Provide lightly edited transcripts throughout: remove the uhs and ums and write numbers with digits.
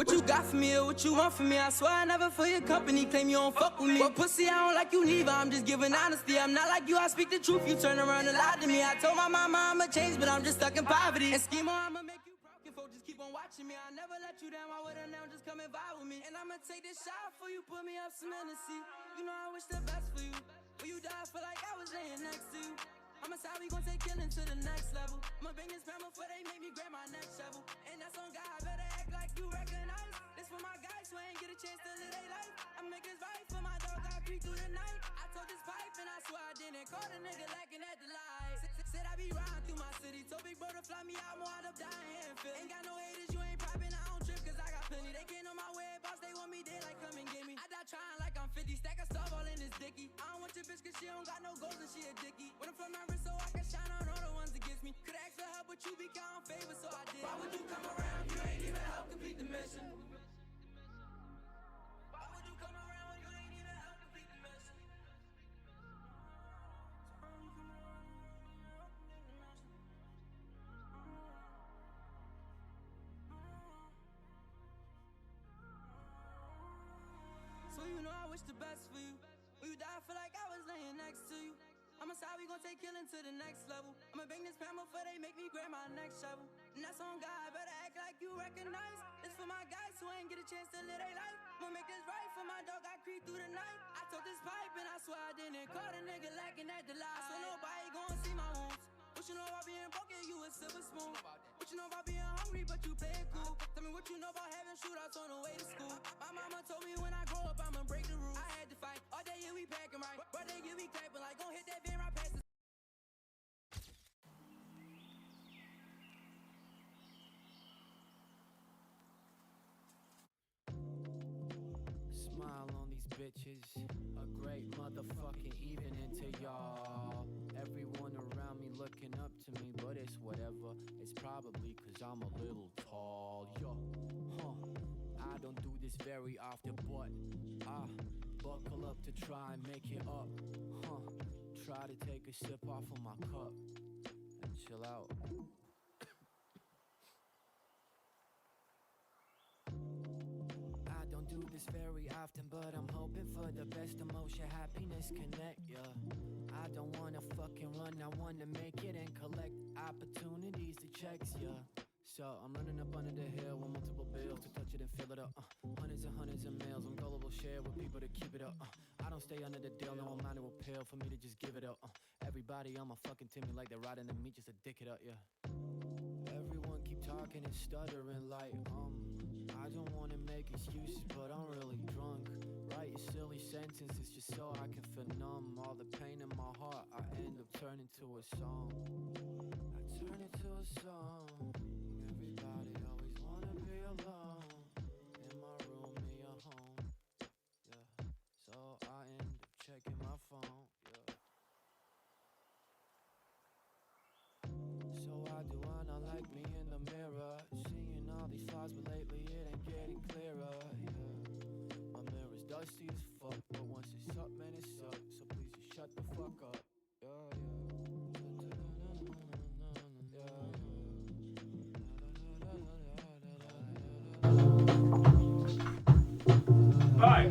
What you got for me or what you want from me? I swear I never for your company. Claim you don't fuck with me. But pussy, I don't like you neither. I'm just giving honesty. I'm not like you. I speak the truth. You turn around and lie to me. I told my mama I'ma change, but I'm just stuck in poverty. And scheme on, I'ma make you proud. If folks just keep on watching me, I never let you down. Why would I now just come and vibe with me? And I'ma take this shot for you. Put me up some Hennessy. You know I wish the best for you. When you die, I feel like I was laying next to you. I'm a side, we gon' take killing to the next level. I'ma bring this pen before they make me grab my next shovel. And that's on God, I better act like you recognize. This for my guys who ain't get a chance to live their life. I make this right for my dog, I creep through the night. I told this pipe and I swear I didn't. Caught a nigga lacking at the light. Said I be riding through my city. Told big bro to fly me out, more out of dying here in Philly. Ain't got no haters, you ain't popping, I don't trip cause I got plenty. They can't on my way, boss, they want me dead like come and get me. I die trying like I'm 50, stack a stuff all in this dicky. I don't want your bitch cause she don't got no goals and she a dicky. When I'm from my wrist so I can shine on all the ones against me. Could ask for help but you be counting favors so I did. Why would you come around, you ain't even help complete the mission. Why would you come around when you ain't even help complete the mission? So you know I wish the best for you. When you die, I feel like I was laying next to you. I'm a side, we gon' take killing to the next level. I'ma bang this pan before they make me grab my next shovel. And that's on God, better act like you recognize. This for my guys who ain't get a chance to live their life. I'ma make this right for my dog, I creep through the night. I took this pipe and I swear I didn't. Caught a nigga lacking at the light. So nobody gon' see my wounds. What you know about being broken, you a silver spoon. What you know about being hungry, but you play it cool. Tell me what you know about having shootouts on the way to school. My mama told me when I grow up, I'ma break the rules. I had to fight, all day, yeah, we packing right. Brother, yeah, we clapping like, gon' hit that van right past the smile on these bitches. A great motherfucking evening to y'all. Everyone around me looking up to me, but it's whatever. It's probably cause I'm a little tall. Yo, I don't do this very often, but I buckle up to try and make it up. Try to take a sip off of my cup and chill out. I don't do this very often, but I'm hoping for the best emotion, happiness connect, yeah. I don't wanna fucking run, I wanna make it and collect opportunities to checks, yeah. So I'm running up under the hill with multiple bills to touch it and fill it up. Hundreds and hundreds of mails, I'm gullible, share with people to keep it up. I don't stay under the deal, no amount will pill for me to just give it up. Everybody on my fucking team like they're riding the meat just to dick it up, yeah. Everyone keep talking and stuttering like, I don't wanna make excuses, but I'm really drunk. Write silly sentences just so I can feel numb. All the pain in my heart, I end up turning to a song. I turn it to a song. Everybody always wanna be alone. In my room, in your home. Yeah. So I end up checking my phone. Yeah. So why do I not like me in the mirror? Seeing all these flaws, but lately it ain't getting clearer. Yeah. My mirror's dusty as fuck, but once it's up, man, it's up. So please just shut the fuck up. Yeah,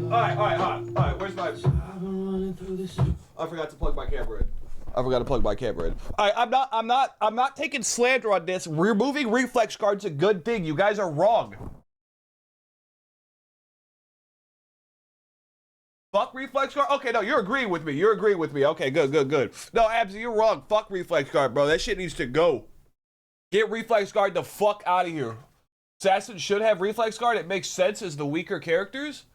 Alright, where's my... I forgot to plug my camera in. Alright, I'm not taking slander on this. Removing reflex guard's a good thing. You guys are wrong. Fuck reflex guard? Okay, no, you're agreeing with me. Okay, good. No, Abs, you're wrong. Fuck reflex guard, bro. That shit needs to go. Get reflex guard the fuck out of here. Assassins should have reflex guard. It makes sense as the weaker characters.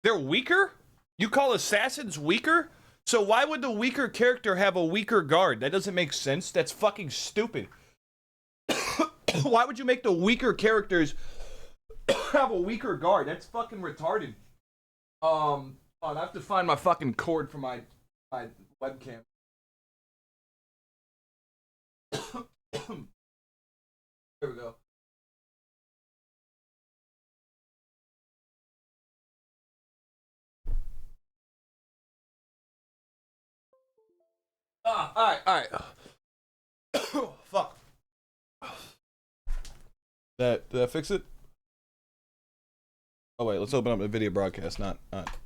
They're weaker? You call assassins weaker? So why would the weaker character have a weaker guard? That doesn't make sense. That's fucking stupid. Why would you make the weaker characters have a weaker guard? That's fucking retarded. I have to find my fucking cord for my webcam. There we go. Alright. Fuck. Did that fix it? Oh wait, let's open up the video broadcast, not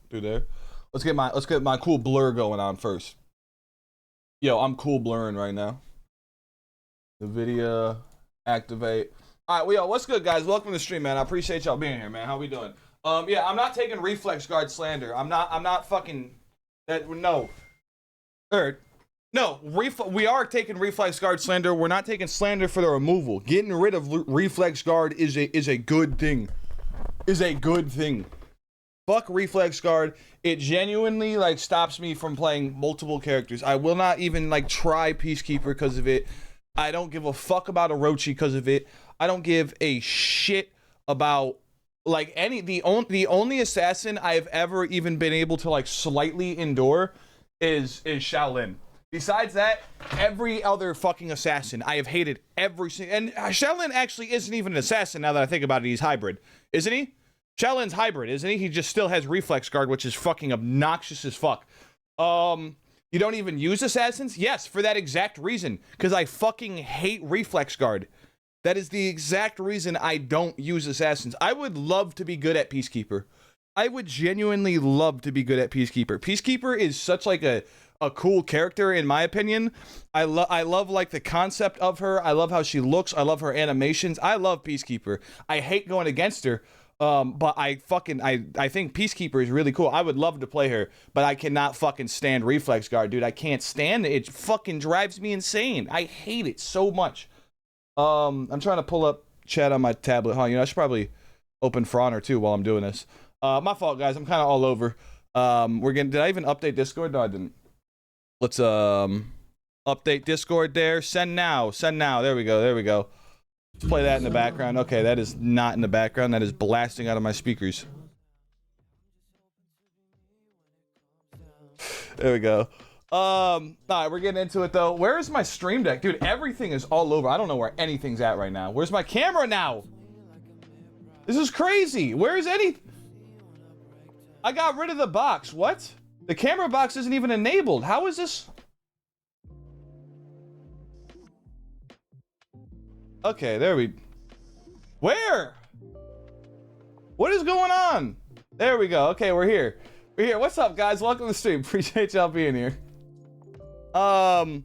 through there. Let's get my cool blur going on first. Yo, I'm cool blurring right now. The video activate. All right, well, yo, what's good, guys? Welcome to the stream, man. I appreciate y'all being here, man. How we doing? Yeah, I'm not taking reflex guard slander. I'm not fucking that. No, no. We are taking reflex guard slander. We're not taking slander for the removal. Getting rid of reflex guard is a good thing. Is a good thing. Fuck reflex guard. It genuinely like stops me from playing multiple characters. I will not even like try Peacekeeper because of it. I don't give a fuck about Orochi because of it. I don't give a shit about like the only assassin I've ever even been able to like slightly endure is Shaolin. Besides that, every other fucking assassin I have hated every single. And Shaolin actually isn't even an assassin now that I think about it. He's hybrid, isn't he? Shaolin's hybrid, isn't he? He just still has reflex guard, which is fucking obnoxious as fuck. You don't even use assassins? Yes, for that exact reason. Because I fucking hate reflex guard. That is the exact reason I don't use assassins. I would love to be good at Peacekeeper. I would genuinely love to be good at Peacekeeper. Peacekeeper is such like a cool character in my opinion. I love like the concept of her. I love how she looks. I love her animations. I love Peacekeeper. I hate going against her. But I think Peacekeeper is really cool. I would love to play her, but I cannot fucking stand reflex guard, dude. I can't stand it. It fucking drives me insane. I hate it so much. I'm trying to pull up chat on my tablet, huh? You know, I should probably open For Honor too while I'm doing this. My fault, guys. I'm kind of all over. Did I even update Discord? No, I didn't. Let's, update Discord there. Send now. There we go. Let's play that in the background. Okay, that is not in the background. That is blasting out of my speakers. There we go. All right, we're getting into it though. Where is my stream deck? Dude, everything is all over. I don't know where anything's at right now. Where's my camera now? This is crazy. Where is any? I got rid of the box. What? The camera box isn't even enabled. How is this? Okay, there we... Where? What is going on? There we go. Okay, we're here. What's up, guys? Welcome to the stream. Appreciate y'all being here. But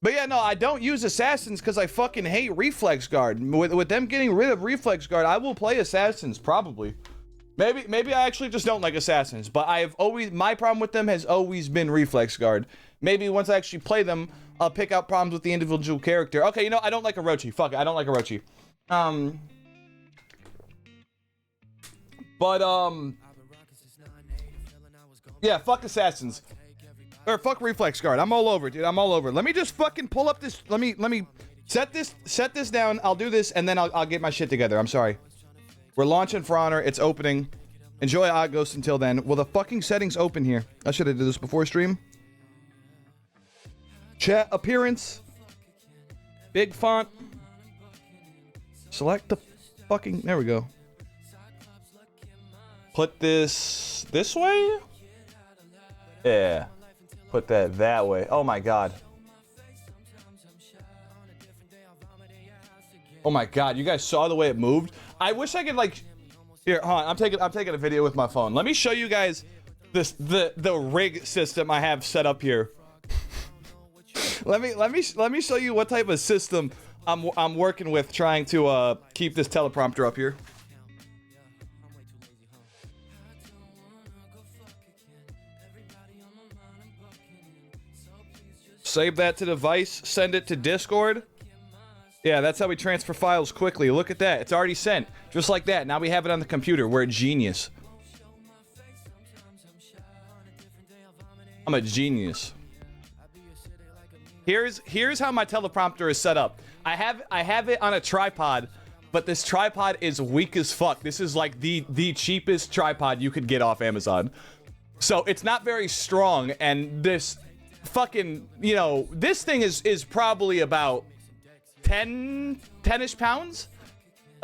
yeah, no, I don't use assassins because I fucking hate reflex guard. With them getting rid of reflex guard, I will play assassins, probably. Maybe I actually just don't like assassins, but my problem with them has always been reflex guard. Maybe once I actually play them, I'll pick out problems with the individual character. Okay, you know, I don't like Orochi. Fuck it, I don't like Orochi. Yeah, fuck assassins. Or fuck reflex guard. I'm all over, dude. I'm all over. Let me just fucking pull up this. Let me set this down. I'll do this, and then I'll get my shit together. I'm sorry. We're launching For Honor. It's opening. Enjoy Odd Ghost until then. Well, the fucking settings open here. I should have did this before stream. Chat appearance. Big font. Select the fucking... There we go. Put this way? Yeah. Put that way. Oh my god. Oh my god, you guys saw the way it moved? I wish I could like... Here, hold on. I'm taking a video with my phone. Let me show you guys the rig system I have set up here. let me show you what type of system I'm working with trying to keep this teleprompter up here. Save that to device, send it to Discord. Yeah, that's how we transfer files quickly. Look at that. It's already sent. Just like that. Now we have it on the computer. We're a genius. I'm a genius. Here's how my teleprompter is set up. I have it on a tripod, but this tripod is weak as fuck. This is like the cheapest tripod you could get off Amazon. So it's not very strong, and this fucking, you know, this thing is probably about 10-ish pounds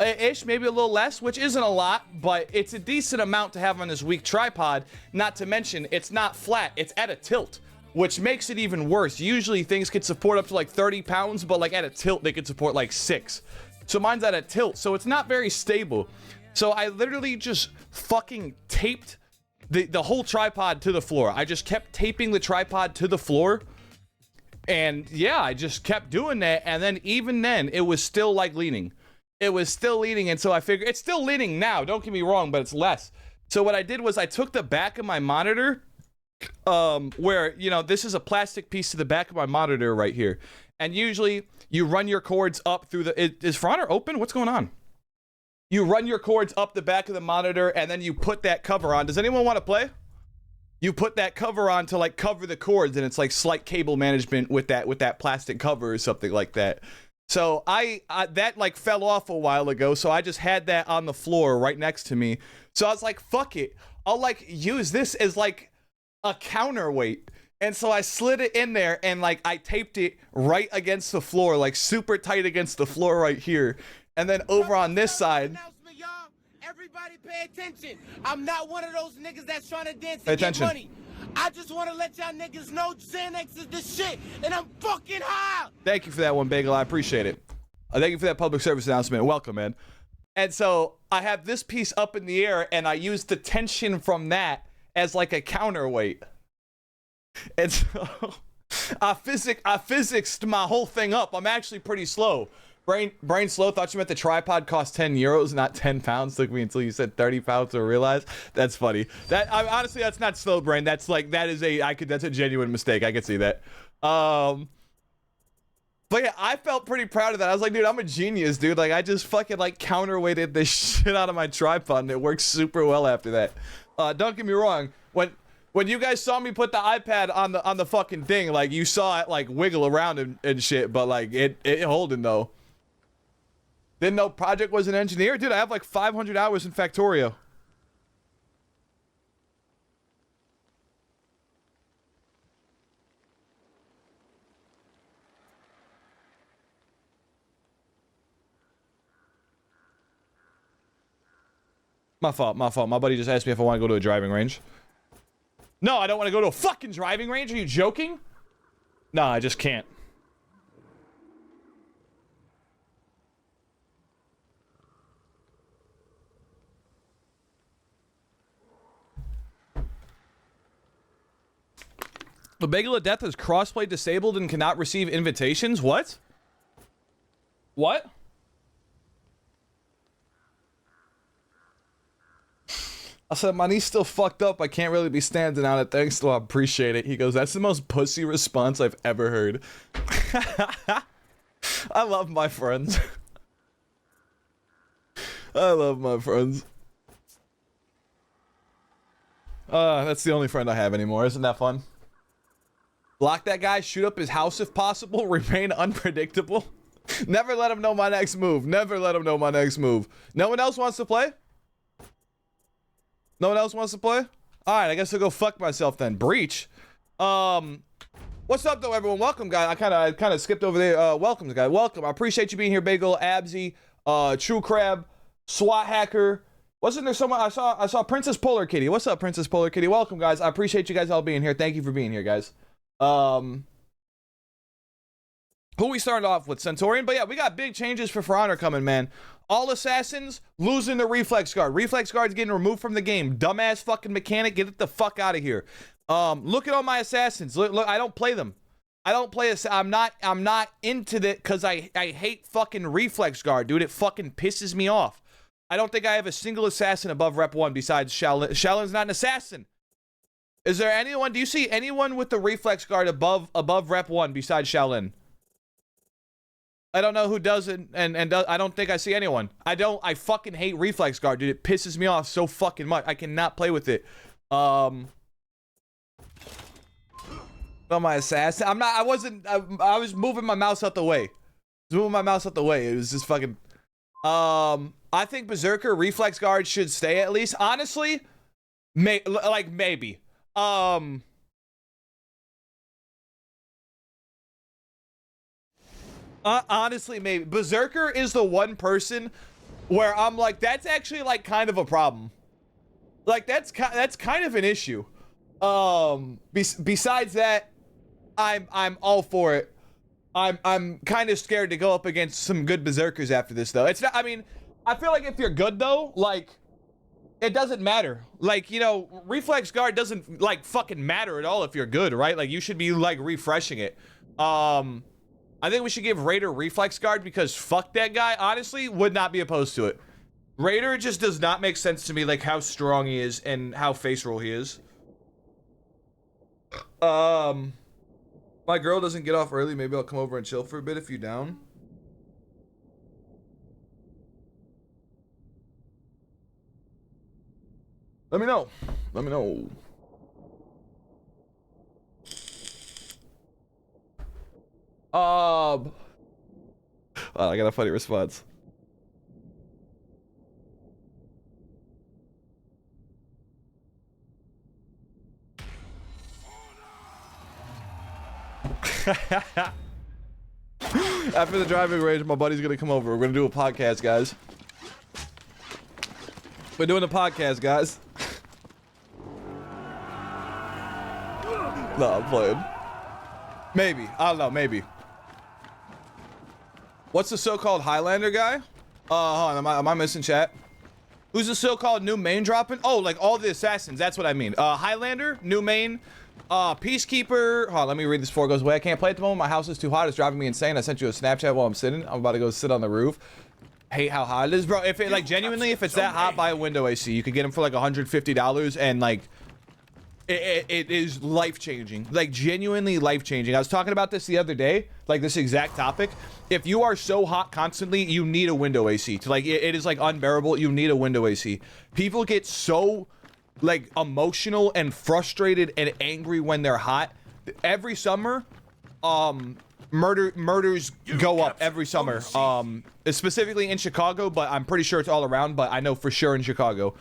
ish, maybe a little less, which isn't a lot, but it's a decent amount to have on this weak tripod. Not to mention, it's not flat, it's at a tilt, which makes it even worse. Usually things could support up to like 30 pounds, but like at a tilt they could support like 6. So mine's at a tilt, so it's not very stable. So I literally just fucking taped the whole tripod to the floor. I just kept taping the tripod to the floor. And yeah, I just kept doing that. And then even then, it was still like leaning. It was still leaning. And so I figured it's still leaning now. Don't get me wrong, but it's less. So what I did was I took the back of my monitor, where, you know, this is a plastic piece to the back of my monitor right here. And usually you run your cords up through the, is For Honor open? What's going on? You run your cords up the back of the monitor and then you put that cover on. Does anyone want to play? You put that cover on to like cover the cords, and it's like slight cable management with that plastic cover or something like that. So I that like fell off a while ago, so I just had that on the floor right next to me. So I was like, fuck it. I'll like use this as like a counterweight. And so I slid it in there and like I taped it right against the floor, like super tight against the floor right here. And then over on this side, everybody pay attention. I'm not one of those niggas that's trying to dance pay and get attention. money. I just want to let y'all niggas know Xanax is the shit, and I'm fucking high. Thank you for that one, Bagel. I appreciate it. Thank you for that public service announcement. Welcome, man. And so I have this piece up in the air, and I use the tension from that as like a counterweight. And so I physicsed my whole thing up. I'm actually pretty slow. Brain slow. Thought you meant the tripod cost 10 euros, not 10 pounds. Took me until you said 30 pounds to realize. That's funny. Honestly, that's not slow, brain. That's like, that's a genuine mistake. I could see that. But yeah, I felt pretty proud of that. I was like, dude, I'm a genius, dude. Like, I just fucking like counterweighted this shit out of my tripod, and it worked super well after that. Don't get me wrong. When you guys saw me put the iPad on the fucking thing, like you saw it like wiggle around and shit, but like it holding though. Didn't know Project was an engineer? Dude, I have like 500 hours in Factorio. My fault. My buddy just asked me if I want to go to a driving range. No, I don't want to go to a fucking driving range. Are you joking? No, I just can't. The Bagel of Death is crossplay disabled and cannot receive invitations? What? What? I said, my knee's still fucked up. I can't really be standing on it. Thanks, though. I appreciate it. He goes, that's the most pussy response I've ever heard. I love my friends. I love my friends. That's the only friend I have anymore. Isn't that fun? Block that guy, shoot up his house if possible, remain unpredictable. Never let him know my next move. Never let him know my next move. No one else wants to play? No one else wants to play? Alright, I guess I'll go fuck myself then. Breach. What's up though, everyone? Welcome, guy. I kinda skipped over there. Welcome, guy. Welcome. I appreciate you being here, Bagel, Absy, True Crab, SWAT Hacker. Wasn't there someone I saw Princess Polar Kitty. What's up, Princess Polar Kitty? Welcome, guys. I appreciate you guys all being here. Thank you for being here, guys. Who we started off with? Centurion. But yeah, we got big changes for Honor coming, man. All assassins losing the reflex guard. Reflex guard's getting removed from the game. Dumbass fucking mechanic, get it the fuck out of here. Look at all my assassins. Look, I don't play them. I don't play I'm not into that because I hate fucking reflex guard, dude. It fucking pisses me off. I don't think I have a single assassin above rep 1 besides Shaolin. Shaolin's not an assassin. Is there anyone? Do you see anyone with the reflex guard above rep 1 besides Shaolin? I don't know who does it, and I don't think I see anyone. I fucking hate reflex guard, dude. It pisses me off so fucking much. I cannot play with it. Not my assassin. I was moving my mouse out the way. It was just fucking. I think Berserker reflex guard should stay at least. Honestly, maybe. Honestly, maybe. Berserker is the one person where I'm like, that's actually like kind of a problem. Like that's kind of an issue. Besides that, I'm all for it. I'm kind of scared to go up against some good berserkers after this though. It's not, I mean, I feel like if you're good though, like it doesn't matter. Like, you know, reflex guard doesn't like fucking matter at all if you're good, right? Like you should be like refreshing it. I think we should give Raider reflex guard because fuck that guy. Honestly, would not be opposed to it. Raider just does not make sense to me, like how strong he is and how face roll he is. My girl doesn't get off early. Maybe I'll come over and chill for a bit if you down. Let me know. Let me know. Oh, I got a funny response. After the driving range, my buddy's gonna come over. We're gonna do a podcast, guys. We're doing a podcast, guys. No, I'm playing. Maybe. I don't know, maybe. What's the so-called Highlander guy? Hold on, am I missing chat? Who's the so-called new main dropping? Oh, like all the assassins, that's what I mean. Highlander, new main, Peacekeeper. Hold on, let me read this before it goes away. I can't play at the moment. My house is too hot. It's driving me insane. I sent you a Snapchat while I'm sitting. I'm about to go sit on the roof. Hate how hot it is, bro. If it, like, genuinely, if it's that hot, buy a window AC. You could get them for, like, $150, and, like, it is life-changing. Like, genuinely life-changing. I was talking about this the other day, like, this exact topic. If you are so hot constantly, you need a window AC. To, like, it is, like, unbearable. You need a window AC. People get so, like, emotional and frustrated and angry when they're hot. Every summer, murders go up every summer. Specifically in Chicago, but I'm pretty sure it's all around, but I know for sure in Chicago.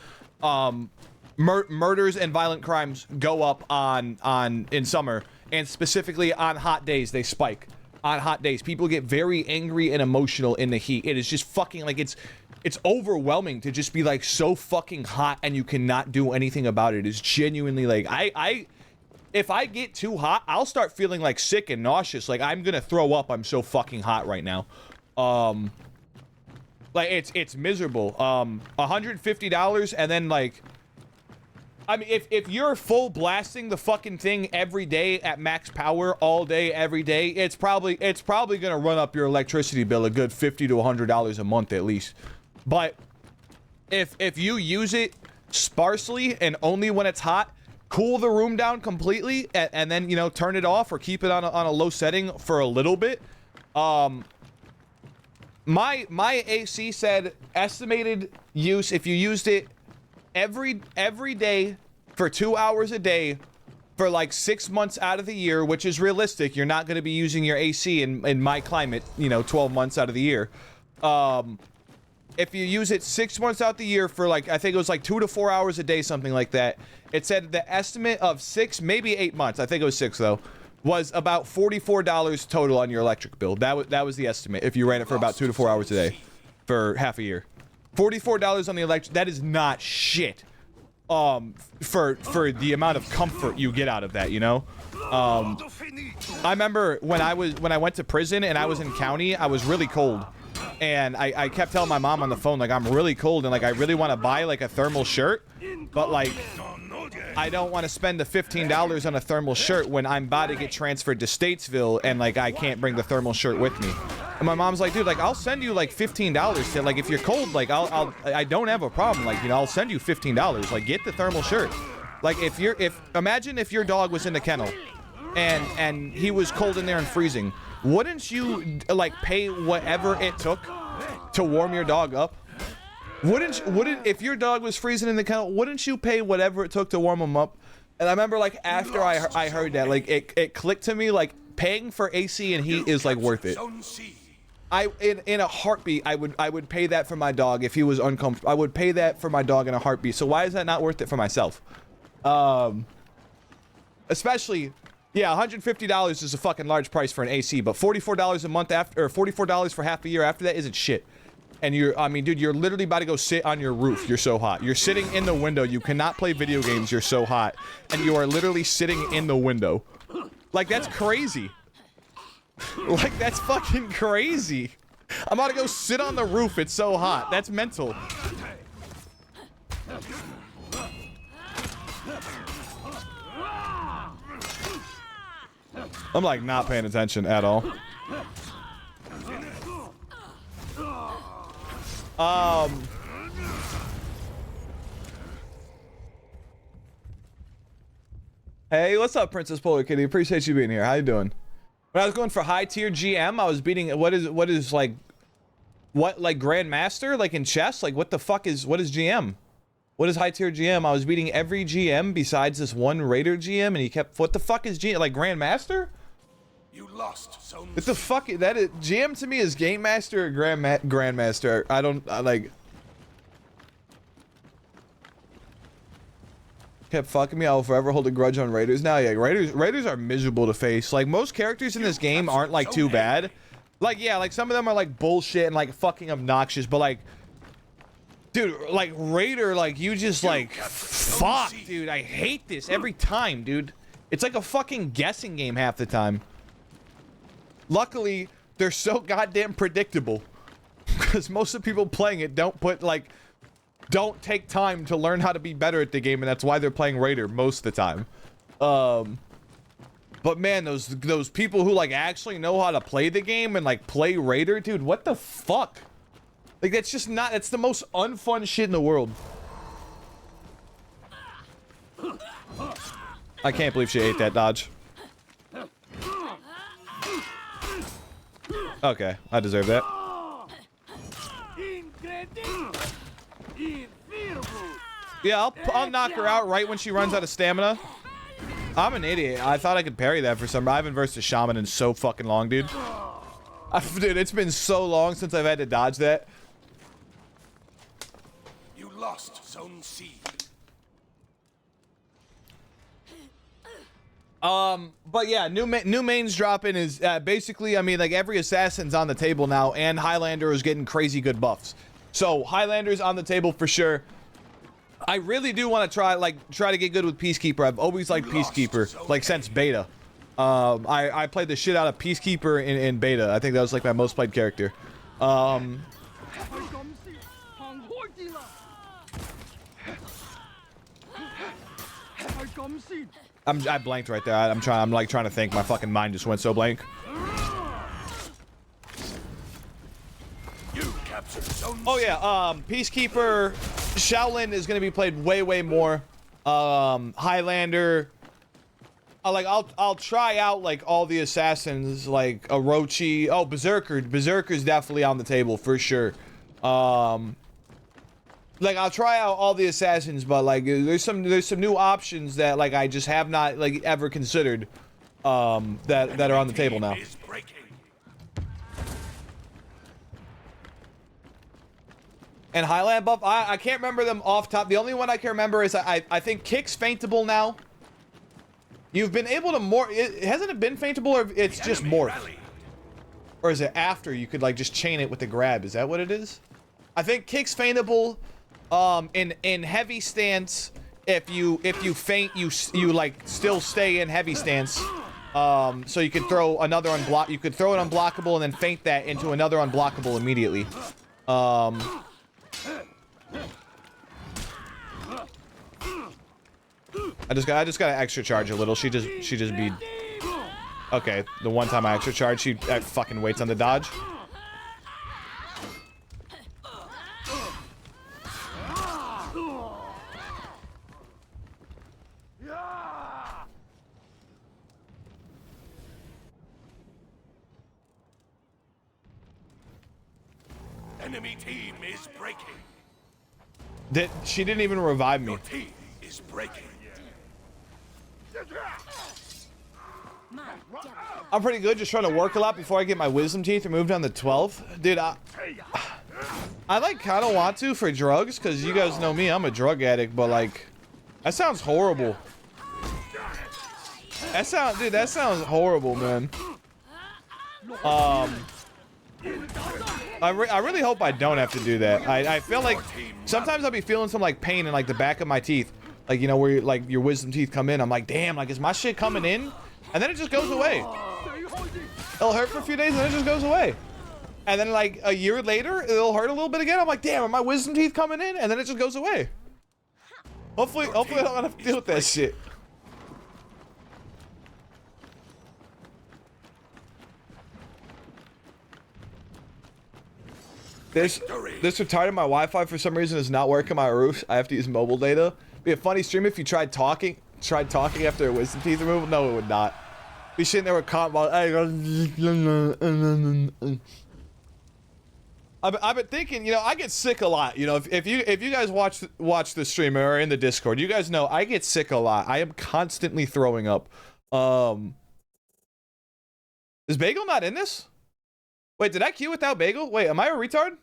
Murders and violent crimes go up in summer, and specifically on hot days they spike. On hot days, people get very angry and emotional in the heat. It is just fucking, like, it's overwhelming to just be, like, so fucking hot and you cannot do anything about it. It's genuinely, like, if I get too hot, I'll start feeling, like, sick and nauseous. Like, I'm gonna throw up. I'm so fucking hot right now. Like, it's miserable. $150, and then, like, I mean, if you're full blasting the fucking thing every day at max power all day every day, it's probably gonna run up your electricity bill a good $50 to $100 a month at least. But if you use it sparsely and only when it's hot, cool the room down completely, and then, you know, turn it off or keep it on a low setting for a little bit. My AC said estimated use, if you used it every day for 2 hours a day for like 6 months out of the year, which is realistic. You're not going to be using your AC in my climate, you know, 12 months out of the year. If you use it 6 months out the year for, like, I think it was like 2 to 4 hours a day, something like that. It said the estimate of 6, maybe 8 months. I think it was 6 though. Was about $44 total on your electric bill. That was the estimate if you ran it for about 2 to 4 hours a day for half a year. $44 on the electric. That is not shit. For the amount of comfort you get out of that, you know. I remember when I went to prison and I was in county, I was really cold, and I kept telling my mom on the phone, like, I'm really cold and, like, I really want to buy, like, a thermal shirt, but, like, I don't want to spend the $15 on a thermal shirt when I'm about to get transferred to Statesville and, like, I can't bring the thermal shirt with me. And my mom's like, dude, like, I'll send you, like, $15 to, like, if you're cold, like, I don't have a problem. Like, you know, I'll send you $15. Like, get the thermal shirt. Like, imagine if your dog was in the kennel and he was cold in there and freezing. Wouldn't you, like, pay whatever it took to warm your dog up? Wouldn't, if your dog was freezing in the kennel, wouldn't you pay whatever it took to warm him up? And I remember, like, after I heard that, like, it clicked to me, like, paying for AC and heat is, like, worth it. In a heartbeat, I would pay that for my dog if he was uncomfortable. I would pay that for my dog in a heartbeat. So why is that not worth it for myself? Especially, yeah, $150 is a fucking large price for an AC, but $44 a month after, or $44 for half a year after that isn't shit. And I mean, dude, you're literally about to go sit on your roof. You're so hot. You're sitting in the window. You cannot play video games. You're so hot. And you are literally sitting in the window. Like, that's crazy. Like, that's fucking crazy. I'm about to go sit on the roof. It's so hot. That's mental. I'm like not paying attention at all. Hey, what's up, Princess Polar Kitty? Appreciate you being here. How you doing? When I was going for high tier GM, I was beating what is like Grandmaster, like in chess? Like what is GM? What is high tier GM? I was beating every GM besides this one Raider GM, and he kept, what the fuck is GM? Like Grandmaster? You lost so What the fuck? That is GM to me is Game Master or Grandmaster. I like. Kept fucking me. I'll forever hold a grudge on Raiders. Now, yeah, Raiders are miserable to face. Like most characters in this game aren't like too bad. Like yeah, like some of them are like bullshit and like fucking obnoxious, but like, dude, like Raider, like you just like fuck, dude. I hate this every time, dude. It's like a fucking guessing game half the time. Luckily, they're so goddamn predictable because most of the people playing it don't take time to learn how to be better at the game, and that's why they're playing Raider most of the time. But man, those people who like actually know how to play the game and like play Raider, dude, what the fuck? Like that's just not, that's the most unfun shit in the world. I can't believe she ate that dodge. Okay, I deserve that. Yeah, I'll knock her out right when she runs out of stamina. I'm an idiot. I thought I could parry that for some reason. I haven't versed a shaman in so fucking long, dude. Dude, it's been so long since I've had to dodge that. You lost Zone C. But yeah, new mains dropping is basically, I mean, like every assassin's on the table now, and Highlander is getting crazy good buffs. So Highlander's on the table for sure. I really do want to try to get good with Peacekeeper. I've always liked Peacekeeper, like since beta. I played the shit out of Peacekeeper in beta. I think that was like my most played character. I blanked right there. I'm like trying to think. My fucking mind just went so blank. Oh yeah, Peacekeeper, Shaolin is gonna be played way more. Highlander. I'll try out like all the assassins, like Orochi. Oh, Berserker's definitely on the table for sure. Like I'll try out all the assassins, but like there's some new options that like I just have not like ever considered that are on the table now. And Highland buff, I can't remember them off top. The only one I can remember is I think Kick's faintable now. You've been able to hasn't it been faintable, or it's just morph? Or is it after you could like just chain it with the grab? Is that what it is? I think Kick's faintable. In heavy stance, if you faint, you like still stay in heavy stance. So you could throw another unblock. You could throw an unblockable and then feint that into another unblockable immediately. I just gotta extra charge a little. She just be okay. The one time I extra charge, she fucking waits on the dodge. Enemy team is breaking. She didn't even revive me. Your team is breaking. I'm pretty good, just trying to work a lot before I get my wisdom teeth removed on the 12th. Dude, I like kind of want to for drugs, because you guys know me, I'm a drug addict, but like, that sounds horrible. Dude, that sounds horrible, man. I really hope I don't have to do that. I feel like sometimes I'll be feeling some like pain in like the back of my teeth, like, you know, where like your wisdom teeth come in. I'm like, damn, like is my shit coming in? And then it just goes away. It'll hurt for a few days and then it just goes away. and then like a year later, it'll hurt a little bit again. I'm like, damn, are my wisdom teeth coming in? And then it just goes away. Hopefully I don't have to deal with that shit. This retarded my Wi-Fi for some reason is not working my roof. I have to use mobile data. Be a funny stream if you tried talking after a wisdom teeth removal. No, it would not. Be sitting there with cotton balls. I've been thinking, you know, I get sick a lot. You know, if you guys watch the stream or are in the Discord, you guys know I get sick a lot. I am constantly throwing up. Is Bagel not in this? Wait, did I queue without Bagel? Wait, am I a retard?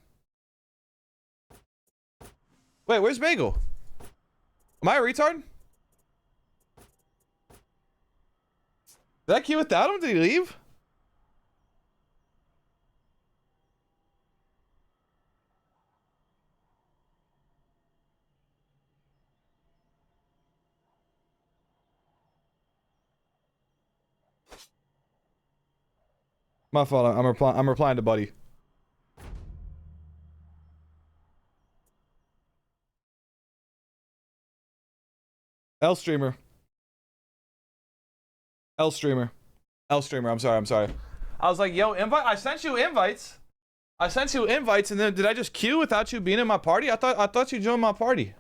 Wait, where's Bagel? Am I a retard? Did I queue without him? Did he leave? My fault. I'm replying to Buddy. L streamer. I'm sorry. I was like, yo, invite. I sent you invites, and then did I just queue without you being in my party? I thought you joined my party.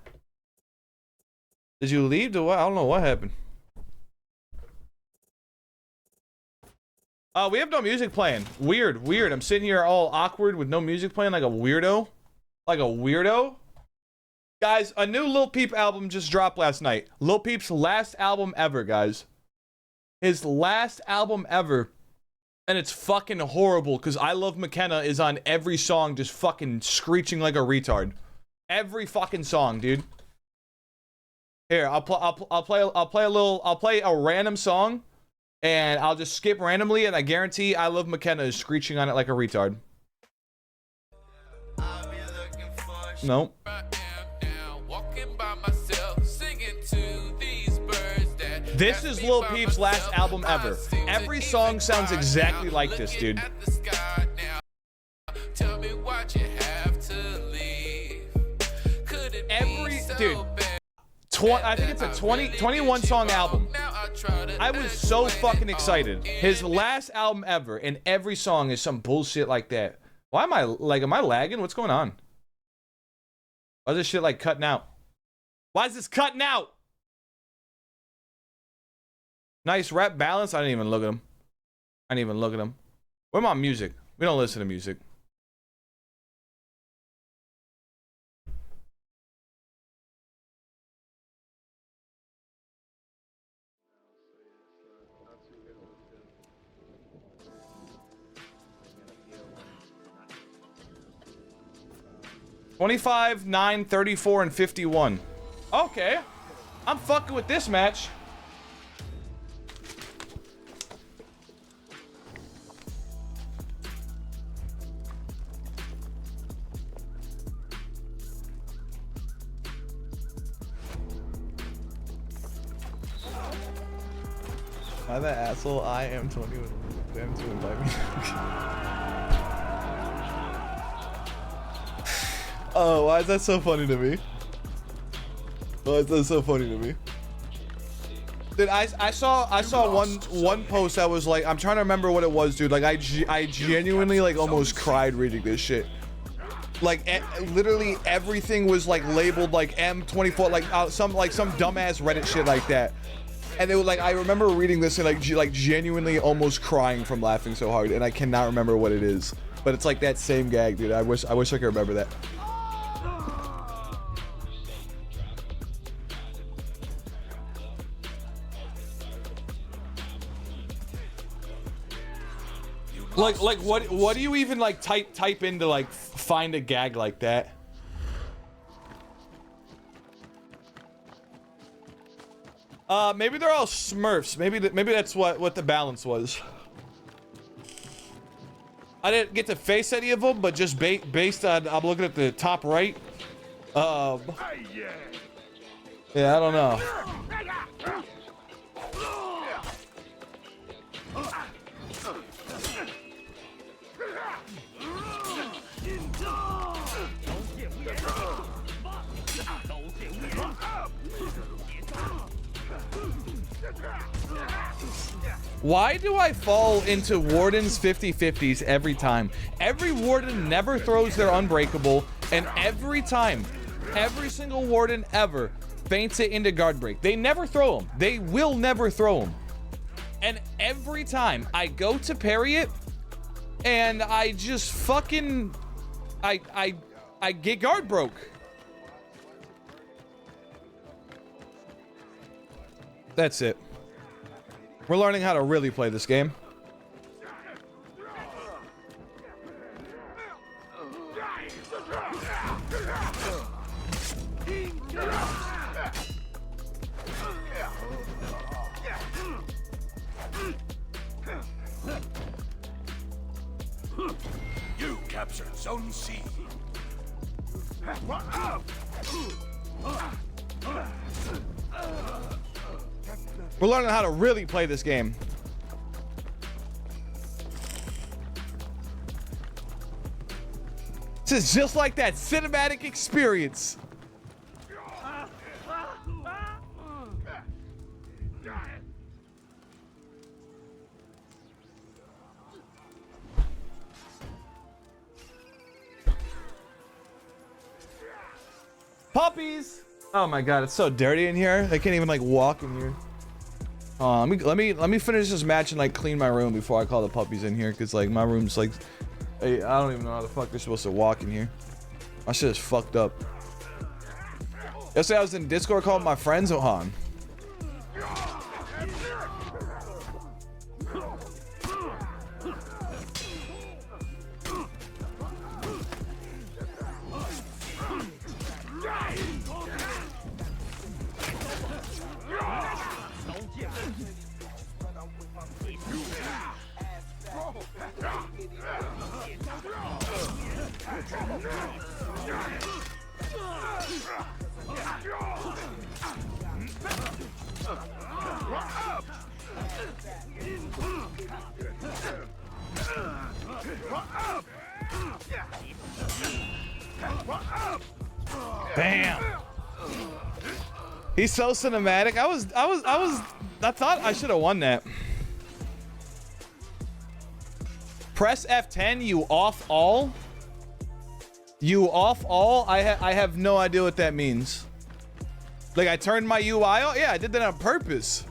Did you leave? I don't know what happened. We have no music playing. Weird. I'm sitting here all awkward with no music playing like a weirdo. Guys, a new Lil Peep album just dropped last night. Lil Peep's last album ever, guys. His last album ever. And it's fucking horrible because I Love McKenna is on every song just fucking screeching like a retard. Every fucking song, dude. Here, I'll play a random song. And I'll just skip randomly, and I guarantee I Love McKenna is screeching on it like a retard. No. This is Lil Peep's last album ever. Every song sounds exactly like this, dude. Dude. I think it's a 21 song album. I was so fucking excited. His last album ever, and every song is some bullshit like that. Why am I lagging? What's going on? Why is this shit like cutting out? Why is this cutting out? Nice rap balance. I didn't even look at him. Where my music? We don't listen to music. $25, $9, $34, and $51. Okay. I'm fucking with this match. Why the asshole I am 21 them to invite me? Oh, why is that so funny to me? Dude, I saw one post that was like, I'm trying to remember what it was, dude. Like I genuinely like almost cried reading this shit. Like literally everything was like labeled like M24, like some dumbass Reddit shit like that. And it was like, I remember reading this and like genuinely almost crying from laughing so hard, and I cannot remember what it is. But it's like that same gag, dude. I wish I could remember that. Like what do you even like type into like find a gag like that? Maybe they're all Smurfs. Maybe that's what the balance was. I didn't get to face any of them, but just based on, I'm looking at the top right. Yeah, I don't know. Why do I fall into Warden's 50-50s every time? Every Warden never throws their Unbreakable, and every time, every single Warden ever feints it into guard break. They never throw them. They will never throw them. And every time I go to parry it, and I just fucking, I get guard broke. That's it. We're learning how to really play this game. You captured Zone C. We're learning how to really play this game. This is just like that cinematic experience. Puppies! Oh my god, it's so dirty in here. They can't even like walk in here. Let me finish this match and like clean my room before I call the puppies in here, cause like my room's like, hey, I don't even know how the fuck they're supposed to walk in here. My shit is fucked up. Yesterday I was in Discord calling my friends. Oh, hold on. Bam! He's so cinematic. I thought I should have won that. Press F10, you off all? You off all? I have no idea what that means. Like I turned my UI off? Yeah, I did that on purpose.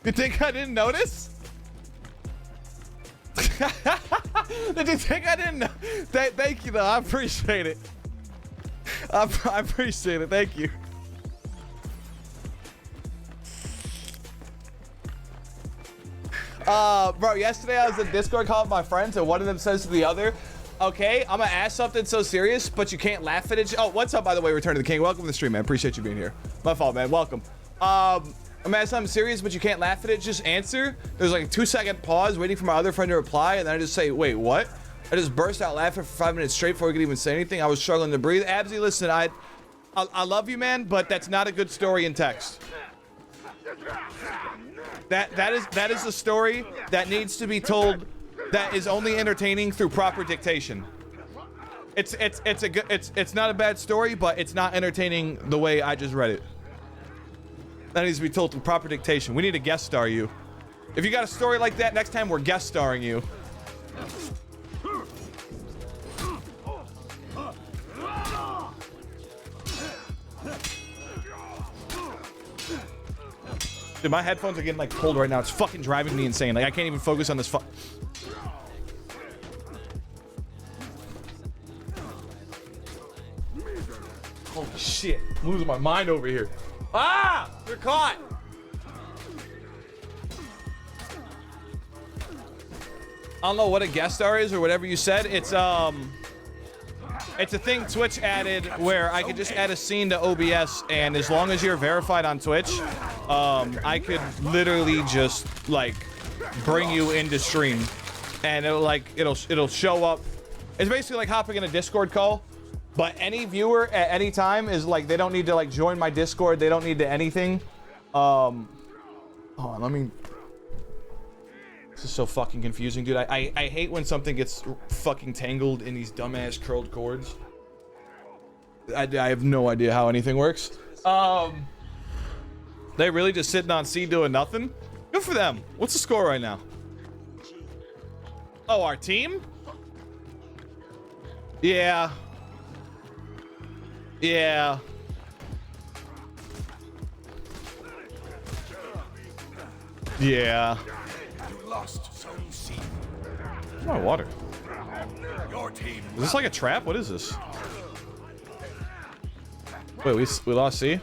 You think I didn't notice? Did you think I didn't know? Thank you though, I appreciate it. I appreciate it, thank you. Bro, yesterday I was in Discord calling my friends and one of them says to the other, okay, I'm gonna ask something so serious, but you can't laugh at it. Oh, what's up, by the way, Return to the King? Welcome to the stream, man. Appreciate you being here. My fault, man. Welcome. I'm gonna ask something serious, but you can't laugh at it. Just answer. There's like a 2-second pause waiting for my other friend to reply, and then I just say, wait, what? I just burst out laughing for 5 minutes straight before we could even say anything. I was struggling to breathe. Absy, listen, I love you, man, but that's not a good story in text. That is a story that needs to be told, that is only entertaining through proper dictation. It's not a bad story, but it's not entertaining the way I just read it. That needs to be told through proper dictation. We need to guest star you. If you got a story like that, next time we're guest starring you. Dude, my headphones are getting like cold right now. It's fucking driving me insane. Like I can't even focus on this Holy shit. I'm losing my mind over here. Ah! You're caught! I don't know what a guest star is or whatever you said. It's a thing Twitch added where I could just add a scene to OBS, and as long as you're verified on Twitch, I could literally just like bring you into stream, and it'll show up. It's basically like hopping in a Discord call, but any viewer at any time is like, they don't need to like join my Discord. They don't need to anything. Hold on, let me. This is so fucking confusing, dude. I hate when something gets fucking tangled in these dumbass curled cords. I have no idea how anything works. They really just sitting on C doing nothing? Go Good for them. What's the score right now? Oh, our team? Yeah. Yeah. Yeah. You lost Zone C. Where's my water? Your team. Is this like a trap? What is this? Wait, we lost C?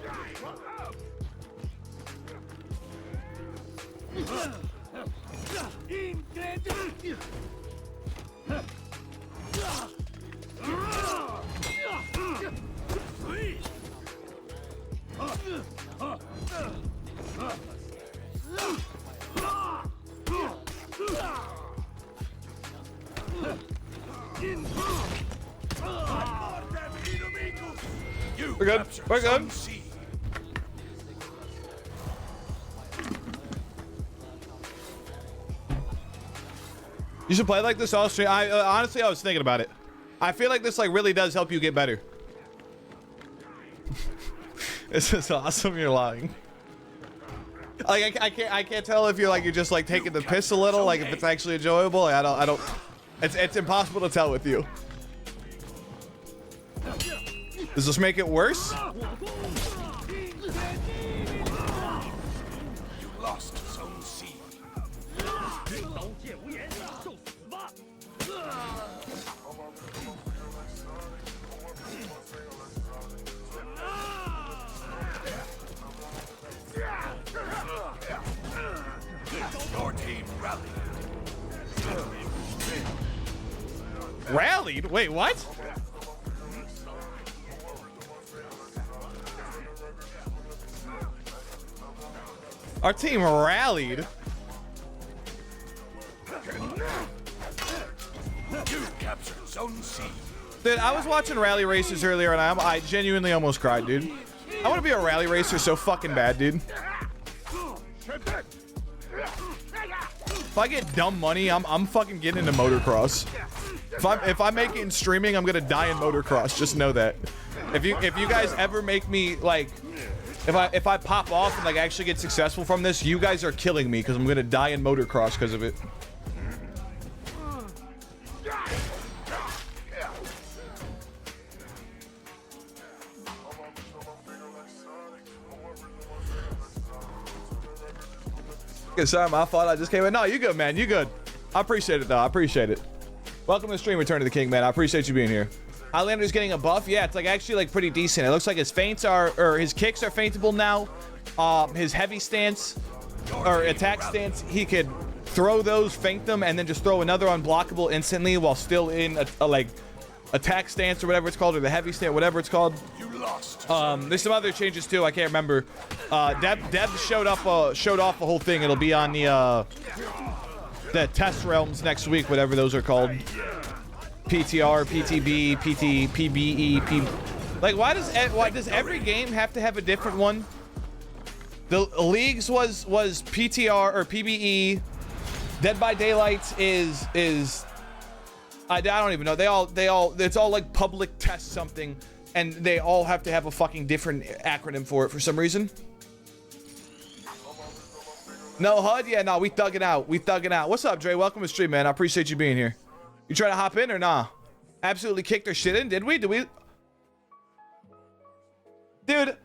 We're good. We're good. You should play like this all stream. Honestly, I was thinking about it. I feel like this like really does help you get better. This is awesome. You're lying. Like I can't tell if you're just like taking the piss a little. Like if it's actually enjoyable. Like, I don't. It's impossible to tell with you. Does this make it worse? You lost Zone C. Your team rallied. Rallied? Wait, what? Our team rallied. You captured Zone C. Dude, I was watching rally racers earlier and I genuinely almost cried, dude. I want to be a rally racer so fucking bad, dude. If I get dumb money, I'm fucking getting into motocross. If I make it in streaming, I'm gonna die in motocross. Just know that. If you guys ever make me like, if I pop off and like actually get successful from this, you guys are killing me because I'm gonna die in motocross because of it. Sorry, my fault. I just came in. No, you good, man. You good. I appreciate it, though. I appreciate it. Welcome to the stream, Return to the King, man. I appreciate you being here. Highlander's getting a buff. Yeah, it's like actually like pretty decent. It looks like his feints are, or his kicks are feintable now. His heavy stance or attack stance, he could throw those, feint them, and then just throw another unblockable instantly while still in a like attack stance or whatever it's called, or the heavy stance, whatever it's called. You lost. There's some other changes too. I can't remember. Deb showed off the whole thing. It'll be on the test realms next week, whatever those are called. PTR, PTB, PT, PBE, P. Like, why does every game have to have a different one? The leagues was PTR or PBE. Dead by Daylight is I don't even know. They all it's all like public test something, and they all have to have a fucking different acronym for it for some reason. No HUD? Yeah, no, we thugging out. We thugging out. What's up, Dre? Welcome to the stream, man. I appreciate you being here. You trying to hop in or nah? Absolutely kicked their shit in, did we? Did we? Dude,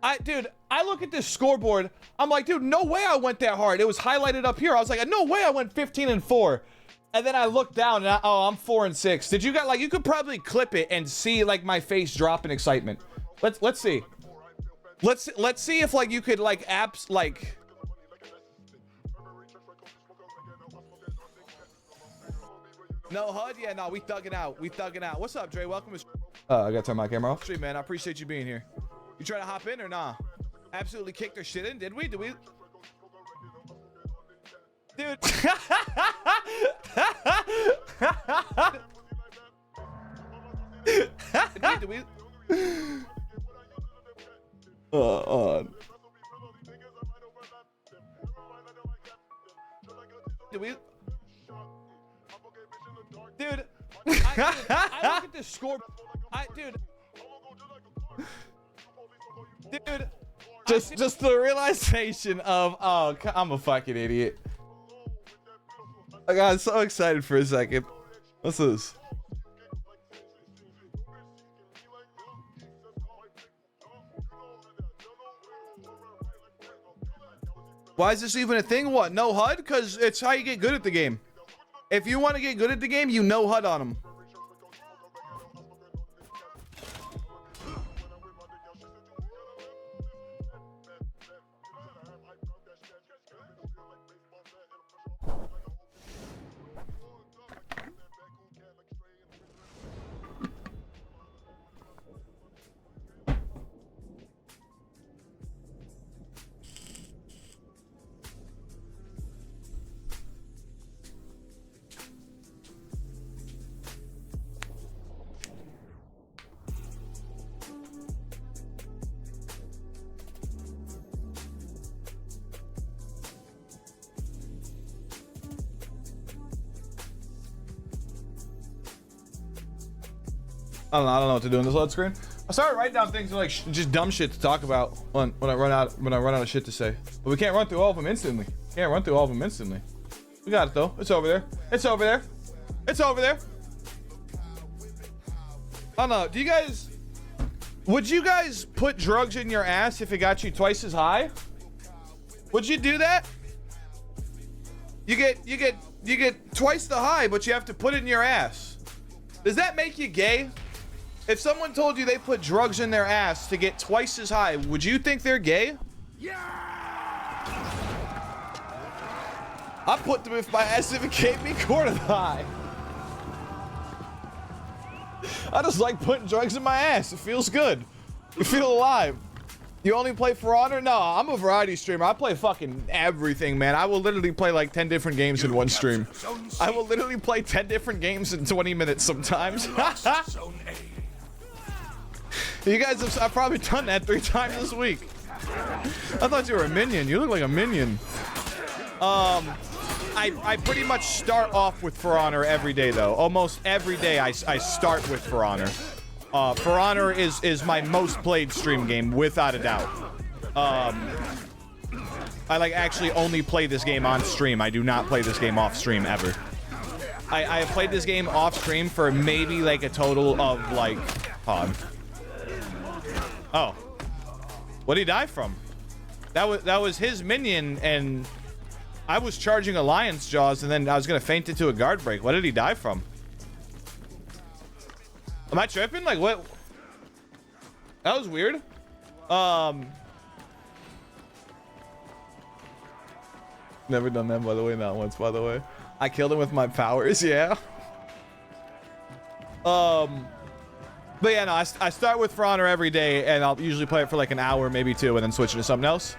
I look at this scoreboard. I'm like, dude, no way I went that hard. It was highlighted up here. I was like, no way I went 15-4. And then I looked down and I'm 4-6. Did you guys, like, you could probably clip it and see like my face drop in excitement. Let's see. Let's see if like you could like apps like. No HUD? Yeah, no, we thugging out. We thugging out. What's up, Dre? Welcome to... I gotta turn my camera off. Stream, man, I appreciate you being here. You trying to hop in or nah? Absolutely kicked their shit in, did we? Did we? Dude. Did we? Did we? Dude, I look at this score. Dude, Just the realization of, oh, I'm a fucking idiot. I got so excited for a second. What's this? Why is this even a thing? What? No HUD? Because it's how you get good at the game. If you want to get good at the game, you no HUD on them. I don't know what to do in this load screen. I started writing down things like just dumb shit to talk about when I run out of shit to say. But we can't run through all of them instantly. We got it though. It's over there. It's over there. It's over there. I don't know. Would you guys put drugs in your ass if it got you twice as high? Would you do that? You get twice the high, but you have to put it in your ass. Does that make you gay? If someone told you they put drugs in their ass to get twice as high, would you think they're gay? Yeah. I put them in my ass if it gave me quarter high. I just like putting drugs in my ass. It feels good. You feel alive. You only play For Honor? No, I'm a variety streamer. I play fucking everything, man. I will literally play like 10 different games in one stream. I will literally play 10 different games in 20 minutes sometimes. You guys have, I've probably done that 3 times this week. I thought you were a minion. You look like a minion. I pretty much start off with For Honor every day though. Almost every day I start with For Honor. For Honor is my most played stream game without a doubt. I like actually only play this game on stream. I do not play this game off stream ever. I have played this game off stream for maybe like a total of like, hold on. Oh, what did he die from? That was his minion, and I was charging Alliance Jaws, and then I was gonna feint into a guard break. What did he die from? Am I tripping? Like what? That was weird. Never done that, by the way. Not once, by the way. I killed him with my powers. Yeah. But yeah, no, I start with For Honor every day, and I'll usually play it for like an hour, maybe 2, and then switch into something else.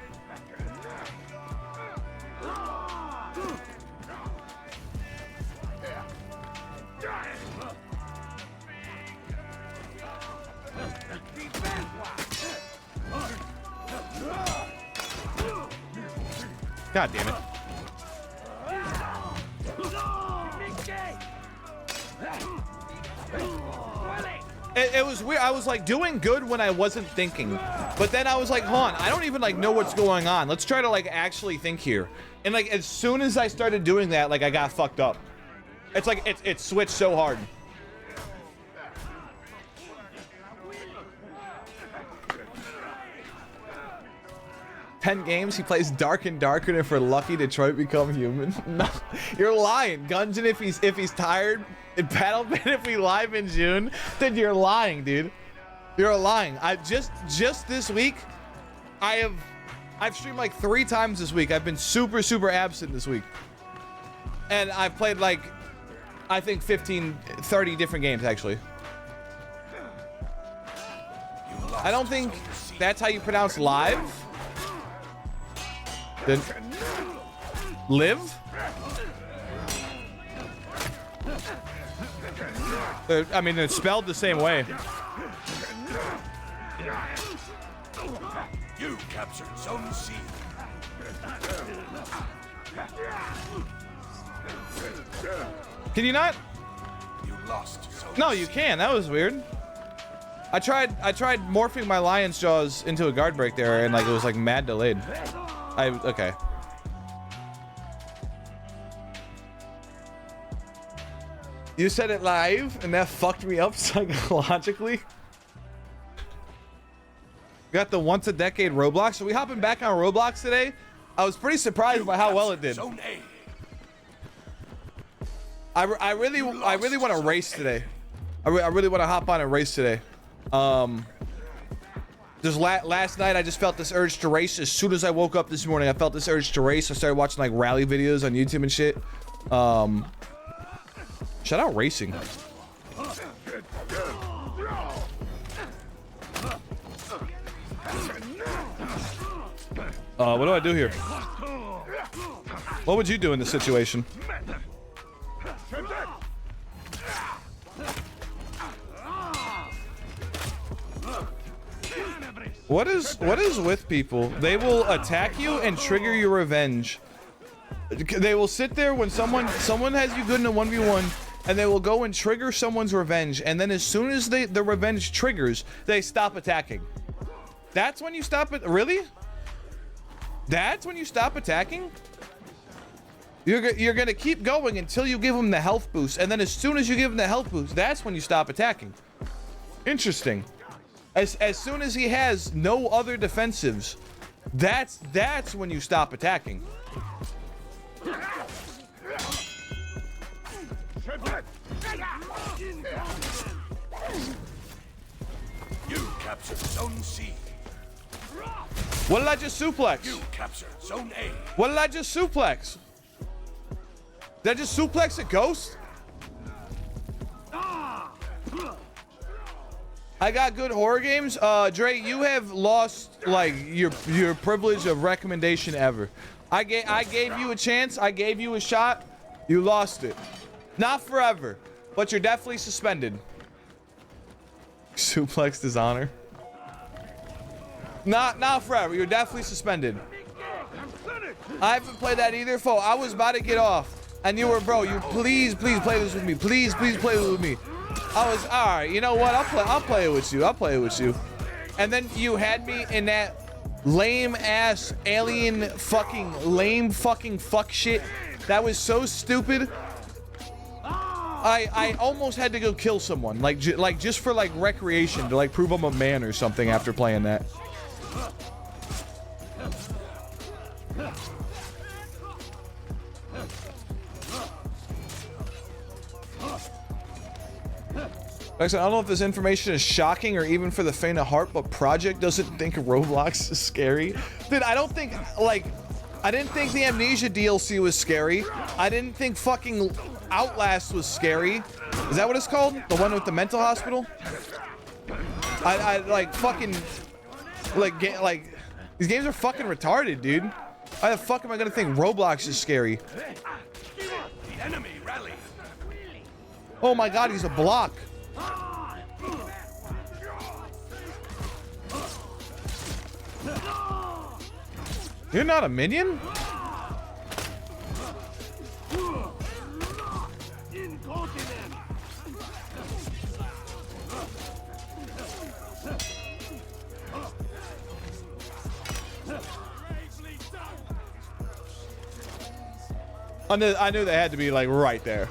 God damn it. It was weird. I was like doing good when I wasn't thinking, but then I was like, hold on, I don't even like know what's going on. Let's try to like actually think here. And like as soon as I started doing that, like I got fucked up. It's like it switched so hard. "10 games, he plays Dark and Darker, and if we're lucky, Detroit become human." No, you're lying. Gungeon, if he's tired, and Battlebit if we live in June, then you're lying, dude. You're lying. I just this week, I've streamed like 3 times this week. I've been super absent this week, and I've played like I think 15-30 different games actually. I don't think that's how you pronounce live. Then live? I mean, it's spelled the same way. You captured Zone C. Can you not? You lost Zone No, C. you can. That was weird. I tried morphing my lion's jaws into a guard break there, and like it was like mad delayed. Okay. You said it live, and that fucked me up psychologically. Got the once a decade Roblox. So we hopping back on Roblox today. I was pretty surprised by how well it did. I really want to race today. I really want to hop on and race today. Just last night I just felt this urge to race. As soon as I woke up this morning, I felt this urge to race. I started watching like rally videos on YouTube and shit. Shout out racing. What do I do here? What would you do in this situation? What is with people? They will attack you and trigger your revenge. They will sit there when someone has you good in a 1v1, and they will go and trigger someone's revenge, and then as soon as the revenge triggers, they stop attacking. That's when you stop it. Really? That's when you stop attacking? You're gonna keep going until you give them the health boost, and then as soon as you give them the health boost, that's when you stop attacking. Interesting. As soon as he has no other defensives, that's when you stop attacking. You captured Zone C. What did I just suplex? You captured Zone A. What did I just suplex? Did I just suplex a ghost? I got good horror games. Dre, you have lost like your privilege of recommendation ever. I gave you a chance. I gave you a shot. You lost it. Not forever, but you're definitely suspended. Suplex Dishonor. Not forever. You're definitely suspended. I haven't played that either, fo. I was about to get off, and you were, bro. You please play this with me. Please play this with me. I was all right. You know what? I'll play it with you. I'll play it with you. And then you had me in that lame ass alien lame fucking fuck shit. That was so stupid. I almost had to go kill someone, like just for like recreation, to like prove I'm a man or something after playing that. Like I said, I don't know if this information is shocking or even for the faint of heart, but Project doesn't think Roblox is scary. Dude, I don't think, like, I didn't think the Amnesia DLC was scary. I didn't think fucking Outlast was scary. Is that what it's called? The one with the mental hospital? I like fucking, like these games are fucking retarded, dude. Why the fuck am I gonna think Roblox is scary? The enemy rally. Oh my god, he's a block. You're not a minion? I knew they had to be like right there.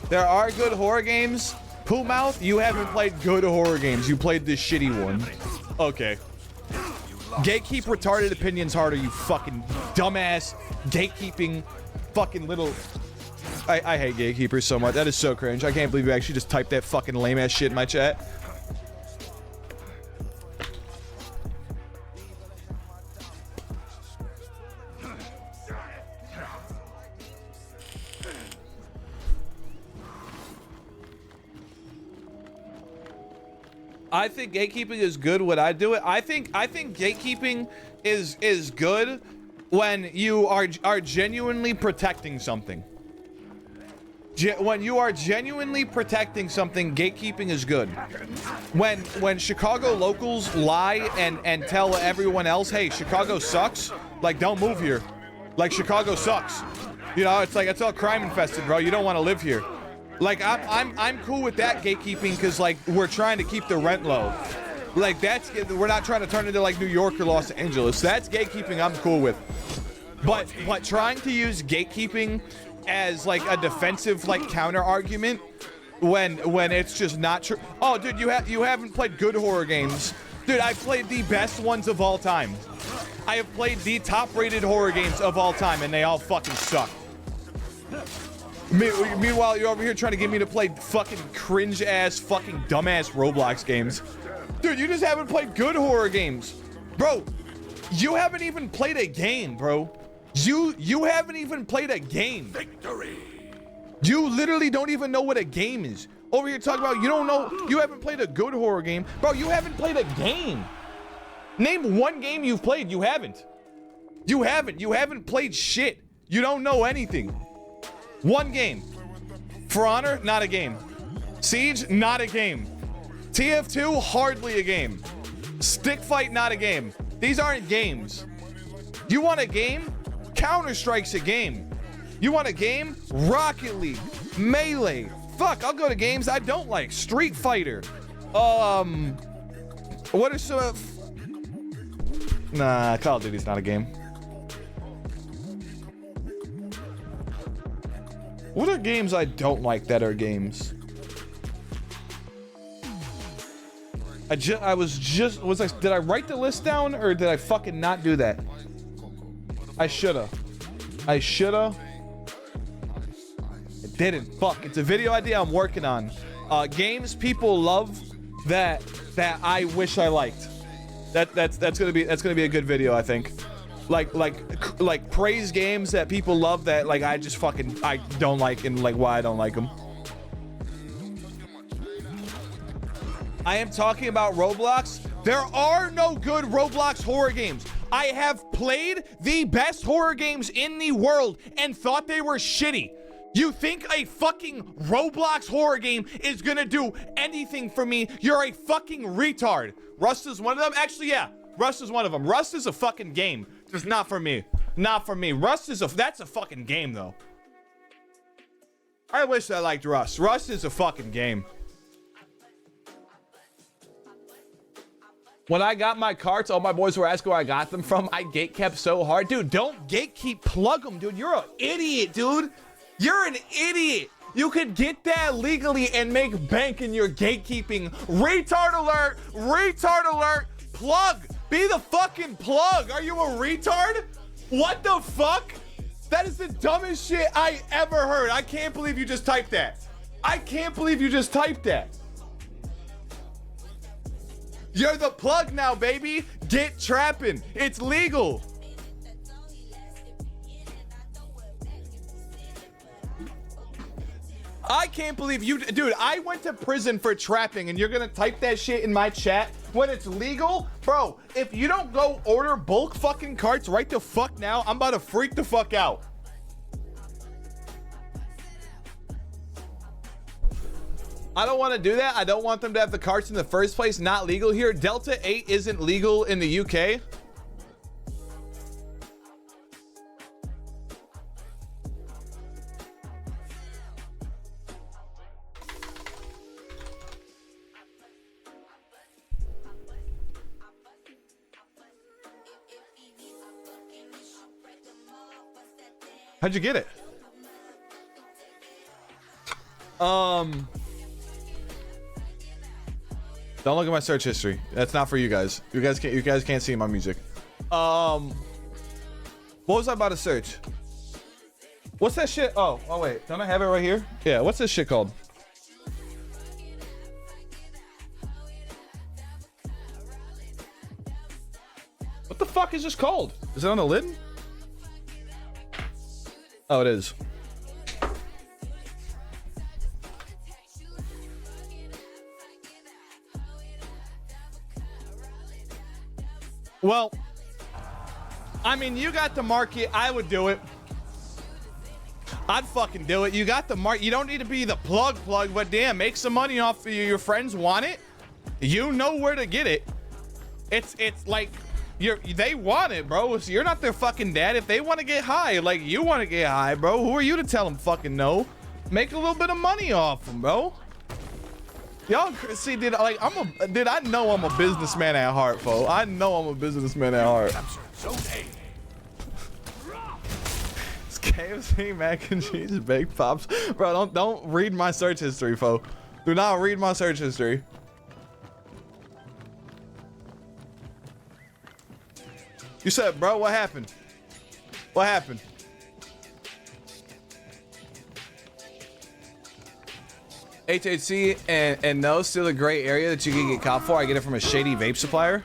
There are good horror games. Poomouth, you haven't played good horror games. You played this shitty one. Okay. Gatekeep retarded opinions harder, you fucking dumbass gatekeeping fucking little... I hate gatekeepers so much. That is so cringe. I can't believe you actually just typed that fucking lame ass shit in my chat. I think gatekeeping is good when I do it. I think gatekeeping is good when you are genuinely protecting something. When you are genuinely protecting something, gatekeeping is good. When Chicago locals lie and tell everyone else, hey, Chicago sucks, like, don't move here. Like, Chicago sucks. You know, it's like, it's all crime infested, bro. You don't want to live here. Like I'm cool with that gatekeeping because like we're trying to keep the rent low. Like we're not trying to turn into like New York or Los Angeles. That's gatekeeping I'm cool with. But trying to use gatekeeping as like a defensive like counter argument when it's just not true. Oh, dude, you haven't played good horror games. Dude, I've played the best ones of all time. I have played the top-rated horror games of all time, and they all fucking suck. Meanwhile, you're over here trying to get me to play fucking cringe-ass, fucking dumbass Roblox games. Dude, you just haven't played good horror games. Bro, you haven't even played a game, bro. You haven't even played a game. Victory. You literally don't even know what a game is. Over here talking about you haven't played a good horror game. Bro, you haven't played a game. Name one game you've played. You haven't. You haven't played shit. You don't know anything. One game. For Honor, not a game. Siege, not a game. TF2, hardly a game. Stick Fight, not a game. These aren't games. You want a game? Counter-Strike's a game. You want a game? Rocket League, Melee. Fuck, I'll go to games I don't like. Street Fighter. What are some... Nah, Call of Duty's not a game. What are games I don't like that are games? Did I write the list down or did I fucking not do that? I shoulda. It didn't. Fuck. It's a video idea I'm working on. Games people love that I wish I liked. That's gonna be a good video, I think. Like praise games that people love that like I don't like and like why I don't like them. I am talking about Roblox. There are no good Roblox horror games. I have played the best horror games in the world and thought they were shitty. You think a fucking Roblox horror game is gonna do anything for me? You're a fucking retard. Rust is one of them. Actually, yeah, Rust is one of them. Rust is a fucking game. Just not for me. Not for me. That's a fucking game though. I wish I liked Rust. Rust is a fucking game. When I got my carts, all my boys were asking where I got them from. I gatekept so hard. Dude, don't gatekeep, plug them, dude. You're an idiot, dude. You're an idiot. You could get that legally and make bank in your gatekeeping. Retard alert, retard alert, plug. Be the fucking plug. Are you a retard? What the fuck? That is the dumbest shit I ever heard. I can't believe you just typed that. I can't believe you just typed that. You're the plug now, baby. Get trapping. It's legal. I can't believe you, dude, I went to prison for trapping and you're gonna type that shit in my chat when it's legal? Bro, if you don't go order bulk fucking carts right the fuck now, I'm about to freak the fuck out. I don't want to do that. I don't want them to have the carts in the first place. Not legal here. Delta 8 isn't legal in the UK. How'd you get it? Don't look at my search history. That's not for you guys. You guys can't see my music. What was I about to search? What's that shit? Oh wait. Don't I have it right here? Yeah, what's this shit called? What the fuck is this called? Is it on the lid? Oh, it is. Well, I mean, you got the market. I would do it. I'd fucking do it. You got the market. You don't need to be the plug, but damn, make some money off of your friends want it. You know where to get it. It's like they want it, bro. So you're not their fucking dad. If they want to get high, like you want to get high, bro, who are you to tell them fucking no? Make a little bit of money off them, bro. Y'all see, dude, like I know I'm a businessman at heart, folks. I know I'm a businessman at heart. Captured Zone A. It's KFC, mac and cheese, baked pops. Bro, don't read my search history, folks. Do not read my search history. You said, bro, what happened? What happened? HHC and no, still a gray area that you can get caught for. I get it from a shady vape supplier.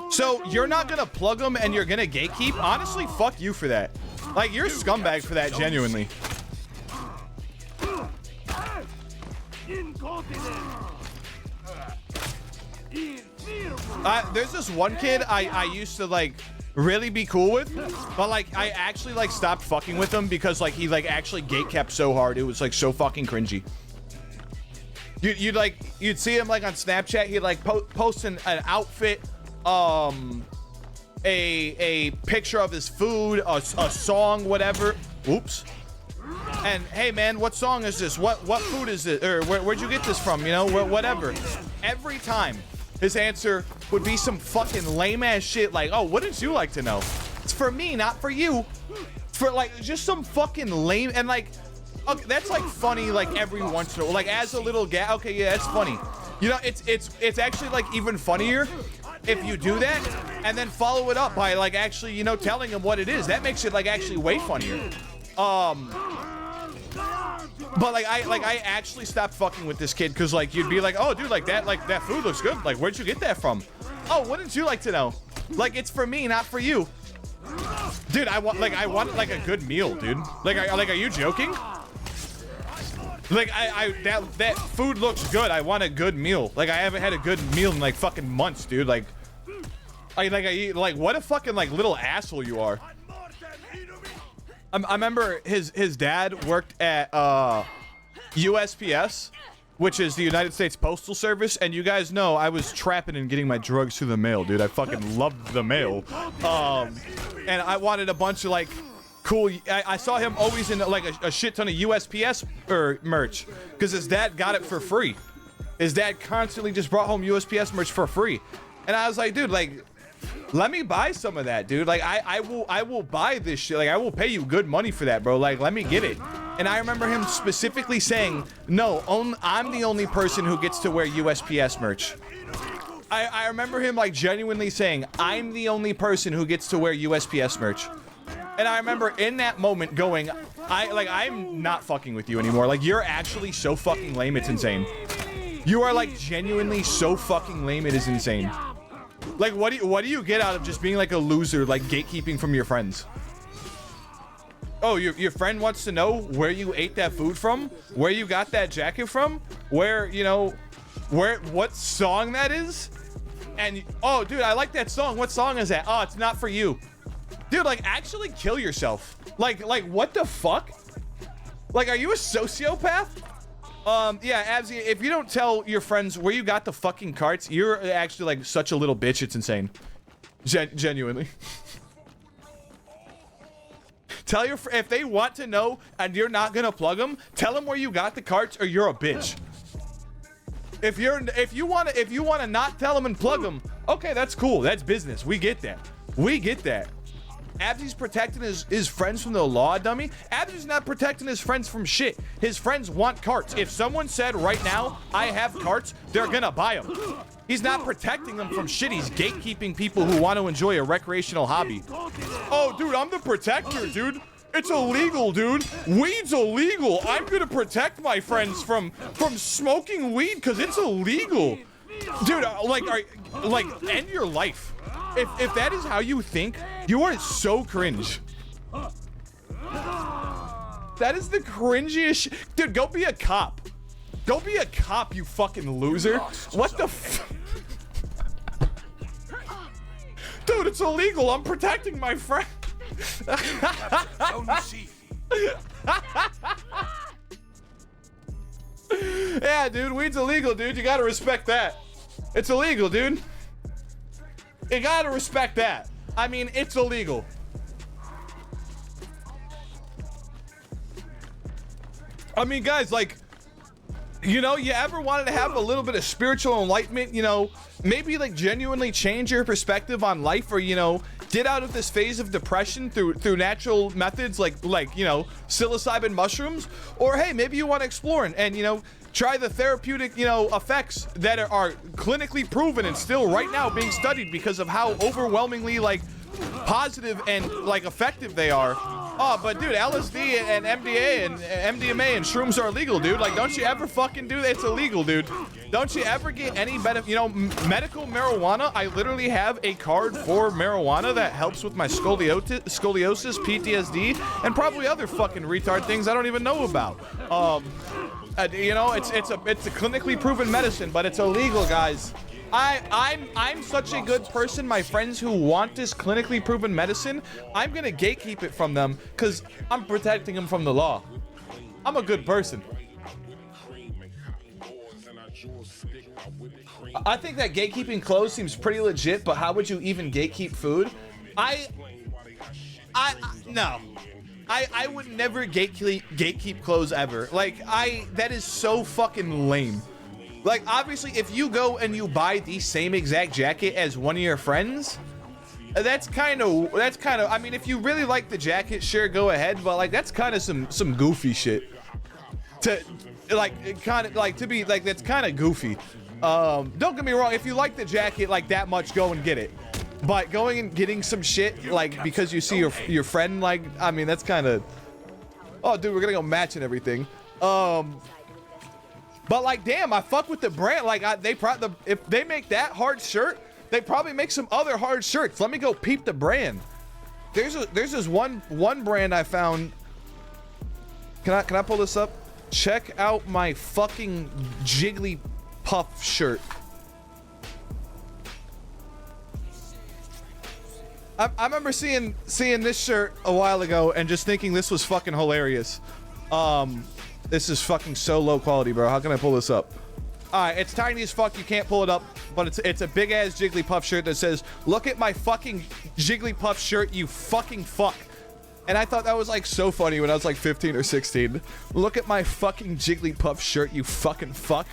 So you're not gonna plug them and you're gonna gatekeep? Honestly, fuck you for that. Like, you're a scumbag for that, genuinely. There's this one kid I used to like really be cool with, but like I actually like stopped fucking with him because like he like actually gatekept so hard. It was like so fucking cringy. You'd see him like on Snapchat. He'd like post an outfit, a picture of his food, a song, whatever. Oops. And hey man, what song is this? What food is it? Or where'd you get this from? You know, whatever. Every time his answer would be some fucking lame ass shit like, oh, what did you like to know? It's for me, not for you. For like just some fucking lame, and like, okay, that's like funny like every once in a while. Like as a little guy, okay, yeah, that's funny. You know, it's actually like even funnier if you do that and then follow it up by like actually, you know, telling him what it is. That makes it like actually way funnier. But like I actually stopped fucking with this kid because like you'd be like, oh dude, like that food looks good. Like where'd you get that from? Oh, wouldn't you like to know? Like it's for me, not for you. Dude, I want like a good meal, dude. Like are you joking? Like that food looks good. I want a good meal. Like I haven't had a good meal in like fucking months, dude. Like what a fucking like little asshole you are. I remember his dad worked at USPS, which is the United States Postal Service, and you guys know I was trapping and getting my drugs through the mail, dude. I fucking loved the mail. And I wanted a bunch of like cool. I saw him always in like a shit ton of USPS merch because his dad got it for free. His dad constantly just brought home USPS merch for free, and I was like, dude, like, let me buy some of that, dude. Like I will buy this shit. Like I will pay you good money for that, bro. Like let me get it. And I remember him specifically saying, no, I'm the only person who gets to wear USPS merch. I remember him like genuinely saying, I'm the only person who gets to wear USPS merch. And I remember in that moment going, I'm not fucking with you anymore. Like you're actually so fucking lame, it's insane. You are like genuinely so fucking lame, it is insane. Like, what do you get out of just being like a loser, like gatekeeping from your friends? Oh, your friend wants to know where you ate that food from, where you got that jacket from, where, you know, what song that is, and oh, dude, I like that song. What song is that? Oh, it's not for you, dude. Like, actually kill yourself. Like, what the fuck? Like, are you a sociopath? Yeah, Absy, if you don't tell your friends where you got the fucking carts, you're actually like such a little bitch, it's insane. Genuinely. Tell your if they want to know and you're not gonna plug them, tell them where you got the carts or you're a bitch. If you wanna not tell them and plug them, okay, that's cool. That's business. We get that. We get that. Absy's protecting his friends from the law, dummy. Absy's not protecting his friends from shit. His friends want carts. If someone said right now, I have carts, they're gonna buy them. He's not protecting them from shit. He's gatekeeping people who want to enjoy a recreational hobby. Oh, dude, I'm the protector, dude. It's illegal, dude. Weed's illegal. I'm gonna protect my friends from smoking weed because it's illegal. Dude, end your life. If that is how you think, you are so cringe. That is the cringiest shit. Dude, go be a cop. Go be a cop, you fucking loser. What the f- Dude, it's illegal. I'm protecting my friend. Zone C. Yeah, dude, weed's illegal, dude. You gotta respect that. It's illegal, dude. You gotta respect that. I mean, it's illegal. I mean, guys, like, you know, you ever wanted to have a little bit of spiritual enlightenment, you know, maybe like genuinely change your perspective on life, or, you know, get out of this phase of depression through natural methods like, you know, psilocybin mushrooms? Or hey, maybe you want to explore and, you know, try the therapeutic, you know, effects that are clinically proven and still right now being studied because of how overwhelmingly like positive and like effective they are. Oh, but dude, LSD and MDA and MDMA and shrooms are illegal, dude. Like, don't you ever fucking do that? It's illegal, dude. Don't you ever get any benefit? You know, medical marijuana, I literally have a card for marijuana that helps with my scoliosis, PTSD, and probably other fucking retard things I don't even know about. You know, it's a clinically proven medicine, but it's illegal, guys. I'm such a good person. My friends who want this clinically proven medicine, I'm gonna gatekeep it from them because I'm protecting them from the law. I'm a good person. I think that gatekeeping clothes seems pretty legit, but how would you even gatekeep food? No. I would never gatekeep clothes ever. Like, that is so fucking lame. Like, obviously, if you go and you buy the same exact jacket as one of your friends, that's kind of, I mean, if you really like the jacket, sure, go ahead, but like, that's kind of some goofy shit. To, like, kind of, like, to be, like, that's kind of goofy. Don't get me wrong, if you like the jacket, like, that much, go and get it. But going and getting some shit, like, because you see your friend, like, I mean, that's kind of, oh, dude, we're gonna go match and everything. But like, damn, I fuck with the brand. Like, if they make that hard shirt, they probably make some other hard shirts. Let me go peep the brand. There's this one brand I found. Can I pull this up? Check out my fucking Jigglypuff shirt. I remember seeing this shirt a while ago and just thinking this was fucking hilarious. This is fucking so low quality, bro. How can I pull this up? Alright, it's tiny as fuck. You can't pull it up, but it's a big ass Jigglypuff shirt that says, "Look at my fucking Jigglypuff shirt, you fucking fuck." And I thought that was like so funny when I was like 15 or 16. Look at my fucking Jigglypuff shirt, you fucking fuck.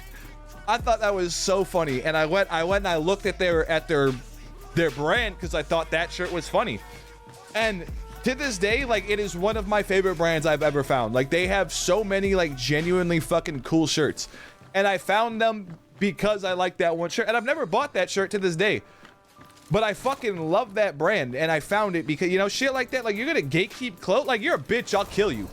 I thought that was so funny, and I went and I looked at their brand because I thought that shirt was funny. And to this day, like, it is one of my favorite brands I've ever found. Like, they have so many, like, genuinely fucking cool shirts. And I found them because I like that one shirt. And I've never bought that shirt to this day. But I fucking love that brand. And I found it because, you know, shit like that. Like, you're gonna gatekeep clothes? Like, you're a bitch. I'll kill you.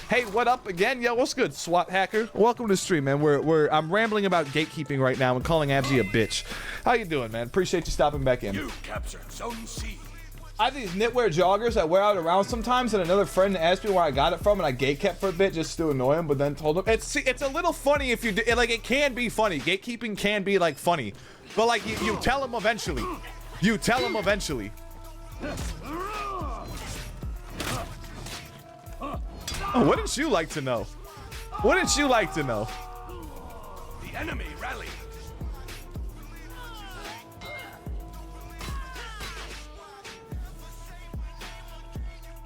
Hey, what up again? Yo, what's good, SWAT hacker? Welcome to the stream, man. I'm rambling about gatekeeping right now and calling Abzy a bitch. How you doing, man? Appreciate you stopping back in. You captured Zone C. I have these knitwear joggers I wear out around sometimes, and another friend asked me where I got it from, and I gatekept for a bit just to annoy him, but then told him it's a little funny if you do, like, it can be funny. Gatekeeping can be like funny, but like you tell him eventually. You tell him eventually. Oh, wouldn't you like to know? Wouldn't you like to know? The enemy rally.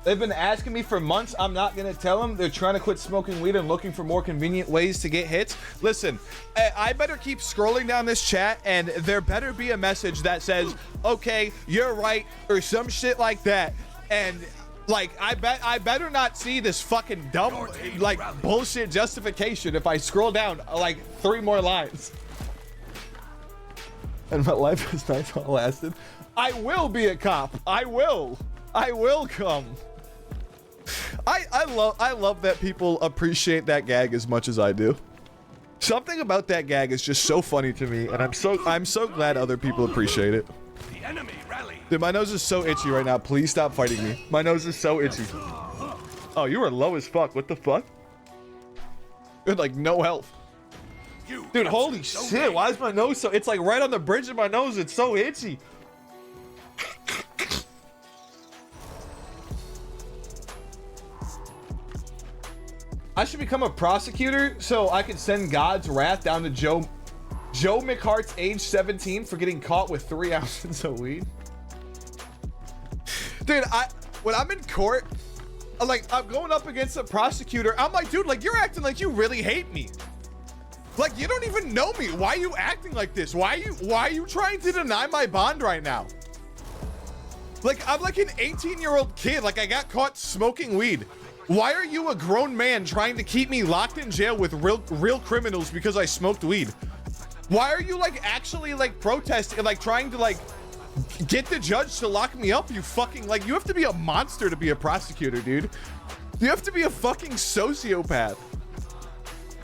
They've been asking me for months. I'm not gonna tell them. They're trying to quit smoking weed and looking for more convenient ways to get hits. Listen, I better keep scrolling down this chat, and there better be a message that says, "Okay, you're right," or some shit like that. And like, I better not see this fucking dumb, like, bullshit justification if I scroll down like 3 more lines. And my life is nice while it lasted. I will be a cop. I will come. I love that people appreciate that gag as much as I do. Something about that gag is just so funny to me, and I'm so glad other people appreciate it. The enemy rally. Dude, my nose is so itchy right now. Please stop fighting me. My nose is so itchy. Oh, you are low as fuck. What the fuck? You're like no health. Dude, holy shit. Why is my nose so... It's like right on the bridge of my nose. It's so itchy. I should become a prosecutor so I can send God's wrath down to Joe McHart's age 17 for getting caught with 3 ounces of weed. Dude, when I'm in court, like, I'm going up against a prosecutor. I'm like, dude, like, you're acting like you really hate me. Like, you don't even know me. Why are you acting like this? Why are you trying to deny my bond right now? Like, I'm like an 18-year-old kid. Like, I got caught smoking weed. Why are you a grown man trying to keep me locked in jail with real criminals because I smoked weed? Why are you like actually like protesting, like trying to like get the judge to lock me up? You fucking, like, you have to be a monster to be a prosecutor, dude. You have to be a fucking sociopath.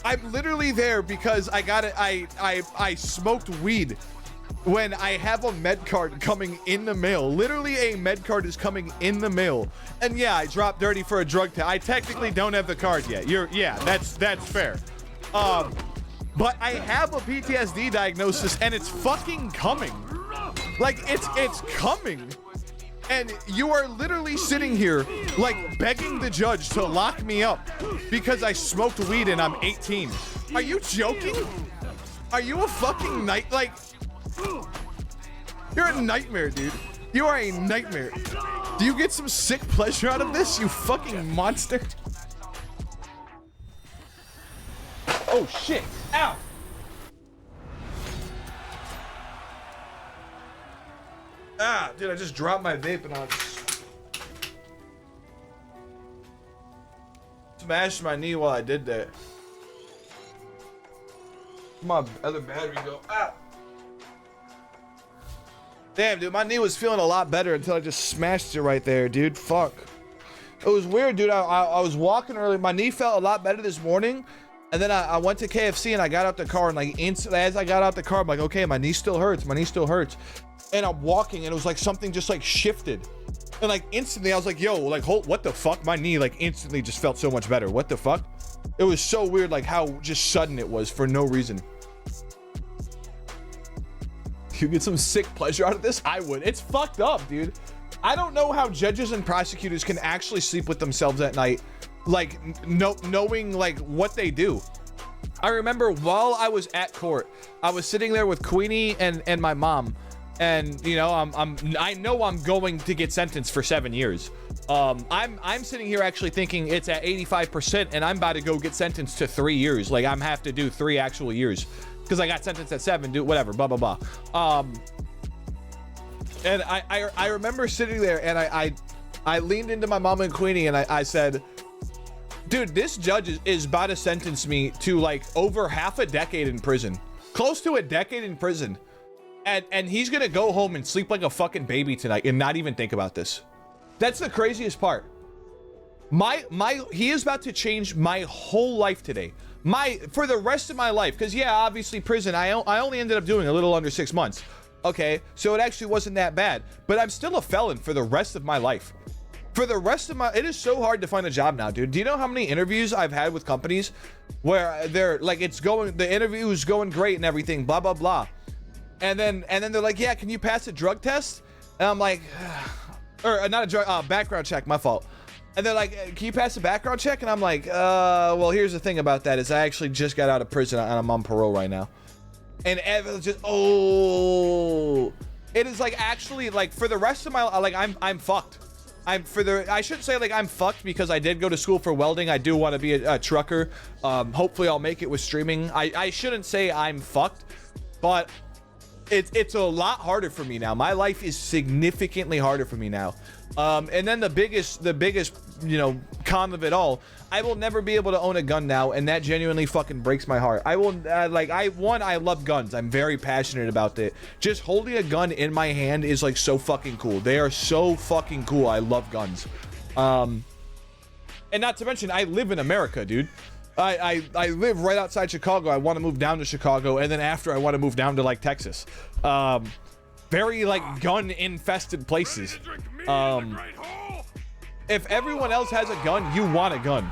I'm literally there because I smoked weed when I have a med card coming in the mail. Literally a med card is coming in the mail. And yeah, I dropped dirty for a drug test. I technically don't have the card yet. Yeah, that's fair. But I have a PTSD diagnosis and it's fucking coming. Like, it's coming. And you are literally sitting here like begging the judge to lock me up because I smoked weed and I'm 18. Are you joking? Are you a fucking night, like, you're a nightmare, dude. You are a nightmare. Do you get some sick pleasure out of this, you fucking monster? Oh shit. Ow. Ah, dude, I just dropped my vape and I smashed my knee while I did that. My other battery go. Ah. Damn, dude, my knee was feeling a lot better until I just smashed it right there, dude. Fuck. It was weird, dude. I was walking early. My knee felt a lot better this morning. And then I went to KFC and I got out the car and like instantly as I got out the car, I'm like, okay, my knee still hurts. My knee still hurts. And I'm walking and it was like something just like shifted. And like instantly I was like, yo, like, what the fuck? My knee like instantly just felt so much better. What the fuck? It was so weird, like how just sudden it was for no reason. You get some sick pleasure out of this? I would. It's fucked up, dude. I don't know how judges and prosecutors can actually sleep with themselves at night, like knowing like what they do. I remember while I was at court, I was sitting there with Queenie and my mom, and you know, I know I'm going to get sentenced for 7 years. I'm sitting here actually thinking it's at 85%, and I'm about to go get sentenced to 3 years. Like I'm have to do 3 actual years. Because I got sentenced at 7, dude, whatever, blah, blah, blah. And I remember sitting there and I leaned into my mom and Queenie and I said, dude, this judge is about to sentence me to like over half a decade in prison. Close to a decade in prison. And he's gonna go home and sleep like a fucking baby tonight and not even think about this. That's the craziest part. He is about to change my whole life today. For the rest of my life, because yeah, obviously prison, I only ended up doing a little under 6 months. Okay, so it actually wasn't that bad, but I'm still a felon for the rest of my life. For the rest of it is so hard to find a job now, dude. Do you know how many interviews I've had with companies where they're like, the interview is going great and everything, blah, blah, blah. And then they're like, yeah, can you pass a drug test? And I'm like, or not a drug, background check, my fault. And they're like, can you pass a background check? And I'm like, well, here's the thing about that is I actually just got out of prison and I'm on parole right now. And everyone's just, oh, it is like actually like for the rest of my life, like I'm fucked. I shouldn't say like I'm fucked because I did go to school for welding. I do want to be a trucker. Hopefully I'll make it with streaming. I shouldn't say I'm fucked, but it's a lot harder for me now. My life is significantly harder for me now. And then the biggest, you know, con of it all, I will never be able to own a gun now, and that genuinely fucking breaks my heart. I will, I love guns. I'm very passionate about it. Just holding a gun in my hand is like so fucking cool. They are so fucking cool. I love guns. And not to mention, I live in America, dude. I live right outside Chicago. I want to move down to Chicago, and then after I want to move down to like Texas. Very like gun infested places. If everyone else has a gun, you want a gun.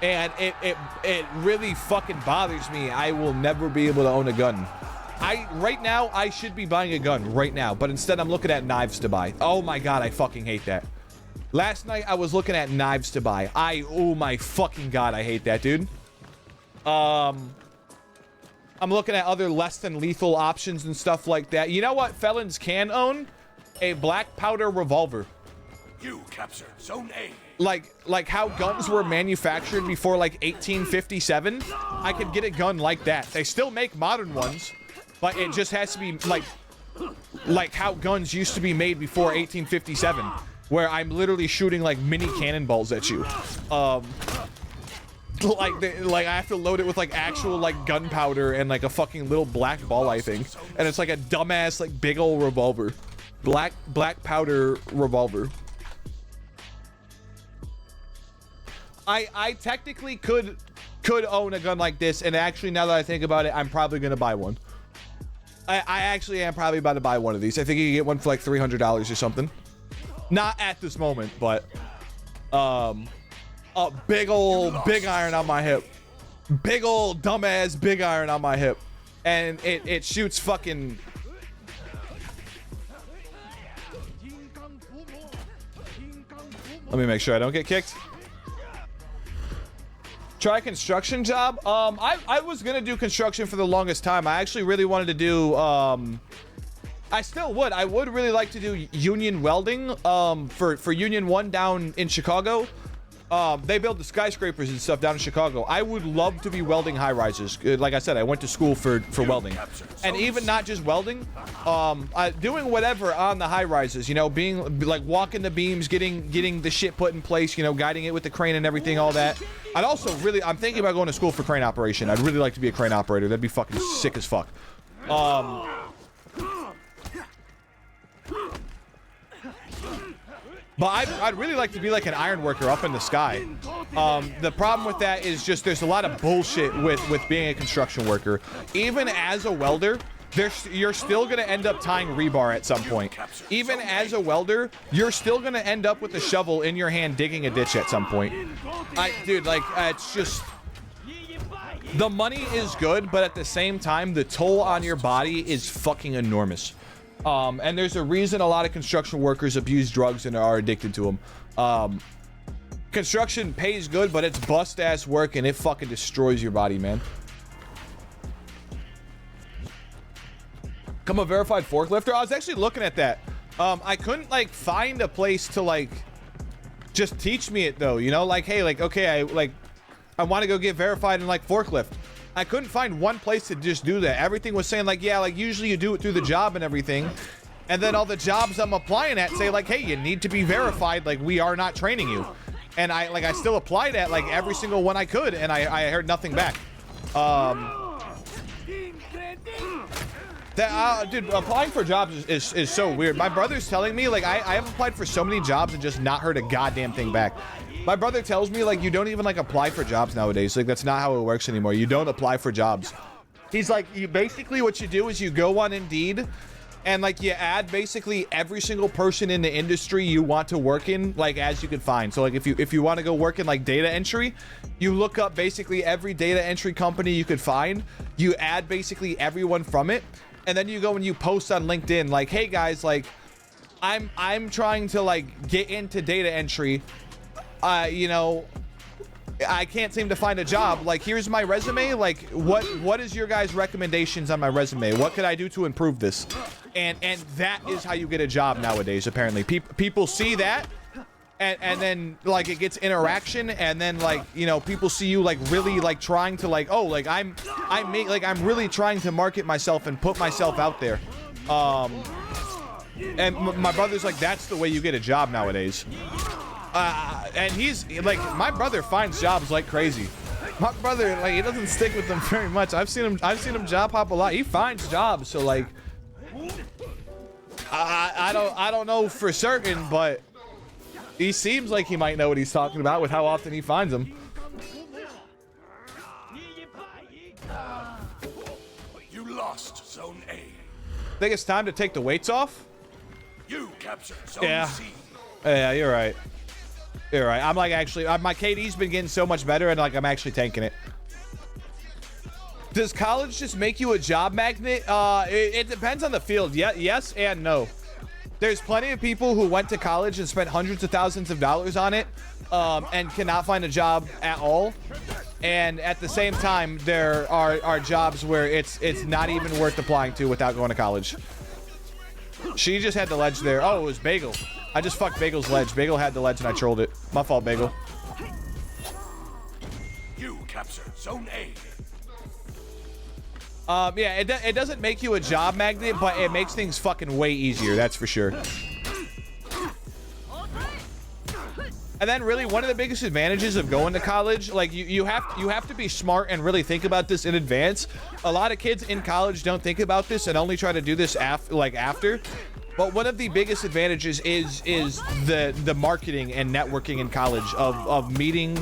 And it really fucking bothers me. I will never be able to own a gun. Right now I should be buying a gun right now, but instead I'm looking at knives to buy. Oh my god, I fucking hate that. Last night I was looking at knives to buy. Oh my fucking god, I hate that, dude. I'm looking at other less than lethal options and stuff like that. You know what felons can own? A black powder revolver. You captured Zone A. Like how guns were manufactured before like 1857. I could get a gun like that. They still make modern ones, but it just has to be like how guns used to be made before 1857, where I'm literally shooting like mini cannonballs at you. Like I have to load it with like actual like gunpowder and like a fucking little black ball, I think, and it's like a dumbass like big old revolver, black powder revolver. I technically could own a gun like this, and actually now that I think about it, I'm probably gonna buy one. I actually am probably about to buy one of these. I think you can get one for like $300 or something. Not at this moment, but a big old big iron on my hip. Big old dumbass big iron on my hip. And it shoots fucking... Let me make sure I don't get kicked. Try construction job. I was gonna do construction for the longest time. I actually really wanted to do I still would. I would really like to do union welding for Union 1 down in Chicago. They build the skyscrapers and stuff down in Chicago. I would love to be welding high rises. Like I said, I went to school for welding, and even not just welding, doing whatever on the high rises. You know, being like walking the beams, getting the shit put in place. You know, guiding it with the crane and everything, all that. I'd also really, I'm thinking about going to school for crane operation. I'd really like to be a crane operator. That'd be fucking sick as fuck. But I'd really like to be like an iron worker up in the sky. The problem with that is just there's a lot of bullshit with being a construction worker. Even as a welder, you're still going to end up tying rebar at some point. Even as a welder, you're still going to end up with a shovel in your hand digging a ditch at some point. Dude, like, it's just... The money is good, but at the same time, the toll on your body is fucking enormous. And there's a reason a lot of construction workers abuse drugs and are addicted to them. Construction pays good, but it's bust-ass work, and it fucking destroys your body, man. Become a verified forklifter? I was actually looking at that. I couldn't, like, find a place to, like, just teach me it, though. You know, like, hey, like, okay, I want to go get verified in, like, forklift. I couldn't find one place to just do that. Everything was saying, like, yeah, like, usually you do it through the job and everything. And then all the jobs I'm applying at say, like, hey, you need to be verified. Like, we are not training you. And I still applied at, like, every single one I could, and I heard nothing back. Dude, applying for jobs is so weird. My brother's telling me, like, I have applied for so many jobs and just not heard a goddamn thing back. My brother tells me, like, you don't even, like, apply for jobs nowadays. Like, that's not how it works anymore. You don't apply for jobs. He's like, you basically, what you do is you go on Indeed and, like, you add basically every single person in the industry you want to work in, like, as you can find. So, like, if you want to go work in, like, data entry, you look up basically every data entry company you could find. You add basically everyone from it. And then you go and you post on LinkedIn, like, hey, guys, like, I'm trying to, like, get into data entry. You know, I can't seem to find a job. Like, here's my resume. Like, what is your guys' recommendations on my resume? What could I do to improve this? And that is how you get a job nowadays, apparently. People see that, and then, like, it gets interaction, and then, like, you know, people see you, like, really, like, trying to, like, oh, like, I'm really trying to market myself and put myself out there. And my brother's like, that's the way you get a job nowadays. And he's like, my brother finds jobs like crazy. My brother, like, he doesn't stick with them very much. I've seen him job hop a lot. He finds jobs, so, like, I don't know for certain, but he seems like he might know what he's talking about with how often he finds them. You lost Zone A. Think it's time to take the weights off? You captured Zone Yeah. C. Yeah, you're right. You're right. I'm like, actually, my KD's been getting so much better, and like, I'm actually tanking it. Does college just make you a job magnet? It depends on the field. Yeah, yes and no. There's plenty of people who went to college and spent hundreds of thousands of dollars on it, and cannot find a job at all. And at the same time, there are jobs where it's not even worth applying to without going to college. She just had the ledge there. Oh, it was Bagel. I just fucked Bagel's ledge. Bagel had the ledge and I trolled it. My fault, Bagel. You captured Zone A. Yeah, it doesn't make you a job magnet, but it makes things fucking way easier. That's for sure. And then really one of the biggest advantages of going to college, like you have to be smart and really think about this in advance. A lot of kids in college don't think about this and only try to do this after. But one of the biggest advantages is the marketing and networking in college of meeting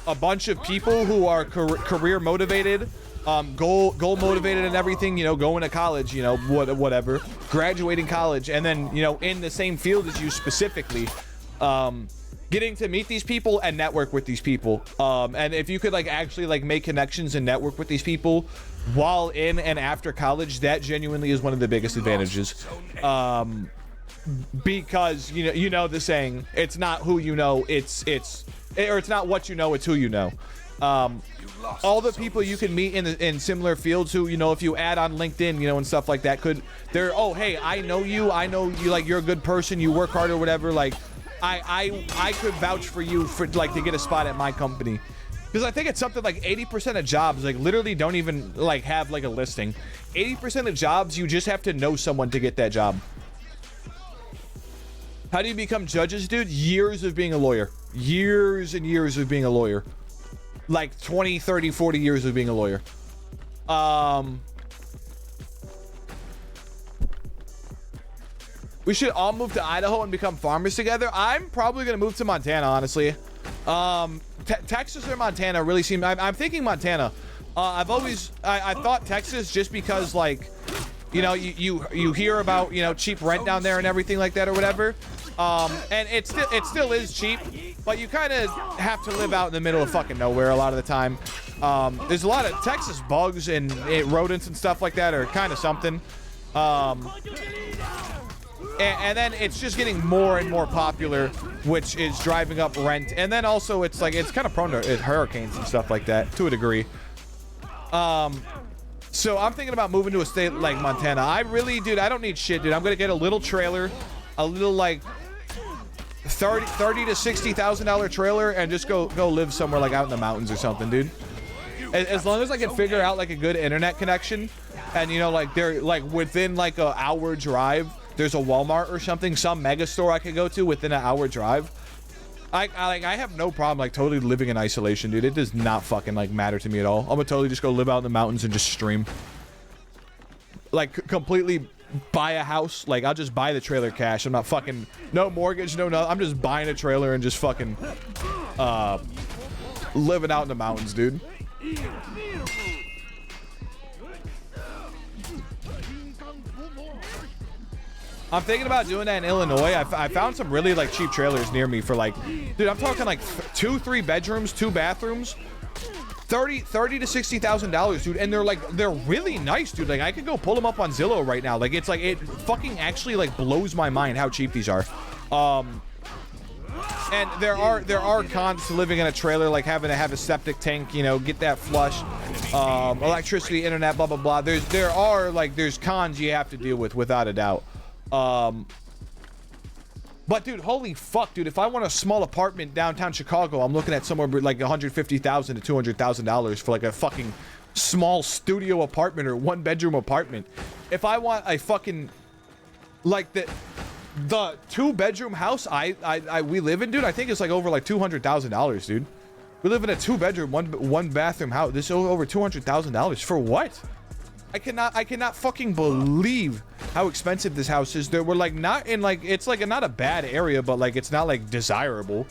a bunch of people who are career motivated, goal motivated and everything, you know, going to college, you know, whatever, graduating college, and then, you know, in the same field as you specifically, getting to meet these people and network with these people. And if you could like actually like make connections and network with these people while in and after college, that genuinely is one of the biggest advantages. Because you know the saying, it's not who you know, it's not what you know, it's who you know. All the people you can meet in similar fields who, you know, if you add on LinkedIn, you know, and stuff like that, oh, hey, I know you, like, you're a good person, you work hard or whatever, like, I could vouch for you for like to get a spot at my company, because I think it's something like 80% of jobs like literally don't even like have like a listing. 80% of jobs you just have to know someone to get that job. How do you become judges, dude? Years of being a lawyer. Years and years of being a lawyer. Like 20, 30, 40 years of being a lawyer. We should all move to Idaho and become farmers together. I'm probably gonna move to Montana, honestly. Texas or Montana really seem. I'm thinking Montana. I thought Texas just because, like, you know, you hear about, you know, cheap rent down there and everything like that or whatever. And it still is cheap, but you kind of have to live out in the middle of fucking nowhere a lot of the time. There's a lot of Texas bugs and rodents and stuff like that are kind of something. And then it's just getting more and more popular, which is driving up rent. And then also it's like, it's kind of prone to hurricanes and stuff like that to a degree. So I'm thinking about moving to a state like Montana. I really, dude, I don't need shit, dude. I'm going to get a little trailer, a little like $30 to $60,000 trailer, and just go live somewhere like out in the mountains or something, dude. As long as I can figure out like a good internet connection, and, you know, like they're like within like an hour drive, there's a Walmart or something, some mega store I could go to within an hour drive. I have no problem like totally living in isolation, dude. It does not fucking like matter to me at all. I'm gonna totally just go live out in the mountains and just stream. Like completely buy a house. Like I'll just buy the trailer cash. I'm not fucking, no mortgage, no nothing. I'm just buying a trailer and just fucking living out in the mountains, dude. I'm thinking about doing that in Illinois. I found some really like cheap trailers near me for like, dude, I'm talking like 2-3 bedrooms, 2 bathrooms, $30 to $60,000, dude. And they're really nice, dude. Like I could go pull them up on Zillow right now. Like it's like, it fucking actually like blows my mind how cheap these are. And there are cons to living in a trailer, like having to have a septic tank, you know, get that flush, electricity, internet, blah blah blah. There's cons you have to deal with, without a doubt. But dude, holy fuck, dude, if I want a small apartment downtown Chicago, I'm looking at somewhere like $150,000 to $200,000 for like a fucking small studio apartment or 1-bedroom apartment. If I want a fucking like the 2-bedroom house we live in, dude, I think it's like over like $200,000, dude. We live in a 2-bedroom, one bathroom house. This is over $200,000 for what? I cannot fucking believe how expensive this house is. We're like not in like, it's like not a bad area, but like it's not like desirable.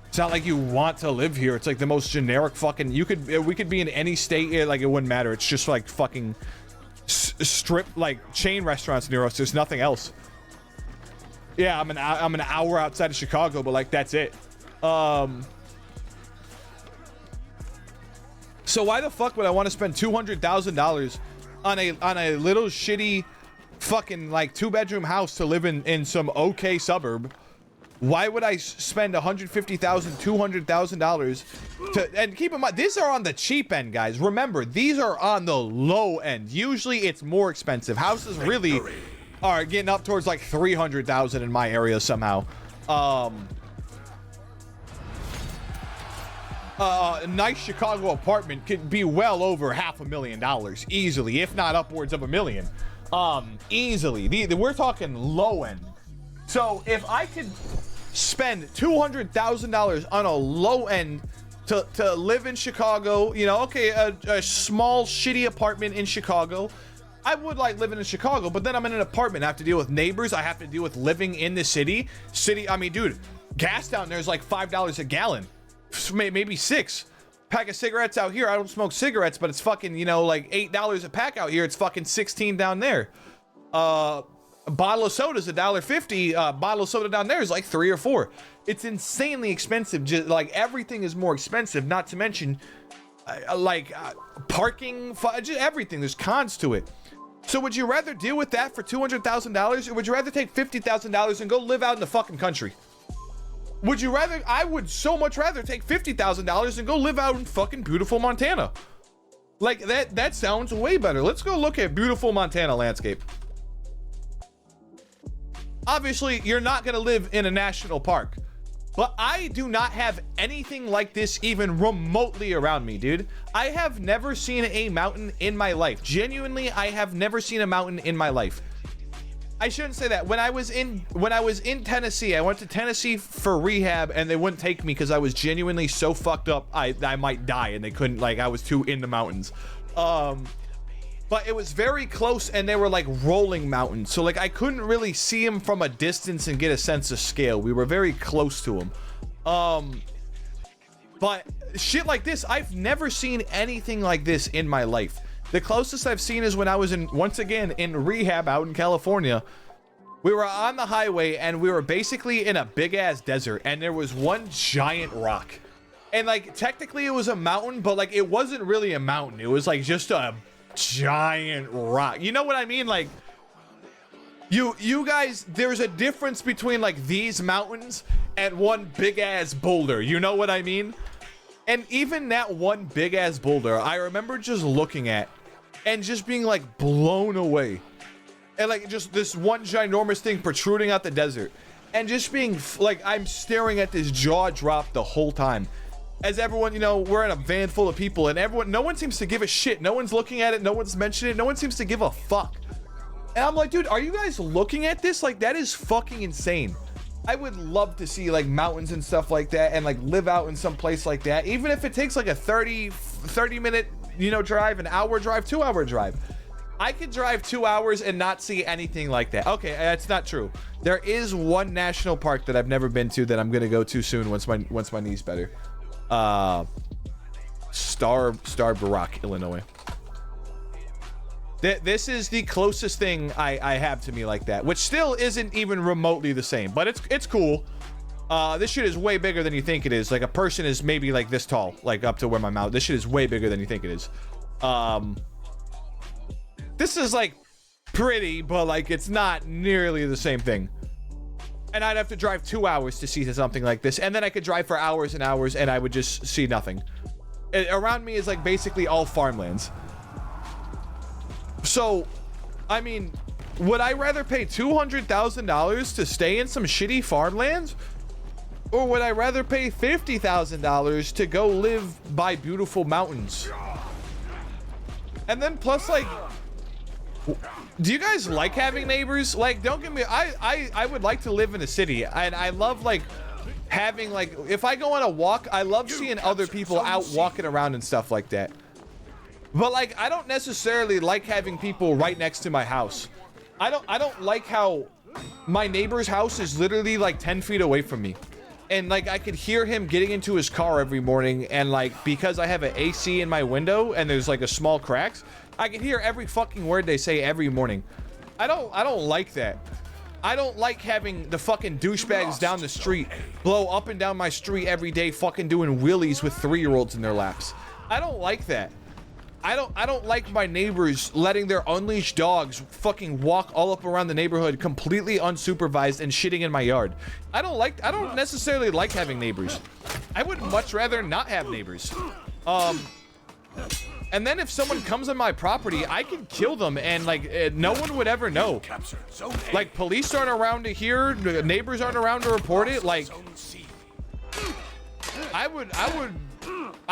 It's not like you want to live here. It's like the most generic fucking, we could be in any state, like it wouldn't matter. It's just like fucking strip, like chain restaurants near us. There's nothing else. Yeah, I'm an hour outside of Chicago, but like that's it. So why the fuck would I want to spend $200,000 on a little shitty fucking like 2-bedroom house to live in some okay suburb? Why would I spend $150,000, $200,000 to, and keep in mind, these are on the cheap end, guys. Remember, these are on the low end. Usually it's more expensive. Houses really are getting up towards like $300,000 in my area somehow. a nice Chicago apartment could be well over $500,000 easily, if not upwards of $1 million. Easily. We're talking low end. So if I could spend $200,000 on a low end to live in Chicago, you know, okay, a small shitty apartment in Chicago. I would like living in Chicago, but then I'm in an apartment. I have to deal with neighbors. I have to deal with living in the city. I mean, dude, gas down there is like $5 a gallon. Maybe $6. Pack of cigarettes out here. I don't smoke cigarettes, but it's fucking, you know, like $8 a pack out here. It's fucking $16 down there. A bottle of soda is $1.50. Bottle of soda down there is like $3 or $4. It's insanely expensive. Just like everything is more expensive. Not to mention, parking, just everything. There's cons to it. So would you rather deal with that for $200,000, or would you rather take $50,000 and go live out in the fucking country? Would you rather? I would so much rather take $50,000 and go live out in fucking beautiful Montana. Like that sounds way better. Let's go look at beautiful Montana landscape. Obviously, you're not gonna live in a national park, but I do not have anything like this even remotely around me, dude. I have never seen a mountain in my life. Genuinely, I have never seen a mountain in my life. I shouldn't say that. When I was in Tennessee, I went to Tennessee for rehab, and they wouldn't take me because I was genuinely so fucked up I might die, and they couldn't, like, I was too in the mountains. But it was very close, and they were like rolling mountains, so like I couldn't really see them from a distance and get a sense of scale. We were very close to them. But shit like this, I've never seen anything like this in my life. The closest I've seen is when I was once again in rehab out in California. We were on the highway, and we were basically in a big ass desert, and there was one giant rock. And like technically it was a mountain, but like it wasn't really a mountain. It was like just a giant rock. You know what I mean? Like you guys, there's a difference between like these mountains and one big ass boulder. You know what I mean? And even that one big ass boulder, I remember just looking at and just being like blown away. And like just this one ginormous thing protruding out the desert, and just being like, I'm staring at this jaw drop the whole time. As everyone, you know, we're in a van full of people, and no one seems to give a shit. No one's looking at it. No one's mentioning it. No one seems to give a fuck. And I'm like, dude, are you guys looking at this? Like, that is fucking insane. I would love to see like mountains and stuff like that, and like live out in some place like that. Even if it takes like a 30 minute, you know, drive, an hour drive, 2 hour drive. I could drive 2 hours and not see anything like that. Okay, that's not true. There is one national park that I've never been to that I'm gonna go to soon once my knee's better. Starbuck, Illinois. This is the closest thing I have to me like that, which still isn't even remotely the same, but it's cool. This shit is way bigger than you think it is. Like a person is maybe like this tall, like up to where my mouth. This shit is way bigger than you think it is. This is like pretty, but like it's not nearly the same thing. And I'd have to drive 2 hours to see something like this, and then I could drive for hours and hours, and I would just see nothing. Around me is like basically all farmlands. So, I mean, would I rather pay $200,000 to stay in some shitty farmlands? Or would I rather pay $50,000 to go live by beautiful mountains? And then plus, like, do you guys like having neighbors? Like, don't get me, I would like to live in a city, and I love like having, like, if I go on a walk, I love seeing other people out walking around and stuff like that. But like, I don't necessarily like having people right next to my house. I don't like how my neighbor's house is literally like 10 feet away from me. And like, I could hear him getting into his car every morning, and like, because I have an AC in my window and there's like a small cracks, I can hear every fucking word they say every morning. I don't like that. I don't like having the fucking douchebags down the street blow up and down my street every day, fucking doing wheelies with 3-year-olds in their laps. I don't like that. I don't like my neighbors letting their unleashed dogs fucking walk all up around the neighborhood completely unsupervised and shitting in my yard. I don't necessarily like having neighbors. I would much rather not have neighbors. And then if someone comes on my property, I can kill them and like no one would ever know. Capture Zone A. Like police aren't around to hear, neighbors aren't around to report it. Like Zone C. I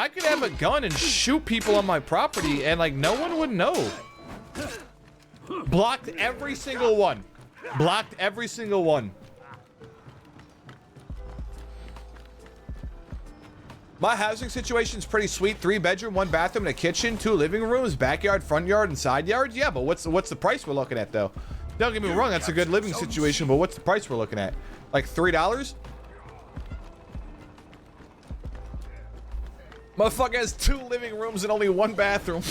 could have a gun and shoot people on my property and like no one would know. Blocked every single one. Blocked every single one. My housing situation's pretty sweet. 3-bedroom, 1 bathroom, and a kitchen, 2 living rooms, backyard, front yard, and side yard. Yeah, but what's the price we're looking at though? Don't get me wrong, that's a good living situation, but what's the price we're looking at? Like $3? Motherfucker has 2 living rooms and only 1 bathroom.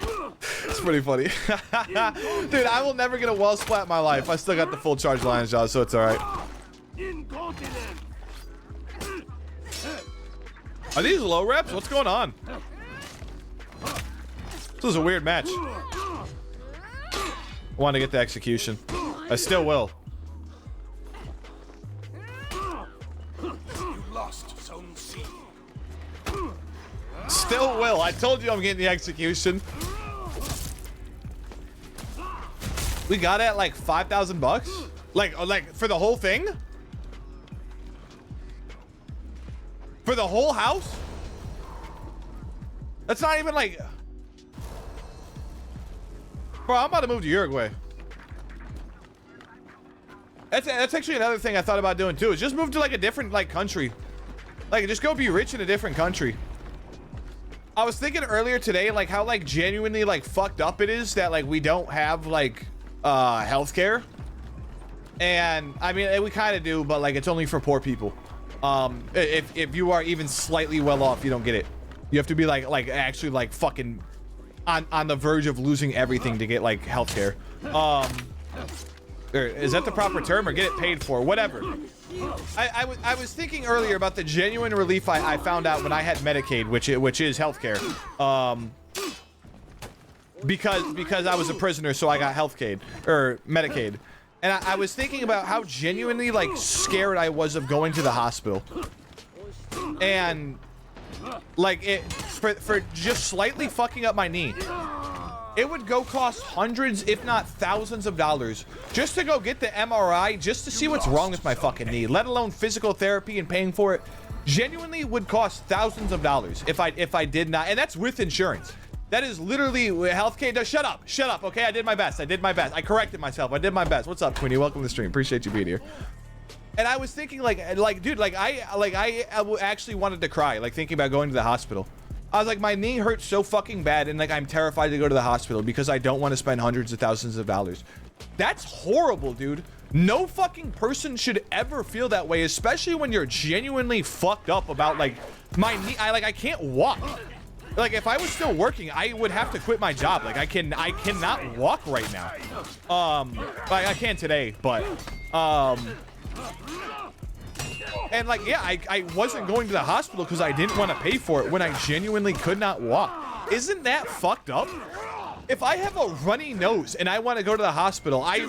It's pretty funny. Dude, I will never get a wall splat in my life. I still got the full charge lion's jaw, so it's alright. Are these low reps? What's going on? This was a weird match. I want to get the execution. I still will. You lost Zone C. Still will. I told you I'm getting the execution. We got it at like 5,000 bucks? Like for the whole thing? For the whole house? That's not even like... Bro, I'm about to move to Uruguay. That's actually another thing I thought about doing too, is just move to like a different like country. Like just go be rich in a different country. I was thinking earlier today like how like genuinely like fucked up it is that like we don't have like healthcare. And I mean we kind of do, but like it's only for poor people. If you are even slightly well off, you don't get it. You have to be like actually like fucking on the verge of losing everything to get like healthcare. Is that the proper term, or get it paid for? Whatever. I was thinking earlier about the genuine relief I found out when I had Medicaid, which is healthcare. Because I was a prisoner, so I got healthcare or Medicaid. And I was thinking about how genuinely like scared I was of going to the hospital. And like for just slightly fucking up my knee, it would go cost hundreds, if not thousands of dollars just to go get the MRI, just to see what's wrong with my fucking knee, let alone physical therapy and paying for it. Genuinely would cost thousands of dollars if I did not, and that's with insurance. That is literally healthcare. Shut up. Okay, I did my best. I corrected myself. I did my best. What's up, Queenie? Welcome to the stream. Appreciate you being here. And I was thinking like dude, I actually wanted to cry, like thinking about going to the hospital. I was like, my knee hurts so fucking bad, and like I'm terrified to go to the hospital because I don't want to spend hundreds of thousands of dollars. That's horrible, dude. No fucking person should ever feel that way, especially when you're genuinely fucked up about like my knee. I can't walk. Like if I was still working, I would have to quit my job. Like I cannot walk right now. I can today, but and like yeah, I wasn't going to the hospital because I didn't want to pay for it when I genuinely could not walk. Isn't that fucked up? If I have a runny nose and I want to go to the hospital, I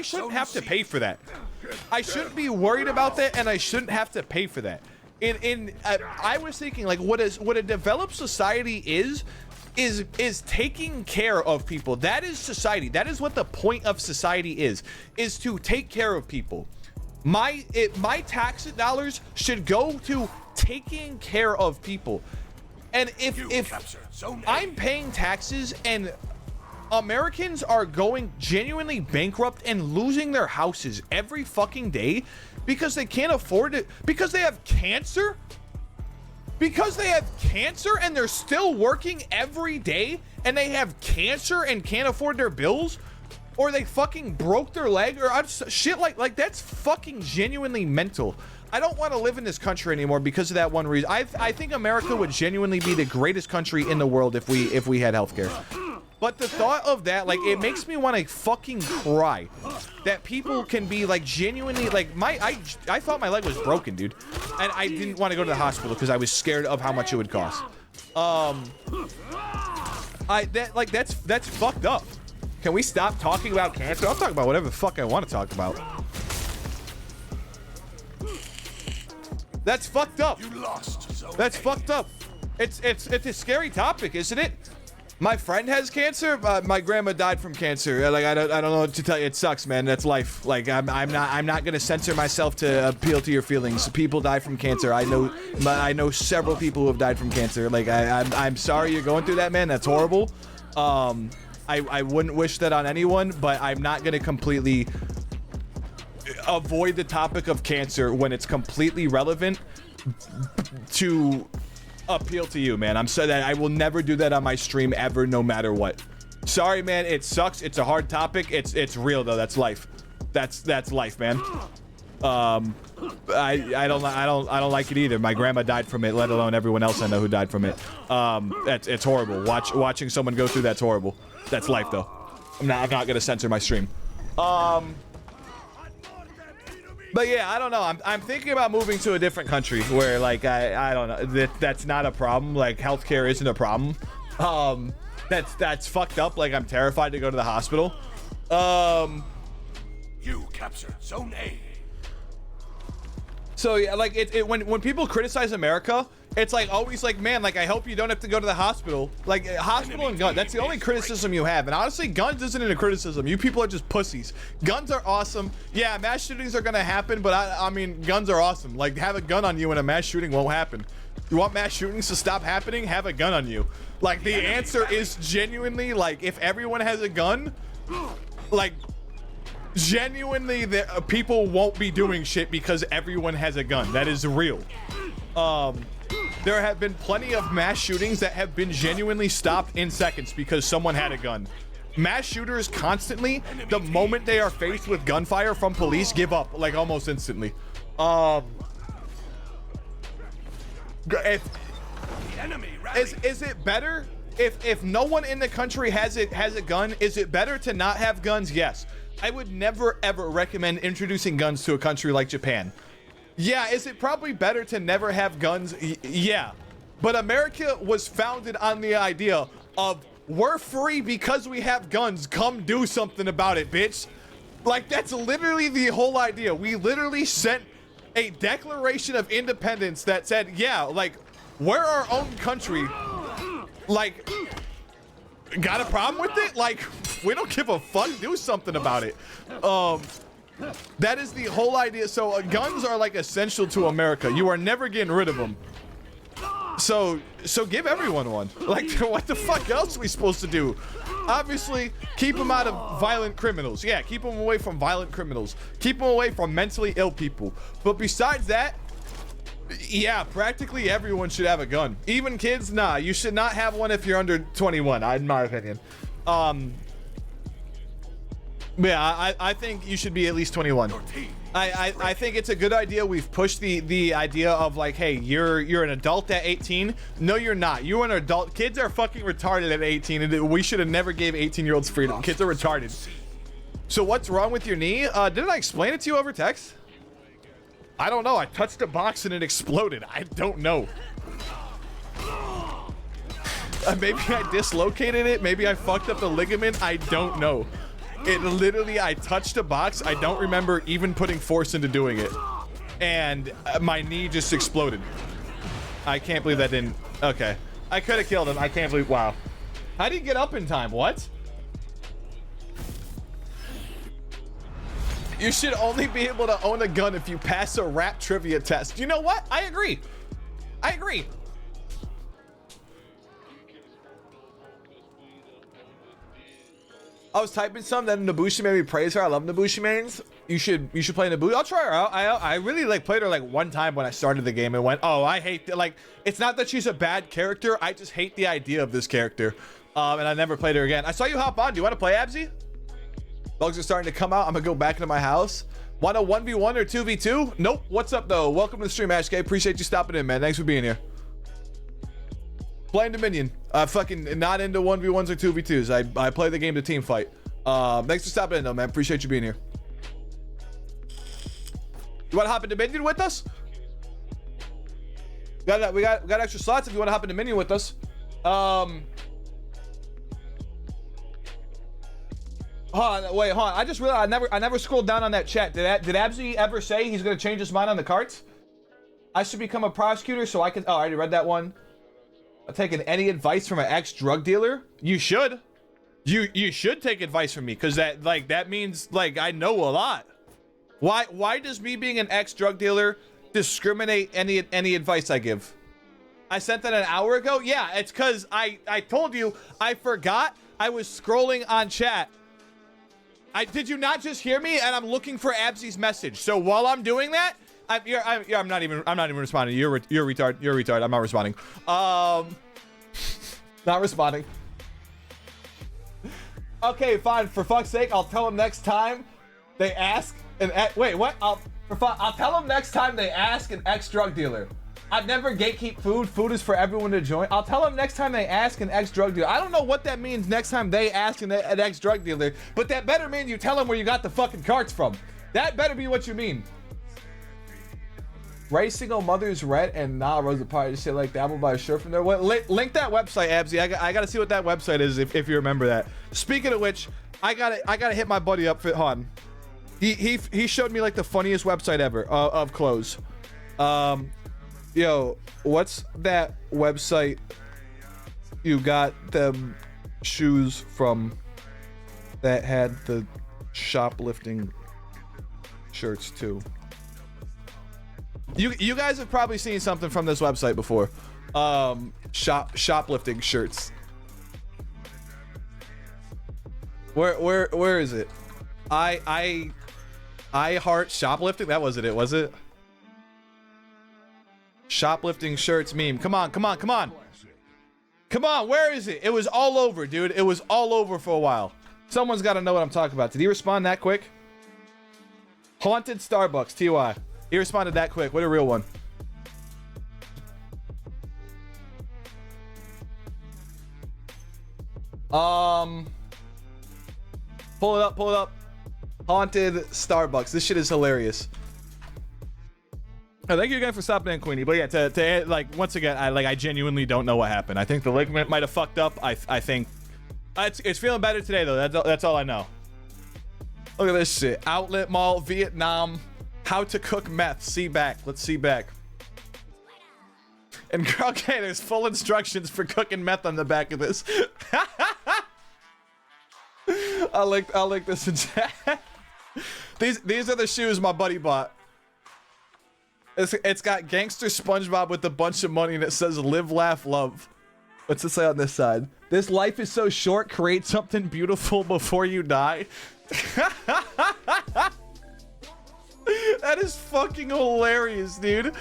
shouldn't have to pay for that. I shouldn't be worried about that, and I shouldn't have to pay for that. I was thinking like what a developed society is taking care of people. That is society. That is what the point of society is to take care of people. My tax dollars should go to taking care of people. And if I'm paying taxes and Americans are going genuinely bankrupt and losing their houses every fucking day because they can't afford it, because they have cancer, and they're still working every day, and they have cancer and can't afford their bills, or they fucking broke their leg, or shit like that's fucking genuinely mental. I don't want to live in this country anymore because of that one reason. I think America would genuinely be the greatest country in the world if we had healthcare. But the thought of that, like, it makes me want to fucking cry that people can be like genuinely like I thought my leg was broken, dude, and I didn't want to go to the hospital because I was scared of how much it would cost. That's fucked up. Can we stop talking about cancer? I'll talk about whatever the fuck I want to talk about. That's fucked up. You lost. That's fucked up. It's a scary topic, isn't it? My friend has cancer. My grandma died from cancer. Like I don't know what to tell you. It sucks, man. That's life. Like I'm not gonna censor myself to appeal to your feelings. People die from cancer. I know several people who have died from cancer. Like I'm sorry you're going through that, man. That's horrible. I wouldn't wish that on anyone, but I'm not gonna completely avoid the topic of cancer when it's completely relevant to appeal to you, man. I'm sorry that I will never do that on my stream ever, no matter what. Sorry, man. It sucks. It's a hard topic. It's real though. That's life. That's life, man. I don't like it either. My grandma died from it, let alone everyone else I know who died from it. It's horrible. Watching someone go through that's horrible. That's life though. I'm not gonna censor my stream. But yeah, I don't know. I'm thinking about moving to a different country where, like, I don't know. That's not a problem. Like, healthcare isn't a problem. That's fucked up. Like, I'm terrified to go to the hospital. You capture Zone A. So yeah, like when people criticize America, it's like always like, man, like I hope you don't have to go to the hospital. Like hospital and gun, that's the only criticism you have. And honestly, guns isn't a criticism. You people are just pussies. Guns are awesome. Yeah, mass shootings are gonna happen, but I mean, guns are awesome. Like have a gun on you and a mass shooting won't happen. You want mass shootings to stop happening? Have a gun on you. Like the answer is genuinely like if everyone has a gun, like genuinely people won't be doing shit because everyone has a gun. That is real. There have been plenty of mass shootings that have been genuinely stopped in seconds because someone had a gun. Mass shooters constantly, the moment they are faced with gunfire from police, give up like almost instantly. Is it better if no one in the country has a gun? Is it better to not have guns? Yes. I would never ever recommend introducing guns to a country like Japan. Yeah, is it probably better to never have guns? Yeah. But America was founded on the idea of we're free because we have guns. Come do something about it, bitch. Like that's literally the whole idea. We literally sent a declaration of independence that said, yeah, like we're our own country. Like got a problem with it? Like we don't give a fuck. Do something about it. That is the whole idea. So guns are like essential to America. You are never getting rid of them. So give everyone one. Like what the fuck else are we supposed to do? Obviously, keep them out of violent criminals. Yeah, keep them away from violent criminals. Keep them away from mentally ill people. But besides that, yeah, practically everyone should have a gun. Even kids, nah, you should not have one if you're under 21, in my opinion. Yeah, I think you should be at least 21. I think it's a good idea. We've pushed the idea of like, hey, you're an adult at 18. No, you're not. You're an adult. Kids are fucking retarded at 18, and we should have never gave 18-year-olds freedom. Kids are retarded. So what's wrong with your knee? Didn't I explain it to you over text? I don't know. I touched a box and it exploded. I don't know. Maybe I dislocated it. Maybe I fucked up the ligament. I don't know. It literally, I touched a box. I don't remember even putting force into doing it. And my knee just exploded. I can't believe that didn't. Okay. I could have killed him. I can't believe. Wow. How did he get up in time? What? You should only be able to own a gun if you pass a rap trivia test. You know what? I agree. I agree. I was typing some, then Nabushi made me praise her. I love Nabushi mains. You should play Nabushi. I'll try her out. I really like played her like one time when I started the game and went, oh, I hate it. Like, it's not that she's a bad character. I just hate the idea of this character. And I never played her again. I saw you hop on. Do you want to play, Abzy? Bugs are starting to come out. I'm gonna go back into my house. Want a 1v1 or 2v2? Nope. What's up though? Welcome to the stream, HK. Appreciate you stopping in, man. Thanks for being here. Playing Dominion. Fucking not into 1v1s or 2v2s. I play the game to team fight. Thanks for stopping in though, man. Appreciate you being here. You want to hop in Dominion with us? We got extra slots if you want to hop in Dominion with us. Hold on, wait, hold on. I just realized I never scrolled down on that chat. Did Abzy ever say he's gonna change his mind on the carts? I should become a prosecutor so I can. Oh, I already read that one. Taking any advice from an ex-drug dealer? You should. You should take advice from me, because that means like I know a lot. Why does me being an ex-drug dealer discriminate any advice I give? I sent that an hour ago? Yeah, it's because I told you I forgot. I was scrolling on chat. Did you not just hear me? And I'm looking for Absy's message. So while I'm doing that, I'm not even responding. You're a retard. You're a retard. I'm not responding. Not responding. Okay, fine. For fuck's sake, I'll tell him next time they ask an wait, what? I'll tell him next time they ask an ex-drug dealer. I'd never gatekeep food. Food is for everyone to join. I'll tell them next time they ask an ex-drug dealer. I don't know what that means next time they ask an ex-drug dealer, but that better mean you tell them where you got the fucking carts from. That better be what you mean. Ray single mother's rent and nah Rosa Party shit like that. I'm gonna buy a shirt from there. What? Link that website, Absy. I gotta see what that website is if you remember that. Speaking of which, I gotta hit my buddy up. Hold on. He showed me like the funniest website ever of clothes. Yo, what's that website you got them shoes from that had the shoplifting shirts too? You guys have probably seen something from this website before. Shoplifting shirts. Where is it? I heart shoplifting. That wasn't it, was it? Shoplifting shirts meme. Come on. Come on, where is it? It was all over, dude. It was all over for a while. Someone's got to know what I'm talking about. Did he respond that quick? Haunted Starbucks, TY. He responded that quick. What a real one. Pull it up. Haunted Starbucks. This shit is hilarious. Oh, thank you again for stopping in, Queenie. But yeah, to like once again, I genuinely don't know what happened. I think the ligament might have fucked up. I think it's feeling better today though. That's all I know. Look at this shit. Outlet Mall, Vietnam. How to cook meth. See back. Let's see back. And okay, there's full instructions for cooking meth on the back of this. I'll link this in chat. These are the shoes my buddy bought. It's got gangster SpongeBob with a bunch of money and it says live, laugh, love. What's it say on this side? This life is so short, create something beautiful before you die. That is fucking hilarious, dude.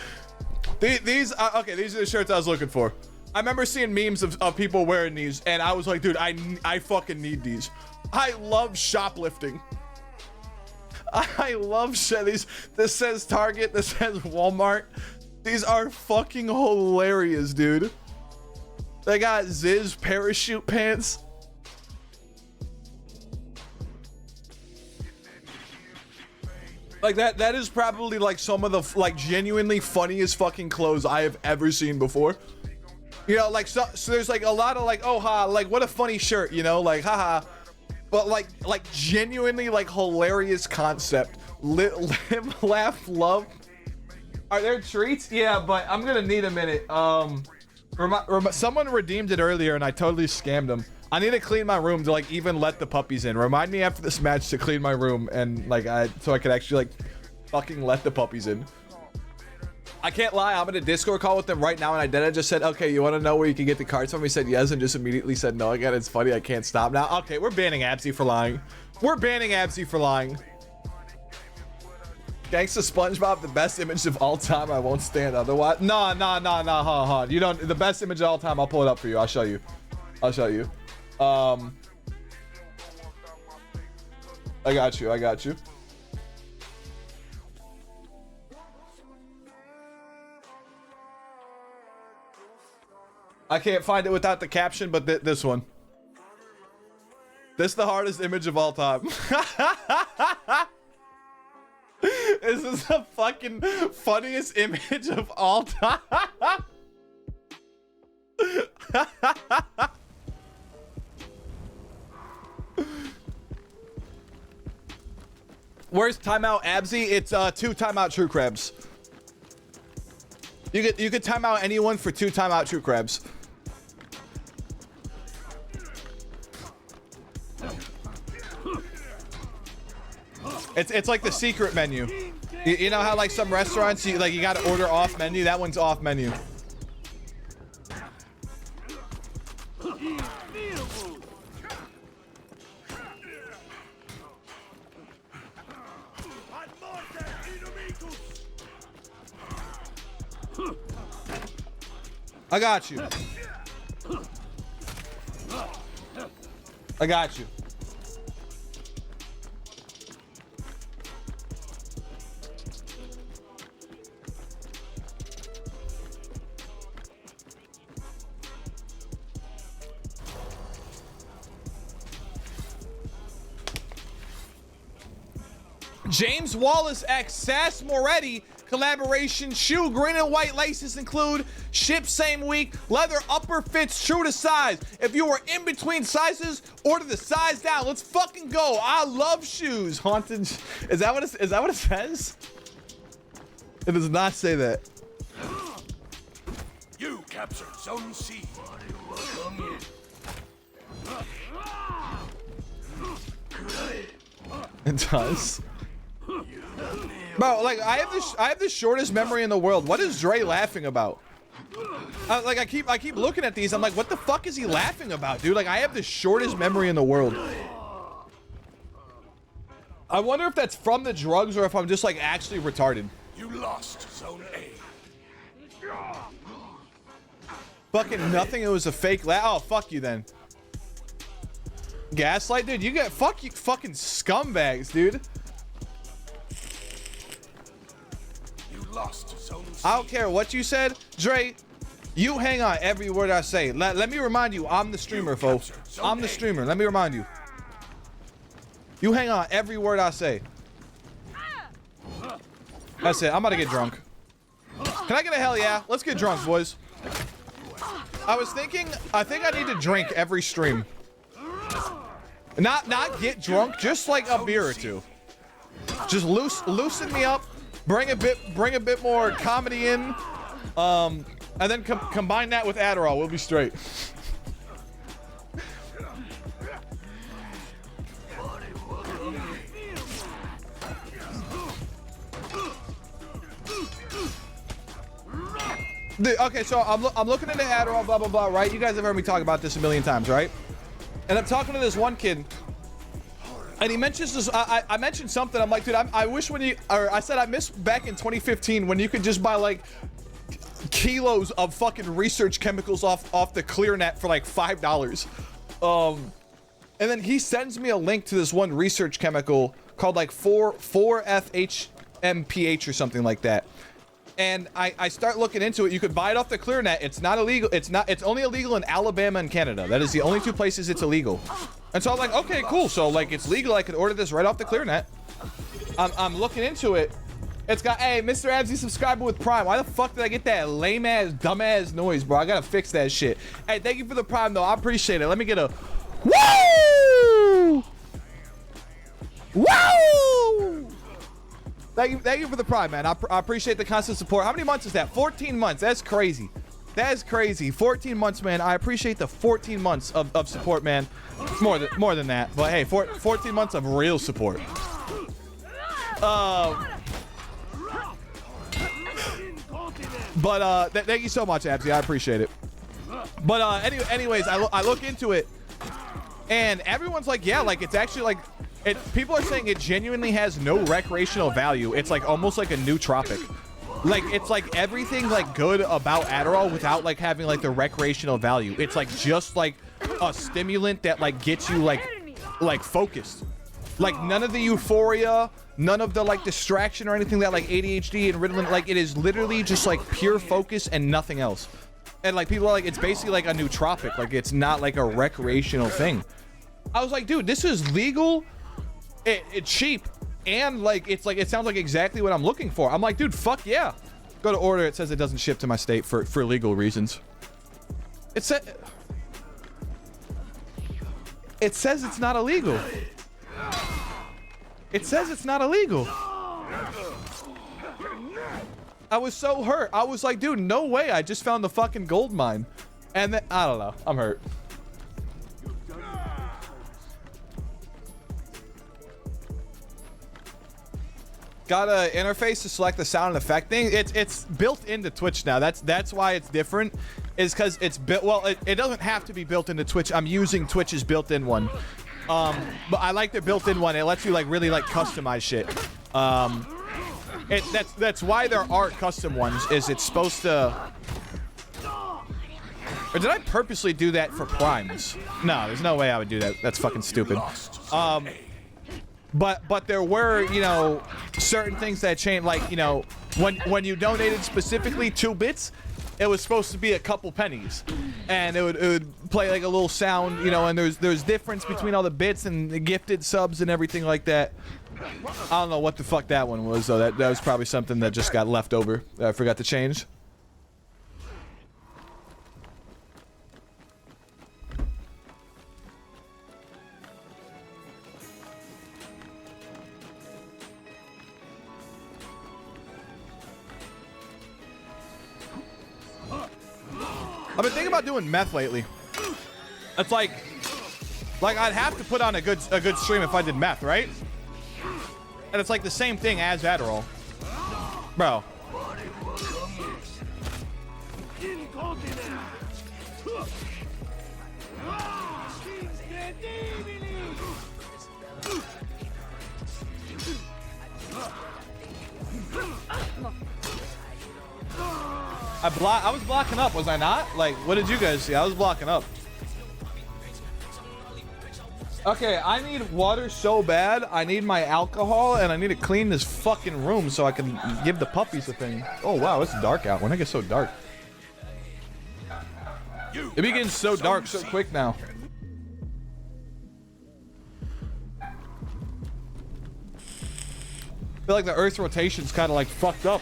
These are the shirts I was looking for. I remember seeing memes of people wearing these and I was like, dude, I fucking need these. I love shoplifting. I love these. This says Target. This says Walmart. These are fucking hilarious, dude. They got Ziz parachute pants. Like that is probably like some of the like genuinely funniest fucking clothes I have ever seen before. You know, like so there's like a lot of like, oh ha, like what a funny shirt, you know, like haha. But like genuinely like hilarious concept. Live, laugh, love. Are there treats? Yeah, but I'm gonna need a minute. Someone redeemed it earlier and I totally scammed them. I need to clean my room to like even let the puppies in. Remind me after this match to clean my room and like so I could actually like fucking let the puppies in. I can't lie, I'm in a Discord call with them right now and I just said, okay, you want to know where you can get the cards from? He said yes and just immediately said no again. It's funny, I can't stop now. Okay, we're banning Absy for lying. We're banning Absy for lying. Gangsta SpongeBob, the best image of all time. I won't stand otherwise. Nah, hold. You don't, the best image of all time, I'll pull it up for you. I'll show you. I got you. I can't find it without the caption, but this one. This is the hardest image of all time. This is the fucking funniest image of all time. Where's timeout Absy? It's 2 timeout True Crabs. You could time out anyone for 2 timeout true crabs. It's like the secret menu. You know how like some restaurants you gotta order off menu? That one's off menu. I got you. I got you. James Wallace X Sass Moretti collaboration shoe, green and white laces include, ship same week, leather upper fits true to size. If you are in between sizes, order the size down. Let's fucking go. I love shoes. Haunted. Is that what it says? It does not say that. You captured Zone C. It does. Bro, like I have the shortest memory in the world. What is Dre laughing about? Like I keep looking at these. I'm like, what the fuck is he laughing about, dude? Like I have the shortest memory in the world. I wonder if that's from the drugs or if I'm just like actually retarded. You lost Zone A. Fucking nothing. It was a fake oh, fuck you then. Gaslight, dude. You get fuck you fucking scumbags, dude. Lost Zone C. I don't care what you said, Dre. You hang on every word I say. Let me remind you, I'm the streamer, folks. I'm the streamer. Let me remind you. You hang on every word I say. That's it. I'm about to get drunk. Can I get a hell yeah? Let's get drunk, boys. I was thinking, I think I need to drink every stream. Not get drunk, just like a beer or two. Just loosen me up. Bring a bit more comedy in, and then combine that with Adderall. We'll be straight. Okay, so I'm looking into Adderall, blah blah blah. Right? You guys have heard me talk about this a million times, right? And I'm talking to this one kid. And he mentions this. I mentioned something. I'm like, dude, I wish I said I miss back in 2015 when you could just buy like kilos of fucking research chemicals off the ClearNet for like $5. And then he sends me a link to this one research chemical called like 4-FHMPH or something like that. And I start looking into it. You could buy it off the ClearNet. It's not illegal. It's only illegal in Alabama and Canada. That is the only 2 places it's illegal. And so I'm like, okay, cool. So like it's legal. I could order this right off the ClearNet. I'm looking into it. It's got, hey, Mr. Absy subscriber with Prime. Why the fuck did I get that lame ass, dumb ass noise, bro? I gotta fix that shit. Hey, thank you for the Prime though. I appreciate it. Let me get a woo! Woo! Thank you for the Prime, man. I appreciate the constant support. How many months is that? 14 months. That's crazy. That is crazy. 14 months, man. I appreciate the 14 months of support, man. It's more than that. But hey, 14 months of real support. Thank you so much, Absy. I appreciate it. But anyways, I look into it, and everyone's like, yeah, like it's actually like, people are saying it genuinely has no recreational value. It's like almost like a nootropic. Like it's like everything like good about Adderall without like having like the recreational value. It's like just like a stimulant that like gets you like focused. Like none of the euphoria, none of the like distraction or anything that like ADHD and Ritalin, like it is literally just like pure focus and nothing else. And like people are like, it's basically like a nootropic. Like it's not like a recreational thing. I was like, dude, this is legal. It's cheap. And like it sounds like exactly what I'm looking for. I'm like, dude, fuck yeah. Go to order. It says it doesn't ship to my state for legal reasons. It says it's not illegal. It says it's not illegal. I was so hurt. I was like, dude, no way. I just found the fucking gold mine. And then, I don't know. I'm hurt. Got an interface to select the sound and effect thing. It's built into Twitch now. That's why it's different. Is because it's built. Well, it doesn't have to be built into Twitch. I'm using Twitch's built-in one. But I like their built-in one. It lets you like really like customize shit. That's why there are custom ones. Is it's supposed to? Or did I purposely do that for primes? No, there's no way I would do that. That's fucking stupid. But there were, you know, certain things that changed, like, you know, when you donated specifically 2 bits, it was supposed to be a couple pennies, and it would play like a little sound, you know, and there's difference between all the bits and the gifted subs and everything like that. I don't know what the fuck that one was though. That was probably something that just got left over that I forgot to change. I've been thinking about doing meth lately. It's like I'd have to put on a good stream if I did meth, right? And it's like the same thing as Adderall. Bro. I was blocking up, was I not? Like, what did you guys see? I was blocking up. Okay, I need water so bad. I need my alcohol, and I need to clean this fucking room so I can give the puppies a thing. Oh, wow, it's dark out. When it gets so dark. It be getting so dark so quick now. I feel like the Earth's rotation's kind of like fucked up.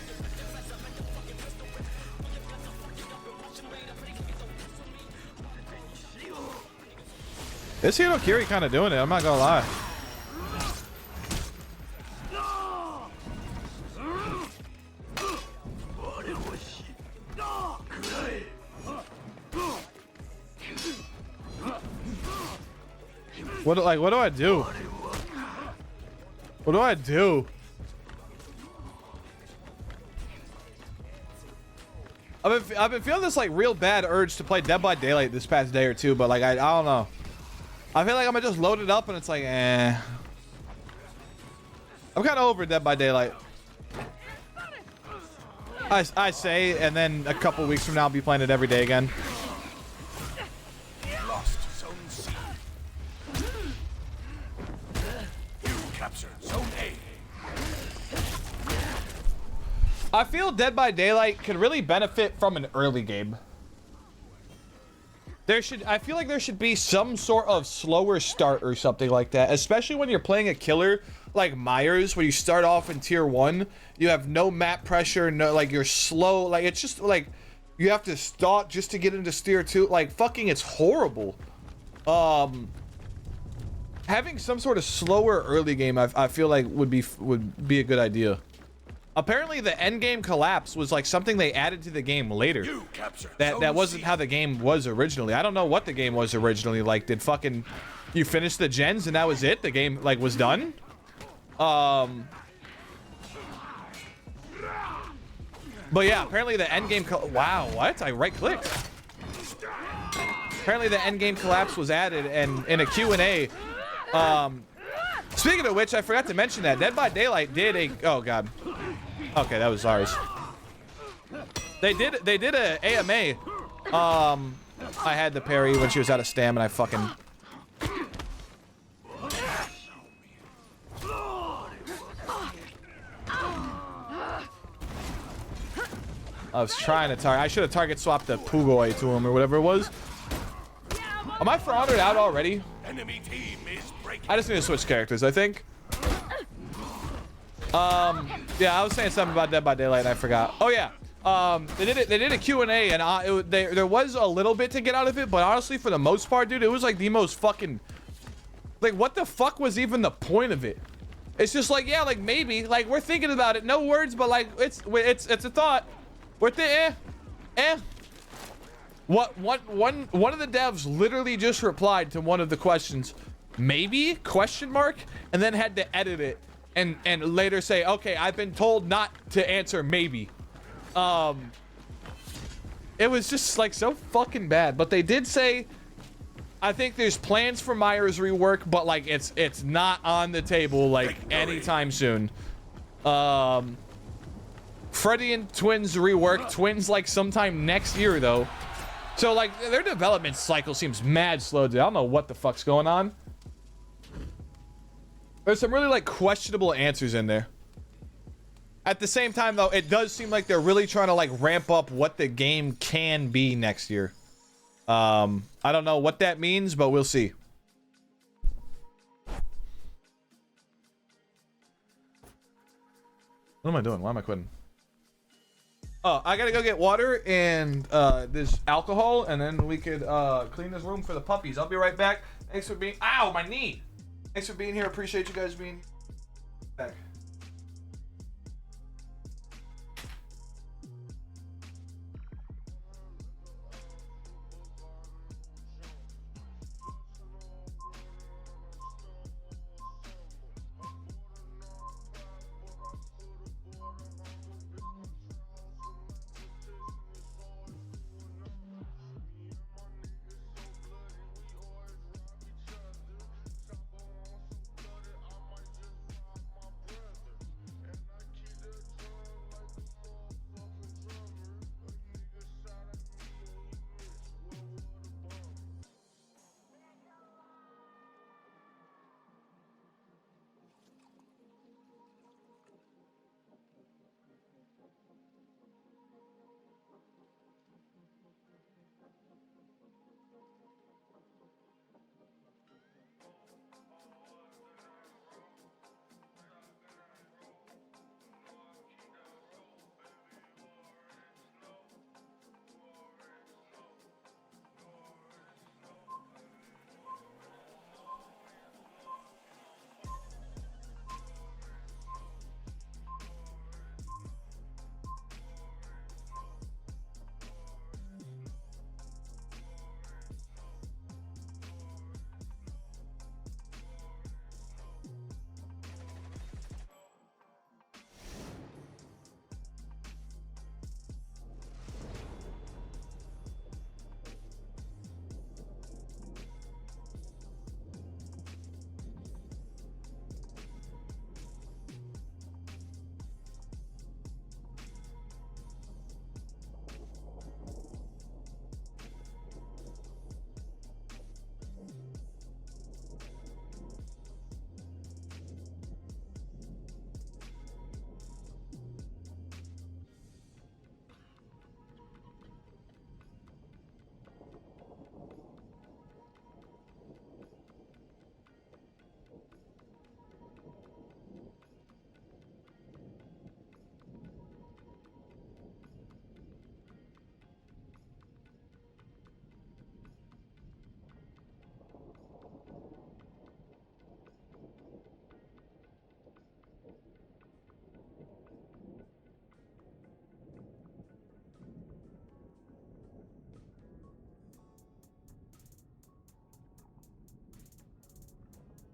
This Hirokiri kind of doing it, I'm not gonna lie. What do I do? What do I do? I've been feeling this like real bad urge to play Dead by Daylight this past day or two, but like I don't know. I feel like I'm gonna just load it up and it's like, eh. I'm kind of over Dead by Daylight. I say, and then a couple weeks from now I'll be playing it every day again. Lost Zone C. You captured Zone A. I feel Dead by Daylight could really benefit from an early game. I feel like there should be some sort of slower start or something like that, especially when you're playing a killer like Myers, where you start off in tier 1, you have no map pressure, no, like you're slow, like it's just like you have to start just to get into tier 2, like fucking it's horrible. Having some sort of slower early game I feel like would be a good idea. Apparently the end game collapse was like something they added to the game later. That wasn't how the game was originally. I don't know what the game was originally. Like, did fucking you finish the gens and that was it? The game like was done? But yeah, apparently the end game wow, what? I right clicked. Apparently the end game collapse was added, and in a Q&A, speaking of which, I forgot to mention that Dead by Daylight did a, oh god. Okay, that was ours. They did a AMA. I had the parry when she was out of stam, and I fucking. I was trying to target. I should have target swapped the Pugoi to him or whatever it was. Am I floundered out already? Enemy team is breaking. I just need to switch characters, I think. Yeah, I was saying something about Dead by Daylight and I forgot. Oh yeah, they did a Q&A, and there was a little bit to get out of it, but honestly, for the most part, dude, it was like the most fucking, like, what the fuck was even the point of it? It's just like, yeah, like maybe, like we're thinking about it. No words, but like it's a thought. We're One of the devs literally just replied to one of the questions, maybe question mark, and then had to edit it and later say, okay, I've been told not to answer maybe. It was just like so fucking bad. But they did say, I think there's plans for Myers rework, but like it's not on the table like anytime soon. Freddy and Twins rework, Twins like sometime next year though. So like their development cycle seems mad slow, dude. I don't know what the fuck's going on. There's some really like questionable answers in there. At the same time though, it does seem like they're really trying to like ramp up what the game can be next year. I don't know what that means, but we'll see. What am I doing? Why am I quitting? Oh, I gotta go get water and this alcohol, and then we could clean this room for the puppies. I'll be right back. Thanks for being... Ow, my knee! Thanks for being here. Appreciate you guys being back.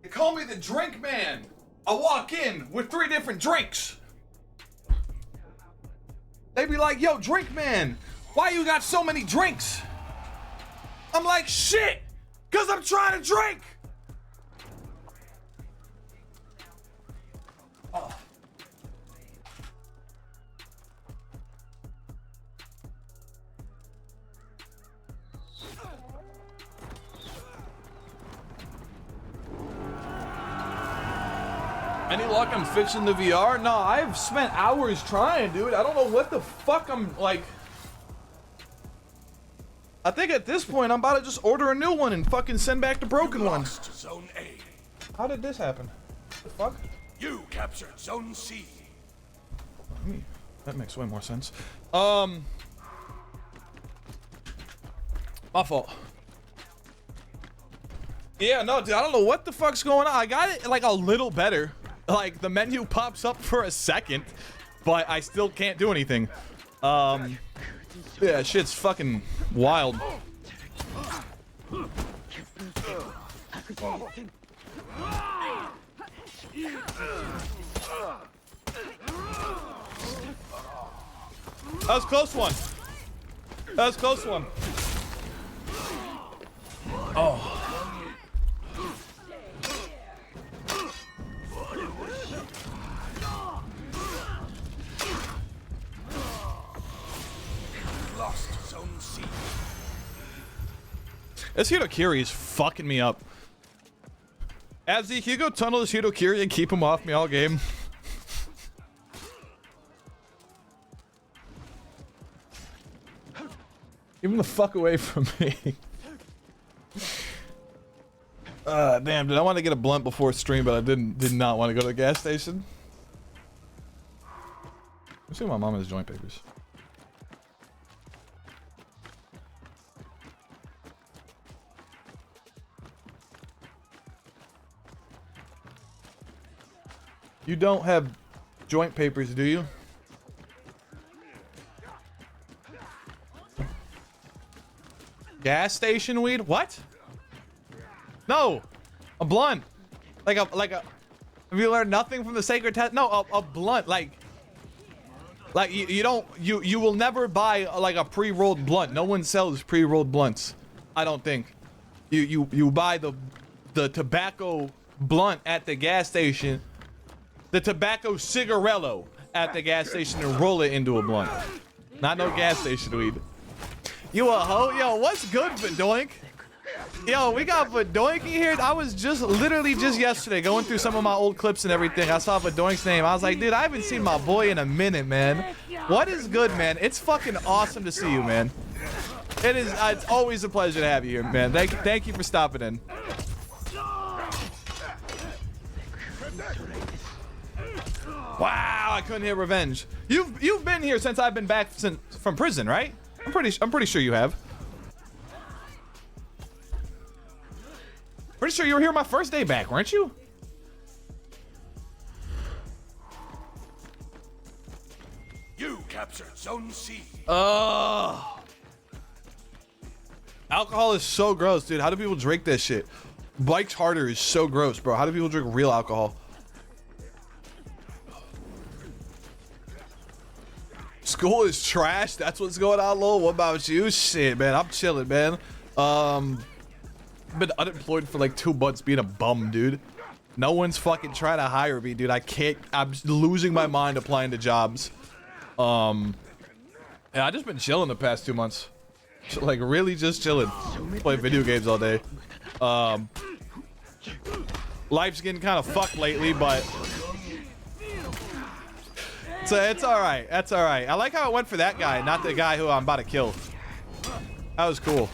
They call me the drink man. I walk in with 3 different drinks. They be like, yo, drink man, why you got so many drinks? I'm like, shit, cause I'm trying to drink. Oh. Any luck I'm fixing the VR? No, I've spent hours trying, dude. I don't know what the fuck I'm like. I think at this point I'm about to just order a new one and fucking send back the broken one. Zone A. How did this happen? The fuck? You captured Zone C. That makes way more sense. My fault. Yeah, no, dude, I don't know what the fuck's going on. I got it like a little better. Like, the menu pops up for a second, but I still can't do anything. Yeah, shit's fucking wild. That was a close one. That was a close one. Oh. Lost Zone C. This Hitokiri is fucking me up. Abzy, can you go tunnel this Hitokiri and keep him off me all game? Give him the fuck away from me. Damn, dude, I wanted to get a blunt before stream, but I did not want to go to the gas station. Let's see my mom has joint papers. You don't have joint papers, do you? Gas station weed? What? No, a blunt. Like a. Have you learned nothing from the sacred test? No, a blunt. Like you don't. You will never buy like a pre-rolled blunt. No one sells pre-rolled blunts. I don't think. You buy the tobacco blunt at the gas station. The tobacco cigarello at the gas station and roll it into a blunt. Not no gas station weed. You a hoe? Yo, what's good, Vadoink? Yo, we got Vadoink here. I was literally just yesterday going through some of my old clips and everything. I saw Vadoink's name. I was like, dude, I haven't seen my boy in a minute, man. What is good, man? It's fucking awesome to see you, man. It's always a pleasure to have you here, man. Thank you for stopping in. Wow, I couldn't hit revenge. You've been here since I've been back from prison, right? I'm pretty sure you have. Pretty sure you were here my first day back, weren't you? You captured Zone C. Alcohol is so gross, dude. How do people drink this shit? Bikes harder is so gross, bro. How do people drink real alcohol? School is trash. That's what's going on, lol. What about you? Shit, man. I'm chilling, man. Been unemployed for like 2 months being a bum, dude. No one's fucking trying to hire me, dude. I can't. I'm losing my mind applying to jobs. Yeah, I just been chilling the past 2 months. Like really just chilling. Play video games all day. Life's getting kind of fucked lately, but so it's all right. That's all right. I like how it went for that guy, not the guy who I'm about to kill. That was cool.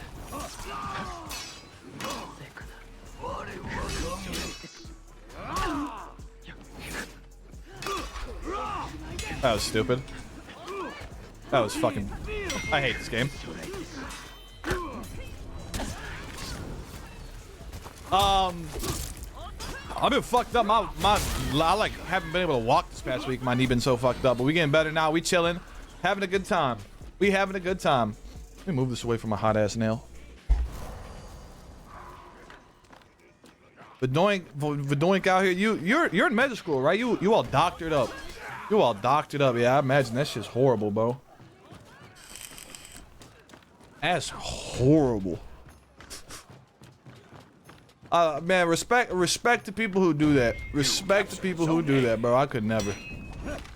That was stupid. That was fucking. I hate this game. I've been fucked up. I like haven't been able to walk this past week. My knee been so fucked up, but we getting better now. We chilling, having a good time. We having a good time. Let me move this away from my hot ass nail. Vadoink out here. You're in medical school, right? You all doctored up. You all doctored up. Yeah, I imagine that shit's horrible, bro. That's horrible. Man, respect to people who do that. Respect to people who do that, bro. I could never.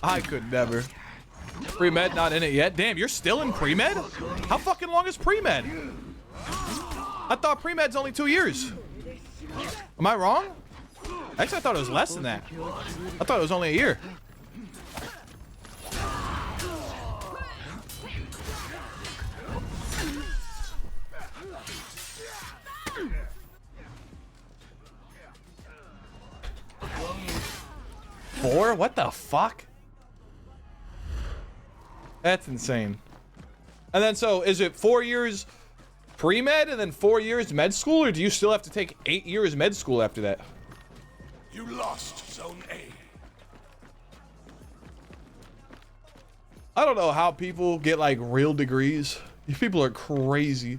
I could never. Pre-med not in it yet. Damn, you're still in pre-med? How fucking long is pre-med? I thought pre-med's only 2 years. Am I wrong? Actually, I thought it was less than that. I thought it was only a year. Four? What the fuck? That's insane. And then so is it 4 years pre-med and then 4 years med school, or do you still have to take 8 years med school after that? You lost Zone A. I don't know how people get like real degrees. You people are crazy.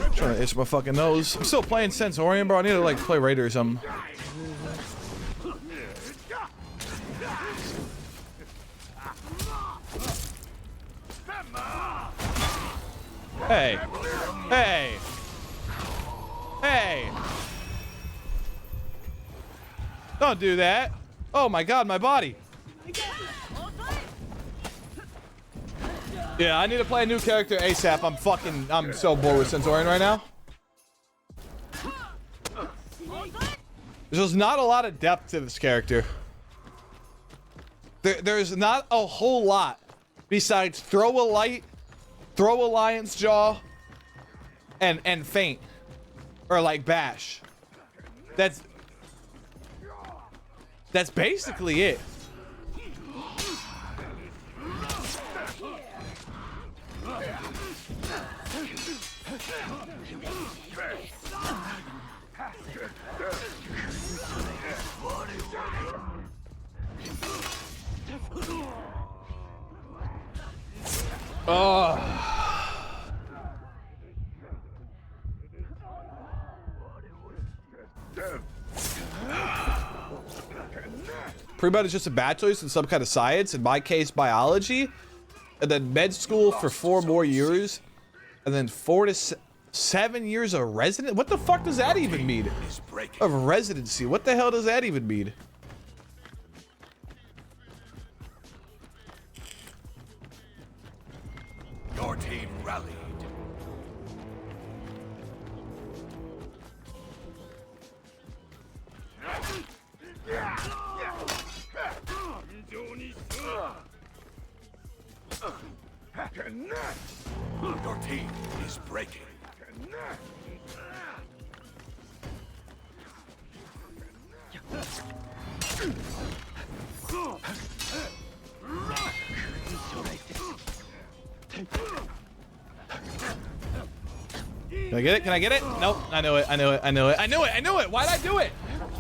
I'm trying to itch my fucking nose. I'm still playing Centurion, bro. I need to like play Raider or something. Hey. Hey. Hey. Don't do that. Oh my god, my body. Yeah, I need to play a new character ASAP. I'm so bored with Centurion right now. There's just not a lot of depth to this character. There's not a whole lot besides throw a light, throw a lion's jaw, and faint. Or like bash. That's basically it. Oh. Pre-med is just a bachelor's in some kind of science, in my case biology, and then med school for 4 more years, and then 4 to 7 years of resident. What the fuck does that even mean? Of residency. What the hell does that even mean? Your team rallied. Your team is breaking. Can I get it? Can I get it? Nope. I knew it. I knew it. I knew it. I knew it. I knew it. Why'd I do it?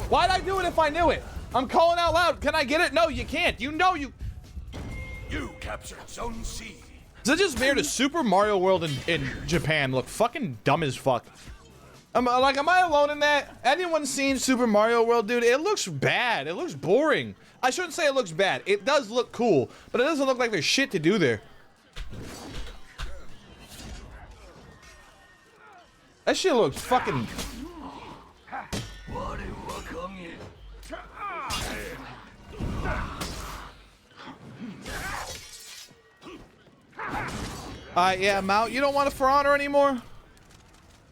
Why'd I do it if I knew it? I'm calling out loud. Can I get it? No, you can't. You know you. You captured Zone C. Does it just made a Super Mario World in Japan look fucking dumb as fuck? Am I alone in that? Anyone seen Super Mario World, dude? It looks bad. It looks boring. I shouldn't say it looks bad. It does look cool, but it doesn't look like there's shit to do there. That shit looks fucking... Yeah, Mount, you don't want a For Honor anymore?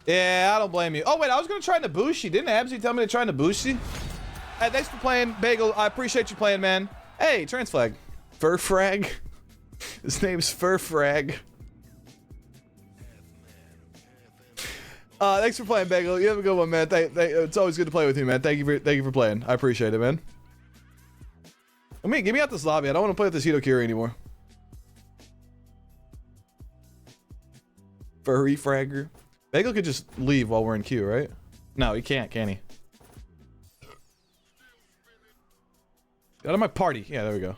Yeah, I don't blame you. Oh, wait, I was gonna try Nabushi. Didn't Absy tell me to try Nabushi? Hey, thanks for playing, Bagel. I appreciate you playing, man. Hey, trans flag. Furfrag. His name's Furfrag. Thanks for playing, Bagel. You have a good one, man. It's always good to play with you, man. Thank you for playing. I appreciate it, man. Get me out this lobby. I don't want to play with this Hitokiri anymore. Furry fragger. Bagel could just leave while we're in queue, right? No, he can't, can he? Get out of my party. Yeah, there we go.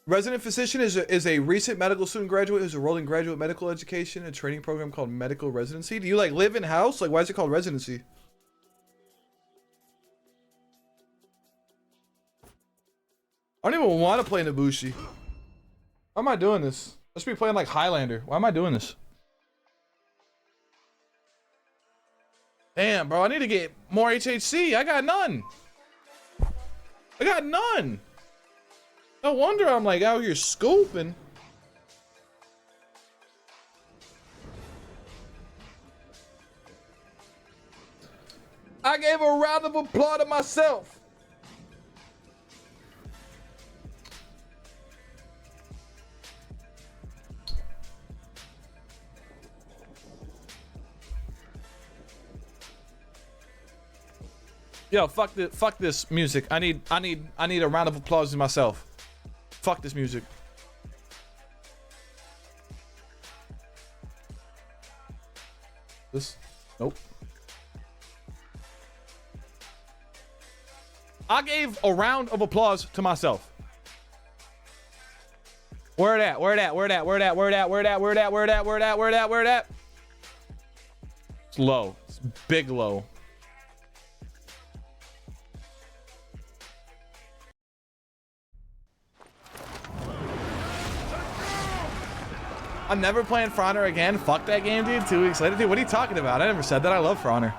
Resident physician is a recent medical student graduate who's enrolled in graduate medical education, a training program called medical residency. Do you like live in house? Like, why is it called residency? I don't even want to play Nabushi. Why am I doing this? I should be playing like Highlander. Why am I doing this? Damn, bro, I need to get more HHC. I got none. I got none. No wonder I'm like out here scooping. I gave a round of applause to myself. Yo, fuck this music. I need a round of applause to myself. Fuck this music. This? Nope. I gave a round of applause to myself. Where that? Where that? Where that? Where that? Where that? Where that? Where that? Where that? Where that? Where that? Where that? It's low. It's big low. I'm never playing For Honor again. Fuck that game, dude. 2 weeks later. Dude, what are you talking about? I never said that. I love For Honor.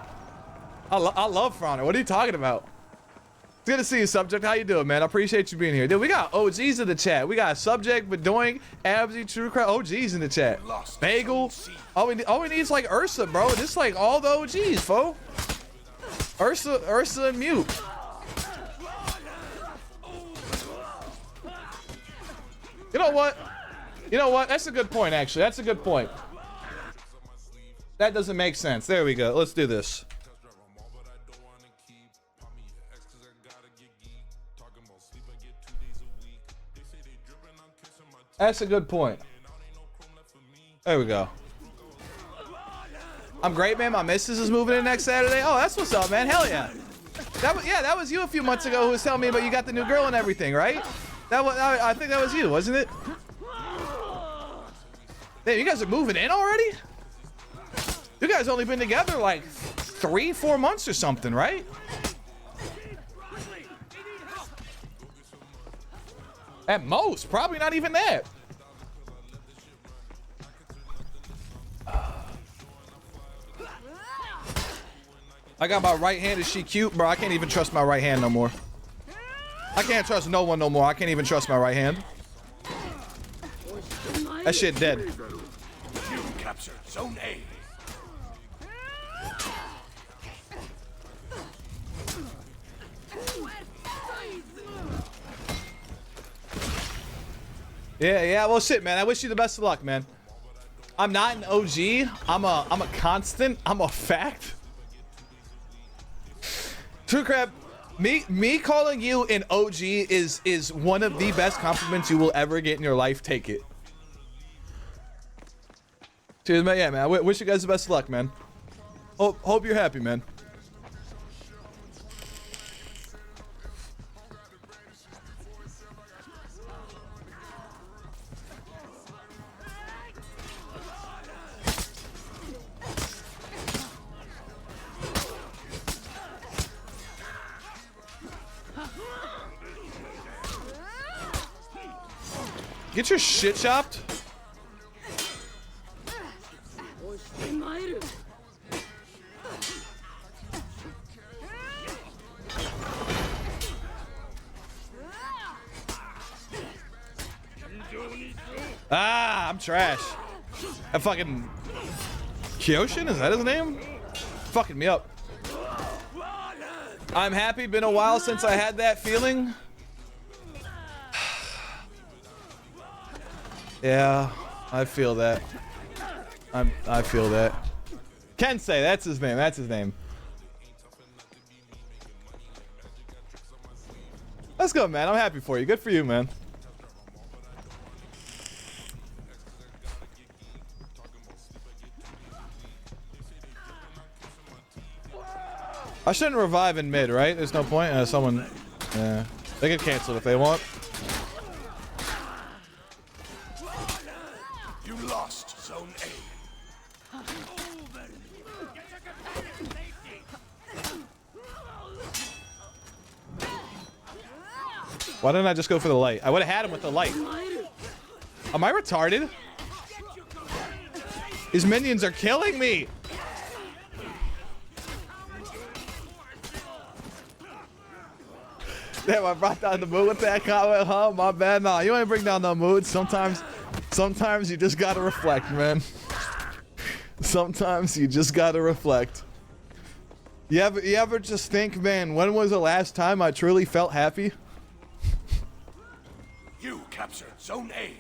I love For Honor. What are you talking about? It's good to see you, Subject. How you doing, man? I appreciate you being here. Dude, we got OGs in the chat. We got Subject, Bedoing, Absy, True Crowd. OGs in the chat. Bagel. All we need is like Ursa, bro. Just like all the OGs, fo. Ursa and Mute. You know what? You know what? That's a good point, actually. That's a good point. That doesn't make sense. There we go. Let's do this. That's a good point. There we go. I'm great, man. My missus is moving in next Saturday. Oh, that's what's up, man. Hell yeah. That was you a few months ago who was telling me about you got the new girl and everything, right? I think that was you, wasn't it? Damn, you guys are moving in already? You guys only been together like 3-4 months or something, right? At most, probably not even that. I got my right hand. Is she cute? Bro, I can't even trust my right hand no more. I can't trust no one no more. I can't even trust my right hand. That shit dead. You captured Zone A. Yeah, well shit, man. I wish you the best of luck, man. I'm not an OG. I'm a constant. I'm a fact. True Crab, me calling you an OG is one of the best compliments you will ever get in your life. Take it. Cheers, man. Yeah, man. I wish you guys the best of luck, man. Hope you're happy, man. Get your shit chopped. Ah, I'm trash. That fucking Kyoshin, is that his name? Fucking me up. I'm happy. Been a while since I had that feeling. Yeah, I feel that. I feel that. Kensei, that's his name. That's his name. Let's go, man. I'm happy for you. Good for you, man. I shouldn't revive in mid, right? There's no point. Someone, yeah, they can cancel it if they want. You lost Zone A. Why didn't I just go for the light? I would have had him with the light. Am I retarded? These minions are killing me. Damn, I brought down the mood with that comment, huh? My bad. Nah, you ain't bring down the mood. Sometimes you just gotta reflect, man. Sometimes you just gotta reflect. You ever just think, man, when was the last time I truly felt happy? You captured Zone A.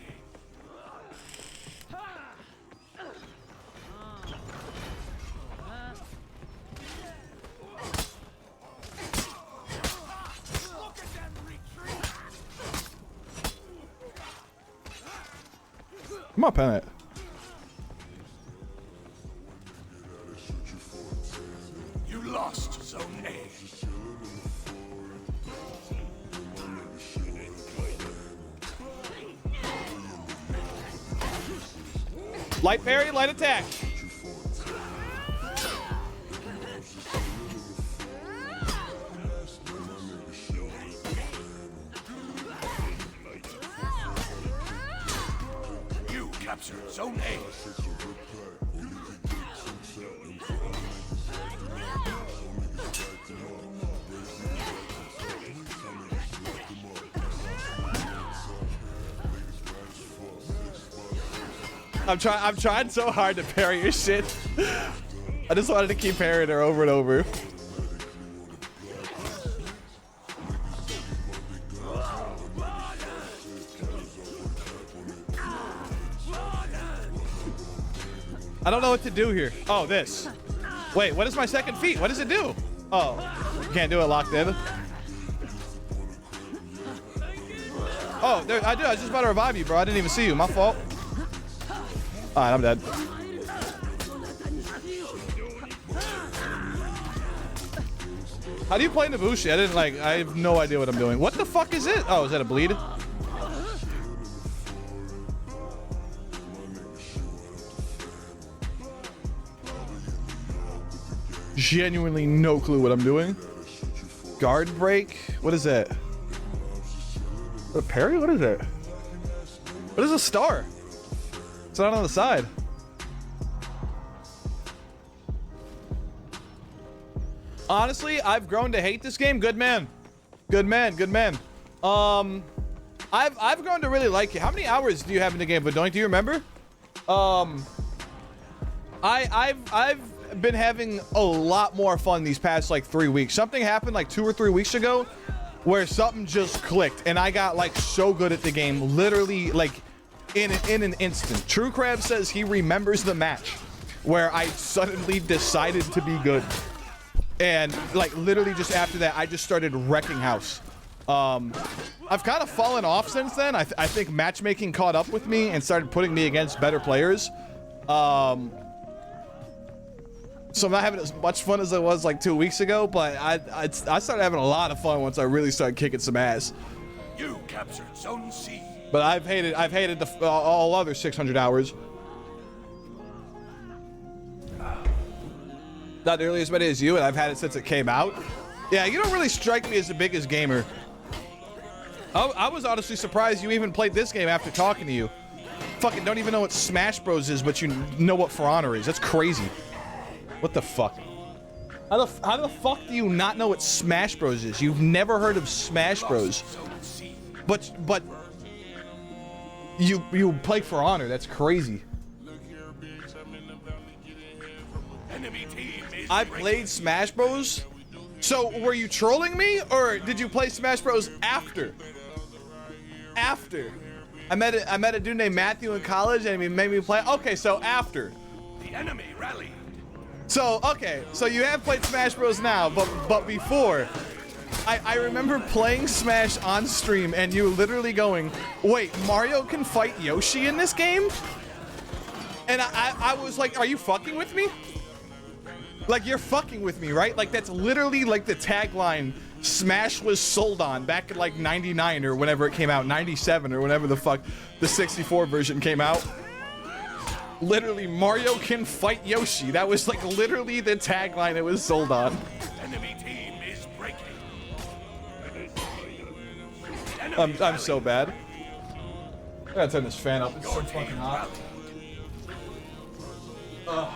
my pen at? You lost Zone A. Light parry, light attack. You captured Zone A. I'm trying so hard to parry your shit. I just wanted to keep parrying her over and over. I don't know what to do here. Oh, this. Wait, what is my second feat? What does it do? Oh, can't do it locked in. Oh, there, I do. I was just about to revive you, bro. I didn't even see you. My fault. All right, I'm dead. How do you play Nabushi? I have no idea what I'm doing. What the fuck is it? Oh, is that a bleed? Genuinely no clue what I'm doing. Guard break? What is that? A parry? What is that? What is a star? It's not on the side. Honestly, I've grown to hate this game. Good man. Good man. Good man. I've grown to really like it. How many hours do you have in the game, Badoink? Do you remember? I've been having a lot more fun these past like 3 weeks. Something happened like 2 or 3 weeks ago where something just clicked and I got like so good at the game, literally like in an instant. True Crab says he remembers the match where I suddenly decided to be good. And like literally just after that, I just started wrecking house. I've kind of fallen off since then. I think matchmaking caught up with me and started putting me against better players. So I'm not having as much fun as I was like 2 weeks ago, but I started having a lot of fun once I really started kicking some ass. You captured Zone C. But I've hated the all other 600 hours. Not nearly as many as you, and I've had it since it came out. Yeah, you don't really strike me as the biggest gamer. I was honestly surprised you even played this game after talking to you. Fucking don't even know what Smash Bros is, but you know what For Honor is. That's crazy. What the fuck? How the fuck do you not know what Smash Bros is? You've never heard of Smash Bros. But you play For Honor. That's crazy. I played Smash Bros. So were you trolling me, or did you play Smash Bros after? After. I met a dude named Matthew in college, and he made me play. Okay, so after. The enemy rallied. So okay, so you have played Smash Bros now, but before, I remember playing Smash on stream, and you literally going, "Wait, Mario can fight Yoshi in this game?" And I was like, "Are you fucking with me?" Like, you're fucking with me, right? Like, that's literally like the tagline Smash was sold on back in like 99 or whenever it came out, 97 or whenever the fuck the 64 version came out. Literally, Mario can fight Yoshi. That was like literally the tagline it was sold on. Enemy team is breaking. I'm so bad. I gotta turn this fan up. It's so Your fucking team hot. rallied.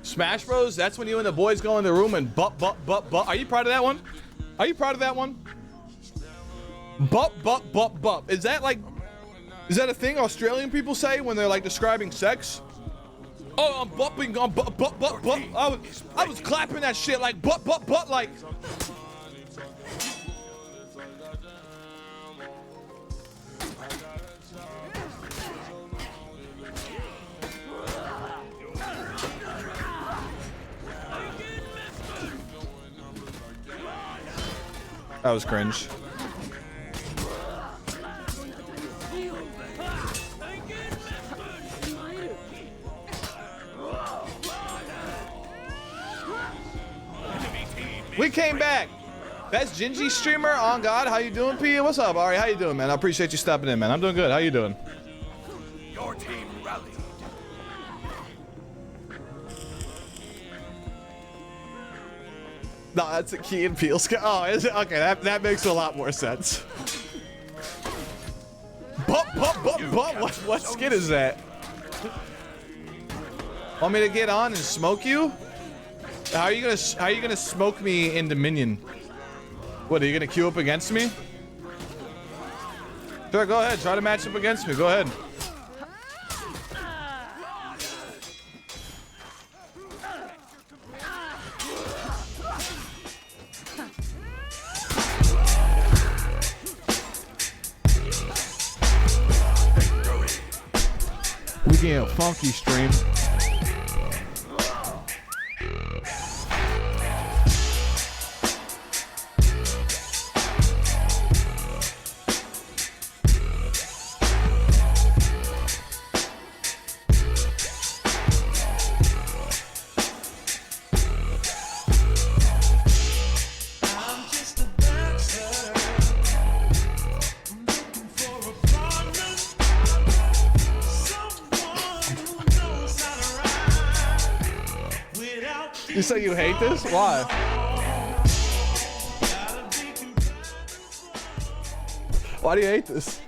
Smash Bros, that's when you and the boys go in the room and butt. Are you proud of that one? Are you proud of that one? Butt. Is that a thing Australian people say when they're like describing sex? Oh, I'm bupping on butt. I was clapping that shit like butt like. That was cringe. We came back. Best Gingy streamer on God. How you doing, P? What's up, Ari? How you doing, man? I appreciate you stopping in, man. I'm doing good. How you doing? Your team rallied. No, that's a Key and Peele skin. Oh, is it? Okay, that makes a lot more sense. Bump. What skin is that? Want me to get on and smoke you? How are you gonna smoke me in Dominion? What, are you gonna queue up against me? Sure, go ahead. Try to match up against me. Go ahead. We getting a funky stream. You say you hate this? Why? Why do you hate this?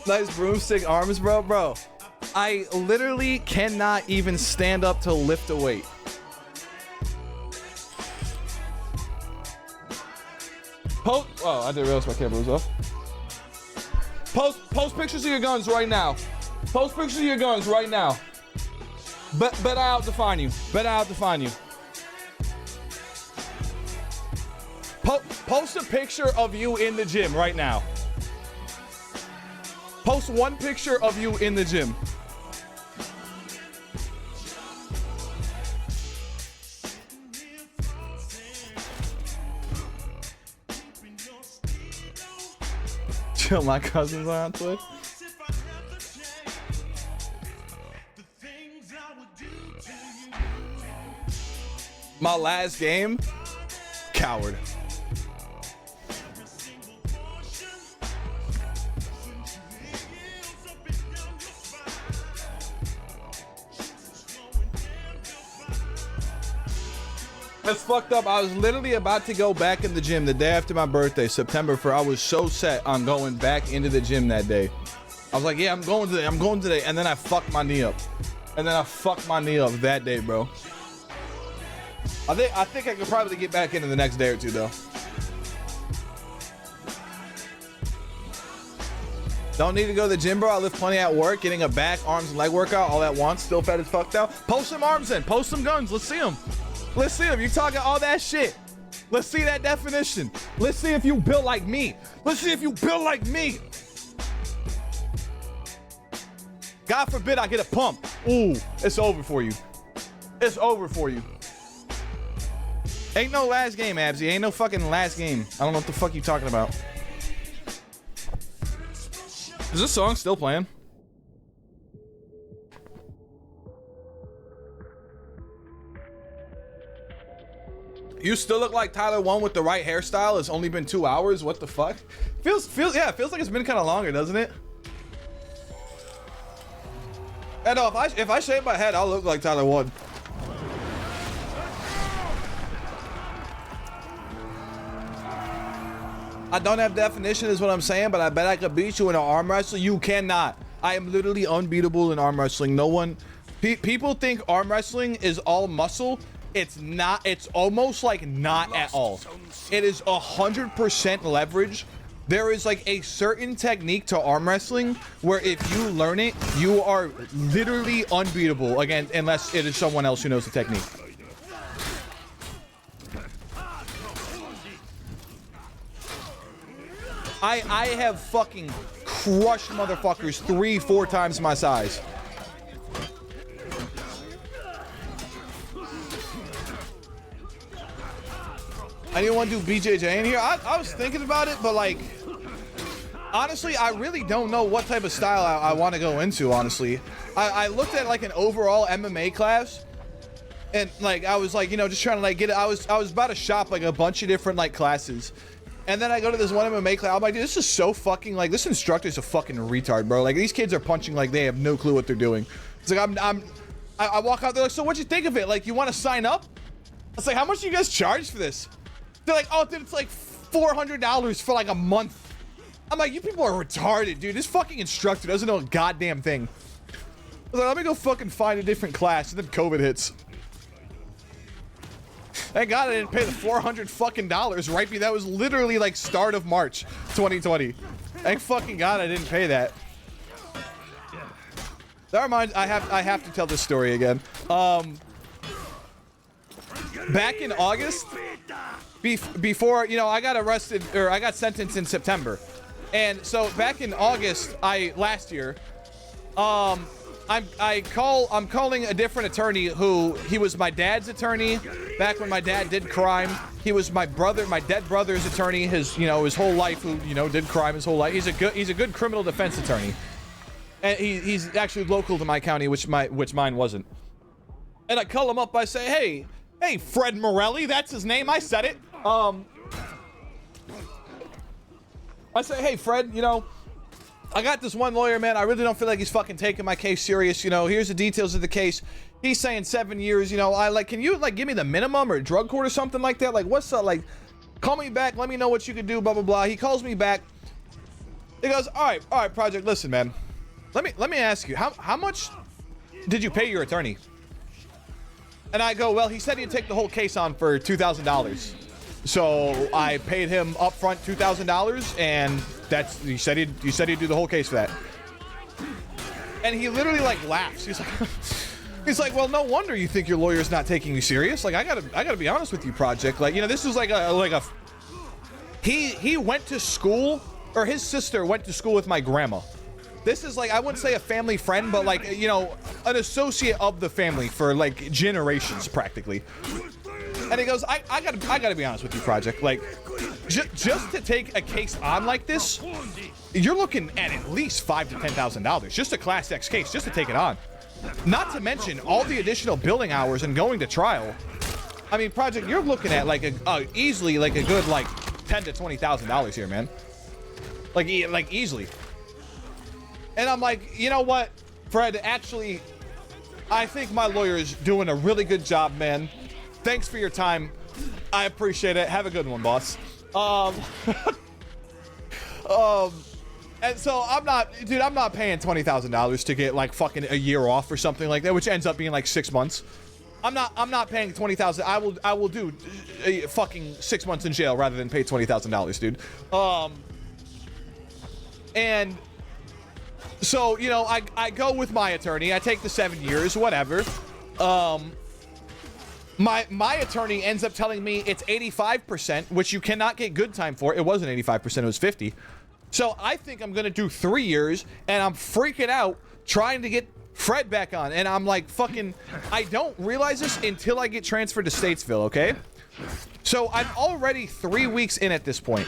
Nice broomstick arms, bro. Bro, I literally cannot even stand up to lift a weight. Oh, I didn't realize my camera was off. Post pictures of your guns right now. Post pictures of your guns right now. Bet I out-define you. Bet I out-define you. Post a picture of you in the gym right now. Post one picture of you in the gym. Chill, my cousins are on Twitch. My last game, coward. That's fucked up. I was literally about to go back in the gym the day after my birthday, September 1st. I was so set on going back into the gym that day. I was like, yeah, I'm going today. And then I fucked my knee up. That day, bro. I think I could probably get back into the next day or two, though. Don't need to go to the gym, bro. I lift plenty at work, getting a back, arms, and leg workout all at once. Still fat as fuck though. Post some arms in. Post some guns. Let's see them. Let's see them. You talking all that shit. Let's see that definition. Let's see if you built like me. God forbid I get a pump. Ooh, it's over for you. Ain't no last game, Absy. Ain't no fucking last game. I don't know what the fuck you talking about. Is this song still playing? You still look like Tyler 1 with the right hairstyle. It's only been 2 hours. What the fuck? Feels like it's been kind of longer, doesn't it? And no, if I shave my head, I'll look like Tyler 1. I don't have definition is what I'm saying, but I bet I could beat you in an arm wrestle. You cannot. I am literally unbeatable in arm wrestling. No one, people think arm wrestling is all muscle. It's not. It's almost like not at all. It is 100% leverage. There is like a certain technique to arm wrestling where if you learn it, you are literally unbeatable again, unless it is someone else who knows the technique. I have fucking crushed motherfuckers 3-4 times my size. Anyone want to do BJJ in here? I was thinking about it, but like, honestly, I really don't know what type of style I want to go into, honestly. I looked at like an overall MMA class, and like, I was like, you know, just trying to like get it. I was about to shop like a bunch of different like classes. And then I go to this one MMA class. I'm like, dude, this is so fucking like, this instructor's a fucking retard, bro. Like, these kids are punching like they have no clue what they're doing. It's like, I walk out there like, so what'd you think of it? Like, you want to sign up? It's like, how much do you guys charge for this? They're like, oh, dude, it's like $400 for like a month. I'm like, you people are retarded, dude. This fucking instructor doesn't know a goddamn thing. I was like, let me go fucking find a different class. And then COVID hits. Thank God I didn't pay the $400 fucking dollars, right? That was literally like start of March 2020. Thank fucking God I didn't pay that. Never mind, I have to tell this story again. Back in August, before, you know, I got arrested, or I got sentenced in September. And so back in August, last year, I'm calling a different attorney who, he was my dad's attorney back when my dad did crime. He was my dead brother's attorney, his whole life, who, you know, did crime his whole life. He's a good criminal defense attorney. And he's actually local to my county, which mine wasn't. And I call him up, I say, hey, Fred Morelli, that's his name, I said it. I say, hey, Fred, you know, I got this one lawyer, man. I really don't feel like he's fucking taking my case serious. You know, here's the details of the case. He's saying 7 years. You know, can you like give me the minimum or a drug court or something like that? Like, what's up? Like, call me back. Let me know what you can do. Blah blah blah. He calls me back. He goes, all right, Project. Listen, man. Let me ask you, how much did you pay your attorney? And I go, well, he said he'd take the whole case on for $2,000. So I paid him upfront $2,000, and he said he'd do the whole case for that. And he literally like laughs. He's like, well, no wonder you think your lawyer's not taking you serious. Like, I gotta be honest with you, Project. Like, you know, this is he went to school, or his sister went to school with my grandma. This is like, I wouldn't say a family friend, but like, you know, an associate of the family for like generations practically. And he goes, I gotta be honest with you, Project. Like, just to take a case on like this, you're looking at least $5,000 to $10,000. Just a Class X case, just to take it on. Not to mention all the additional billing hours and going to trial. I mean, Project, you're looking at like easily like a good like $10,000 to $20,000 here, man. Like easily. And I'm like, you know what, Fred? Actually, I think my lawyer's doing a really good job, man. Thanks for your time. I appreciate it. Have a good one, boss. And so I'm not paying $20,000 to get like fucking a year off or something like that, which ends up being like 6 months. I'm not paying $20,000. I will do fucking 6 months in jail rather than pay $20,000, dude. And so, you know, I go with my attorney. I take the 7 years, whatever. My attorney ends up telling me it's 85%, which you cannot get good time for. It wasn't 85%, it was 50. So I think I'm gonna do 3 years, and I'm freaking out trying to get Fred back on. And I'm like, fucking, I don't realize this until I get transferred to Statesville, okay? So I'm already 3 weeks in at this point.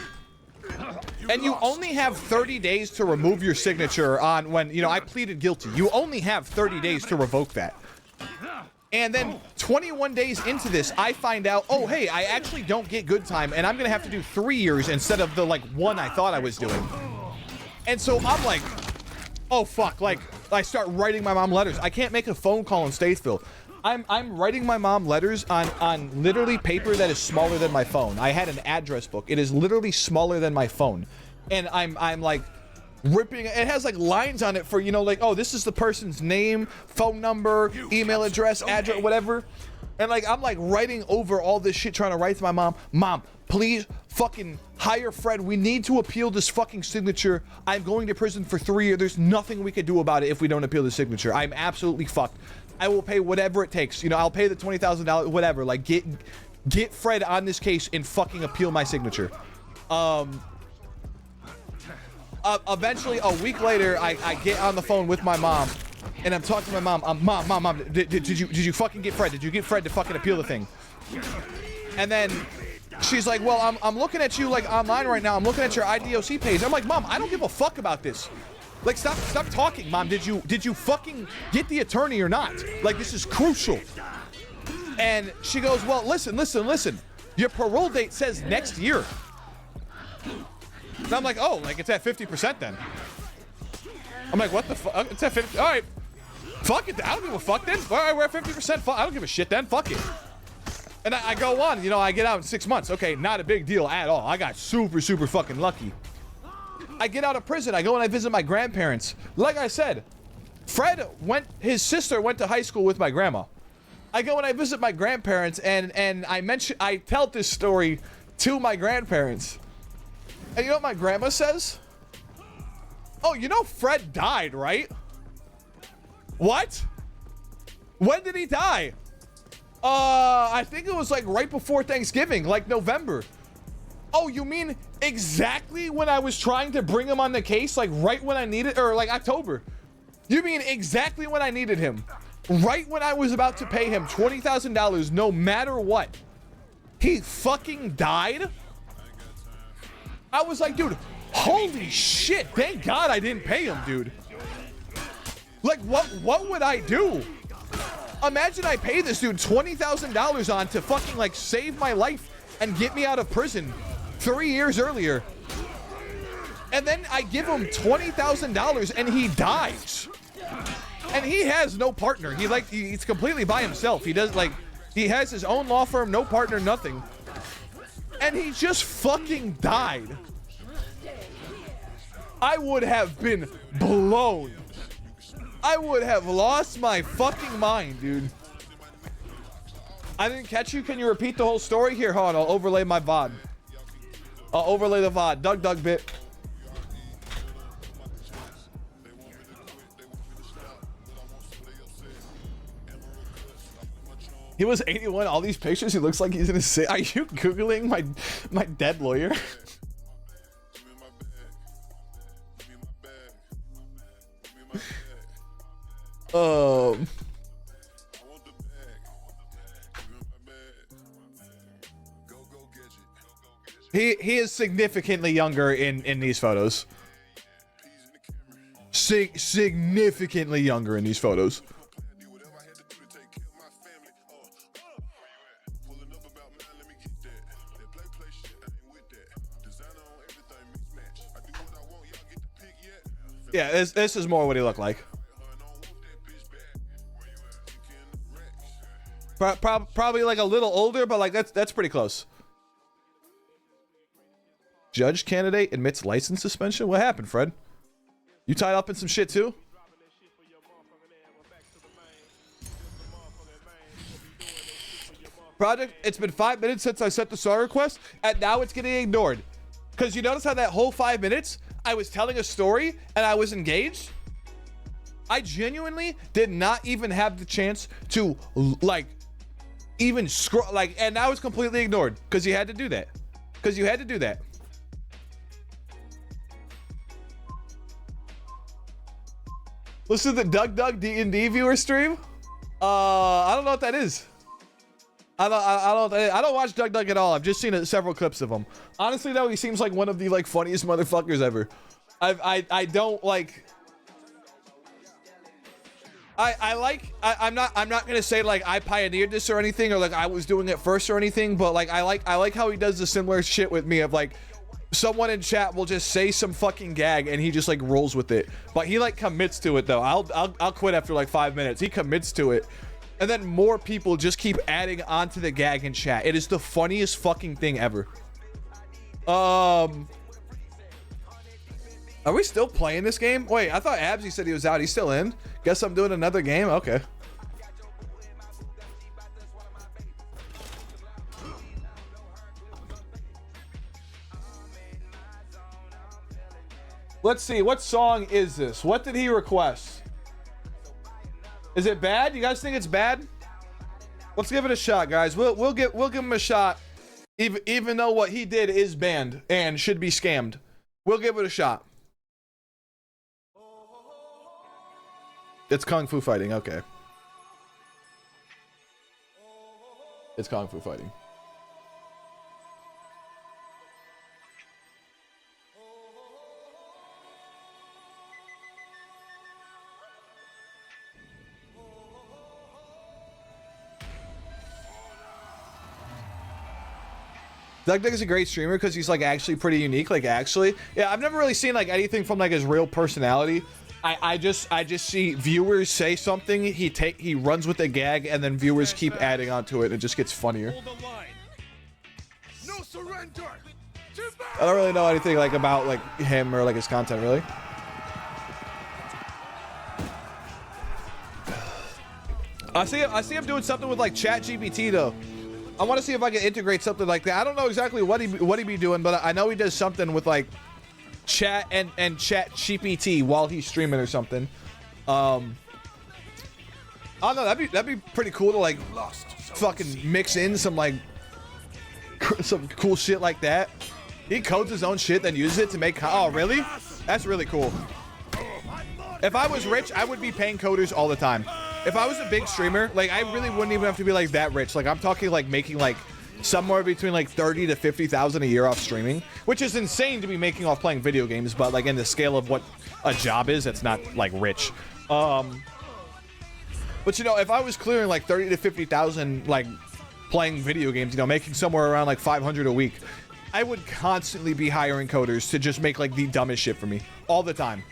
And you only have 30 days to remove your signature on when, you know, I pleaded guilty. You only have 30 days to revoke that. And then 21 days into this, I find out, oh, hey, I actually don't get good time, and I'm going to have to do 3 years instead of the, like, 1 I thought I was doing. And so I'm like, oh, fuck. Like, I start writing my mom letters. I can't make a phone call in Statesville. I'm writing my mom letters on literally paper that is smaller than my phone. I had an address book. It is literally smaller than my phone. And I'm like ripping, it has like lines on it for, you know, like, oh, this is the person's name, phone number, email address, address, whatever. And like, I'm like writing over all this shit, trying to write to my mom. Mom, please fucking hire Fred. We need to appeal this fucking signature. I'm going to prison for 3 years. There's nothing we can do about it if we don't appeal the signature. I'm absolutely fucked. I will pay whatever it takes. You know, I'll pay the $20,000, whatever. Like, get Fred on this case and fucking appeal my signature. Eventually, a week later, I get on the phone with my mom, and I'm talking to my mom. Mom, did you fucking get Fred? Did you get Fred to fucking appeal the thing? And then she's like, well, I'm looking at you like online right now. I'm looking at your IDOC page. I'm like, Mom, I don't give a fuck about this. Like, stop talking, Mom. Did you fucking get the attorney or not? Like, this is crucial. And she goes, well, listen. Your parole date says next year. And I'm like, oh, like it's at 50% then. I'm like, what the fuck? It's at 50. All right. Fuck it. I don't give a fuck then. All right, we're at 50%. I don't give a shit then. Fuck it. And I go on, you know, I get out in 6 months. Okay, not a big deal at all. I got super fucking lucky. I get out of prison. I go and I visit my grandparents. Like I said, his sister went to high school with my grandma. I go and I visit my grandparents and I tell this story to my grandparents. And you know what my grandma says? Oh, you know Fred died, right? What? When did he die? I think it was like right before Thanksgiving, like November. Oh, you mean exactly when I was trying to bring him on the case? Like right when I needed, or like October? You mean exactly when I needed him? Right when I was about to pay him $20,000 no matter what? He fucking died? I was like, dude, holy shit, thank God I didn't pay him, dude. Like, what would I do? Imagine I pay this dude $20,000 on to fucking, like, save my life and get me out of prison 3 years earlier. And then I give him $20,000 and he dies. And he has no partner. He's completely by himself. He has his own law firm, no partner, nothing. And he just fucking died. I would have been blown. I would have lost my fucking mind, dude. I didn't catch you. Can you repeat the whole story? Here, hold on. I'll overlay my VOD. I'll overlay the VOD. Doug bit. He was 81. All these pictures, he looks like he's in a sit. Are you Googling my dead lawyer? He is significantly younger in these photos. Significantly younger in these photos. Yeah, this is more what he looked like. Probably like a little older, but like that's pretty close. Judge candidate admits license suspension. What happened, Fred? You tied up in some shit too? Project, it's been 5 minutes since I sent the song request, and now it's getting ignored. Because you notice how that whole 5 minutes, I was telling a story and I was engaged? I genuinely did not even have the chance to, like, even scroll, like, and now it's completely ignored because you had to do that. Because you had to do that. Listen to the Doug D&D viewer stream. I don't know what that is. I don't watch Doug at all. I've just seen several clips of him. Honestly, though, he seems like one of the like funniest motherfuckers ever. I don't like. I'm not gonna say like I pioneered this or anything, or like I was doing it first or anything, but like I like how he does the similar shit with me of like someone in chat will just say some fucking gag and he just like rolls with it, but he like commits to it though. I'll quit after like 5 minutes. He commits to it, and then more people just keep adding onto the gag in chat. It is the funniest fucking thing ever. Are we still playing this game? Wait, I thought Absy said he was out. He's still in. Guess I'm doing another game. Okay. Let's see. What song is this? What did he request? Is it bad? You guys think it's bad? Let's give it a shot, guys. We'll give him a shot, even though what he did is banned and should be scammed. We'll give it a shot. It's Kung Fu Fighting. Okay. It's Kung Fu Fighting. Doug is a great streamer because he's like actually pretty unique. Like actually, yeah, I've never really seen like anything from like his real personality. I just see viewers say something, he runs with a gag, and then viewers keep adding onto it, and it just gets funnier. No surrender. I don't really know anything like about like him or like his content really. I see him doing something with like ChatGPT though. I want to see if I can integrate something like that. I don't know exactly what he be doing, but I know he does something with like chat and ChatGPT while he's streaming or something. I don't know, that'd be pretty cool to like fucking mix in some like some cool shit like that. He codes his own shit, then uses it to make. Oh, really? That's really cool. If I was rich, I would be paying coders all the time. If I was a big streamer, like I really wouldn't even have to be like that rich. Like I'm talking like making like somewhere between like 30 to 50,000 a year off streaming, which is insane to be making off playing video games, but like in the scale of what a job is, it's not like rich. But you know, if I was clearing like 30 to 50,000 like playing video games, you know, making somewhere around like 500 a week, I would constantly be hiring coders to just make like the dumbest shit for me all the time.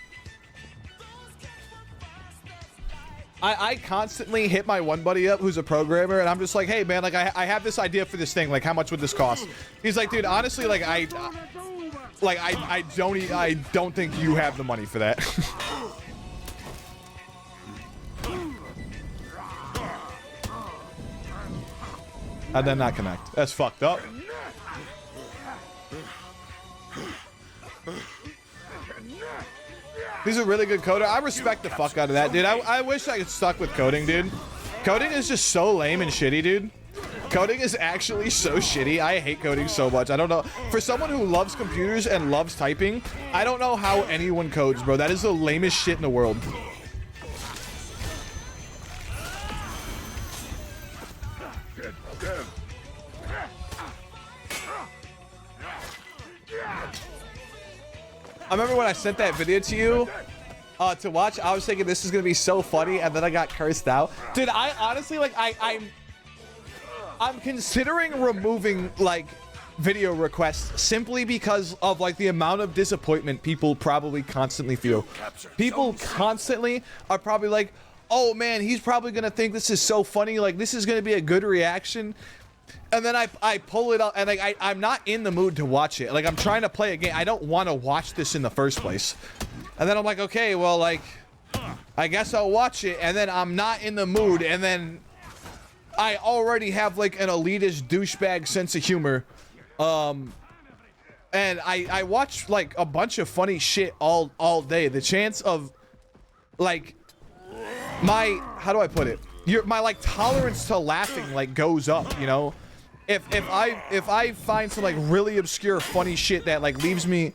I constantly hit my one buddy up who's a programmer, and I'm just like, hey man, like I have this idea for this thing, like how much would this cost? He's like, dude, honestly, like I don't think you have the money for that. How'd that not connect? That's fucked up. He's a really good coder. I respect the fuck out of that, dude. I wish I could stuck with coding, dude. Coding is just so lame and shitty, dude. Coding is actually so shitty. I hate coding so much. I don't know. For someone who loves computers and loves typing, I don't know how anyone codes, bro. That is the lamest shit in the world. I remember when I sent that video to you to watch, I was thinking this is gonna be so funny, and then I got cursed out. Dude, I honestly, like, I'm considering removing, like, video requests simply because of, like, the amount of disappointment people probably constantly feel. People constantly are probably like, oh man, he's probably gonna think this is so funny, like, this is gonna be a good reaction. And then I pull it up, and like I'm not in the mood to watch it. Like I'm trying to play a game. I don't want to watch this in the first place. And then I'm like, okay, well, like I guess I'll watch it. And then I'm not in the mood. And then I already have like an elitist douchebag sense of humor. And I watch like a bunch of funny shit all day. The chance of like how do I put it? My like tolerance to laughing like goes up, you know. If I find some like really obscure funny shit that like leaves me,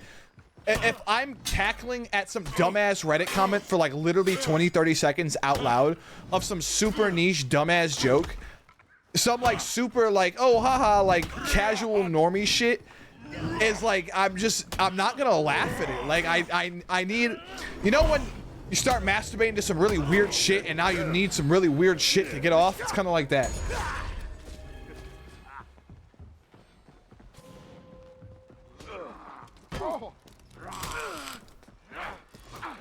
if I'm tackling at some dumbass Reddit comment for like literally 20-30 seconds out loud of some super niche dumbass joke, some like super like oh haha like casual normie shit, is like I'm not gonna laugh at it. Like I need, you know, when you start masturbating to some really weird shit and now you need some really weird shit to get off? It's kind of like that.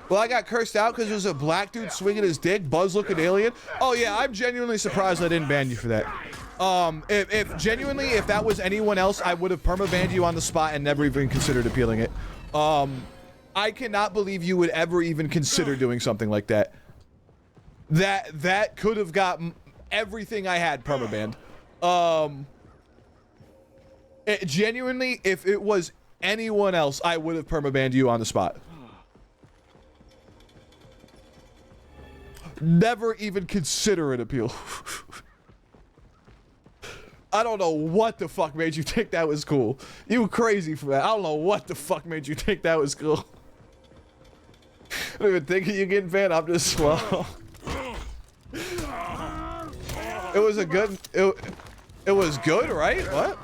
Well, I got cursed out because there's a black dude swinging his dick, buzz-looking alien. Oh yeah, I'm genuinely surprised I didn't ban you for that. If that was anyone else, I would have perma-banned you on the spot and never even considered appealing it. I cannot believe you would ever even consider doing something like that. That could have got everything I had perma-banned. Genuinely, if it was anyone else, I would have perma-banned you on the spot. Never even consider an appeal. I don't know what the fuck made you think that was cool. You were crazy for that. I don't know what the fuck made you think that was cool. I don't even think of you getting banned. I'm just slow. It was a good. It was good, right? What?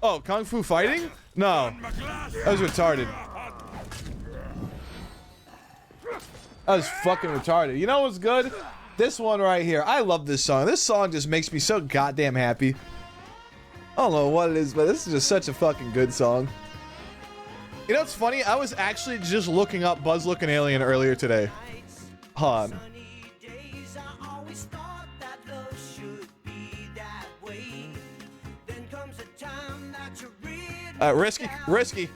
Oh, Kung Fu fighting? No, that was retarded. That was fucking retarded. You know what's good? This one right here. I love this song. This song just makes me so goddamn happy. don't know what it is, but this is just such a fucking good song. You know what's funny? I was actually just looking up Buzz Looking Alien earlier today. Hold on. Risky.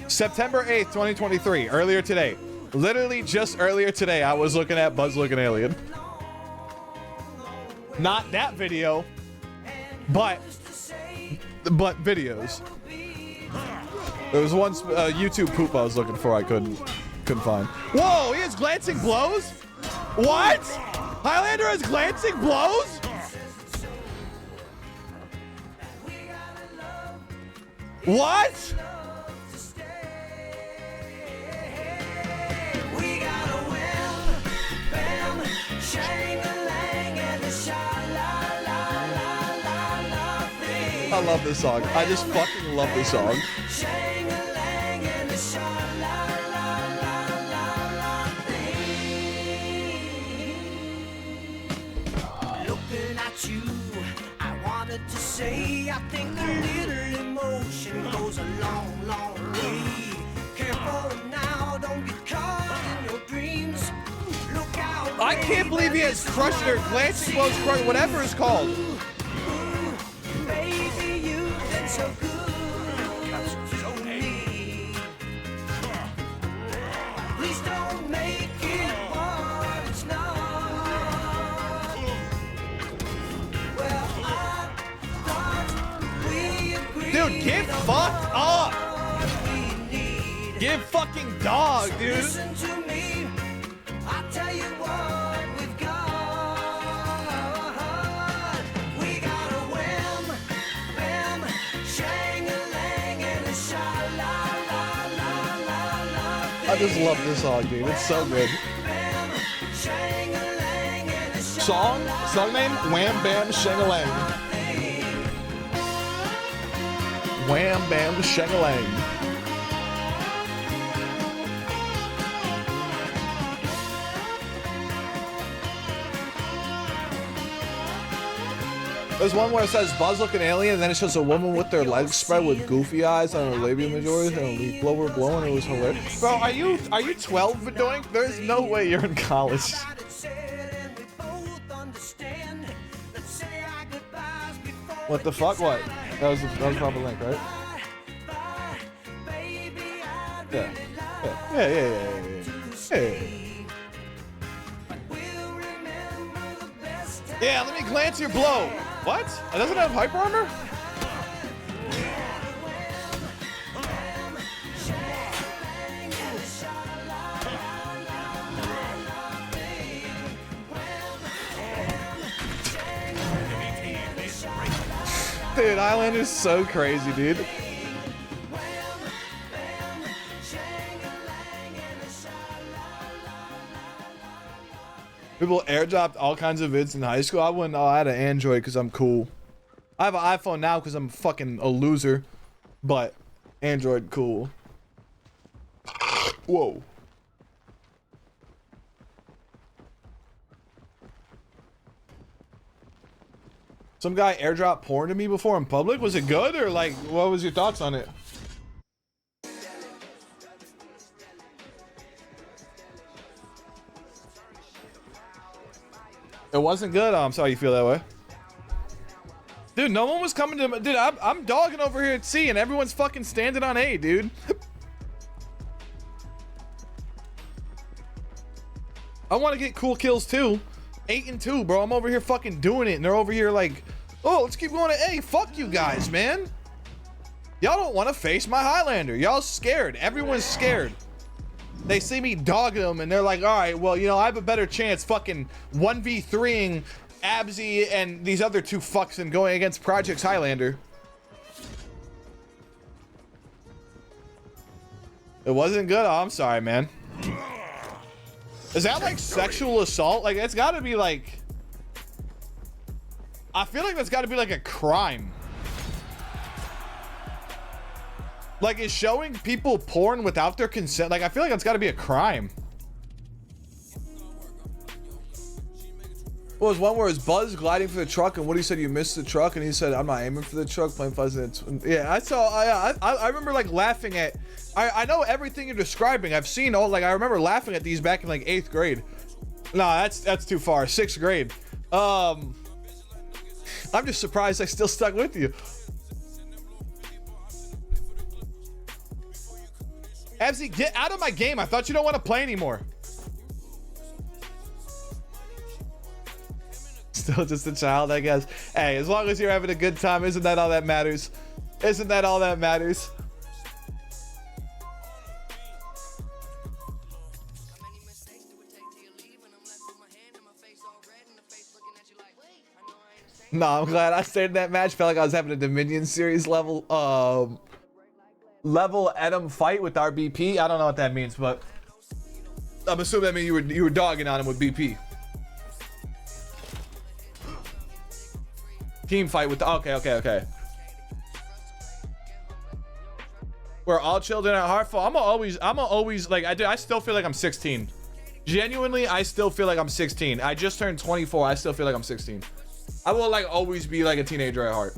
September 8th, 2023. Earlier today. Literally just earlier today, I was looking at Buzz Looking Alien. Not that video, but videos. There was one YouTube poop I was looking for. I couldn't find. Whoa, he has glancing blows? What? Highlander has glancing blows? What? I love this song. I just fucking love this song. Looking at you, I wanted to say I think a little emotion goes a long, long way. Careful now, don't get caught in your dreams. Look out. I can't believe he has Crusher, Glancing Blows, Crusher, whatever it's called. Baby, you've been so good to me. Please don't make it what it's not. Well, I thought we agreed. Dude, get fucked up. Give fucking dog, dude. Listen to me. I'll tell you what we've got. We got a wham, bam, shang-a-lang, and a sha-la-la-la-la-la. I just love this song, dude. It's so good. Bam, shang-a-lang, and a Song name? Wham Bam Shang-a-Lang. Wham Bam Shang-a-Lang. There's one where it says Buzz Looking Alien, and then it shows a woman with their legs spread with goofy eyes on her labia majoris and a leaf blower blowing. It was hilarious. Bro, are you 12 for doing? There's no way you're in college. What the fuck? What? That was probably link, right? Yeah. Yeah, let me glance your blow. What? It doesn't have hyper armor? Dude, Highlander's so crazy, dude. People airdropped all kinds of vids in high school. I had an Android because I'm cool. I have an iPhone now because I'm fucking a loser. But Android cool. Whoa. Some guy airdropped porn to me before in public. Was it good or like, what was your thoughts on it? It wasn't good. Oh, I'm sorry you feel that way. Dude, no one was coming to me. Dude, I'm dogging over here at C and everyone's fucking standing on A, dude. I want to get cool kills too. 8 and 2, bro. I'm over here fucking doing it and they're over here like, oh, let's keep going to A. Fuck you guys, man. Y'all don't want to face my Highlander. Y'all scared. Everyone's scared. They see me dogging them and they're like, all right, well, you know, I have a better chance fucking 1v3ing Abzy and these other two fucks and going against Project's Highlander. It wasn't good? Oh, I'm sorry, man. Is that like sexual assault? Like, it's gotta be like... I feel like that's gotta be like a crime. Like, is showing people porn without their consent? Like, I feel like that's gotta be a crime. Well, was one where it was Buzz gliding for the truck, and Woody said you missed the truck, and he said I'm not aiming for the truck, playing Fuzz. Yeah, I saw. I remember like laughing at. I know everything you're describing. I've seen all like I remember laughing at these back in like 8th grade. No, that's too far. 6th grade. I'm just surprised I still stuck with you. Absy, get out of my game. I thought you don't want to play anymore. Still just a child, I guess. Hey, as long as you're having a good time, isn't that all that matters? Isn't that all that matters? No, I'm glad I stayed in that match. Felt like I was having a Dominion series level Edom fight with our BP. I don't know what that means, but I'm assuming that means you were dogging on him with BP. Team fight with the okay. We're all children at heart. I'm always like I still feel like I'm 16. Genuinely, I still feel like I'm 16. I just turned 24. I still feel like I'm 16. I will like always be like a teenager at heart.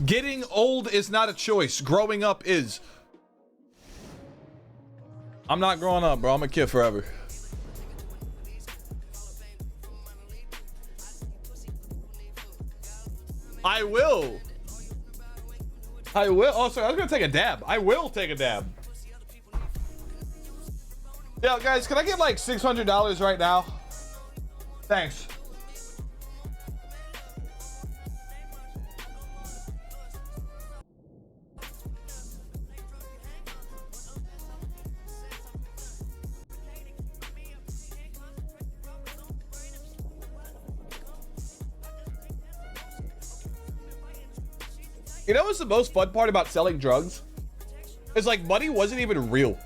Getting old is not a choice. Growing up is. I'm not growing up, bro. I'm a kid forever. I will. Oh, sorry. I was gonna take a dab. I will take a dab. Yo, guys, can I get like $600 right now? Thanks. You know what's the most fun part about selling drugs? It's like money wasn't even real.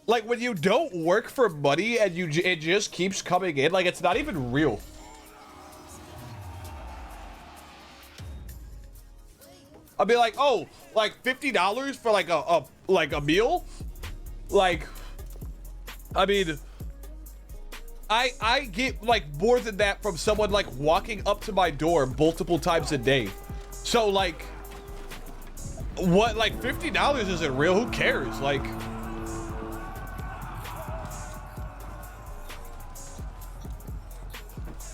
Like when you don't work for money and it just keeps coming in, like it's not even real. I'll be like, oh, like $50 for like a meal? Like, I mean, I get like more than that from someone like walking up to my door multiple times a day. So like, what, like $50 isn't real? Who cares? Like,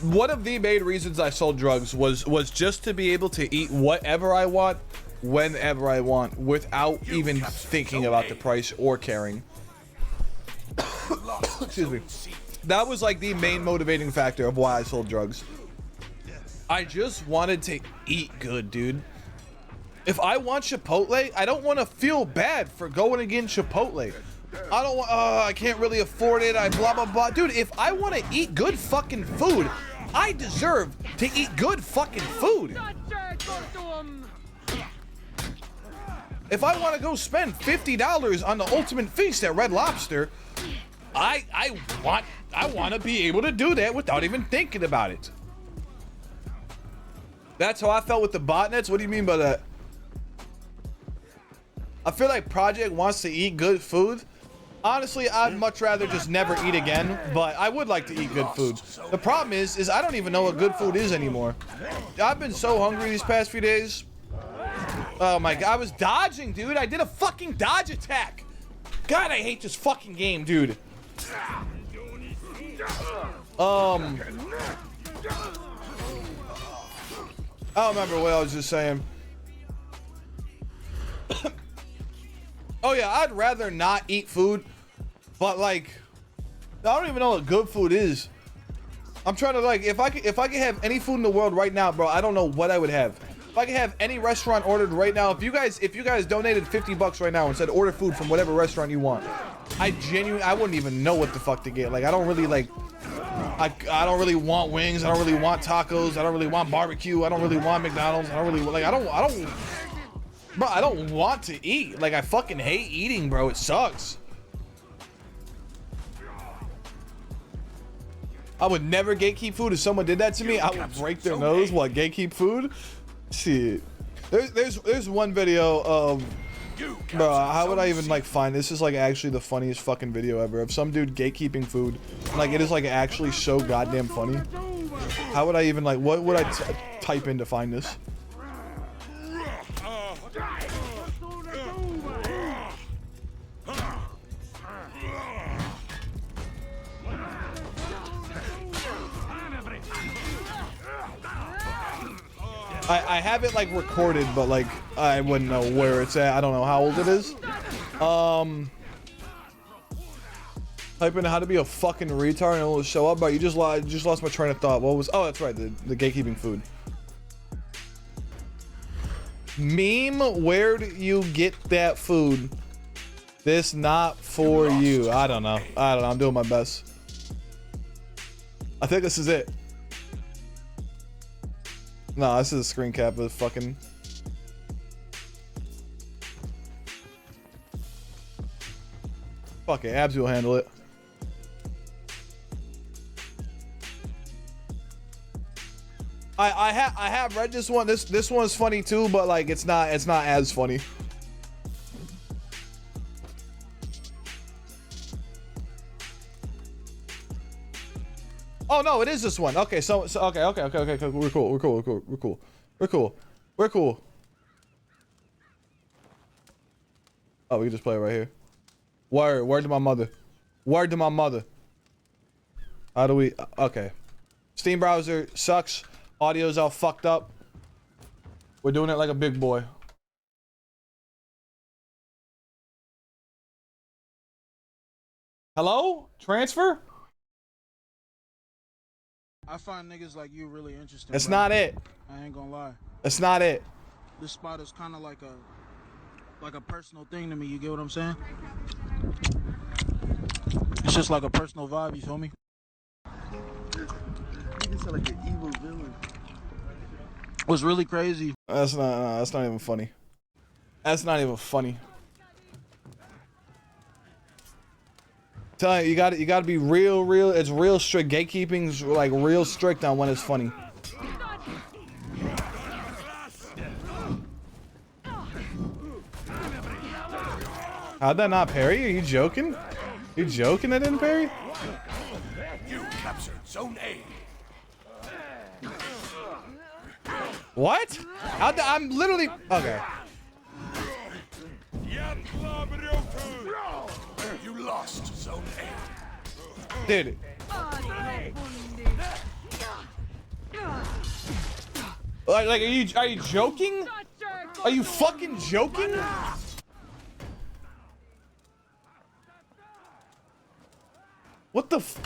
one of the main reasons I sold drugs was just to be able to eat whatever I want, whenever I want, without even thinking about the price or caring. Excuse me. That was like the main motivating factor of why I sold drugs. I just wanted to eat good, dude. If I want Chipotle, I don't want to feel bad for going and getting Chipotle. I don't want, I can't really afford it. I blah, blah, blah. Dude, if I want to eat good fucking food, I deserve to eat good fucking food. If I want to go spend $50 on the ultimate feast at Red Lobster, I want to be able to do that without even thinking about it. That's how I felt with the botnets. What do you mean by that? I feel like Project wants to eat good food. Honestly, I'd much rather just never eat again, but I would like to eat good food. The problem is I don't even know what good food is anymore. I've been so hungry these past few days. Oh my God, I was dodging, dude. I did a fucking dodge attack. God, I hate this fucking game, dude. I don't remember what I was just saying. Oh yeah, I'd rather not eat food, but like, I don't even know what good food is. I'm trying to like, if I could have any food in the world right now, bro, I don't know what I would have. If I could have any restaurant ordered right now, if you guys donated $50 right now and said order food from whatever restaurant you want, I wouldn't even know what the fuck to get. Like, I don't really like, I don't really want wings. I don't really want tacos. I don't really want barbecue. I don't really want McDonald's. I don't really like, bro, I don't want to eat. Like, I fucking hate eating, bro. It sucks. I would never gatekeep food. If someone did that to me, I would break their nose while gatekeep food. Shit. There's one video of, bro, how would I even like find this? Is like actually the funniest fucking video ever of some dude gatekeeping food. Like it is like actually so goddamn funny. How would I even like, what would I type in to find this? I have it like recorded, but like I wouldn't know where it's at. I don't know how old it is. Type in how to be a fucking retard and it will show up, but you just lost my train of thought. What was? Oh, that's right, the gatekeeping food. Meme, where do you get that food? This not for you. I don't know. I'm doing my best. I think this is it. No, this is a screen cap of fucking. Fuck it, Abs will handle it. I have read this one. This one's funny too, but like it's not as funny. Oh no, it is this one. Okay, so okay. We're cool. Oh, we can just play it right here. Word to my mother. Word to my mother. How do we? Okay. Steam browser sucks. Audio's all fucked up. We're doing it like a big boy. Hello? Transfer? I find niggas like you really interesting. That's bro. not it. I ain't gonna lie. That's not it. This spot is kind of like a personal thing to me. You get what I'm saying? It's just like a personal vibe. You feel me? You sound like an evil villain. What's really crazy? That's not even funny. That's not even funny. Tell you, you gotta be real. It's real strict. Gatekeeping's like real strict on when it's funny. How'd that not parry? Are you joking? You joking I didn't parry? You captured Zone A. What? How'd that? I'm literally okay. You lost Zone A. Dude. Like are you joking? Are you fucking joking? What the f-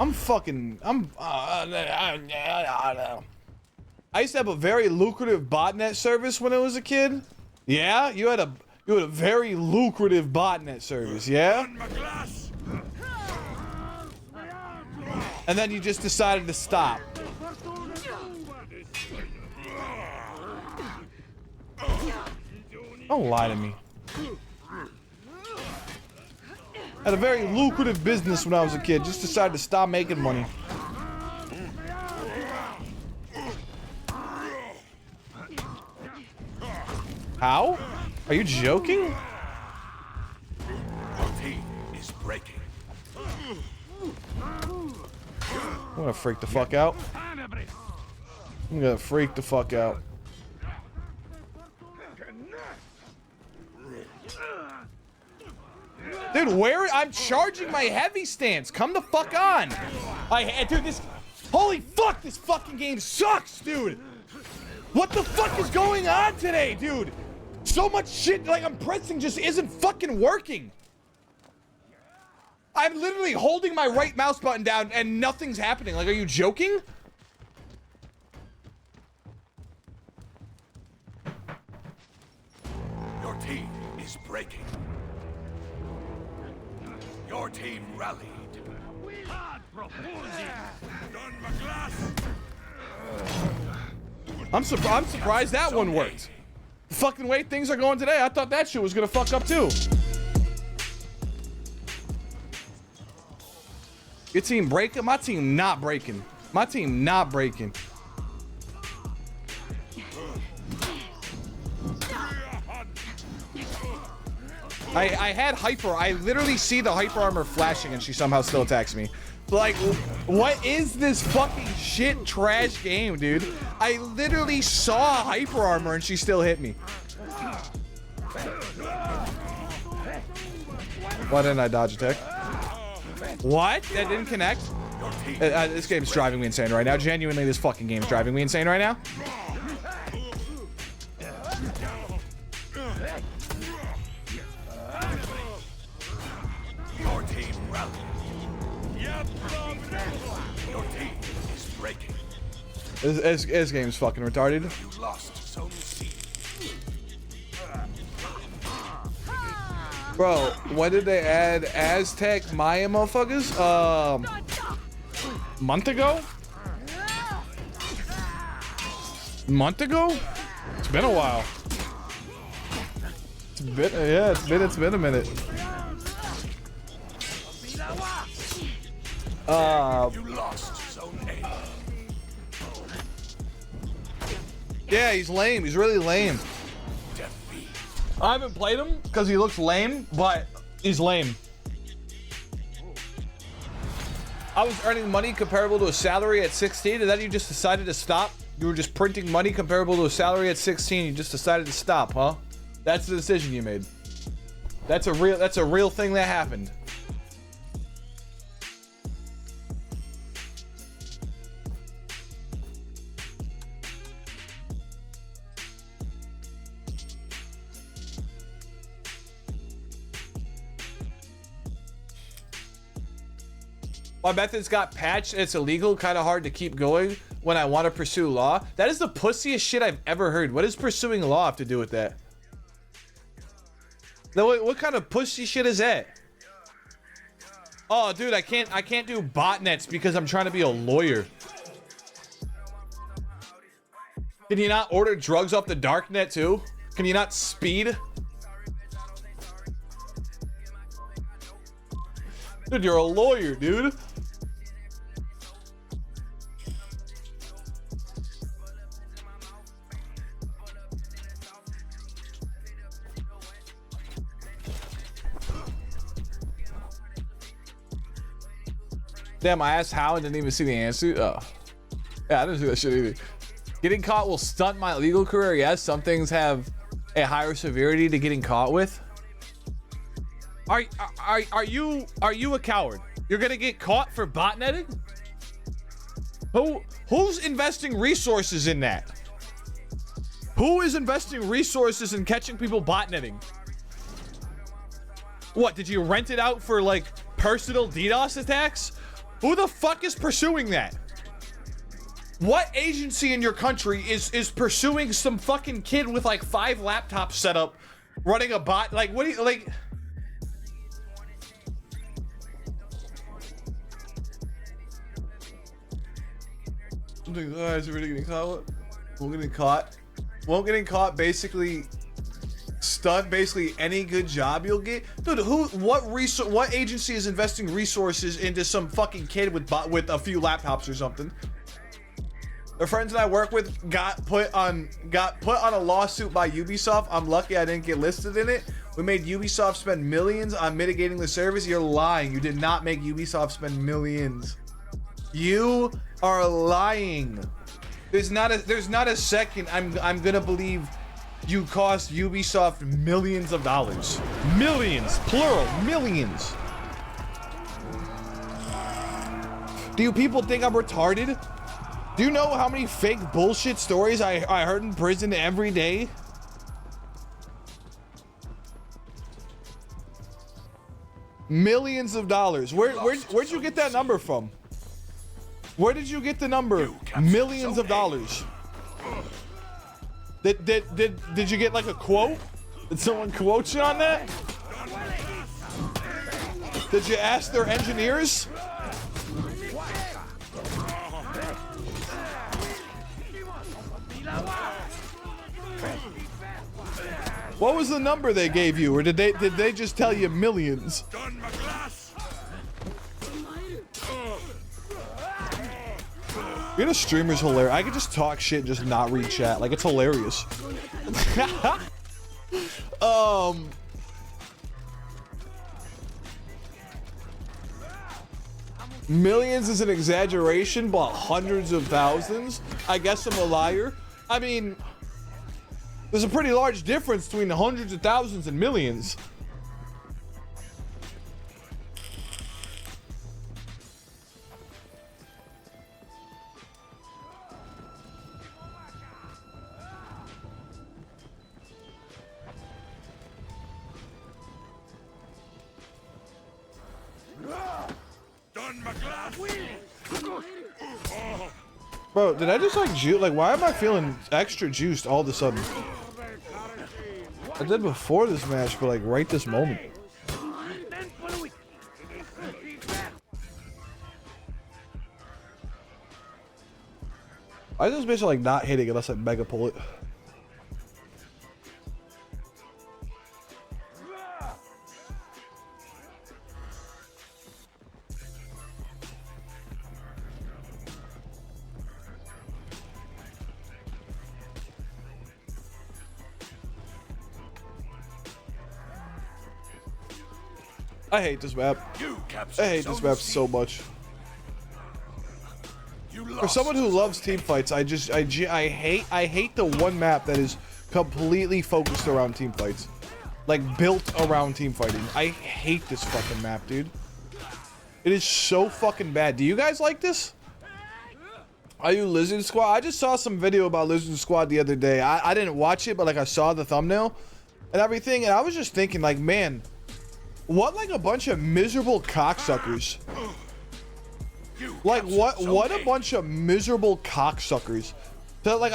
I used to have a very lucrative botnet service when I was a kid. Yeah, you had a very lucrative botnet service, yeah? And then you just decided to stop. Don't lie to me. Had a very lucrative business when I was a kid. Just decided to stop making money. How? Are you joking? Your team is breaking. I'm gonna freak the fuck out. I'm gonna freak the fuck out. Dude, where? I'm charging my heavy stance. Come the fuck on. Dude, this. Holy fuck, this fucking game sucks, dude. What the fuck is going on today, dude? So much shit like I'm pressing just isn't fucking working. I'm literally holding my right mouse button down and nothing's happening. Like, are you joking? Your team is breaking. Your team rallied. I'm surprised that one worked. The fucking way things are going today, I thought that shit was gonna fuck up too. Your team breaking? My team not breaking. My team not breaking. I had hyper. I literally see the hyper armor flashing and she somehow still attacks me. Like, what is this fucking shit trash game, dude? I literally saw hyper armor and she still hit me. Why didn't I dodge attack? What? That didn't connect? This game's driving me insane right now. Genuinely, this fucking game's driving me insane right now. Your team rallied. Your team is breaking. This game's fucking retarded. You lost Zone C. Bro, when did they add Aztec Maya motherfuckers? Month ago? Month ago? It's been a while. It's been a minute. You lost Zone A. Yeah, he's lame. He's really lame. Defeat. I haven't played him because he looks lame, but he's lame. I was earning money comparable to a salary at 16, and then you just decided to stop? You were just printing money comparable to a salary at 16, you just decided to stop, huh? That's the decision you made. That's a real thing that happened. My methods got patched. It's illegal. Kind of hard to keep going when I want to pursue law. That is the pussiest shit I've ever heard. What does pursuing law have to do with that? No, wait, what kind of pussy shit is that? Oh, dude, I can't do botnets because I'm trying to be a lawyer. Can you not order drugs off the darknet too? Can you not speed? Dude, you're a lawyer, dude. Damn, I asked how and didn't even see the answer. Oh. Yeah, I didn't see that shit either. Getting caught will stunt my legal career. Yes, some things have a higher severity to getting caught with. Are you a coward? You're gonna get caught for botnetting? Who's investing resources in that? Who is investing resources in catching people botnetting? What, did you rent it out for like personal DDoS attacks? Who the fuck is pursuing that? What agency in your country is pursuing some fucking kid with like 5 laptops set up running a bot? Like, what do you like? Guys, really getting caught? Won't getting caught basically stunt basically any good job you'll get. Dude, what agency is investing resources into some fucking kid with a few laptops or something? The friends that I work with got put on a lawsuit by Ubisoft. I'm lucky I didn't get listed in it. We made Ubisoft spend millions on mitigating the service. You're lying. You did not make Ubisoft spend millions. You are lying. There's not a second I'm gonna believe you cost Ubisoft millions of dollars. Millions, plural, millions. Do you people think I'm retarded? Do you know how many fake bullshit stories I heard in prison every day? Millions of dollars. Where'd you get that number from? Where did you get the number? Millions of dollars. Did you get like a quote? Did someone quote you on that? Did you ask their engineers? What was the number they gave you, or did they just tell you millions? Being a streamer's hilarious. I could just talk shit and just not read chat. Like, it's hilarious. Millions is an exaggeration, but hundreds of thousands? I guess I'm a liar. I mean, there's a pretty large difference between hundreds of thousands and millions. Bro, did I just like juice? Like, why am I feeling extra juiced all of a sudden? I did before this match, but like right this moment. I just bitch like not hitting unless I mega pull it. I hate this map. I hate this map so much. For someone who loves team fights, I hate the one map that is completely focused around team fights. Like, built around team fighting. I hate this fucking map, dude. It is so fucking bad. Do you guys like this? Are you Lizard Squad? I just saw some video about Lizard Squad the other day. I didn't watch it, but like I saw the thumbnail and everything, and I was just thinking like, man, what like a bunch of miserable cocksuckers. Like what a bunch of miserable cocksuckers. So like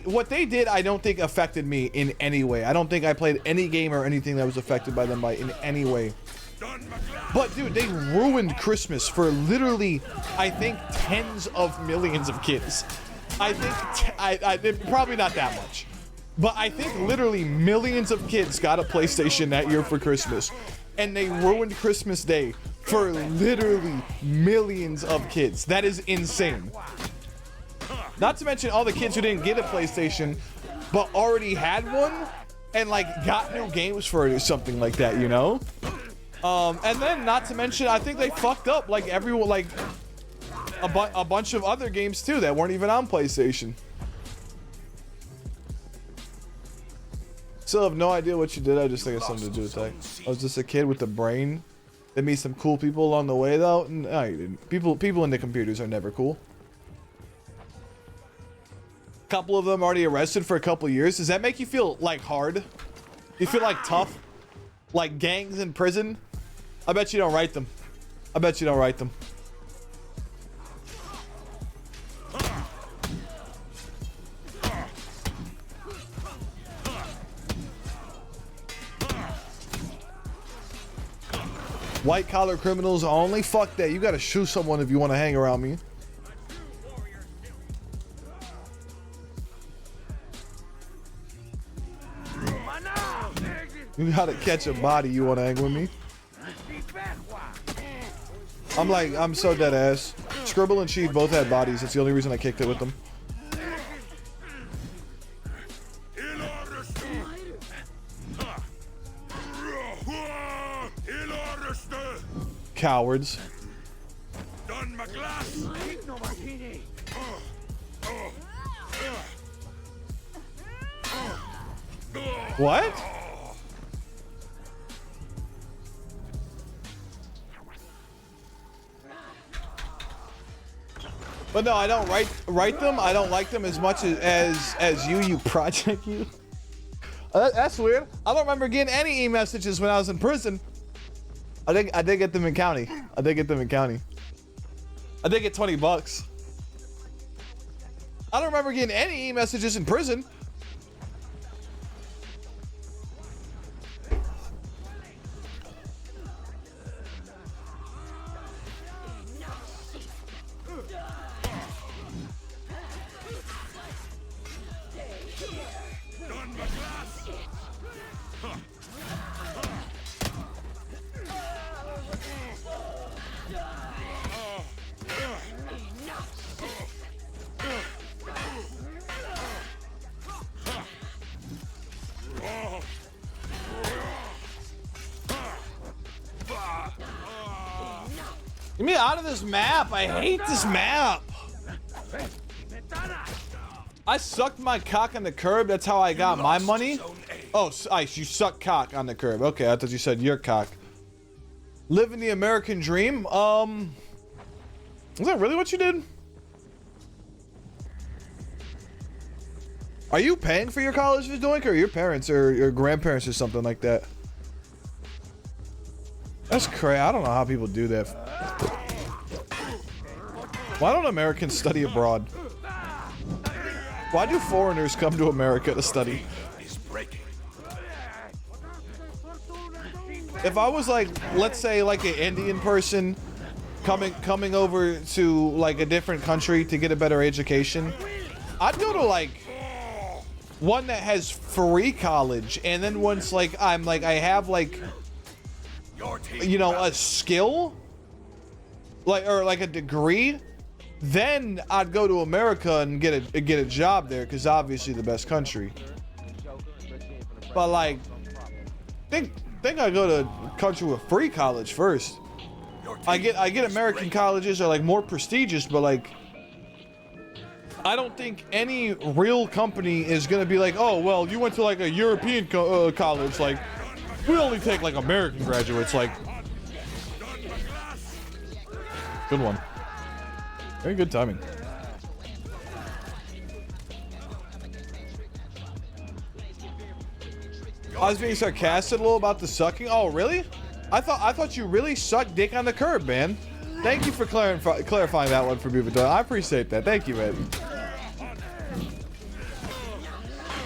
what they did, I don't think affected me in any way. I don't think I played any game or anything that was affected by them by in any way. But dude, they ruined Christmas for literally, I think, tens of millions of kids. I think probably not that much, but I think literally millions of kids got a PlayStation that year for Christmas, and they ruined Christmas Day for literally millions of kids. That is insane. Not to mention all the kids who didn't get a PlayStation, but already had one, and like got new games for it or something like that, you know? And then not to mention, I think they fucked up like everyone, like a bunch of other games too that weren't even on PlayStation. Still have no idea what you did. I just think it's something to do with that. I was just a kid with a brain. They meet some cool people along the way though. And no, you didn't. People into computers are never cool. A couple of them already arrested for a couple of years. Does that make you feel like hard? You feel like tough? Like gangs in prison? I bet you don't write them. I bet you don't write them. White collar criminals only? Fuck that. You gotta shoot someone if you want to hang around me. You gotta catch a body, you want to hang with me? I'm so dead ass. Scribble and Cheat both had bodies. That's the only reason I kicked it with them. Cowards. What? But no, I don't write them. I don't like them as much as you project you. That's weird. I don't remember getting any e-messages when I was in prison. I did get them in county. I did get 20 bucks. I don't remember getting any e-messages in prison. Get me out of this map. I hate this map. I sucked my cock on the curb. That's how I got my money. Oh, Ice, you suck cock on the curb. Okay, I thought you said your cock. Living the American dream. Is that really what you did? Are you paying for your college for doing, or your parents or your grandparents or something like that? That's crazy. I don't know how people do that. Why don't Americans study abroad? Why do foreigners come to America to study? If I was like, let's say like an Indian person coming over to like a different country to get a better education, I'd go to like one that has free college, and then once like I have like, you know, a skill, like, or like a degree, then I'd go to America and get a job there, because obviously the best country. But like, think I go to a country with free college first. I get American colleges are like more prestigious, but like, I don't think any real company is gonna be like, oh well, you went to like a European college, like we only take like American graduates. Like, good one, very good timing. I was being sarcastic a little about the sucking. Oh really? I thought you really sucked dick on the curb, man. Thank you for clarifying that one for me, but I appreciate that. Thank you, man.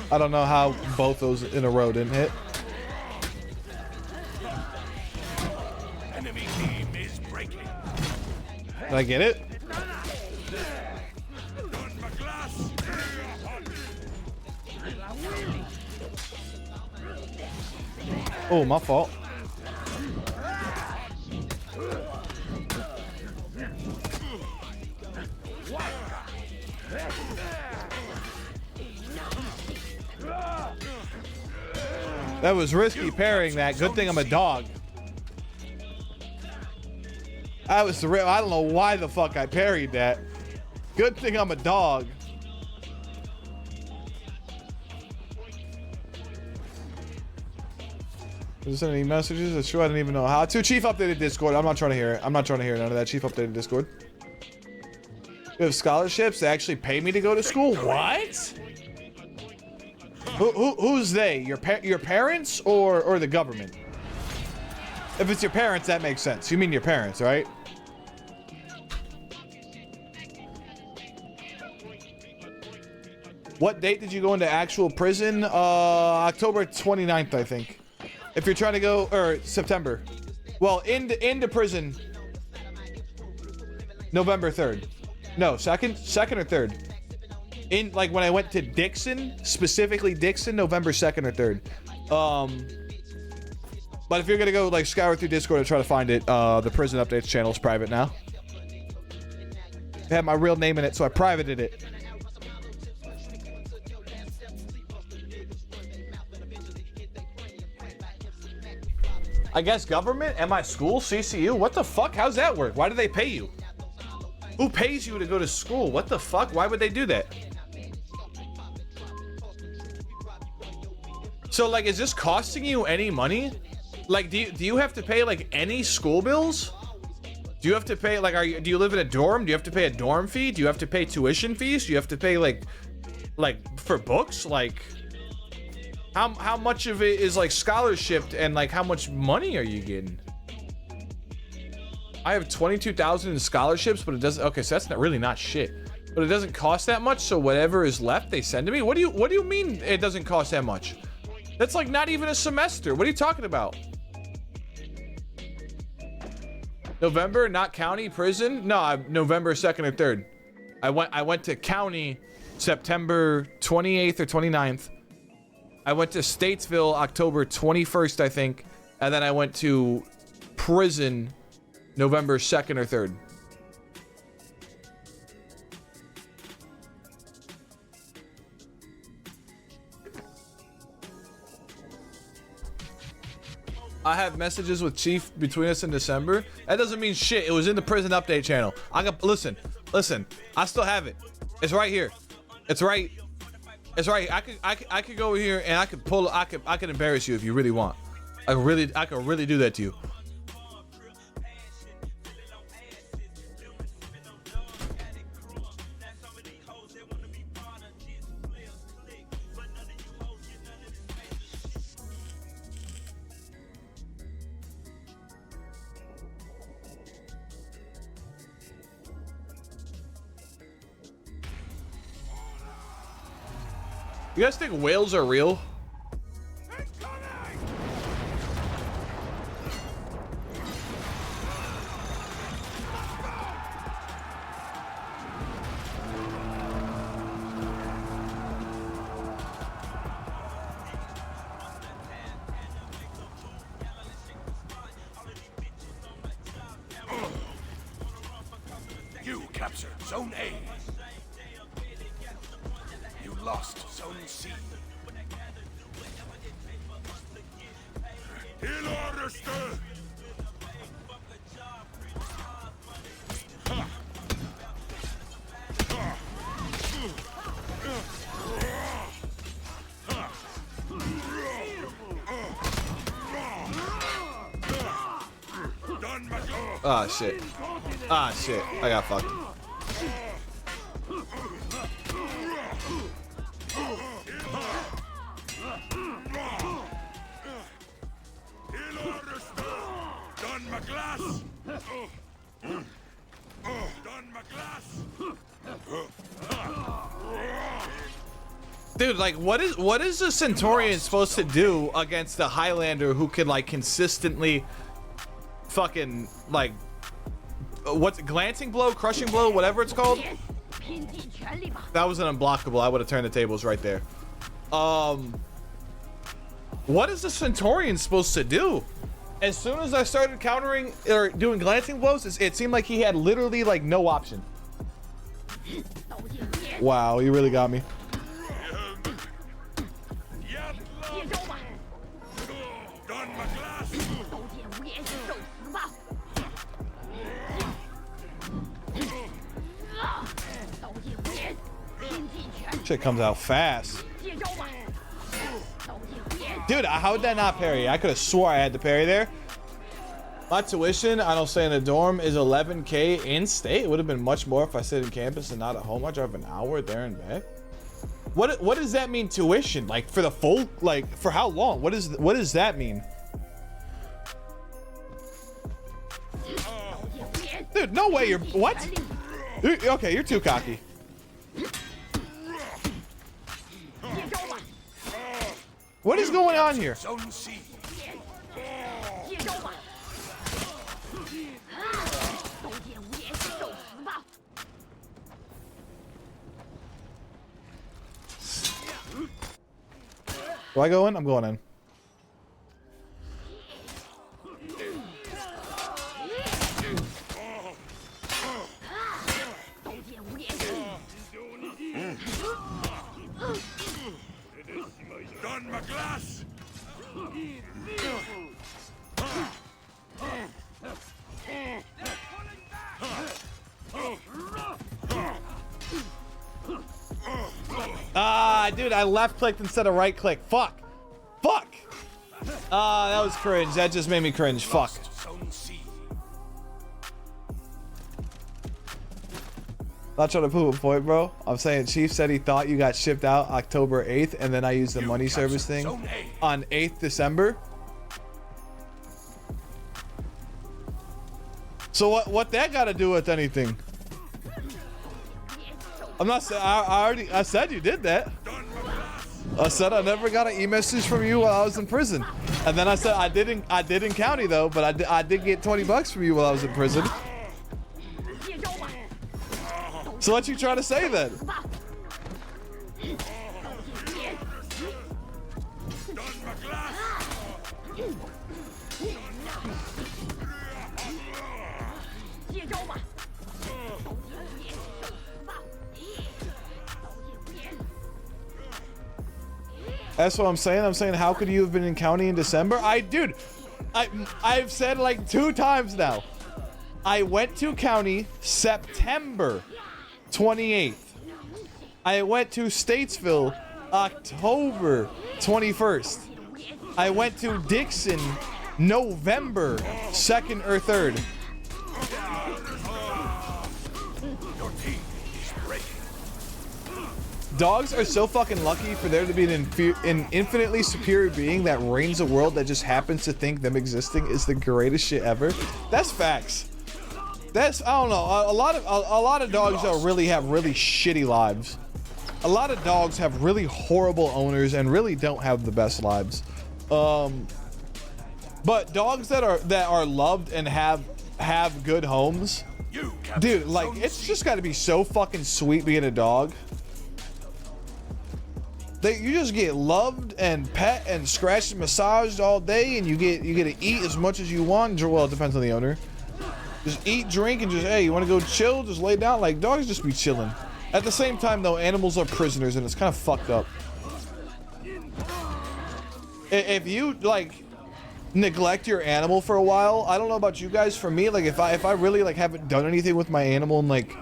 I don't know how both those in a row didn't hit. Enemy team is breaking. Did I get it? Oh, my fault. That was risky parrying that. Good thing I'm a dog. I was the real. I don't know why the fuck I parried that. Good thing I'm a dog. Is there any messages? That's true. I didn't even know how to. Chief updated Discord. I'm not trying to hear it. I'm not trying to hear none of that. Chief updated Discord. We have scholarships. They actually pay me to go to school. What? Who's they? Your parents or the government? If it's your parents, that makes sense. You mean your parents, right? What date did you go into actual prison? October 29th, I think. If you're trying to go, or September. Well, into prison. November 3rd. No, second or third. In like when I went to Dixon, specifically Dixon, November 2nd or 3rd. But if you're gonna go like scour through Discord and try to find it, the prison updates channel is private now. It had my real name in it, so I privated it. I guess government? Am I school? CCU? What the fuck? How's that work? Why do they pay you? Who pays you to go to school? What the fuck? Why would they do that? So like, is this costing you any money? Like, do you have to pay like any school bills? Do you have to pay like, do you live in a dorm? Do you have to pay a dorm fee? Do you have to pay tuition fees? Do you have to pay like for books? Like, how much of it is like scholarship, and like how much money are you getting? I have 22,000 in scholarships, but it doesn't. Okay, so that's really not shit. But it doesn't cost that much, so whatever is left, they send to me. What do you mean it doesn't cost that much? That's like not even a semester. What are you talking about? November, not county, prison? No, November 2nd or 3rd. I went to county September 28th or 29th. I went to Statesville October 21st, I think. And then I went to prison November 2nd or 3rd. I have messages with Chief between us in December. That doesn't mean shit. It was in the prison update channel. I got listen. I still have it. It's right here. It's right. I could go here and I could embarrass you if you really want. I could really do that to you. You guys think whales are real? You captured Zone A. You lost Zone C. Highlander! Ah shit. Ah shit. I got fucked. Dude, like, what is the Centurion supposed to do against the Highlander who can like consistently fucking like what's glancing blow, crushing blow, whatever it's called? That was an unblockable. I would have turned the tables right there. What is the Centurion supposed to do? As soon as I started countering or doing glancing blows, it seemed like he had literally like no option. Wow, he really got me. Shit comes out fast. Dude, how did that not parry? I could have swore I had to parry there. My tuition, I don't stay in a dorm, is 11K in state. It would have been much more if I stayed in campus and not at home. I drive an hour there and back. What does that mean, tuition? Like for the full, like for how long? What does that mean? Dude, no way you're what? Okay, you're too cocky. What is going on here? Zone C. Do I go in? I'm going in. Done my glass. Ah, dude, I left clicked instead of right click. Fuck. Fuck. Ah, that was cringe. That just made me cringe. Fuck. Not trying to prove a point, bro. I'm saying Chief said he thought you got shipped out October 8th, and then I used the money service thing on 8th December. So what that got to do with anything? I'm not saying I said you did that. I said I never got an e-message from you while I was in prison, and then I said I did in county though, but I did get $20 from you while I was in prison. So what you trying to say then? That's what I'm saying. I'm saying, how could you have been in county in December? Dude, I've said like 2 times now. I went to county September 28th. I went to Statesville October 21st. I went to Dixon November 2nd or 3rd. Your team is breaking. Dogs are so fucking lucky for there to be an infinitely superior being that reigns a world that just happens to think them existing is the greatest shit ever. That's facts. That's, I don't know, a lot of dogs though really have really shitty lives. A lot of dogs have really horrible owners and really don't have the best lives. But dogs that are loved and have good homes, dude, like it's just got to be so fucking sweet being a dog. You just get loved and pet and scratched and massaged all day, and you get to eat as much as you want. Well, it depends on the owner. Just eat, drink, and just, hey, you want to go chill? Just lay down. Like, dogs just be chilling. At the same time, though, animals are prisoners, and it's kind of fucked up. If you, like, neglect your animal for a while, I don't know about you guys, for me, like, if I really, like, haven't done anything with my animal in, like,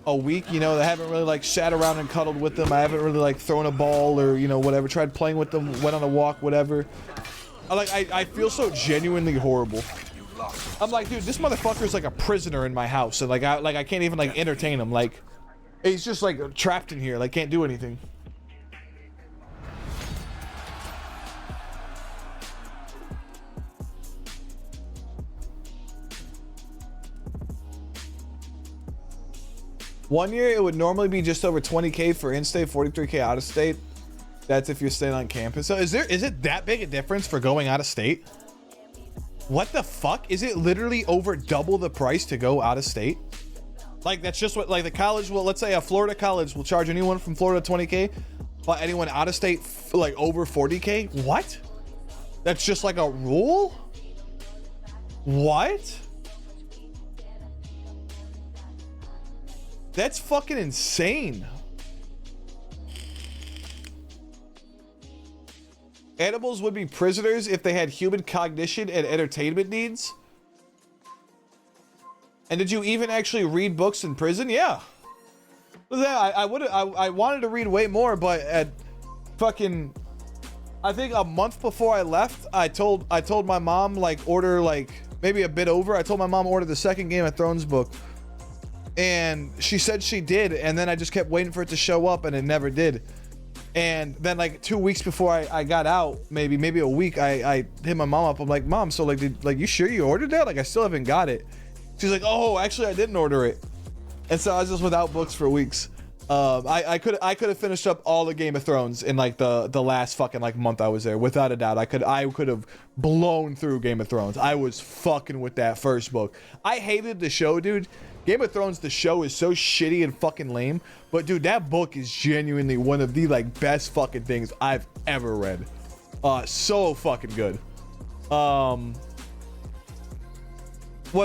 a week, you know, I haven't really, like, sat around and cuddled with them, I haven't really, like, thrown a ball or, you know, whatever, tried playing with them, went on a walk, whatever. I feel so genuinely horrible. I'm like, dude, this motherfucker's like a prisoner in my house, and I can't even like entertain him. Like, he's just like trapped in here, like can't do anything. One year it would normally be just over 20K for in-state, 43K out of state. That's if you're staying on campus. So is it that big a difference for going out of state? What the fuck? Is it literally over double the price to go out of state? Like, that's just what, like, the college will, let's say a Florida college will charge anyone from Florida 20K, but anyone out of state, like, over 40K? What? That's just like a rule? What? That's fucking insane. Animals would be prisoners if they had human cognition and entertainment needs. And did you even actually read books in prison? Yeah. I wanted to read way more, but at fucking, I think a month before I left, I told my mom, like, order, like, maybe a bit over. I told my mom order the second Game of Thrones book. And she said she did, and then I just kept waiting for it to show up, and it never did. And then like 2 weeks before I got out, maybe a week, I hit my mom up. I'm like, Mom, so like, you sure you ordered that? Like, I still haven't got it. She's like, oh, actually I didn't order it. And so I was just without books for weeks. I could have finished up all the Game of Thrones in like the last fucking like month I was there, without a doubt. I could have blown through Game of Thrones. I was fucking with that first book. I hated the show, dude. Game of Thrones, the show, is so shitty and fucking lame, but dude, that book is genuinely one of the like best fucking things I've ever read. So fucking good. What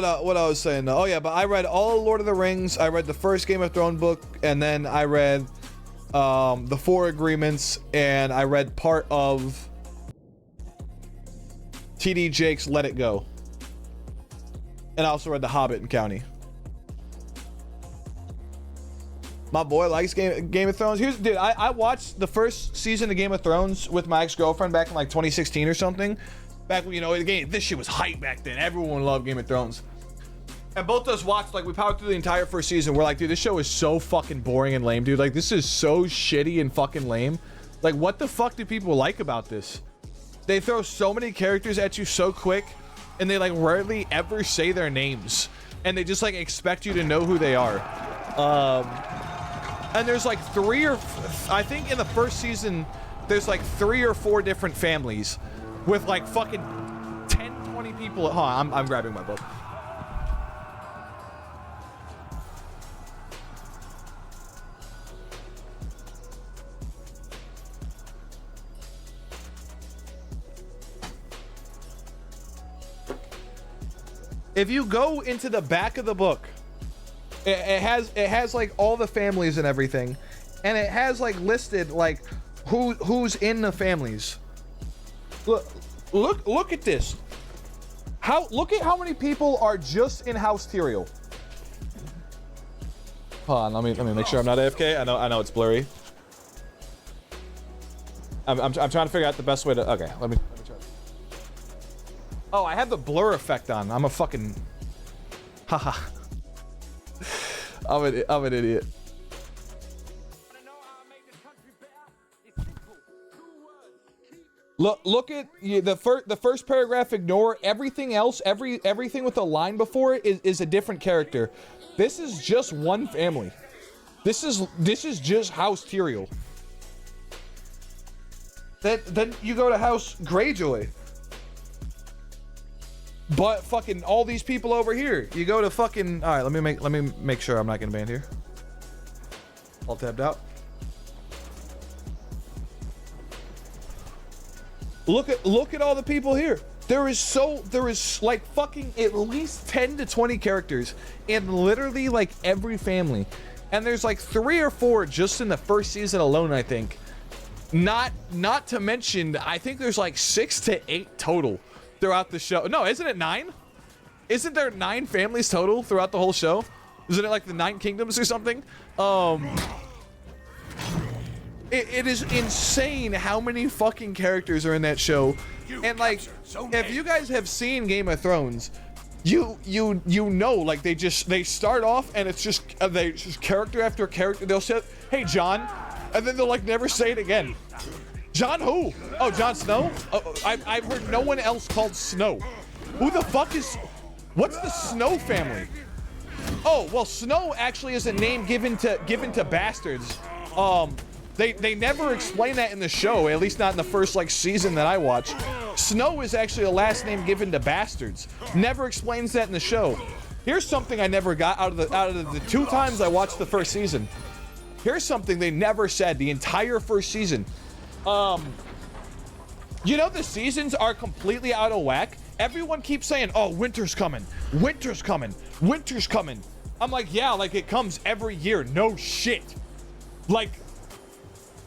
I was saying, oh yeah, but I read all Lord of the Rings. I read the first Game of Thrones book, and then I read the Four Agreements, and I read part of TD Jake's Let It Go, and I also read The Hobbit and County. My boy likes Game of Thrones. Dude, I watched the first season of Game of Thrones with my ex-girlfriend back in like 2016 or something. Back when, you know, this shit was hype back then. Everyone loved Game of Thrones. And both of us watched, like, we powered through the entire first season. We're like, dude, this show is so fucking boring and lame, dude. Like, this is so shitty and fucking lame. Like, what the fuck do people like about this? They throw so many characters at you so quick, and they, like, rarely ever say their names. And they just, like, expect you to know who they are. And there's like I think in the first season, there's like 3 or 4 different families with like fucking 10, 20 people. Hold on, I'm grabbing my book. If you go into the back of the book, it has like all the families and everything, and it has like listed like who's in the families. Look at this. Look at how many people are just in House Tyrael. Hold on, let me make sure I'm not AFK. I know it's blurry. I'm trying to figure out the best way to. Okay, let me try. Oh, I have the blur effect on. I'm a fucking. Haha. I'm an idiot. Look at the first paragraph. Ignore everything else. Everything with a line before it is a different character. This is just one family. This is just House Tyrael. Then you go to House Greyjoy. But fucking all these people over here. You go to fucking. All right, let me make sure I'm not getting banned here. All tabbed out. Look at all the people here. There is like fucking at least 10 to 20 characters in literally like every family. And there's like 3 or 4 just in the first season alone, I think. Not to mention, I think there's like 6 to 8 total throughout the show. No, isn't it 9? Isn't there 9 families total throughout the whole show? Isn't it like the 9 kingdoms or something? It is insane how many fucking characters are in that show. And like, if you guys have seen Game of Thrones, you know, like they start off and it's just character after character. They'll say, "Hey, Jon," and then they'll like never say it again. Jon who? Oh, Jon Snow? I've heard no one else called Snow. Who the fuck is? What's the Snow family? Oh, well, Snow actually is a name given to bastards. They never explain that in the show, at least not in the first like season that I watched. Snow is actually a last name given to bastards. Never explains that in the show. Here's something I never got out of the 2 times I watched the first season. Here's something they never said the entire first season. You know the seasons are completely out of whack. Everyone keeps saying, "Oh, winter's coming, winter's coming, winter's coming." I'm like, yeah, like it comes every year. No shit. Like,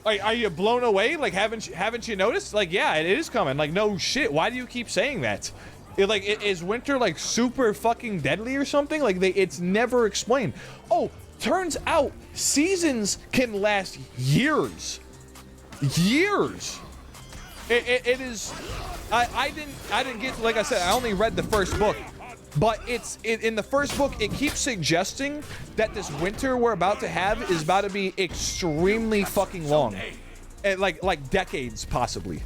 are you blown away? Like, haven't you noticed? Like, yeah, it is coming. Like, no shit. Why do you keep saying that? Is winter like super fucking deadly or something? Like, it's never explained. Oh, turns out seasons can last years. Years. It is. I didn't get. Like I said, I only read the first book. But in the first book, it keeps suggesting that this winter we're about to have is about to be extremely fucking long. And like decades, possibly.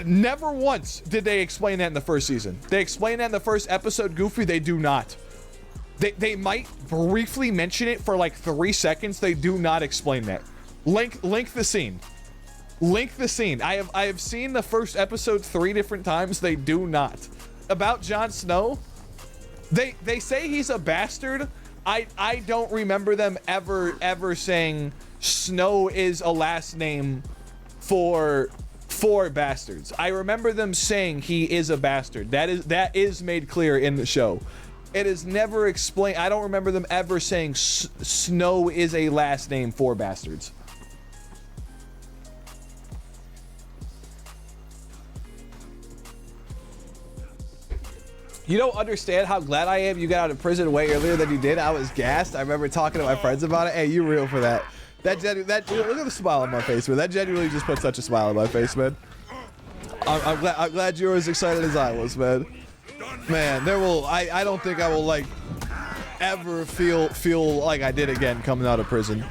Never once did they explain that in the first season. They explain that in the first episode, Goofy. They do not. They might briefly mention it for like 3 seconds. They do not explain that. Link the scene. Link the scene. I have seen the first episode 3 different times. They do not. About Jon Snow, they say he's a bastard. I don't remember them ever saying Snow is a last name for bastards. I remember them saying he is a bastard. That is made clear in the show. It is never explained. I don't remember them ever saying Snow is a last name for bastards. You don't understand how glad I am you got out of prison way earlier than you did. I was gassed. I remember talking to my friends about it. Hey, you real for that. That look at the smile on my face, man. That genuinely just put such a smile on my face, man. I'm glad you were as excited as I was, man. Man, I don't think I will like ever feel like I did again coming out of prison.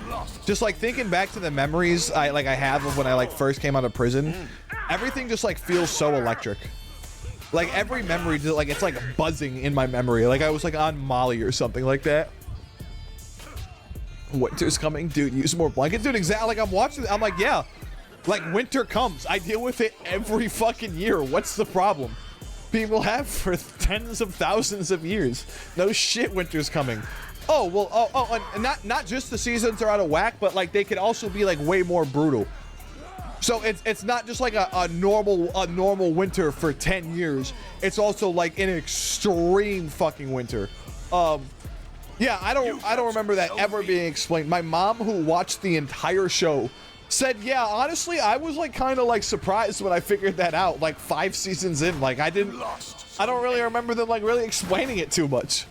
Just like thinking back to the memories I have of when I like first came out of prison, everything just like feels so electric. Like every memory, like it's like buzzing in my memory. Like I was like on Molly or something like that. Winter's coming, dude. Use more blankets, dude. Exactly. Like I'm watching. I'm like, yeah. Like winter comes. I deal with it every fucking year. What's the problem? People have for tens of thousands of years. No shit. Winter's coming. Oh well. And not just the seasons are out of whack, but like they could also be like way more brutal. So it's not just like a normal winter for 10 years. It's also like an extreme fucking winter. Yeah, I don't remember that ever being explained. My mom, who watched the entire show, said, yeah, honestly, I was like kind of like surprised when I figured that out like 5 seasons in. Like I didn't I don't really remember them like really explaining it too much.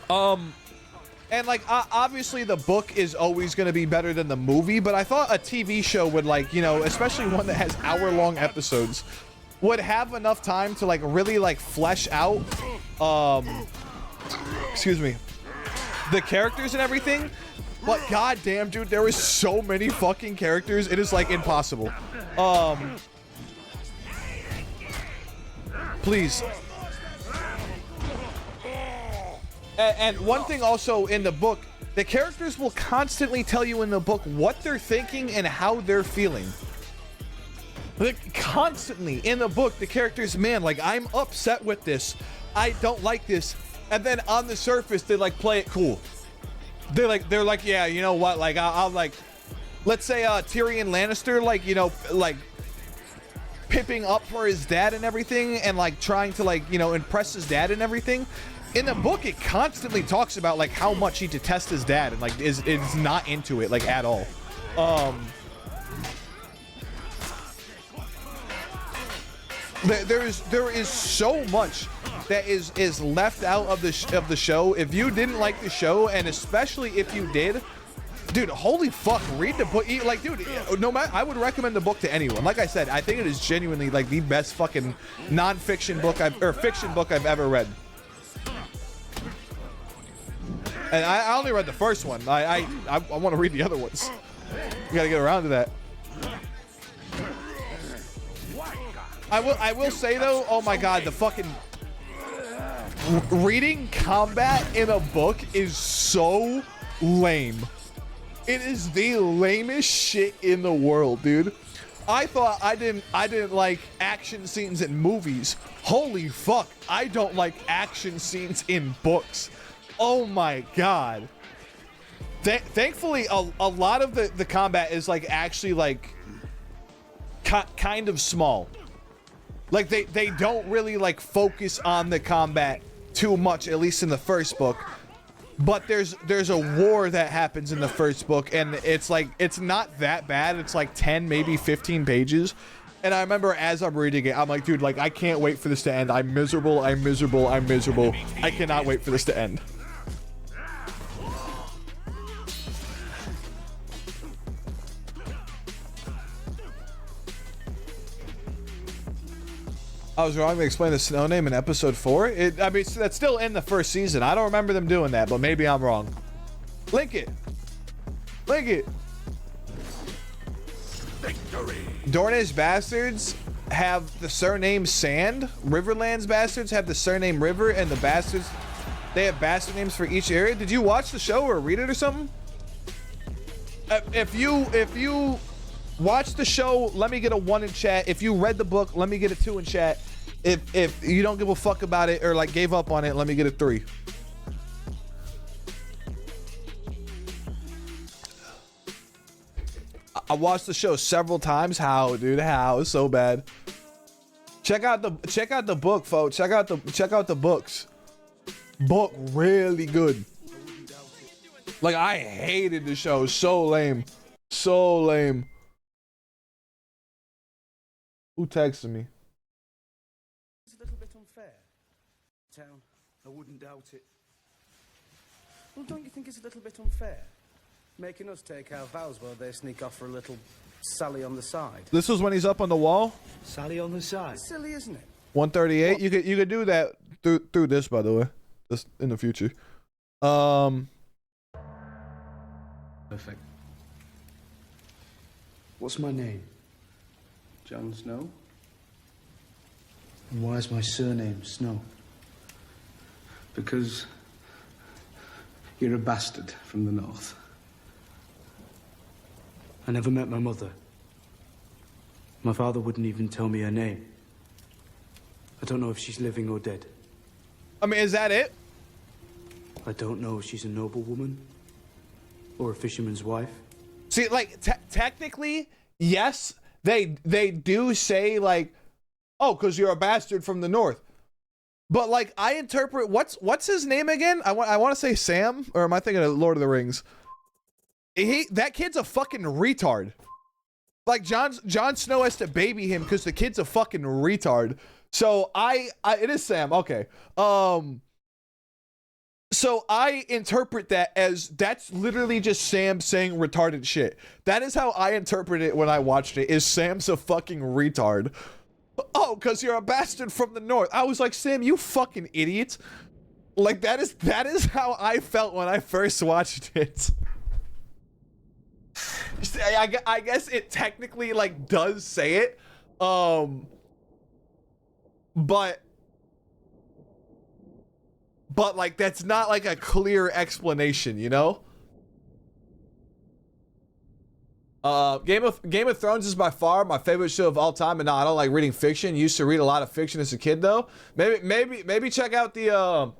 And like obviously the book is always going to be better than the movie, but I thought a TV show would, like, you know, especially one that has hour-long episodes, would have enough time to like really like flesh out excuse me, the characters and everything. But goddamn, dude, there is so many fucking characters, it is like impossible. Please. And one thing also in the book, the characters will constantly tell you in the book what they're thinking and how they're feeling. Like, constantly in the book, the characters, man, like, I'm upset with this. I don't like this. And then on the surface, they like play it cool. They're like, yeah, you know what? Like, I'll like, let's say Tyrion Lannister, like, you know, like pipping up for his dad and everything, and like trying to like, you know, impress his dad and everything. In the book, it constantly talks about like how much he detests his dad and like is not into it like at all. There is so much that is left out of the show. If you didn't like the show, and especially if you did, dude, holy fuck, read the book. Like, dude, no matter, I would recommend the book to anyone. Like I said, I think it is genuinely like the best fucking non-fiction book fiction book I've ever read. And I only read the first one. I want to read the other ones. You gotta get around to that. I will say though, oh my god, the fucking reading combat in a book is so lame. It is the lamest shit in the world, dude. I thought I didn't like action scenes in movies. Holy fuck, I don't like action scenes in books. Oh my god. Thankfully, a lot of the combat is like actually like kind of small. Like they don't really like focus on the combat too much, at least in the first book. But there's a war that happens in the first book, and it's like, it's not that bad. It's like 10, maybe 15 pages. And I remember as I'm reading it, I'm like, dude, like, I can't wait for this to end. I'm miserable, I'm miserable, I'm miserable. I cannot wait for this to end. I was wrong to explain the snow name in episode 4. I mean, that's still in the first season. I don't remember them doing that, but maybe I'm wrong. Link it. Link it. Victory. Dorne's bastards have the surname Sand. Riverland's bastards have the surname River, and the bastards, they have bastard names for each area. Did you watch the show or read it or something? If you watch the show, let me get a 1 in chat. If you read the book, let me get a 2 in chat. If you don't give a fuck about it or like gave up on it, let me get a 3. I watched the show several times. How, dude? How? So bad. Check out the book, folks. Check out the books. Book really good. Like, I hated the show. So lame. So lame. Who texted me? It's a little bit unfair. Town, I wouldn't doubt it. Well, don't you think it's a little bit unfair? Making us take our vows while they sneak off for a little sally on the side. This was when he's up on the wall. Sally on the side? It's silly, isn't it? 138. What? You could do that through this, by the way. This in the future. Perfect. What's my name? Jon Snow. And why is my surname Snow? Because you're a bastard from the north. I never met my mother. My father wouldn't even tell me her name. I don't know if she's living or dead. I mean, is that it? I don't know if she's a noblewoman or a fisherman's wife. See, like, technically, yes, they do say, like, oh, because you're a bastard from the north. But, like, I interpret, what's his name again? I want to say Sam, or am I thinking of Lord of the Rings? That kid's a fucking retard. Like Jon Snow has to baby him because the kid's a fucking retard. So it is Sam. Okay. So I interpret that as that's literally just Sam saying retarded shit. That is how I interpret it when I watched it, is Sam's a fucking retard. Oh, because you're a bastard from the north. I was like, Sam, you fucking idiot. Like, that is how I felt when I first watched it. I guess it technically, like, does say it. But like, that's not like a clear explanation, you know? Game of Thrones is by far my favorite show of all time, and no, I don't like reading fiction. Used to read a lot of fiction as a kid, though. Maybe check out the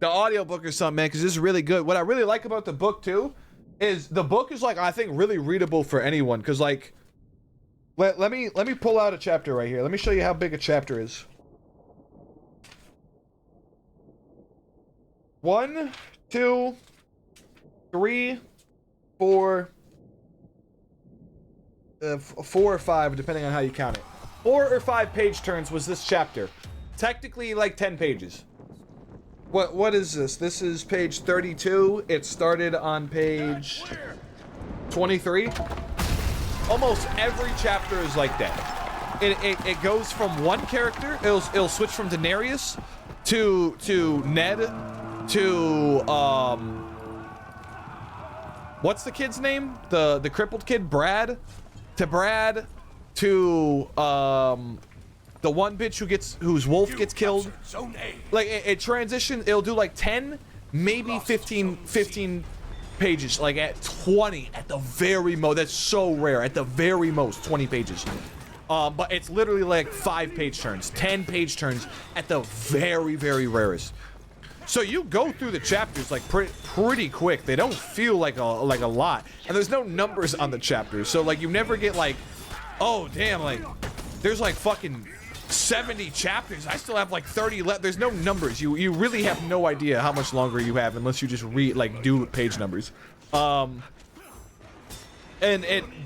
audiobook or something, man, because this is really good. What I really like about the book too is the book is, like, I think really readable for anyone, because, like, let me pull out a chapter right here. Let me show you how big a chapter is. 1, 2, 3, 4, 4 or 5, depending on how you count it. 4 or 5 page turns was this chapter. Technically, like, 10 pages. What is this? This is page 32. It started on page 23. Almost every chapter is like that. It goes from one character. It'll switch from Daenerys to Ned to what's the kid's name? The crippled kid, Brad, to the one bitch whose wolf gets killed. Like, it transition, it'll do like 10, maybe 15 pages, like at 20 at the very most. That's so rare. At the very most, 20 pages. But it's literally like 5 page turns, 10 page turns at the very, very rarest. So you go through the chapters like pretty quick. They don't feel like a lot, and there's no numbers on the chapters. So, like, you never get like, oh damn, like there's like fucking 70 chapters. I still have like 30 left. There's no numbers. You really have no idea how much longer you have unless you just read, like, do page numbers. And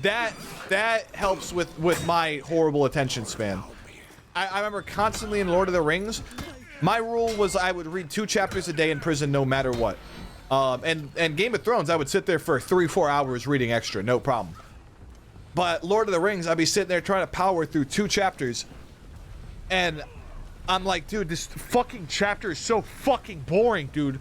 that helps with my horrible attention span. I remember constantly in Lord of the Rings, my rule was I would read 2 chapters a day in prison no matter what. And Game of Thrones, I would sit there for 3-4 hours reading extra, no problem. But Lord of the Rings, I'd be sitting there trying to power through 2 chapters, and I'm like, dude, this fucking chapter is so fucking boring, dude.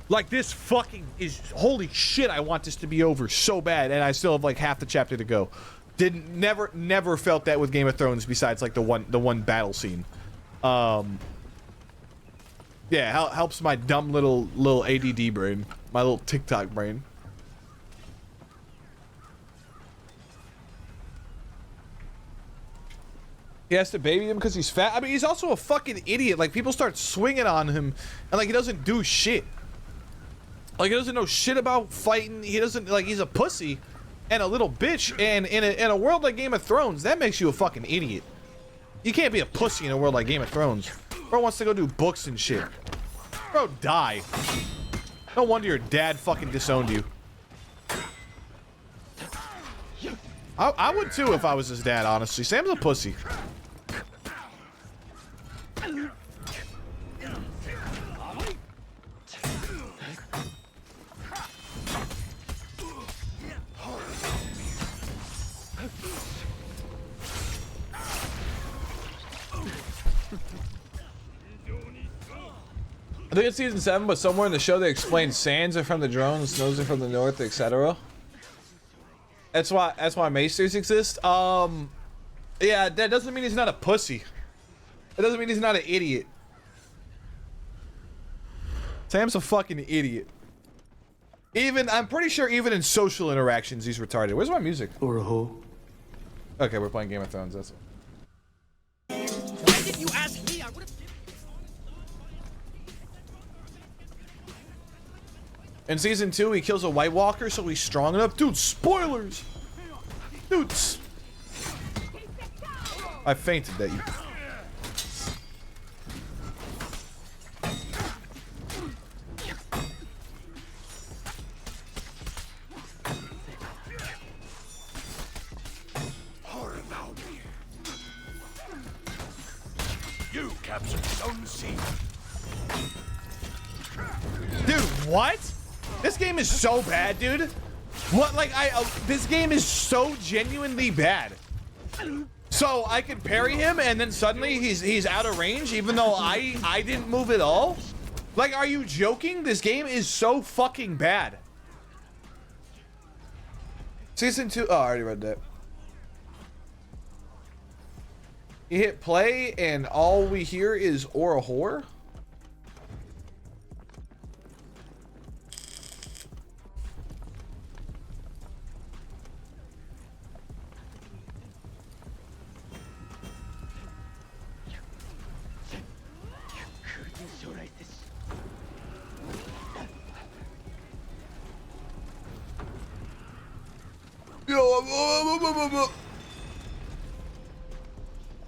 Like, this fucking is, holy shit, I want this to be over so bad, and I still have like half the chapter to go. Never felt that with Game of Thrones besides like the one battle scene. Yeah, helps my dumb little ADD brain, my little TikTok brain. He has to baby him because he's fat. I mean, he's also a fucking idiot. Like, people start swinging on him, and like, he doesn't do shit. Like, he doesn't know shit about fighting. He doesn't, like, he's a pussy and a little bitch. And in a world like Game of Thrones, that makes you a fucking idiot. You can't be a pussy in a world like Game of Thrones. Bro wants to go do books and shit. Bro, die. No wonder your dad fucking disowned you. I would too if I was his dad, honestly. Sam's a pussy. I think it's season 7, but somewhere in the show they explain sands are from the drones, snows are from the north, etc. That's why Maesters exist. Yeah, that doesn't mean he's not a pussy. It doesn't mean he's not an idiot. Sam's a fucking idiot. I'm pretty sure even in social interactions he's retarded. Where's my music? Or a hoe. Okay, we're playing Game of Thrones, that's it. Why didn't you ask me? I would have. In season 2, he kills a White Walker, so he's strong enough. Dude, spoilers! Dude, I fainted at you. captured Zone C. Dude, what? This game is so bad, dude. What, like, this game is so genuinely bad. So I could parry him and then suddenly he's out of range even though I didn't move at all? Like, are you joking? This game is so fucking bad. Season 2, oh, I already read that. You hit play and all we hear is or a whore?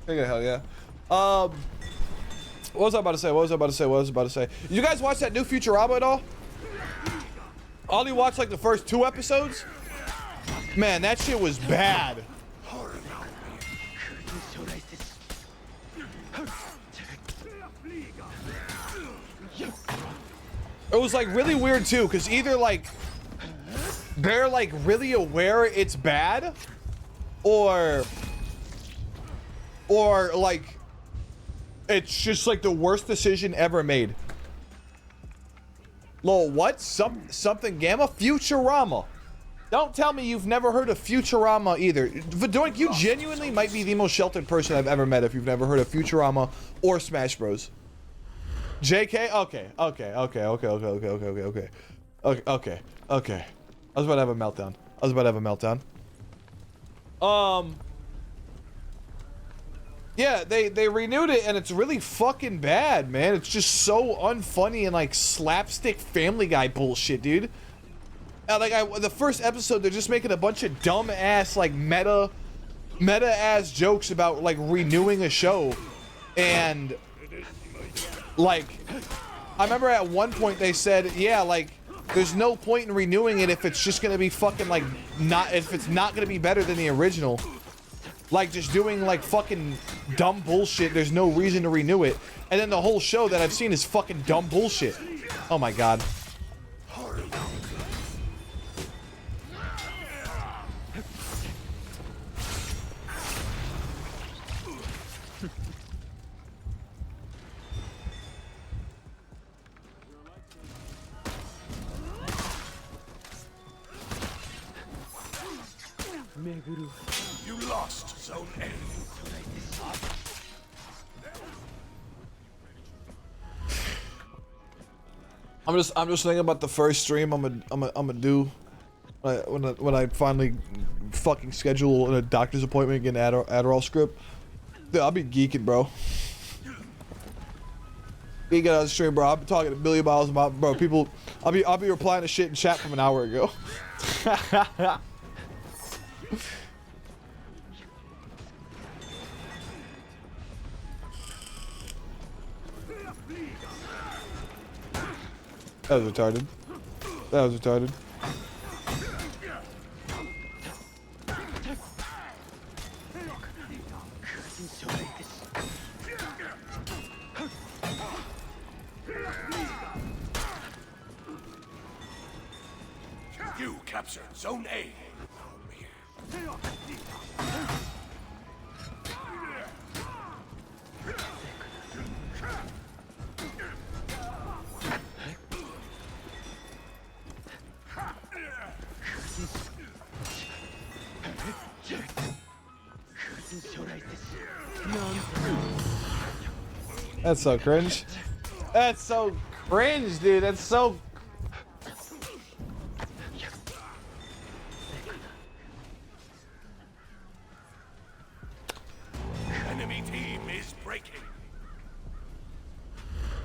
Hell yeah. What was I about to say? You guys watch that new Futurama at all? I only watched like the first 2 episodes. Man, that shit was bad. It was like really weird too, because either like they're like really aware it's bad, or like it's just like the worst decision ever made. Lol, what? Something Gamma? Futurama. Don't tell me you've never heard of Futurama either. Vadoink, you genuinely might be the most sheltered person I've ever met if you've never heard of Futurama or Smash Bros. JK? Okay. I was about to have a meltdown. Yeah, they renewed it and it's really fucking bad, man. It's just so unfunny and like slapstick Family Guy bullshit, dude. The first episode, they're just making a bunch of dumb ass like meta ass jokes about like renewing a show, and like I remember at one point they said, yeah, like there's no point in renewing it if it's just gonna be fucking like if it's not gonna be better than the original. Like just doing like fucking dumb bullshit, there's no reason to renew it. And then the whole show that I've seen is fucking dumb bullshit. Oh my god. You lost Zone A. I'm just thinking about the first stream I'm gonna do when I finally fucking schedule a doctor's appointment and get an Adderall script. Dude, I'll be geeking, bro. Geeking on the stream, bro. I'll be talking a million miles about, bro. People, I'll be replying to shit in chat from an hour ago. That was retarded. You captured Zone A. That's so cringe. That's so cringe, dude. That's so... Enemy team is breaking.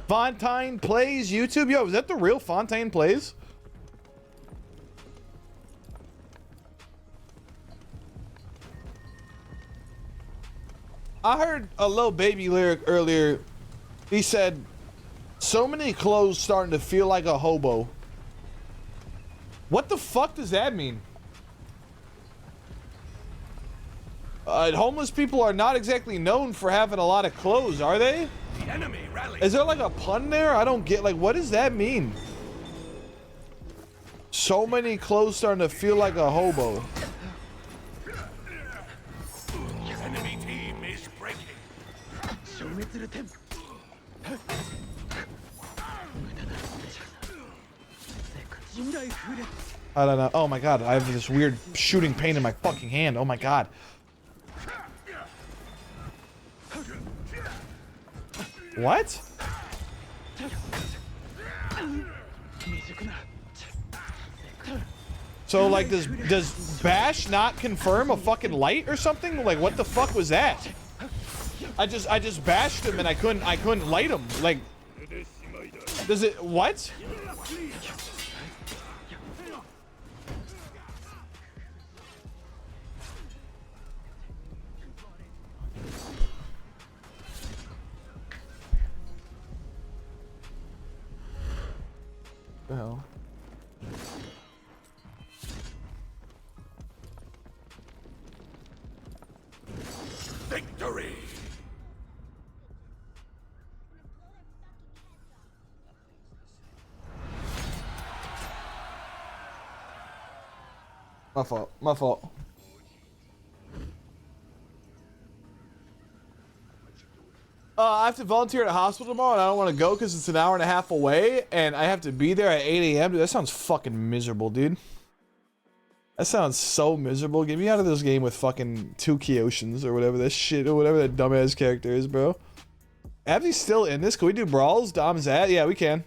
Fontaine Plays YouTube? Yo, is that the real Fontaine Plays? I heard a Lil Baby lyric earlier. He said, so many clothes starting to feel like a hobo. What the fuck does that mean? Homeless people are not exactly known for having a lot of clothes, are they? The Enemy rally. Is there like a pun there? I don't get, like, what does that mean? So many clothes starting to feel like a hobo. Enemy team is breaking. I don't know. Oh my god, I have this weird shooting pain in my fucking hand. Oh my god. What? So like, does Bash not confirm a fucking light or something? Like, what the fuck was that? I just bashed him and I couldn't light him. Like, does it what? The hell? Victory. My fault. My fault. I have to volunteer at a hospital tomorrow, and I don't want to go because it's an hour and a half away, and I have to be there at 8 a.m. Dude, that sounds fucking miserable, dude. That sounds so miserable. Get me out of this game with fucking 2 Kyoshins or whatever that shit, or whatever that dumbass character is, bro. Absy's still in this. Can we do brawls? Dom's at? Yeah, we can.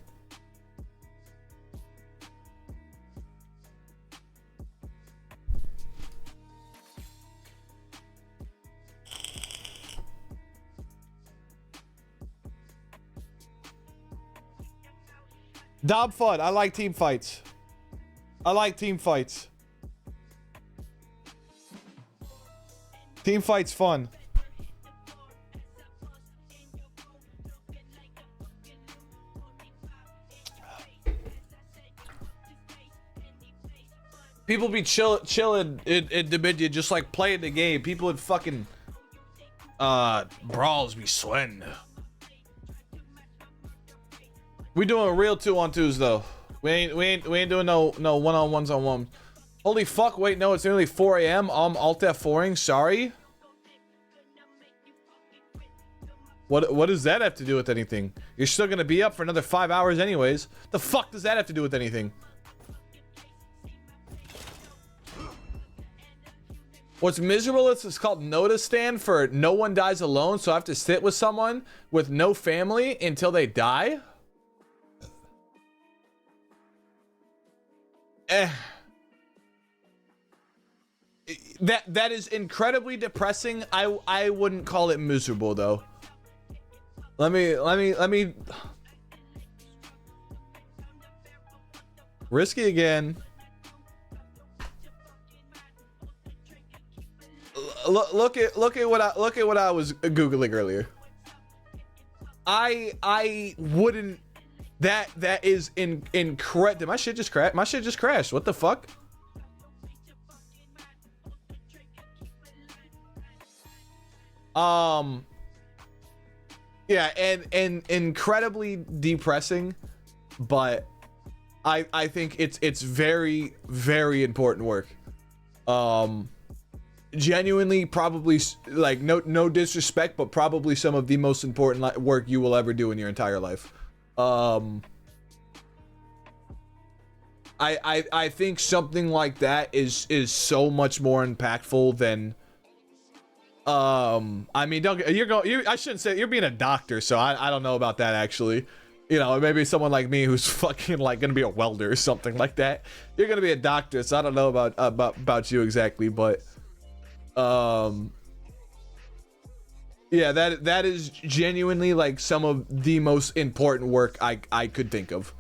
Dom fun. I like team fights. I like team fights. Team fights fun. People be chilling in Dominion, just like playing the game. People in fucking brawls be sweating. We doing real 2-on-2s though. We ain't doing no 1-on-1s on one. Holy fuck! Wait, no, it's nearly 4 a.m. Alt F4ing. Sorry. What does that have to do with anything? You're still gonna be up for another 5 hours anyways. The fuck does that have to do with anything? What's miserable is it's called Notice Stand for no one dies alone, so I have to sit with someone with no family until they die. That is incredibly depressing. I wouldn't call it miserable though. Let me risky again. Look at what I was googling earlier. I wouldn't. That is incorrect. Did my shit just crash? My shit just crashed. What the fuck? Yeah, and incredibly depressing, but I think it's very, very important work. Genuinely, probably, like, no disrespect, but probably some of the most important work you will ever do in your entire life. I think something like that is so much more impactful than I mean, I shouldn't say you're being a doctor, so I don't know about that actually. You know, maybe someone like me who's fucking like gonna be a welder or something like that. You're gonna be a doctor, so I don't know about you exactly, but yeah, that is genuinely like some of the most important work I could think of.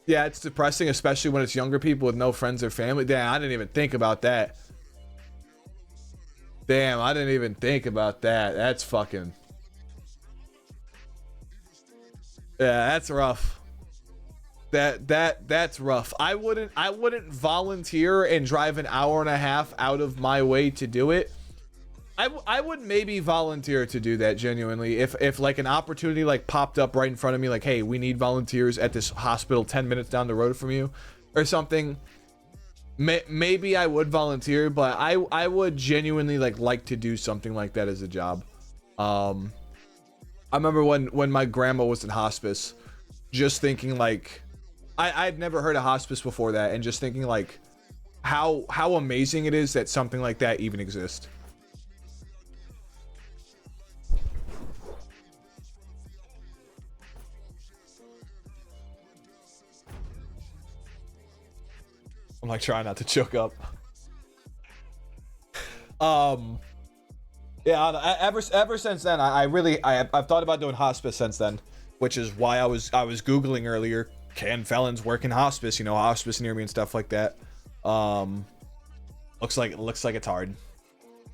Yeah, it's depressing, especially when it's younger people with no friends or family. Damn, I didn't even think about that. Damn, I didn't even think about that. That's fucking... Yeah, that's rough. That's rough. I wouldn't volunteer and drive an hour and a half out of my way to do it. I would maybe volunteer to do that genuinely if like an opportunity like popped up right in front of me, like, hey, we need volunteers at this hospital 10 minutes down the road from you or something. Maybe I would volunteer, but I would genuinely like to do something like that as a job. I remember when my grandma was in hospice, just thinking like I'd never heard of hospice before that, and just thinking like how amazing it is that something like that even exists. I'm like trying not to choke up. Yeah, ever since then, I've thought about doing hospice since then, which is why I was Googling earlier, can felons work in hospice, you know, hospice near me and stuff like that. Looks like it's hard.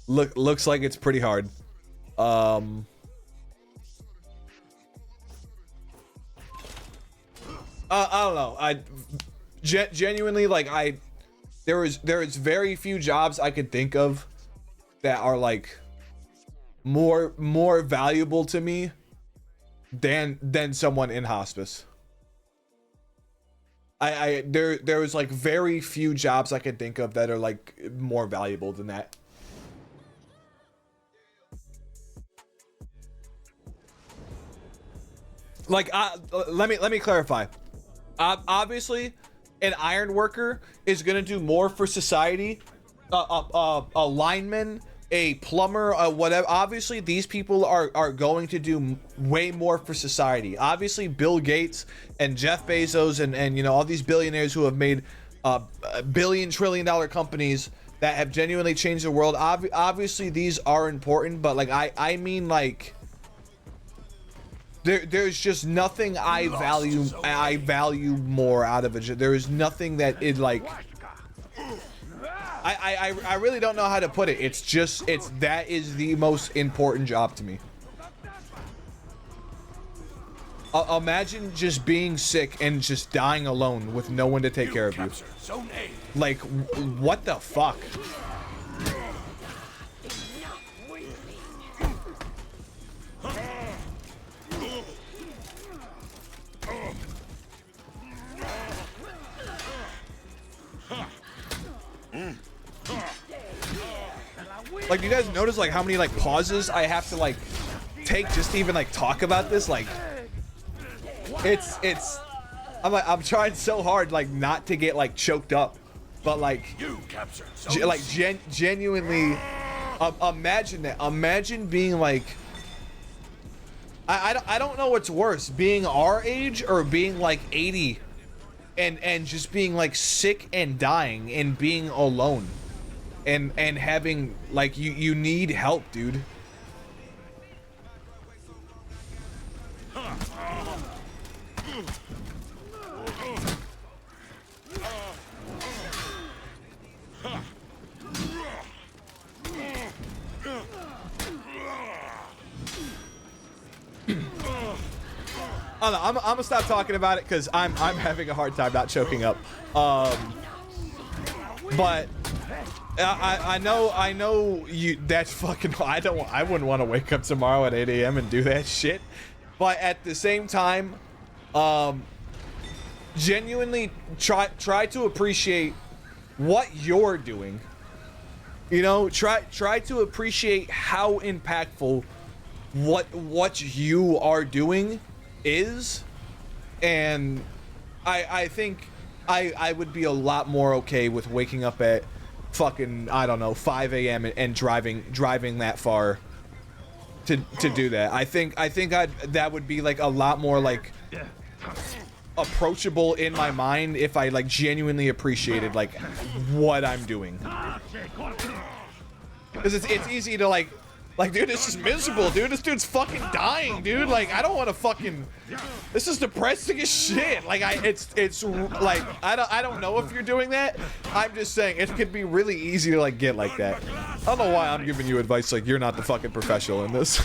Looks like it's pretty hard. I don't know. Genuinely, like, there is very few jobs I could think of that are like more valuable to me than someone in hospice. There was like very few jobs I could think of that are like more valuable than that. Like, let me clarify. Obviously, an iron worker is gonna do more for society. A lineman, a plumber, whatever. Obviously, these people are going to do way more for society. Obviously, Bill Gates and Jeff Bezos and you know, all these billionaires who have made billion-trillion-dollar companies that have genuinely changed the world. Obviously, these are important, but like I mean, like, there's just nothing I value more out of it. There is nothing that it like. I really don't know how to put it. That is the most important job to me. Imagine just being sick and just dying alone with no one to take care of you. Like, what the fuck? Like, you guys notice like how many like pauses I have to like take just to even like talk about this? Like, I'm trying so hard like not to get like choked up, but like genuinely imagine that. Imagine being like, I don't know what's worse, being our age or being like 80 and just being like sick and dying and being alone. And having like you need help, dude. I don't know, I'm gonna stop talking about it because I'm having a hard time not choking up. But I know you. That's fucking. I wouldn't want to wake up tomorrow at 8 a.m. and do that shit. But at the same time, genuinely try to appreciate what you're doing. You know, try to appreciate how impactful what you are doing is, and I think I would be a lot more okay with waking up at fucking, I don't know, 5 a.m. and driving that far to do that. I think that would be like a lot more like approachable in my mind if I like genuinely appreciated like what I'm doing. Because it's easy to like, dude, this is miserable, dude. This dude's fucking dying, dude. Like, I don't want to fucking. This is depressing as shit. Like, it's like I don't know if you're doing that. I'm just saying it could be really easy to like get like that. I don't know why I'm giving you advice. Like, you're not the fucking professional in this.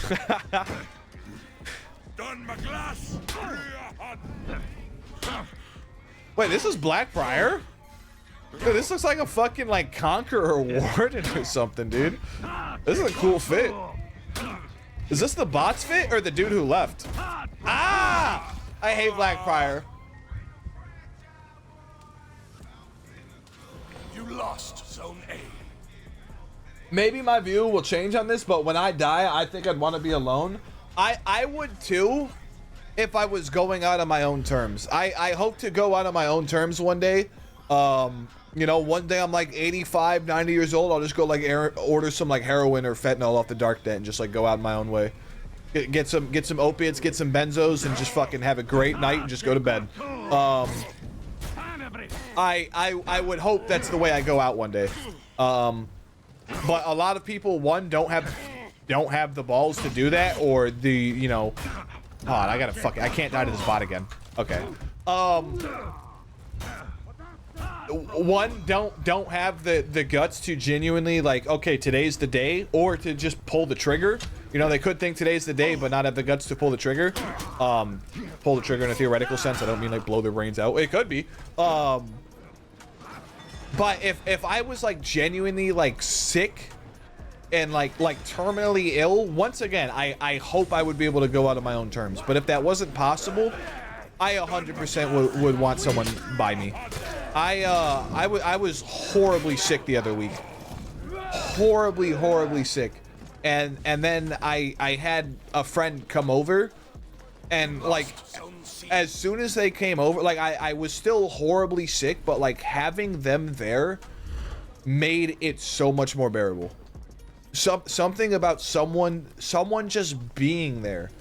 Wait, this is Blackbriar? Dude, this looks like a fucking like Conqueror Warden or something, dude. This is a cool fit. Is this the bot's fit or the dude who left? Ah! I hate Blackfire. You lost Zone A. Maybe my view will change on this, but when I die, I think I'd want to be alone. I would too, if I was going out on my own terms. I hope to go out on my own terms one day. You know, one day I'm like 85, 90 years old. I'll just go like order some like heroin or fentanyl off the dark net and just like go out my own way. Get some opiates, get some benzos, and just fucking have a great night and just go to bed. I would hope that's the way I go out one day. But a lot of people, one, don't have the balls to do that, or the, you know, oh, I can't die to this bot again. Okay. One, don't have the guts to genuinely like, okay, today's the day, or to just pull the trigger. You know, they could think today's the day, but not have the guts to pull the trigger. Pull the trigger in a theoretical sense. I don't mean like blow their brains out. It could be. But if I was like genuinely like sick and like terminally ill, once again, I hope I would be able to go out on my own terms. But if that wasn't possible, I 100% would want someone by me. I was horribly sick the other week. Horribly sick. And then I had a friend come over, and like as soon as they came over, like I was still horribly sick, but like having them there made it so much more bearable. Something about someone just being there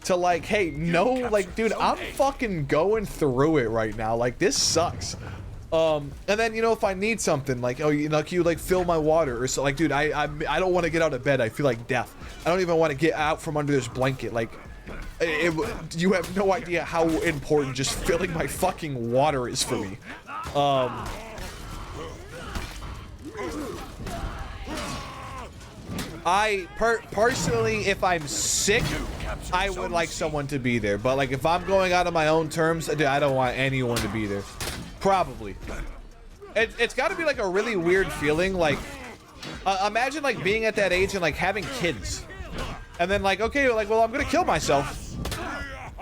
to like, hey, no, like, dude, I'm fucking going through it right now. Like, this sucks. And then, you know, if I need something, like, oh, you know, can you like fill my water or so, like, dude, I don't want to get out of bed. I feel like death. I don't even want to get out from under this blanket. Like, you have no idea how important just filling my fucking water is for me. Personally, if I'm sick, I would like someone to be there. But like, if I'm going out on my own terms, dude, I don't want anyone to be there. Probably. It's got to be like a really weird feeling. Like, imagine like being at that age and like having kids, and then like, okay, like, well, I'm gonna kill myself.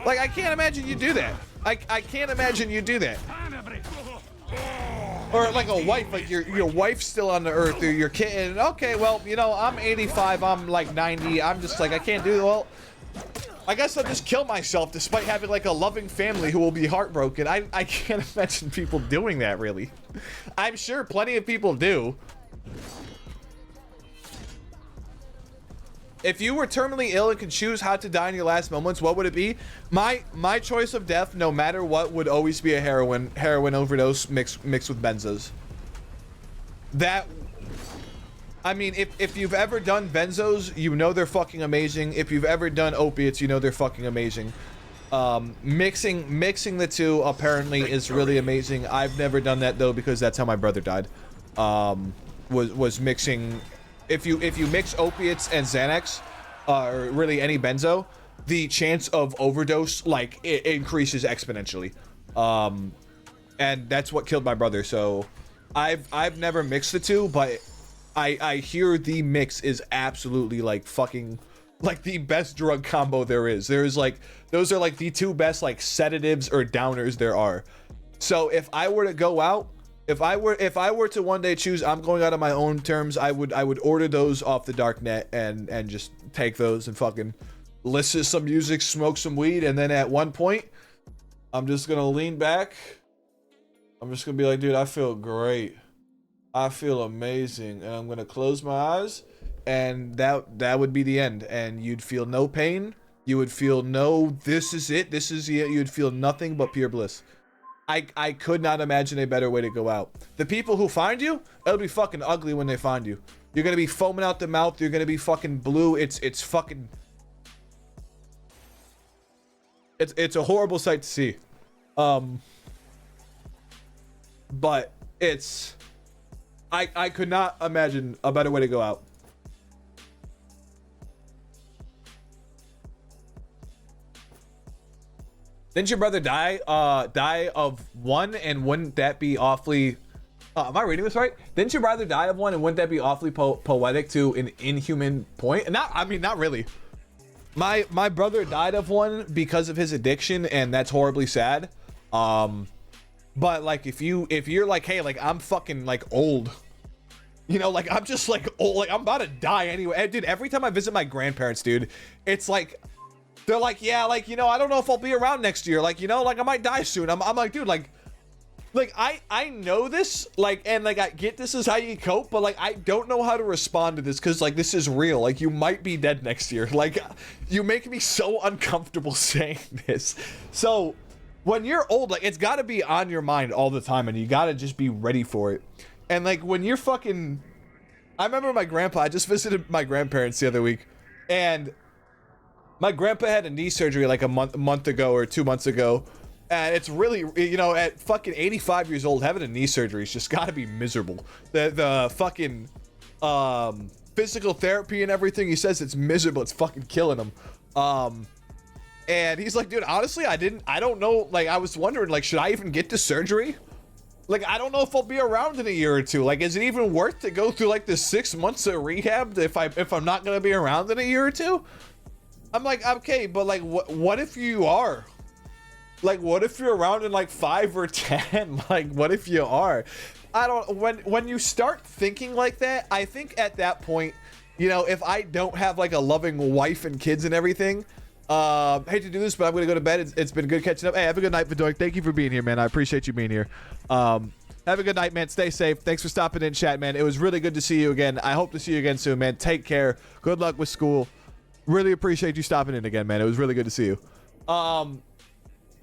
Like, I can't imagine you do that. I can't imagine you do that. Or like a wife, like your wife's still on the earth, or your kid. Okay, well, you know, I'm 85, I'm like 90. I'm just like, I can't do it. Well, I guess I'll just kill myself despite having like a loving family who will be heartbroken. I can't imagine people doing that, really. I'm sure plenty of people do. If you were terminally ill and could choose how to die in your last moments, what would it be? My choice of death, no matter what, would always be a heroin overdose mixed with benzos. That, I mean, if you've ever done benzos, you know they're fucking amazing. If you've ever done opiates, you know they're fucking amazing. Mixing the two apparently is really amazing. I've never done that though, because that's how my brother died. Was mixing. If you mix opiates and Xanax, or really any benzo, the chance of overdose, like, it increases exponentially. And that's what killed my brother. So I've never mixed the two, but I hear the mix is absolutely like fucking like the best drug combo there is. There's like, those are like the two best like sedatives or downers there are. So if I were to go out, if I were to one day choose, I'm going out on my own terms, I would order those off the dark net and just take those and fucking listen to some music, smoke some weed, and then at one point, I'm just gonna lean back. I'm just gonna be like, dude, I feel great. I feel amazing, and I'm gonna close my eyes, and that would be the end. And you'd feel no pain. You would feel no, this is it. This is it. You'd feel nothing but pure bliss. I could not imagine a better way to go out. The people who find you, it'll be fucking ugly when they find you. You're gonna be foaming out the mouth. You're gonna be fucking blue. It's fucking. It's a horrible sight to see. But it's. I could not imagine a better way to go out. Didn't your brother die of one, and wouldn't that be awfully Am I reading this right? Didn't you rather die of one, and wouldn't that be awfully poetic to an inhuman point? I mean, not really. My brother died of one because of his addiction, and that's horribly sad. But like if you're like, hey, like I'm fucking like old, you know, like I'm just like old, like I'm about to die anyway. Dude, every time I visit my grandparents, dude, it's like they're like, yeah, like, you know, I don't know if I'll be around next year, like, you know, like I might die soon. I'm like, dude, like I know this, like, and like I get this is how you cope, but like I don't know how to respond to this because like this is real. Like you might be dead next year. Like you make me so uncomfortable saying this. So when you're old, like it's got to be on your mind all the time, and you got to just be ready for it. And like when you're fucking, I remember my grandpa. I just visited my grandparents the other week, and my grandpa had a knee surgery like a month ago or 2 months ago. And it's really, you know, at fucking 85 years old, having a knee surgery is just got to be miserable. The fucking physical therapy and everything, he says it's miserable. It's fucking killing him. And he's like, dude, honestly, I don't know. Like, I was wondering, like, should I even get to surgery? Like, I don't know if I'll be around in a year or two. Like, is it even worth to go through like the 6 months of rehab if I'm not gonna be around in a year or two? I'm like, okay, but like, what if you are? Like, what if you're around in like 5 or 10? Like, what if you are? I don't, when you start thinking like that, I think at that point, you know, if I don't have like a loving wife and kids and everything, hate to do this, but I'm going to go to bed. It's been good catching up. Hey, have a good night, Vidoik. Thank you for being here, man. I appreciate you being here. Have a good night, man. Stay safe. Thanks for stopping in, chat, man. It was really good to see you again. I hope to see you again soon, man. Take care. Good luck with school. Really appreciate you stopping in again, man. It was really good to see you.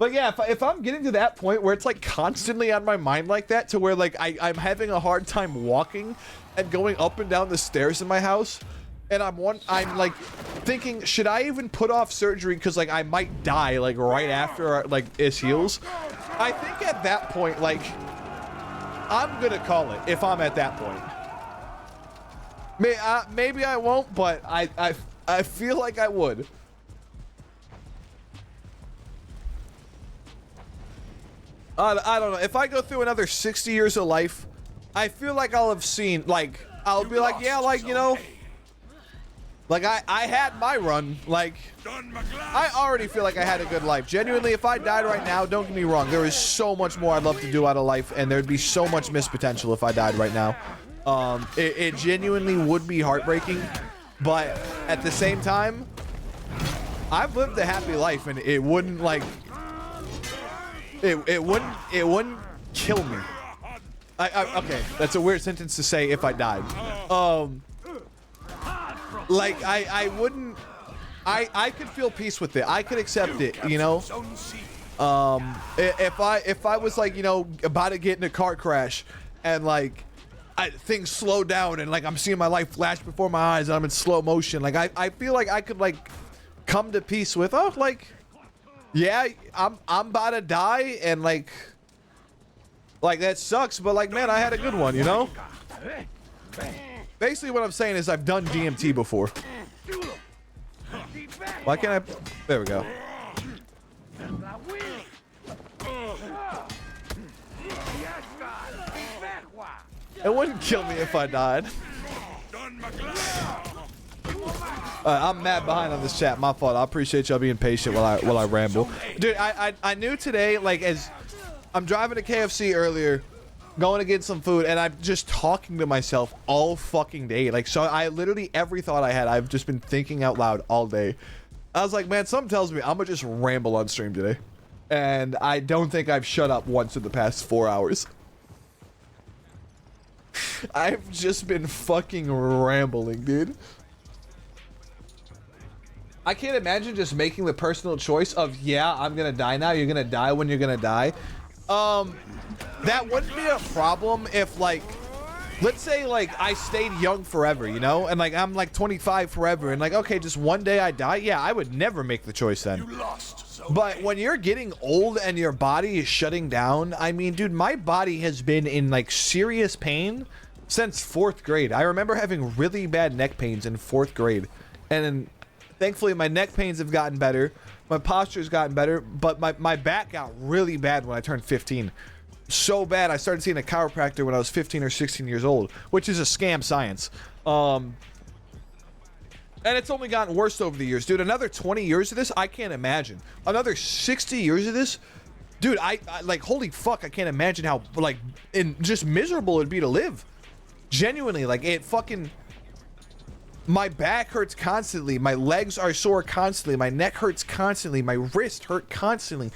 But yeah, if I'm getting to that point where it's like constantly on my mind like that, to where like I'm having a hard time walking and going up and down the stairs in my house, and I'm like thinking, should I even put off surgery because like I might die like right after like this heals? I think at that point, like I'm gonna call it if I'm at that point. Maybe I won't, but I feel like I would. I don't know. If I go through another 60 years of life, I feel like I'll have seen, like, I'll be like, yeah, like, you know, like I had my run. Like, I already feel like I had a good life. Genuinely, if I died right now, don't get me wrong, there is so much more I'd love to do out of life, and there'd be so much missed potential if I died right now. It genuinely would be heartbreaking, but at the same time, I've lived a happy life, and it wouldn't, like, it wouldn't kill me. Okay, that's a weird sentence to say if I died. Like I wouldn't. I could feel peace with it. I could accept it. You know. If I was like, you know, about to get in a car crash, and like things slow down, and like I'm seeing my life flash before my eyes, and I'm in slow motion. Like I feel like I could like come to peace with, oh, like, yeah, I'm about to die, and like that sucks, but like, man, I had a good one, you know? Basically what I'm saying is I've done DMT before. Why can't I? There we go. It wouldn't kill me if I died. I'm mad behind on this chat. My fault. I appreciate y'all being patient while I ramble. Dude, I knew today, like, as I'm driving to KFC earlier, going to get some food, and I'm just talking to myself all fucking day. Like, so I literally, every thought I had, I've just been thinking out loud all day. I was like, man, something tells me I'm gonna just ramble on stream today. And I don't think I've shut up once in the past 4 hours. I've just been fucking rambling, dude. I can't imagine just making the personal choice of, yeah, I'm gonna die now, you're gonna die when you're gonna die. That wouldn't be a problem if, like, let's say, like, I stayed young forever, you know? And, like, I'm, like, 25 forever, and, like, okay, just one day I die? Yeah, I would never make the choice then. But when you're getting old and your body is shutting down, I mean, dude, my body has been in, like, serious pain since 4th grade. I remember having really bad neck pains in 4th grade. And thankfully, my neck pains have gotten better. My posture's gotten better, but my back got really bad when I turned 15. so bad I started seeing a chiropractor when I was 15 or 16 years old, which is a scam science. And it's only gotten worse over the years, dude. Another 20 years of this, I can't imagine. Another 60 years of this, dude. I like, holy fuck, I can't imagine how like just miserable it'd be to live. Genuinely, like it fucking. My back hurts constantly. My legs are sore constantly. My neck hurts constantly. My wrist hurt constantly.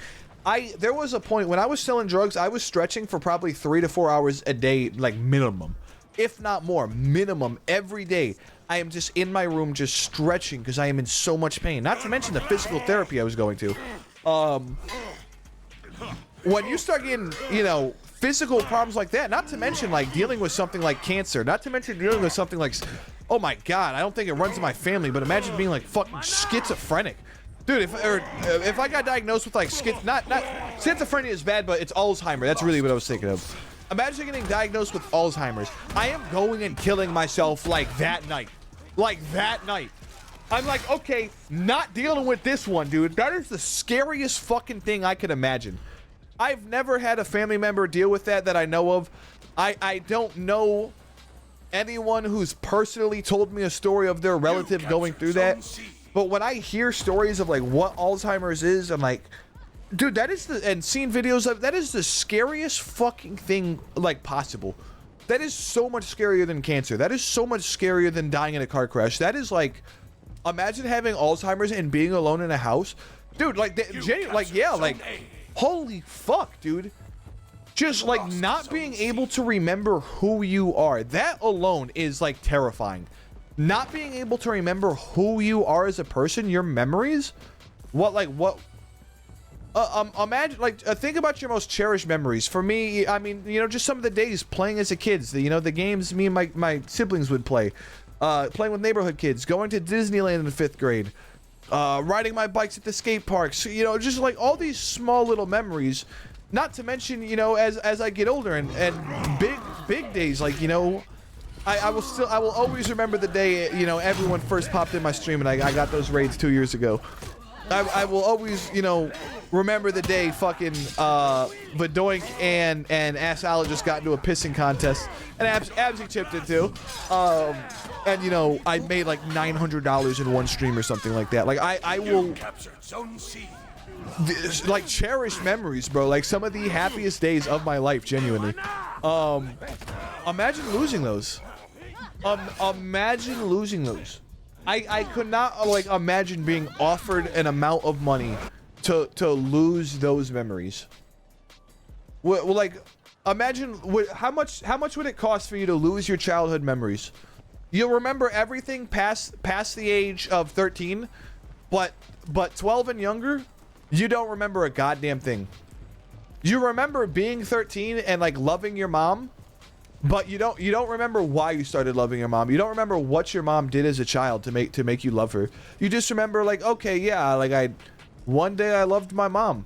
There was a point when I was selling drugs, I was stretching for probably 3 to 4 hours a day, like minimum, if not more, minimum every day. I am just in my room just stretching because I am in so much pain. Not to mention the physical therapy I was going to. When you start getting, you know, physical problems like that, not to mention like dealing with something like cancer, not to mention dealing with something like, oh my god, I don't think it runs in my family, but imagine being like fucking schizophrenic. Dude, if I got diagnosed with like not schizophrenia is bad, but it's Alzheimer's. That's really what I was thinking of. Imagine getting diagnosed with Alzheimer's. I am going and killing myself like that night. Like that night. I'm like, okay, not dealing with this one, dude. That is the scariest fucking thing I could imagine. I've never had a family member deal with that I know of. I don't know anyone who's personally told me a story of their relative going through that. But when I hear stories of like what Alzheimer's is, I'm like, dude, that is and seen videos of that is the scariest fucking thing like possible. That is so much scarier than cancer. That is so much scarier than dying in a car crash. That is like, imagine having Alzheimer's and being alone in a house, dude. Like, holy fuck, dude. Just like not being able to remember who you are. That alone is like terrifying. Not being able to remember who you are as a person, your memories. Imagine, like, think about your most cherished memories. For me, I mean, you know, just some of the days playing as a kid. You know, the games me and my siblings would play. Playing with neighborhood kids. Going to Disneyland in the 5th grade. Riding my bikes at the skate parks. You know, just like all these small little memories. Not to mention, you know, as I get older and big days, like, you know, I will always remember the day, you know, everyone first popped in my stream and I got those raids 2 years ago. I will always, you know, remember the day fucking Vadoink and Asala just got into a pissing contest and Absy chipped it too. And you know, I made like $900 in one stream or something like that. Like I will like cherish memories, bro. Like some of the happiest days of my life, genuinely. Imagine losing those. Imagine losing those. I could not like imagine being offered an amount of money to lose those memories. Well, like imagine how much would it cost for you to lose your childhood memories? You'll remember everything past the age of 13, but 12 and younger, you don't remember a goddamn thing. You remember being 13 and like loving your mom, but you don't remember why you started loving your mom. You don't remember what your mom did as a child to make you love her. You just remember like, okay, yeah, like one day I loved my mom.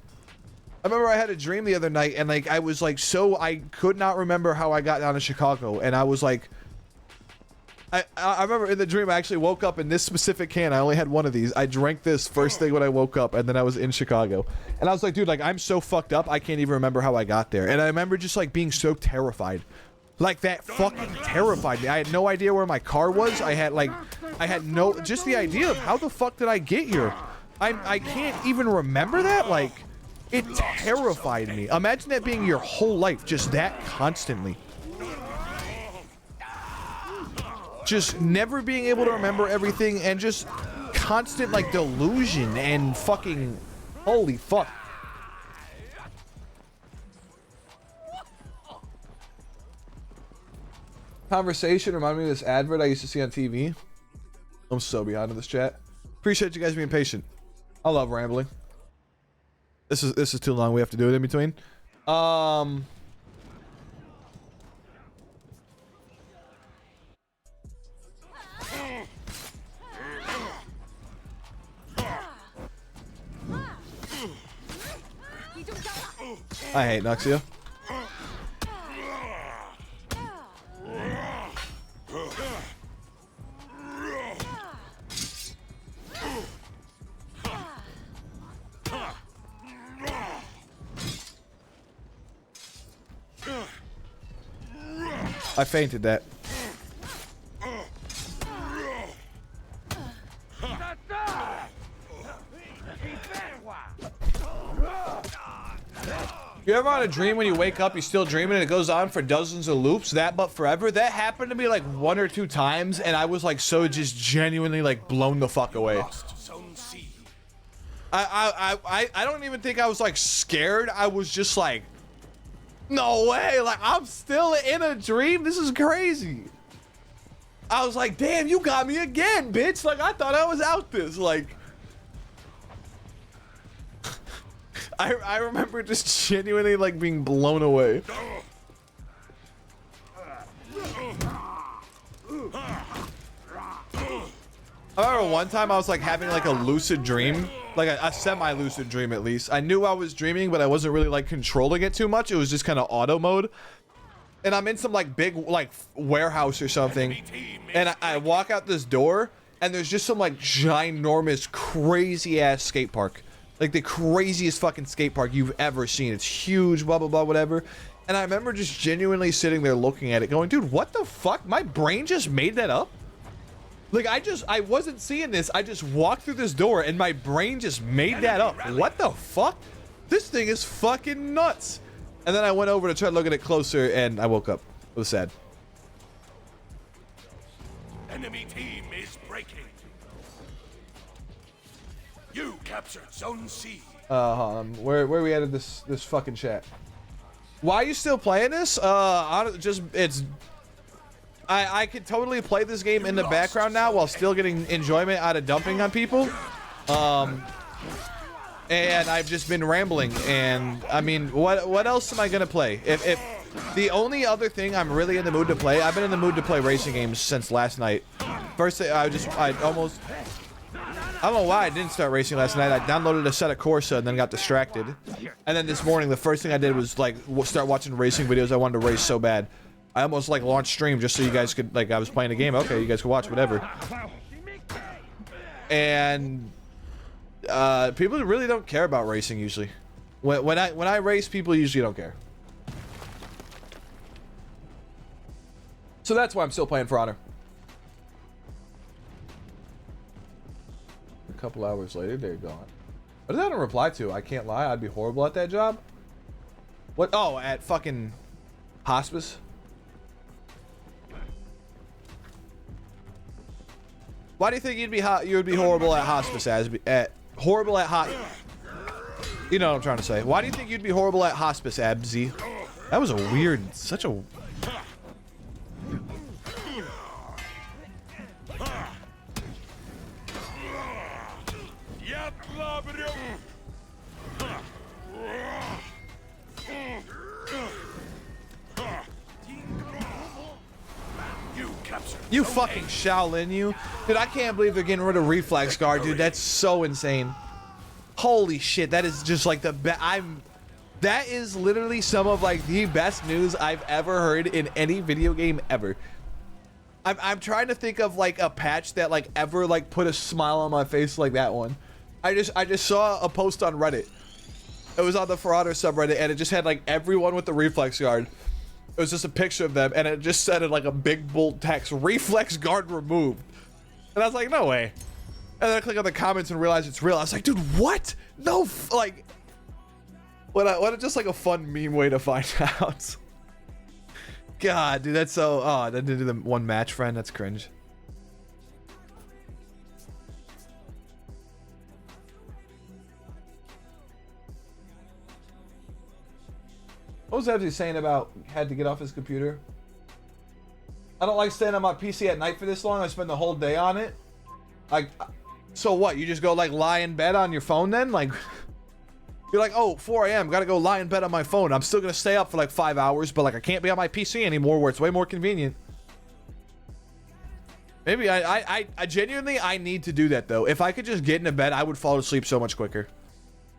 I remember I had a dream the other night and like I was like I could not remember how I got down to Chicago, and I was like, I remember in the dream I actually woke up in this specific can. I only had one of these. I drank this first thing when I woke up, and then I was in Chicago. And I was like, dude, like I'm so fucked up I can't even remember how I got there. And I remember just like being so terrified. Like that fucking terrified me. I had no idea where my car was. I had just the idea of how the fuck did I get here? I can't even remember that. Like it terrified me. Imagine that being your whole life, just that constantly. Just never being able to remember everything and just constant like delusion and fucking holy fuck. Conversation reminded me of this advert I used to see on TV. I'm so behind in this chat. Appreciate you guys being patient. I love rambling. This is too long. We have to do it in between. I hate Nuxia. I fainted that. You ever had a dream when you wake up, you're still dreaming, and it goes on for dozens of loops, that but forever? That happened to me like 1 or 2 times, and I was like so just genuinely like blown the fuck away. I don't even think I was like scared. I was just like, no way, like I'm still in a dream. This is crazy. I was like, damn, you got me again, bitch. Like I thought I was out this. Like I remember just genuinely like being blown away. I remember one time I was like having like a lucid dream, like a semi-lucid dream at least. I knew I was dreaming, but I wasn't really like controlling it too much. It was just kind of auto mode. And I'm in some like big like warehouse or something, and I walk out this door, and there's just some like ginormous crazy ass skate park. Like the craziest fucking skate park you've ever seen. It's huge, blah, blah, blah, whatever. And I remember just genuinely sitting there looking at it going, dude, what the fuck? My brain just made that up? Like, I wasn't seeing this. I just walked through this door and my brain just made that up. What the fuck? This thing is fucking nuts. And then I went over to try to look at it closer and I woke up. It was sad. Enemy team is breaking. You captured Zone C. Where we at this fucking chat? Why are you still playing this? I could totally play this game in the background now while still getting enjoyment out of dumping on people. And I've just been rambling, and I mean, what else am I gonna play? If the only other thing I'm really in the mood to play, I've been in the mood to play racing games since last night. First, I don't know why I didn't start racing last night. I downloaded a set of Corsa and then got distracted. And then this morning, the first thing I did was like start watching racing videos. I wanted to race so bad. I almost like launched stream just so you guys could, like, I was playing a game. Okay, you guys could watch whatever. And people really don't care about racing usually. When I race, people usually don't care. So that's why I'm still playing For Honor. A couple hours later, they're gone. What did that reply to? I can't lie, I'd be horrible at that job. What? Oh, at fucking hospice. Why do you think you would be horrible at hospice? Horrible at hot. You know what I'm trying to say. Why do you think you'd be horrible at hospice, Abzy? That was a weird, such a. You fucking Shaolin, you. Dude, I can't believe they're getting rid of Reflex Guard, dude. That's so insane. Holy shit, that is just like the best. That is literally some of like the best news I've ever heard in any video game ever. I'm trying to think of like a patch that like ever like put a smile on my face like that one. I just saw a post on Reddit. It was on the For Honor subreddit, and it just had like everyone with the Reflex Guard. It was just a picture of them, and it just said in like a big bold text, "Reflex Guard removed." And I was like, no way. And then I click on the comments and realize it's real. I was like, dude, what? No, like, what just like a fun meme way to find out. God, dude, that's so, oh, I didn't do the one match, friend. That's cringe. What was Ebsy saying about had to get off his computer? I don't like staying on my PC at night for this long. I spend the whole day on it. Like, so what? You just go like lie in bed on your phone then? Like, you're like, oh, 4 a.m. Gotta go lie in bed on my phone. I'm still gonna stay up for like 5 hours, but like I can't be on my PC anymore where it's way more convenient. Maybe I genuinely, I need to do that though. If I could just get into bed, I would fall asleep so much quicker.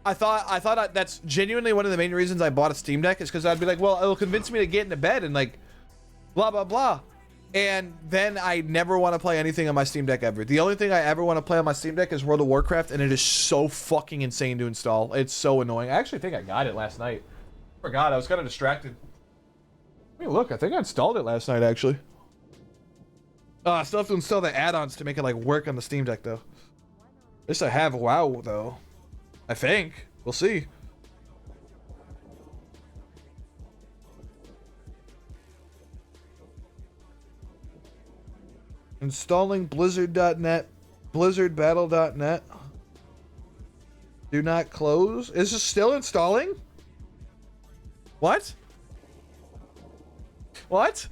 I thought that's genuinely one of the main reasons I bought a Steam Deck is because I'd be like, well, it'll convince me to get into bed and like, blah, blah, blah. And then I never want to play anything on my Steam Deck ever. The only thing I ever want to play on my Steam Deck is World of Warcraft, and it is so fucking insane to install. It's so annoying. I actually think I got it last night. Forgot, I was kind of distracted. Let me look. I think I installed it last night, actually. I still have to install the add-ons to make it like work on the Steam Deck, though. At least I have WoW, though. I think. We'll see. Installing Blizzard.net, BlizzardBattle.net. Do not close. Is this still installing? What? What?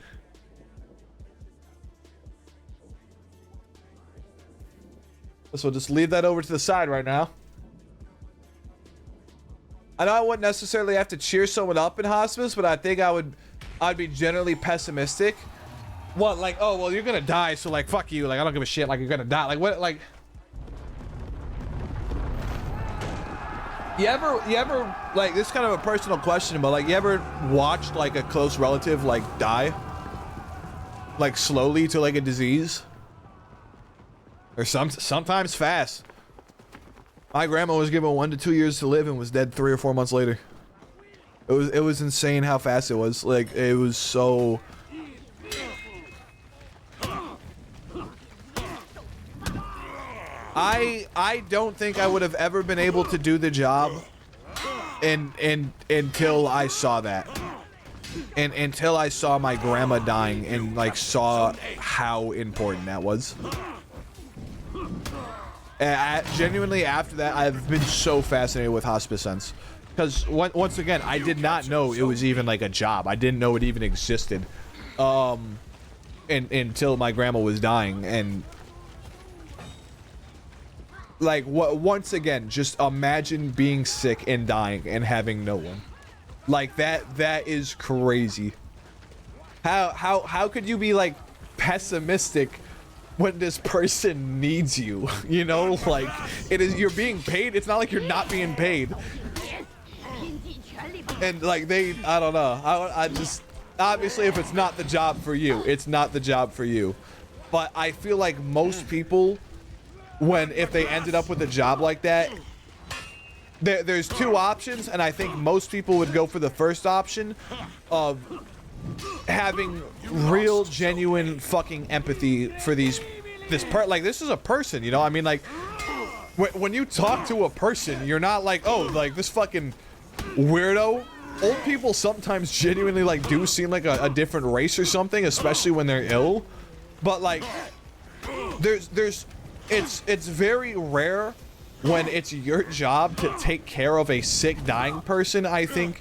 So we'll just leave that over to the side right now. I know I wouldn't necessarily have to cheer someone up in hospice, but I think I'd be generally pessimistic. What, like, oh, well, you're gonna die, so like, fuck you. Like, I don't give a shit. Like, you're gonna die. Like, what, like... You ever, like, this is kind of a personal question, but like, you ever watched like a close relative like die? Like slowly to like a disease? Or sometimes fast. My grandma was given 1 to 2 years to live and was dead 3 or 4 months later. It was insane how fast it was. Like, it was so... I don't think I would have ever been able to do the job until I saw that. And until I saw my grandma dying and like saw how important that was. Genuinely after that, I've been so fascinated with hospice since. Because once again, I did not know it was even like a job. I didn't know it even existed. Until my grandma was dying. And like, once again, just imagine being sick and dying and having no one. Like, that is crazy. How could you be like pessimistic when this person needs you? You know, like, you're being paid. It's not like you're not being paid. And like, I don't know. I just, obviously if it's not the job for you, it's not the job for you. But I feel like most people, if they ended up with a job like that, there's 2 options, and I think most people would go for the first option of having real, genuine fucking empathy for this part. Like, this is a person, you know? I mean, like, when you talk to a person, you're not like, oh, like, this fucking weirdo. Old people sometimes genuinely, like, do seem like a different race or something, especially when they're ill. But, like, it's very rare when it's your job to take care of a sick, dying person, I think,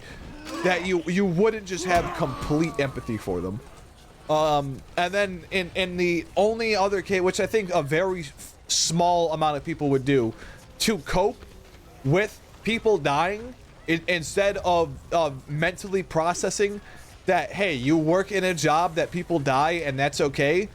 that you wouldn't just have complete empathy for them. And then in the only other case, which I think a very small amount of people would do, to cope with people dying, instead of mentally processing that, hey, you work in a job that people die and that's okay.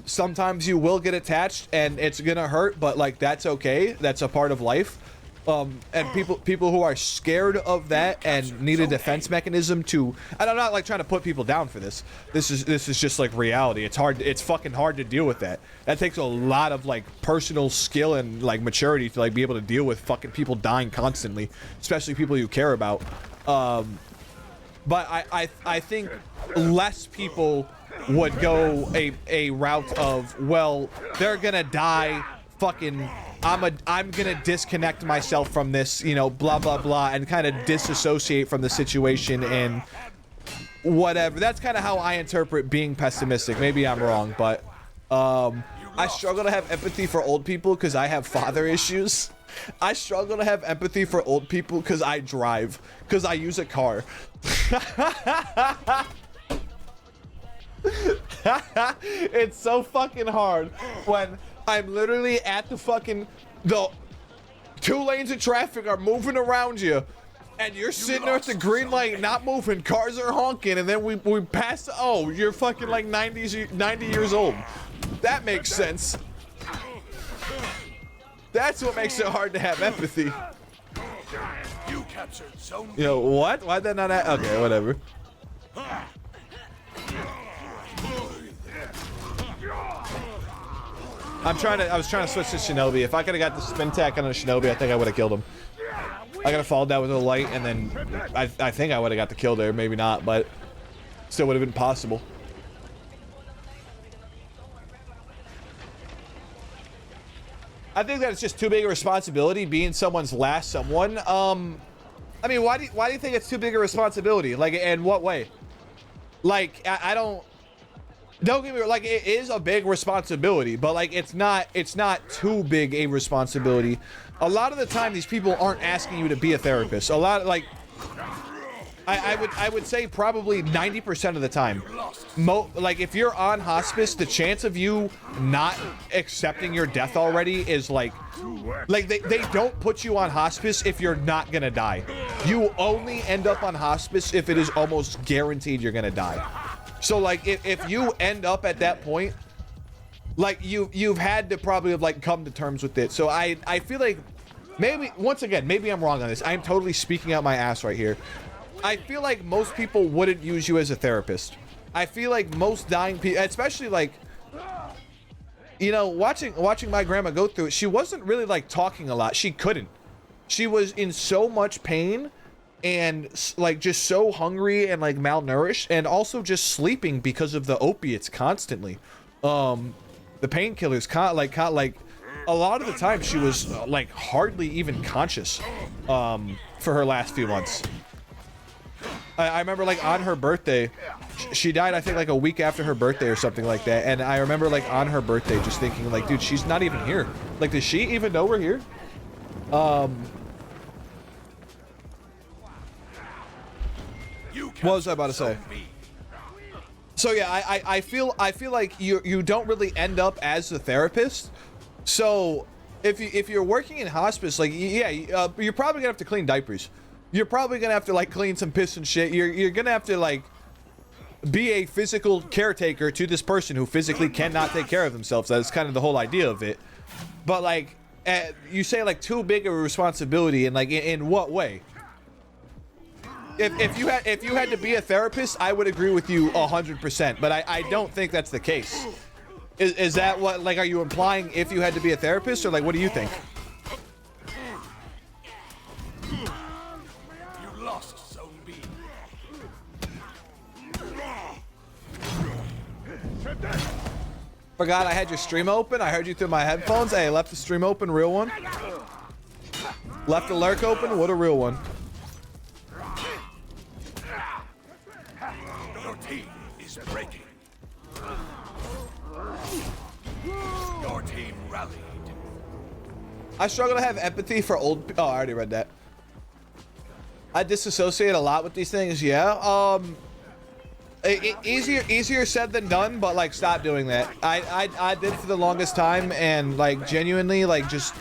Sometimes you will get attached and it's gonna hurt, but like, that's okay. That's a part of life. And people who are scared of that and need a defense mechanism to, and I'm not like trying to put people down for this. This is just like reality. It's hard. It's fucking hard to deal with that. That takes a lot of like personal skill and like maturity to like be able to deal with fucking people dying constantly, especially people you care about. But I think less people would go a route of, well, they're gonna die, fucking, I'm gonna disconnect myself from this, you know, blah blah blah, and kind of disassociate from the situation and whatever. That's kind of how I interpret being pessimistic. Maybe I'm wrong, but I struggle to have empathy for old people because I have father issues. I struggle to have empathy for old people because I drive, because I use a car. It's so fucking hard when I'm literally at the 2 lanes of traffic are moving around you and you're sitting there at the green light not moving, cars are honking, and then we pass, oh, you're fucking like 90 years old. That makes sense. That's what makes it hard to have empathy. You captured zone. You know what? Why'd that not okay, whatever. I was trying to switch to Shinobi. If I could have got the spin tack on a Shinobi, I think I would have killed him. I gotta fall down with a light, and then I think I would have got the kill there. Maybe not, but still would have been possible. I think that it's just too big a responsibility being someone's last someone. I mean, why do you think it's too big a responsibility? Like, in what way? Like, I don't get me wrong, like, it is a big responsibility, but like, it's not too big a responsibility. A lot of the time, these people aren't asking you to be a therapist. A lot, like, I would say probably 90% of the time, like, if you're on hospice, the chance of you not accepting your death already is like they don't put you on hospice if you're not gonna die. You only end up on hospice if it is almost guaranteed you're gonna die. So like, if you end up at that point, like, you've had to probably have like come to terms with it. So I feel like, maybe, once again, maybe I'm wrong on this. I'm totally speaking out my ass right here. I feel like most people wouldn't use you as a therapist. I feel like most dying people, especially like, you know, watching my grandma go through it, she wasn't really like talking a lot. She couldn't. She was in so much pain and like just so hungry and like malnourished, and also just sleeping because of the opiates constantly. The painkillers, like a lot of the time she was like hardly even conscious for her last few months. I remember like on her birthday, she died I think like a week after her birthday or something like that, and I remember like on her birthday just thinking like, dude, she's not even here. Like, does she even know we're here? What was I about to say? So yeah, I feel like you don't really end up as the therapist. So if you're working in hospice, like, yeah, you're probably gonna have to clean diapers. You're probably gonna have to like clean some piss and shit. You're gonna have to like be a physical caretaker to this person who physically cannot take care of themselves. That's kind of the whole idea of it. But like, you say like too big of a responsibility, and like in what way? If you had to be a therapist, I would agree with you 100%. But I don't think that's the case. Is that what, like, are you implying if you had to be a therapist, or like, what do you think? You lost Zone B. Forgot I had your stream open. I heard you through my headphones. Hey, left the stream open, real one. Left the lurk open, what a real one. Your team is breaking. Your team rallied. I struggle to have empathy for old people. Oh, I already read that. I disassociate a lot with these things, yeah. Easier said than done, but like, stop doing that. I did for the longest time, and like, genuinely, like, just,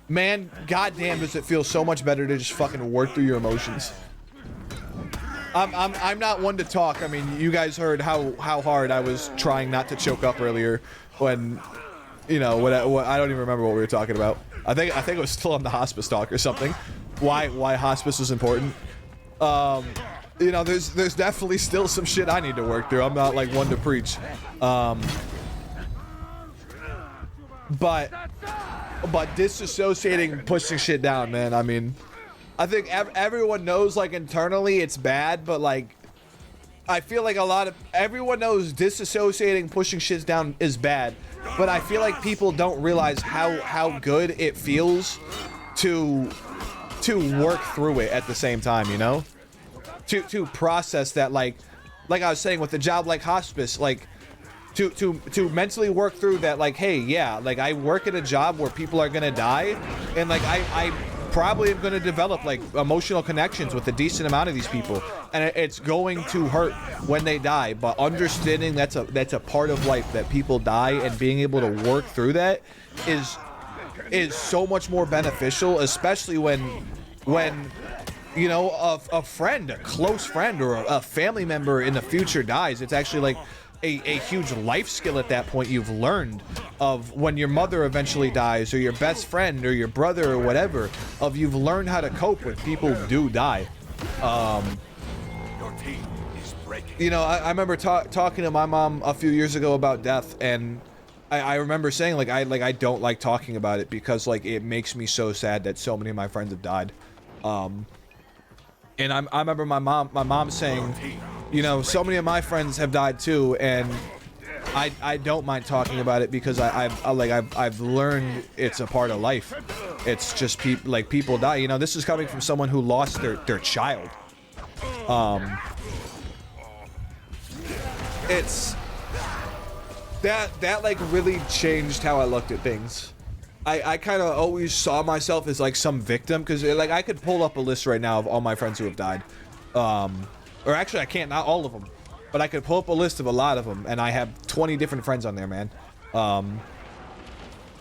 man, goddamn, does it feel so much better to just fucking work through your emotions. I'm not one to talk. I mean, you guys heard how hard I was trying not to choke up earlier when, you know, what I don't even remember what we were talking about. I think it was still on the hospice talk or something. Why hospice was important. You know, there's definitely still some shit I need to work through. I'm not like one to preach. But disassociating, pushing shit down, man. I mean, I think everyone knows, like, internally it's bad, but like, I feel like everyone knows disassociating, pushing shit down is bad, but I feel like people don't realize how good it feels to work through it at the same time, you know? To process that, like I was saying with a job like hospice, like to mentally work through that, like, hey, yeah, like, I work at a job where people are gonna die, and like I probably am gonna develop like emotional connections with a decent amount of these people, and it's going to hurt when they die, but understanding that's a part of life, that people die, and being able to work through that is so much more beneficial, especially when you know, a friend, a close friend, or a family member in the future dies. It's actually like a huge life skill at that point you've learned, of when your mother eventually dies, or your best friend, or your brother, or whatever, of you've learned how to cope when people do die. Your team is breaking. You know, I remember talking to my mom a few years ago about death, and I remember saying, like, I don't like talking about it because, like, it makes me so sad that so many of my friends have died. And I remember my mom saying, you know, so many of my friends have died too, and I don't mind talking about it because I've learned it's a part of life. It's just people die. You know, this is coming from someone who lost their child. It's that like really changed how I looked at things. I kind of always saw myself as like some victim because like I could pull up a list right now of all my friends who have died. Or actually I can't, not all of them. But I could pull up a list of a lot of them, and I have 20 different friends on there, man. I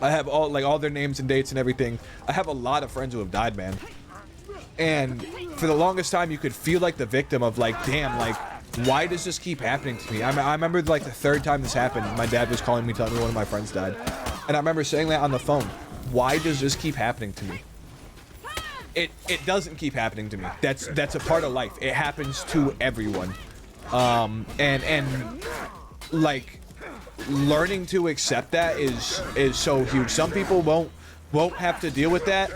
have all their names and dates and everything. I have a lot of friends who have died, man. And for the longest time, you could feel like the victim of like, damn, like, why does this keep happening to me? I remember like the third time this happened, my dad was calling me, telling me one of my friends died. And I remember saying that on the phone. Why does this keep happening to me? It doesn't keep happening to me. That's a part of life. It happens to everyone. And like learning to accept that is so huge. Some people won't have to deal with that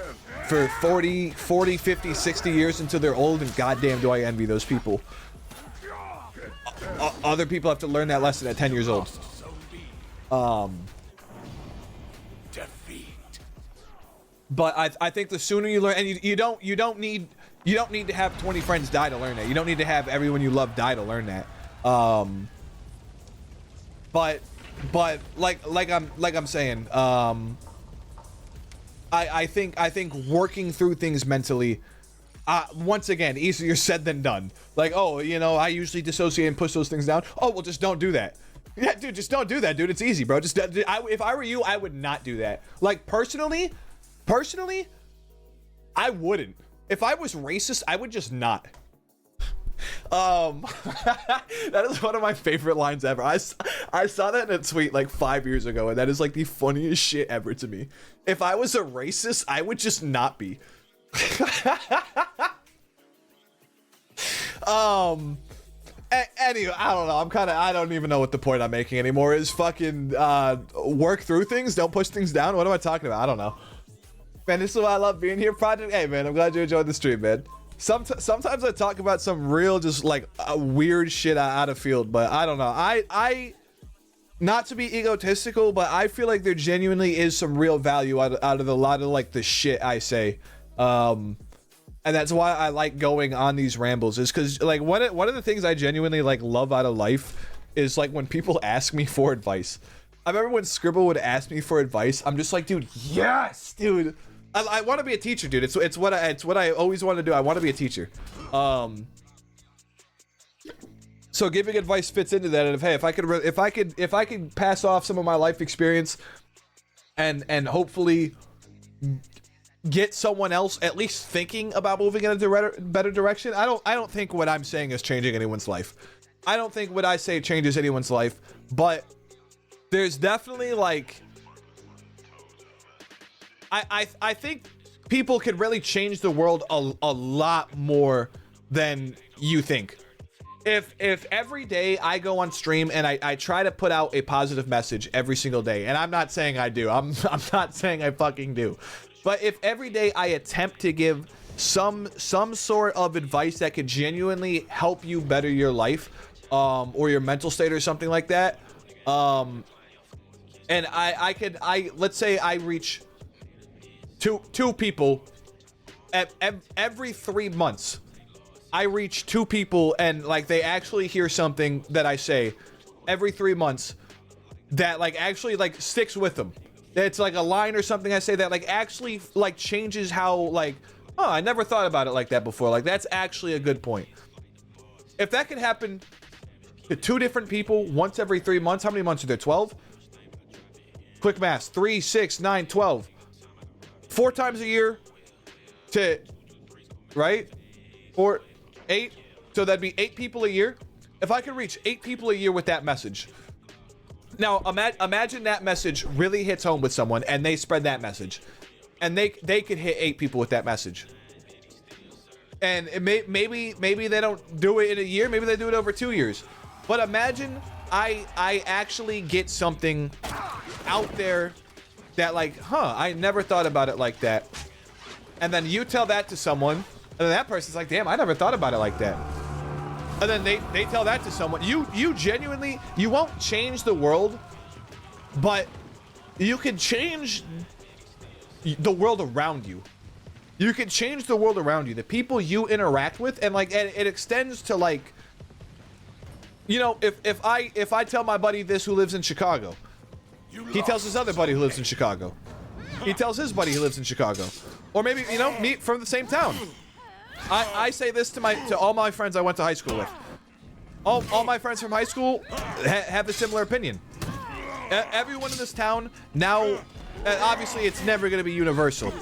for 40, 50, 60 years until they're old, and goddamn do I envy those people. Other people have to learn that lesson at 10 years old. But I think the sooner you learn, and you don't need to have 20 friends die to learn that. You don't need to have everyone you love die to learn that. But like I'm saying, I think working through things mentally, once again, easier said than done. Like, oh, you know, I usually dissociate and push those things down. Oh, well, just don't do that. Yeah, dude, just don't do that, dude. It's easy, bro. If I were you, I would not do that. Like, personally, I wouldn't. If I was racist, I would just not. That is one of my favorite lines ever. I saw that in a tweet like 5 years ago, and that is like the funniest shit ever to me. If I was a racist, I would just not be. Anyway, I don't know. I don't even know what the point I'm making anymore is. Fucking work through things, don't push things down. What am I talking about? I don't know. Man, this is why I love being here, Project. Hey, man, I'm glad you enjoyed the stream, man. Sometimes I talk about some real, just like weird shit out of field, but I don't know. I not to be egotistical, but I feel like there genuinely is some real value out of a lot of like the shit I say. And that's why I like going on these rambles, is because like one of the things I genuinely like love out of life is like when people ask me for advice. I remember when Scribble would ask me for advice, I'm just like, dude, yes, dude. I want to be a teacher, dude. It's what I always wanted to do. I want to be a teacher. So giving advice fits into that. And if I could pass off some of my life experience, and hopefully get someone else at least thinking about moving in a better direction. I don't think what I'm saying is changing anyone's life. I don't think what I say changes anyone's life, but there's definitely like, I think people could really change the world a lot more than you think. If every day I go on stream and I try to put out a positive message every single day, and I'm not saying I do, I'm not saying I fucking do, but if every day I attempt to give some sort of advice that could genuinely help you better your life, or your mental state or something like that, and let's say I reach two people every 3 months. I reach 2 people, and like they actually hear something that I say every 3 months that like actually like sticks with them. It's like a line or something I say that like actually like changes how like, oh, I never thought about it like that before. Like that's actually a good point. If that could happen to 2 different people once every 3 months, how many months are there? 12? Quick math. 3, 6, 9, 12. 4 times a year to, right? 4, 8. So that'd be 8 people a year. If I could reach 8 people a year with that message. Now, imagine that message really hits home with someone and they spread that message. And they could hit 8 people with that message. And maybe they don't do it in a year. Maybe they do it over 2 years. But imagine I actually get something out there that like, I never thought about it like that. And then you tell that to someone, and then that person's like, damn, I never thought about it like that. And then they tell that to someone. You genuinely, you won't change the world, but you can change the world around you. You can change the world around you, the people you interact with, and like it extends to like, you know, if I tell my buddy this who lives in Chicago, he tells his other buddy who lives in Chicago. He tells his buddy who lives in Chicago. Or maybe, you know, me from the same town. I say this to all my friends I went to high school with. All my friends from high school have a similar opinion. Everyone in this town now, obviously it's never going to be universal.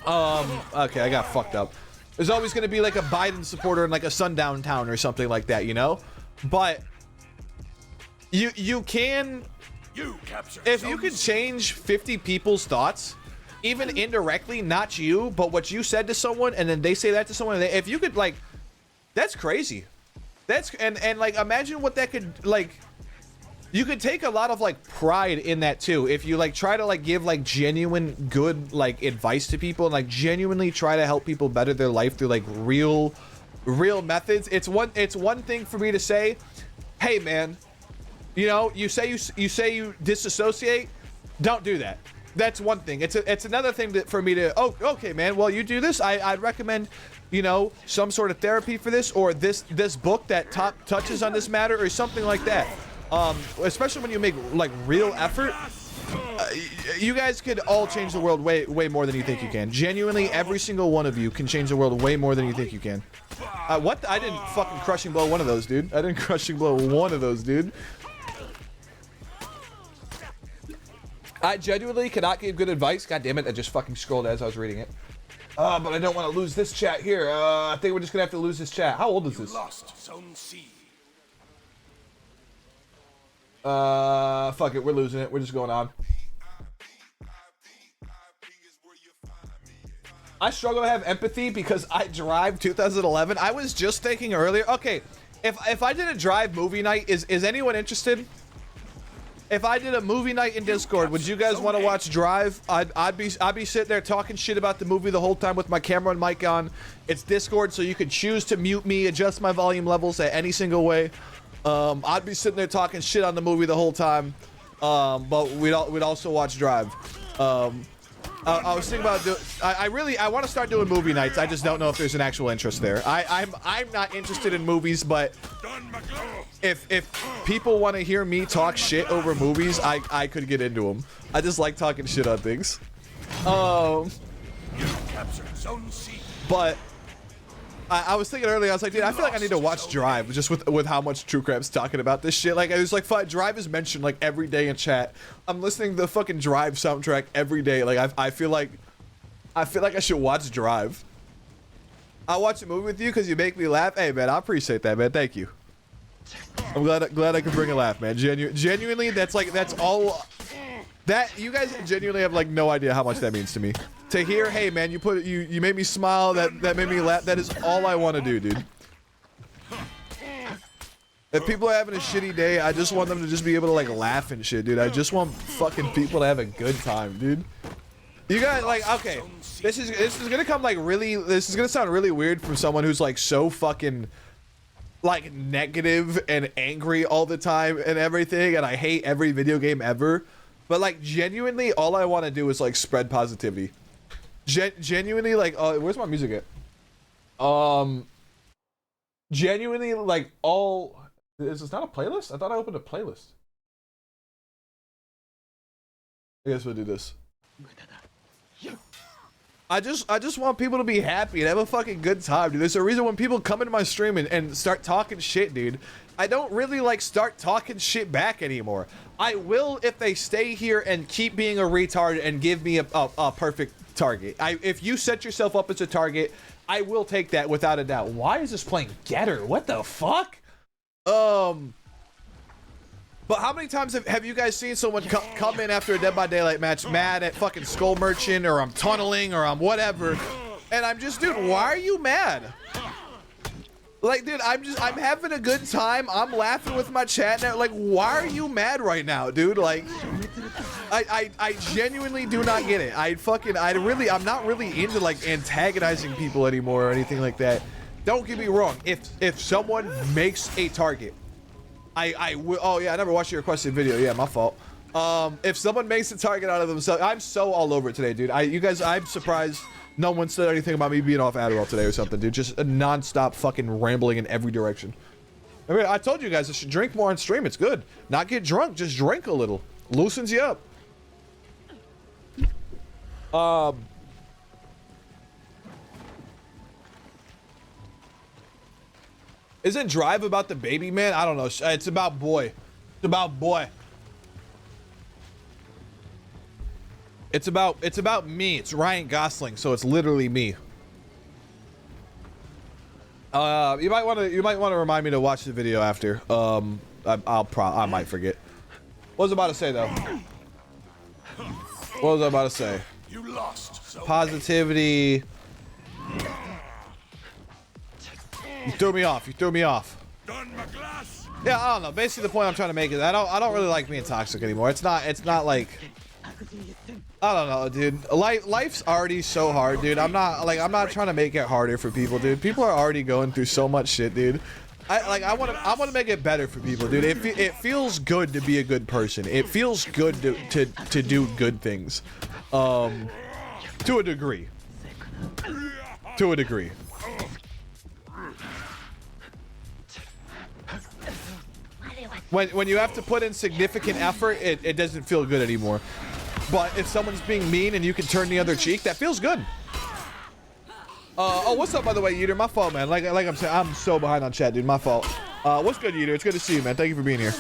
Okay, I got fucked up. There's always going to be like a Biden supporter in like a sundown town or something like that, you know? But you can, if you could change 50 people's thoughts, even indirectly, not you, but what you said to someone, and then they say that to someone, and if you could, like, that's crazy. That's, and like, imagine what that could, like, you could take a lot of, like, pride in that, too, if you, like, try to, like, give, like, genuine good, like, advice to people, and, like, genuinely try to help people better their life through, like, real methods. It's one thing for me to say, hey, man, you know, you say you disassociate, don't do that. That's one thing. It's another thing for me to, oh, okay, man, well, you do this, I'd recommend, you know, some sort of therapy for this, or this book that touches on this matter, or something like that. Especially when you make, like, real effort. You guys could all change the world way more than you think you can. Genuinely, every single one of you can change the world way more than you think you can. What? I didn't fucking crushing blow one of those, dude. I didn't crushing blow one of those, dude. I genuinely cannot give good advice. God damn it, I just fucking scrolled as I was reading it. But I don't want to lose this chat here. I think we're just gonna have to lose this chat. How old is this? Lost Zone C. Fuck it, we're losing it. We're just going on. I struggle to have empathy because I drive 2011. I was just thinking earlier, okay, if I did a drive movie night, is anyone interested? If I did a movie night in Discord, would you guys want to watch Drive? I'd be sitting there talking shit about the movie the whole time with my camera and mic on. It's Discord, so you could choose to mute me, adjust my volume levels at any single way. I'd be sitting there talking shit on the movie the whole time. But we'd also watch Drive. I was thinking about I want to start doing movie nights. I just don't know if there's an actual interest there. I'm not interested in movies, but if people want to hear me talk shit over movies, I could get into them. I just like talking shit on things. But I was thinking earlier, I was like, dude, I feel like I need to watch Drive just with how much True Crap's talking about this shit. Like, it was like, Drive is mentioned like every day in chat. I'm listening to the fucking Drive soundtrack every day. Like, I feel like I should watch Drive. I'll watch a movie with you because you make me laugh. Hey, man, I appreciate that, man. Thank you. I'm glad I can bring a laugh, man. Genuinely, that's all. That you guys genuinely have like no idea how much that means to me. To hear, hey man, you made me smile, that made me laugh. That is all I want to do, dude. If people are having a shitty day, I just want them to just be able to like laugh and shit, dude. I just want fucking people to have a good time, dude. You guys, like, okay, this is gonna come like really. This is gonna sound really weird from someone who's like so fucking like negative and angry all the time and everything, and I hate every video game ever. But like genuinely, all I want to do is like spread positivity. Genuinely, like, where's my music at? Genuinely, like, all. Is this not a playlist? I thought I opened a playlist. I guess we'll do this. I just want people to be happy and have a fucking good time, dude. There's a reason when people come into my stream and start talking shit, dude. I don't really like start talking shit back anymore. I will if they stay here and keep being a retard and give me a perfect target. If you set yourself up as a target, I will take that without a doubt. Why is this playing Getter? What the fuck? But how many times have you guys seen someone come in after a Dead by Daylight match mad at fucking Skull Merchant, or I'm tunneling, or I'm whatever, and I'm just, dude, why are you mad? Like, dude, I'm having a good time. I'm laughing with my chat now. Like, why are you mad right now, dude? Like, I genuinely do not get it. I'm not really into like antagonizing people anymore or anything like that. don't get me wrong. If someone makes a target, I will. Oh yeah, I never watched your requested video. Yeah, my fault. If someone makes a target out of themselves, I'm so all over it today, dude. You guys, I'm surprised no one said anything about me being off Adderall today or something, dude. Just a non-stop fucking rambling in every direction. I mean, I told you guys I should drink more on stream. It's good. Not get drunk, just drink a little. Loosens you up. Isn't Drive about the baby man? I don't know. It's about boy. It's about boy. It's about me. It's Ryan Gosling, so it's literally me. You might want to remind me to watch the video after. I might forget. What was I about to say though? What was I about to say? You lost. So Positivity. You threw me off. You threw me off. done my glass. Yeah, I don't know. Basically, the point I'm trying to make is I don't really like being toxic anymore. It's not like, I don't know, dude. Life's already so hard, dude. I'm not trying to make it harder for people, dude. People are already going through so much shit, dude. I want to make it better for people, dude. It feels good to be a good person. It feels good to do good things, to a degree. To a degree. When you have to put in significant effort, it doesn't feel good anymore. But if someone's being mean and you can turn the other cheek, that feels good. Oh, what's up, by the way, Yeeter? My fault, man. Like I'm saying, I'm so behind on chat, dude. My fault. What's good, Yeeter? It's good to see you, man. Thank you for being here.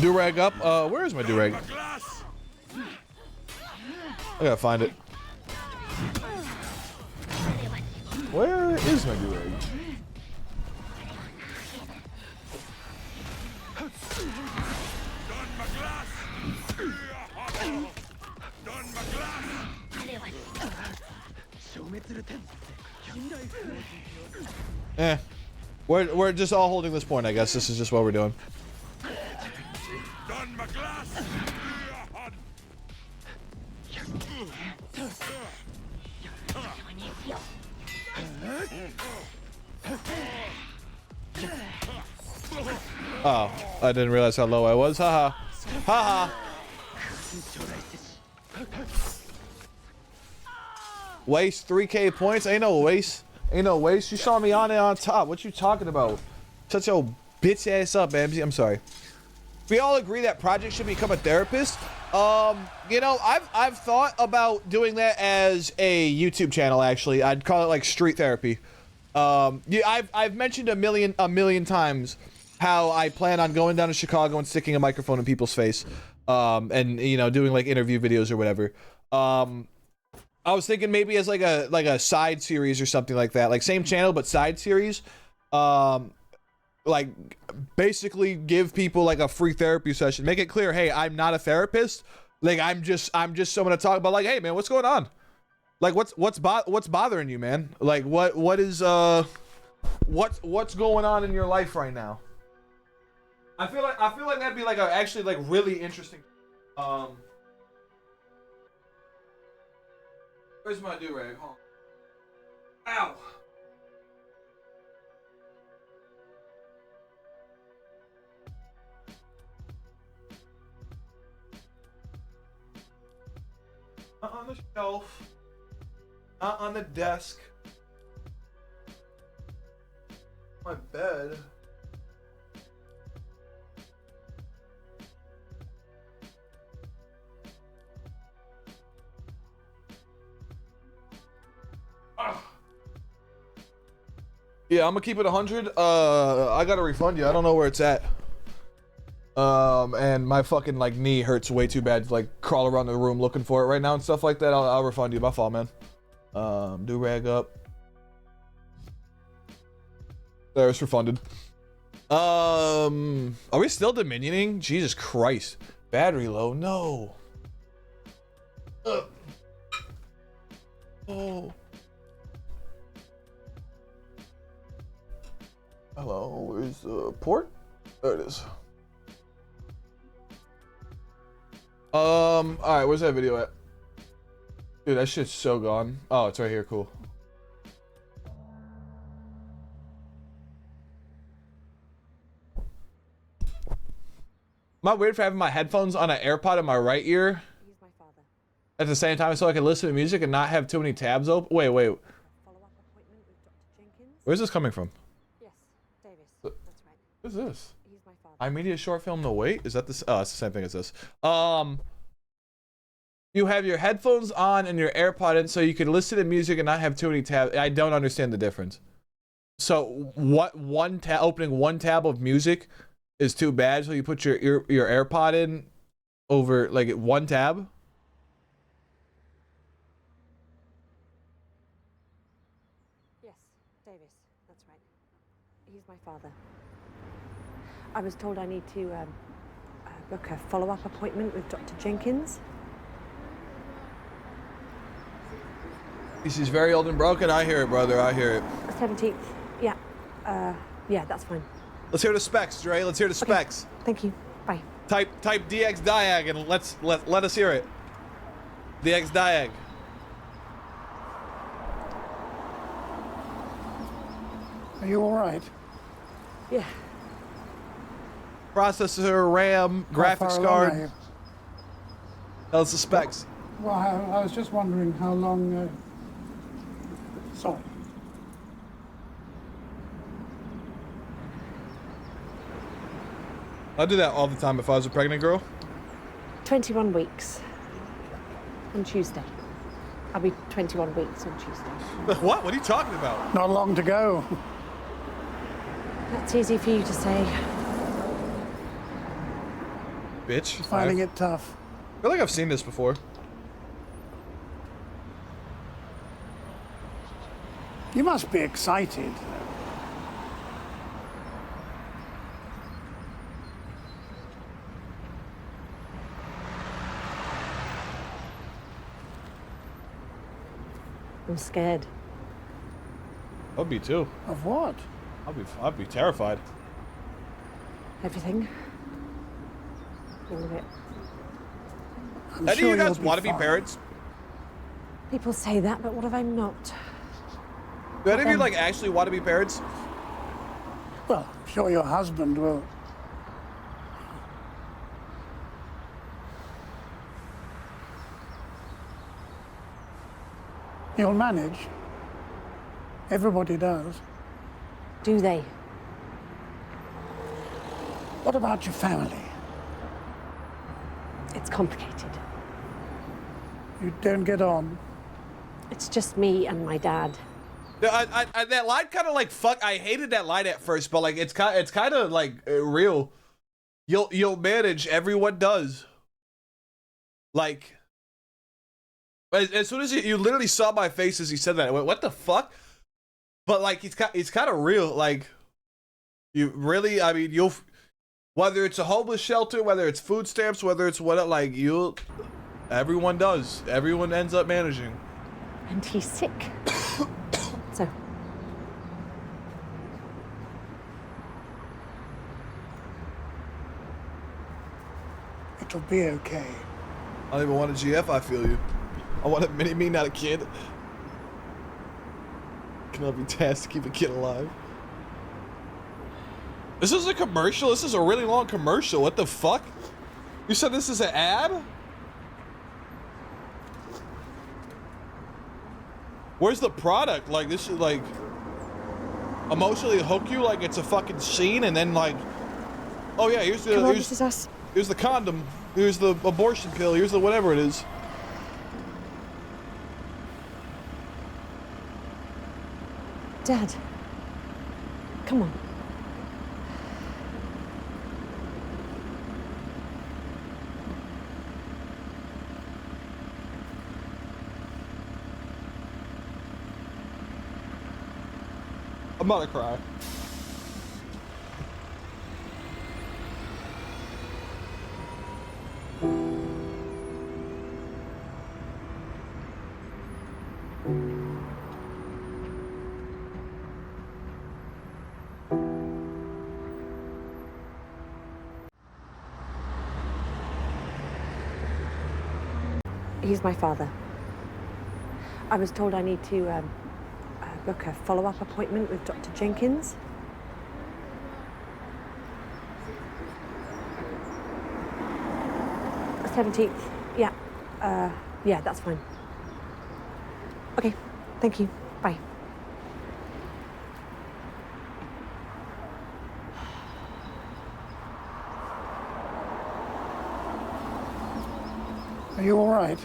Do-rag up. Where is my do-rag? I gotta find it. Where is my do-rag? We're just all holding this point, I guess. This is just what we're doing. Oh, I didn't realize how low I was. Haha. Haha. Waste 3K points? Ain't no waste. Ain't no waste. You saw me on it on top. What you talking about? Shut your bitch ass up, Babsy. I'm sorry. We all agree that Project should become a therapist. You know, I've thought about doing that as a YouTube channel. Actually, I'd call it like street therapy. Yeah, I've mentioned a million times how I plan on going down to Chicago and sticking a microphone in people's face, and you know, doing like interview videos or whatever. I was thinking maybe as like a side series or something like that, like same channel but side series. Like basically give people like a free therapy session. Make it clear, hey, I'm not a therapist. Like I'm just someone to talk about. Like, hey man, what's going on? Like what's bothering you, man? Like what is what's going on in your life right now? I feel like that'd be like actually like really interesting. Where's my do-rag? Hold on. Ow! Not on the shelf. Not on the desk. My bed. Yeah, I'm gonna keep it 100. I gotta refund you. I don't know where it's at. And my fucking like knee hurts way too bad to like crawl around the room looking for it right now and stuff like that. I'll refund you. My fault, man. Do rag up. There, it's refunded. Are we still dominioning? Jesus Christ. Battery low. No. Oh. Hello, where's the port? There it is. Alright, where's that video at? Dude, that shit's so gone. Oh, it's right here, cool. Am I weird for having my headphones on an AirPod in my right ear at the same time so I can listen to music and not have too many tabs open? Wait. Where's this coming from? Yes, Davis. That's right. What is this? He's my father. iMedia short film No Wait? Is that this? Oh, it's the same thing as this. You have your headphones on and your AirPod in so you can listen to music and not have too many tabs. I don't understand the difference. So what opening one tab of music is too bad, so you put your AirPod in over like one tab? Yes, Davis. That's right. He's my father. I was told I need to book a follow-up appointment with Dr. Jenkins. He's very old and broken. I hear it, brother. I hear it. 17th. Yeah. Yeah, that's fine. Let's hear the specs, Dre. Let's hear the specs. Okay. Thank you. Bye. Type DX Diag and let us hear it. DX Diag. Are you all right? Yeah. Processor, RAM, graphics card. That's the specs. Well, I was just wondering how long. Sorry. I'd do that all the time if I was a pregnant girl. 21 weeks. On Tuesday. I'll be 21 weeks on Tuesday. What? What are you talking about? Not long to go. That's easy for you to say. Bitch. Finding it tough. I feel like I've seen this before. You must be excited. I'm scared. I'd be too. Of what? I'd be terrified. Everything. All of it. Any of you guys want to be parents? People say that, but what if I'm not? Do any of you like actually want to be parents? Well, I'm sure your husband will. You'll manage. Everybody does. Do they? What about your family? It's complicated. You don't get on. It's just me and my dad. I that line kind of like fuck. I hated that line at first, but like it's kind of like real. You'll manage. Everyone does. Like as soon as you literally saw my face as he said that, I went, what the fuck? But like it's kind of real. Like you really, I mean, you'll whether it's a homeless shelter, whether it's food stamps, whether it's what, like everyone does. Everyone ends up managing. And he's sick. So. It'll be okay. I don't even want a GF, I feel you. I want a mini-me, not a kid. Can I be tasked to keep a kid alive? This is a commercial? This is a really long commercial. What the fuck? You said this is an ad? Where's the product? Like, this is like emotionally hook you like it's a fucking scene, and then like, oh yeah, here's the This is us. Here's the condom. Here's the abortion pill. Here's the whatever it is. Dad. Come on. I'm about to cry. He's my father. I was told I need to book a follow-up appointment with Dr. Jenkins. 17th. Yeah. Yeah, that's fine. Okay. Thank you. Bye. Are you all right?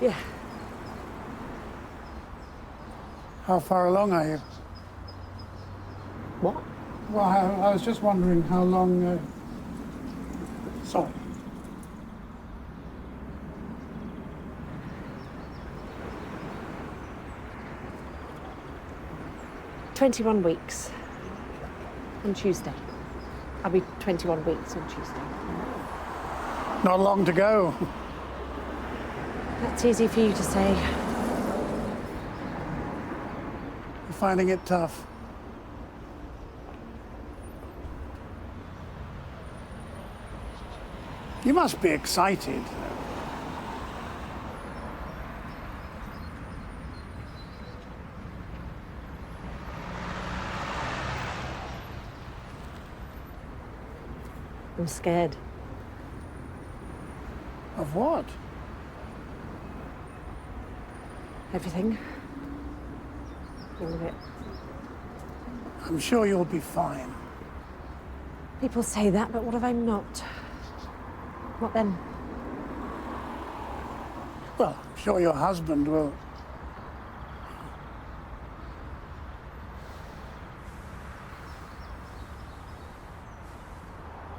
Yeah. How far along are you? What? Well, I was just wondering how long... Sorry. "21 weeks on Tuesday. I'll be 21 weeks on Tuesday. Not long to go. That's easy for you to say. You're finding it tough. You must be excited. I'm scared. Of what? Everything. All of it. I'm sure you'll be fine. People say that, but what if I'm not? What then? Well, I'm sure your husband will...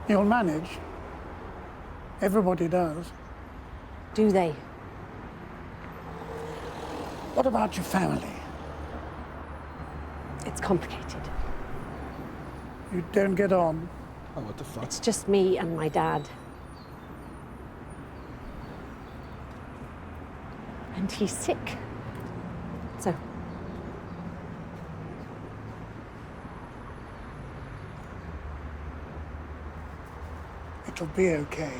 You'll manage. Everybody does. Do they? What about your family? It's complicated. You don't get on. Oh, what the fuck? It's just me and my dad. And he's sick. So. It'll be okay.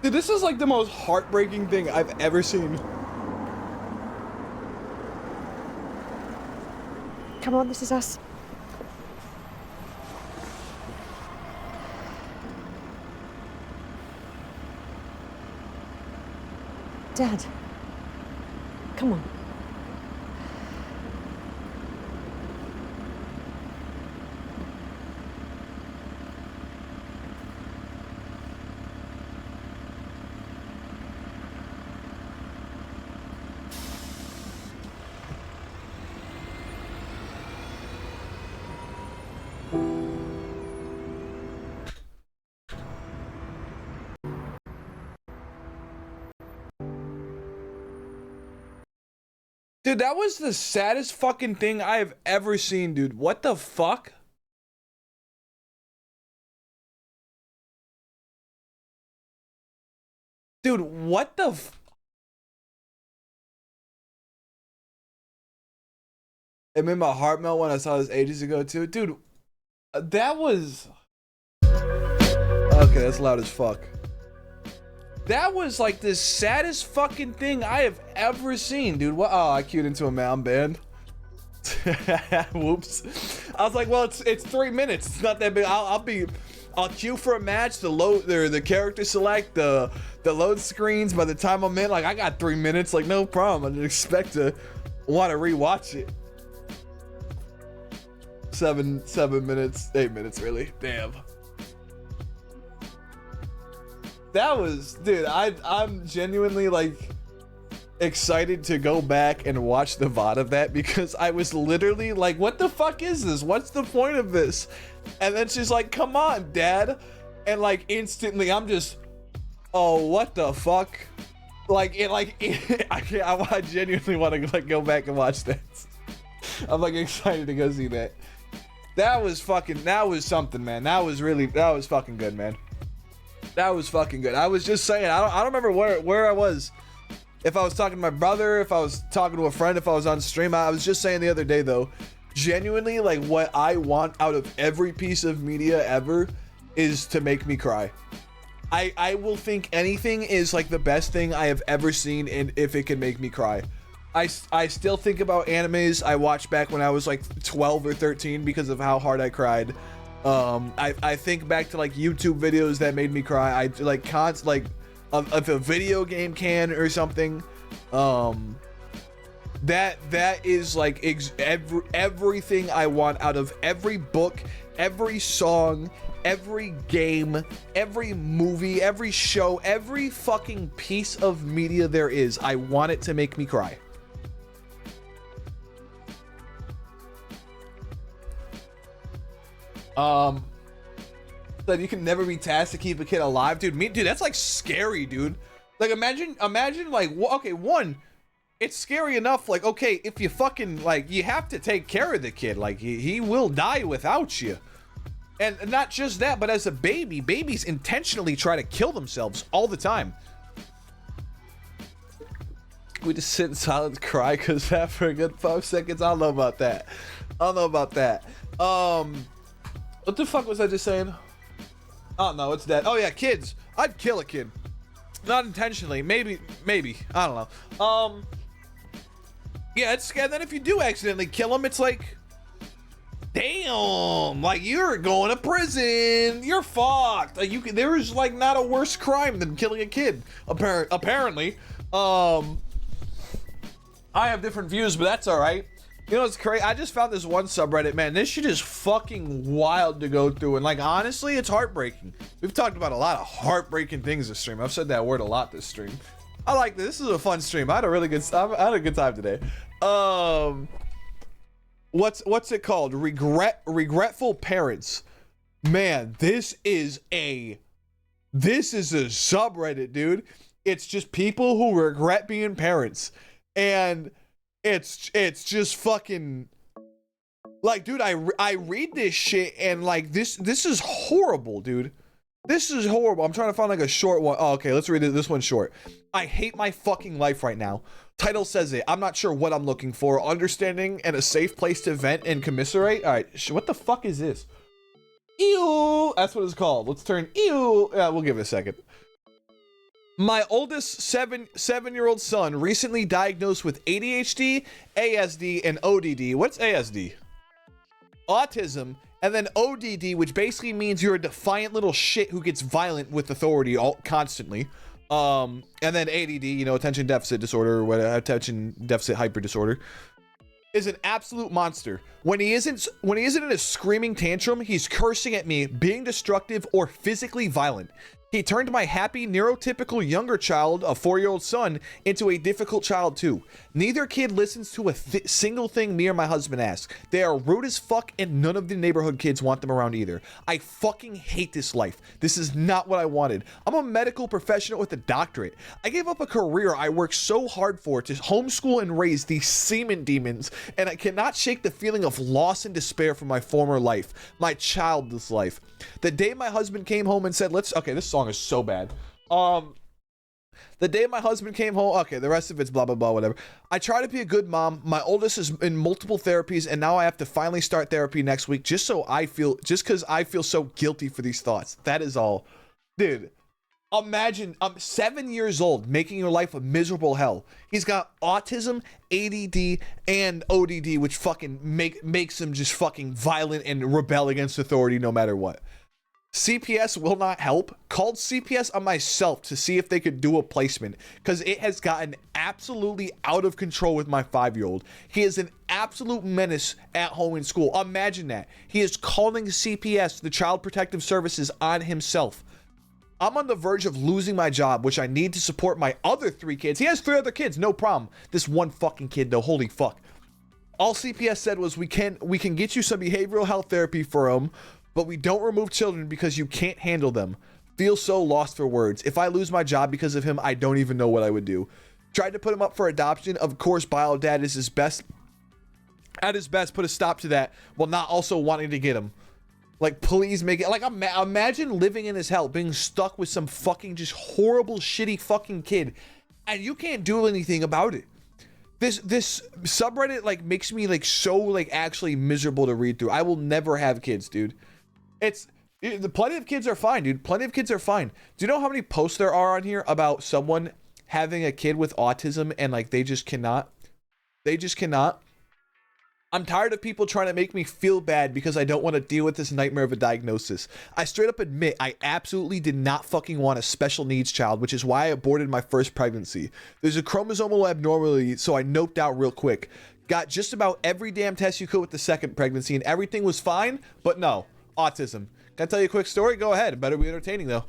Dude, this is like the most heartbreaking thing I've ever seen. Come on, this is us. Dad. Come on. Dude, that was the saddest fucking thing I have ever seen, dude. What the fuck? Dude, what the It made my heart melt when I saw this ages ago, too. Dude, that was... Okay, that's loud as fuck. That was like the saddest fucking thing I have ever seen, dude. What? Oh, I queued into a mound band. Whoops. I was like, well, it's 3 minutes. It's not that big. I'll queue for a match. The character select, the load screens. By the time I'm in, like, I got 3 minutes. Like, no problem. I didn't expect to want to rewatch it. 7 minutes, 8 minutes, really. Damn. That was, dude, I'm genuinely like excited to go back and watch the VOD of that, because I was literally like, what the fuck is this? What's the point of this? And then she's like, come on, Dad. And like instantly I'm just, oh, what the fuck? I genuinely want to like go back and watch that. I'm like excited to go see that. That was something, man. That was fucking good, man. That was fucking good. I was just saying, I don't remember where I was. If I was talking to my brother, if I was talking to a friend, if I was on stream. I was just saying the other day, though, genuinely, like, what I want out of every piece of media ever is to make me cry. I will think anything is like the best thing I have ever seen, and if it can make me cry. I still think about animes I watched back when I was like 12 or 13 because of how hard I cried. I think back to like YouTube videos that made me cry. I like if a video game can or something. That is like everything I want out of every book, every song, every game, every movie, every show, every fucking piece of media there is. I want it to make me cry. That you can never be tasked to keep a kid alive, dude. Dude, that's like scary, dude. Like imagine like, okay, one, it's scary enough, like, okay, if you fucking, like, you have to take care of the kid, like, he will die without you. And not just that, but as a baby, babies intentionally try to kill themselves all the time. We just sit in silence, cry, cause that for a good 5 seconds. I don't know about that. What the fuck was I just saying? Oh no, it's that. Oh yeah, kids. I'd kill a kid. Not intentionally. Maybe. I don't know. Yeah, it's, and then if you do accidentally kill him, it's like, damn, like you're going to prison. You're fucked. Like there is like not a worse crime than killing a kid. Apparently. I have different views, but that's all right. You know, it's crazy. I just found this one subreddit, man. This shit is fucking wild to go through. And like, honestly, it's heartbreaking. We've talked about a lot of heartbreaking things this stream. I've said that word a lot this stream. I like this. This is a fun stream. I had a good time today. What's it called? Regretful parents. Man, this is a subreddit, dude. It's just people who regret being parents. And it's just fucking like, dude, I read this shit and like this is horrible, dude. This is horrible. I'm trying to find like a short one. Oh, okay, let's read it. This one's short. I hate my fucking life right now. Title says it. I'm not sure what I'm looking for. Understanding and a safe place to vent and commiserate. All right, what the fuck is this? Ew, that's what it's called. Let's turn ew. Yeah, we'll give it a second. My oldest seven-year-old son recently diagnosed with ADHD, ASD, and ODD. What's ASD? Autism, and then ODD, which basically means you're a defiant little shit who gets violent with authority constantly. And then ADD, you know, attention deficit disorder, or what, attention deficit hyper disorder, is an absolute monster. When he isn't in a screaming tantrum, he's cursing at me, being destructive, or physically violent. He turned my happy, neurotypical younger child, a 4-year-old son, into a difficult child too. Neither kid listens to a single thing me or my husband ask. They are rude as fuck, and none of the neighborhood kids want them around either. I fucking hate this life. This is not what I wanted. I'm a medical professional with a doctorate. I gave up a career I worked so hard for to homeschool and raise these semen demons, and I cannot shake the feeling of loss and despair from my former life, my childless life. The day my husband came home and said, okay, this song is so bad. The day my husband came home, okay, the rest of it's blah, blah, blah, whatever. I try to be a good mom. My oldest is in multiple therapies, and now I have to finally start therapy next week just because I feel so guilty for these thoughts. That is all. Dude, imagine, I'm 7 years old, making your life a miserable hell. He's got autism, ADD, and ODD, which fucking makes him just fucking violent and rebel against authority no matter what. CPS will not help. Called CPS on myself to see if they could do a placement, because it has gotten absolutely out of control with my 5-year-old. He is an absolute menace at home and school. Imagine that. He is calling CPS, the Child Protective Services, on himself. I'm on the verge of losing my job, which I need to support my other 3 kids. He has 3 other kids, no problem. This one fucking kid though, holy fuck. All CPS said was, we can get you some behavioral health therapy for him, but we don't remove children because you can't handle them. Feel so lost for words. If I lose my job because of him, I don't even know what I would do. Tried to put him up for adoption. Of course, Bio Dad is at his best, put a stop to that while not also wanting to get him. Like, please make it, like, imagine living in his hell, being stuck with some fucking just horrible, shitty fucking kid, and you can't do anything about it. This subreddit like makes me like so like actually miserable to read through. I will never have kids, dude. Plenty of kids are fine, dude. Plenty of kids are fine. Do you know how many posts there are on here about someone having a kid with autism and like they just cannot? They just cannot. I'm tired of people trying to make me feel bad because I don't want to deal with this nightmare of a diagnosis. I straight up admit I absolutely did not fucking want a special needs child, which is why I aborted my first pregnancy. There's a chromosomal abnormality, so I noped out real quick. Got just about every damn test you could with the second pregnancy and everything was fine, but no, autism. Can I tell you a quick story? Go ahead. It better be entertaining though.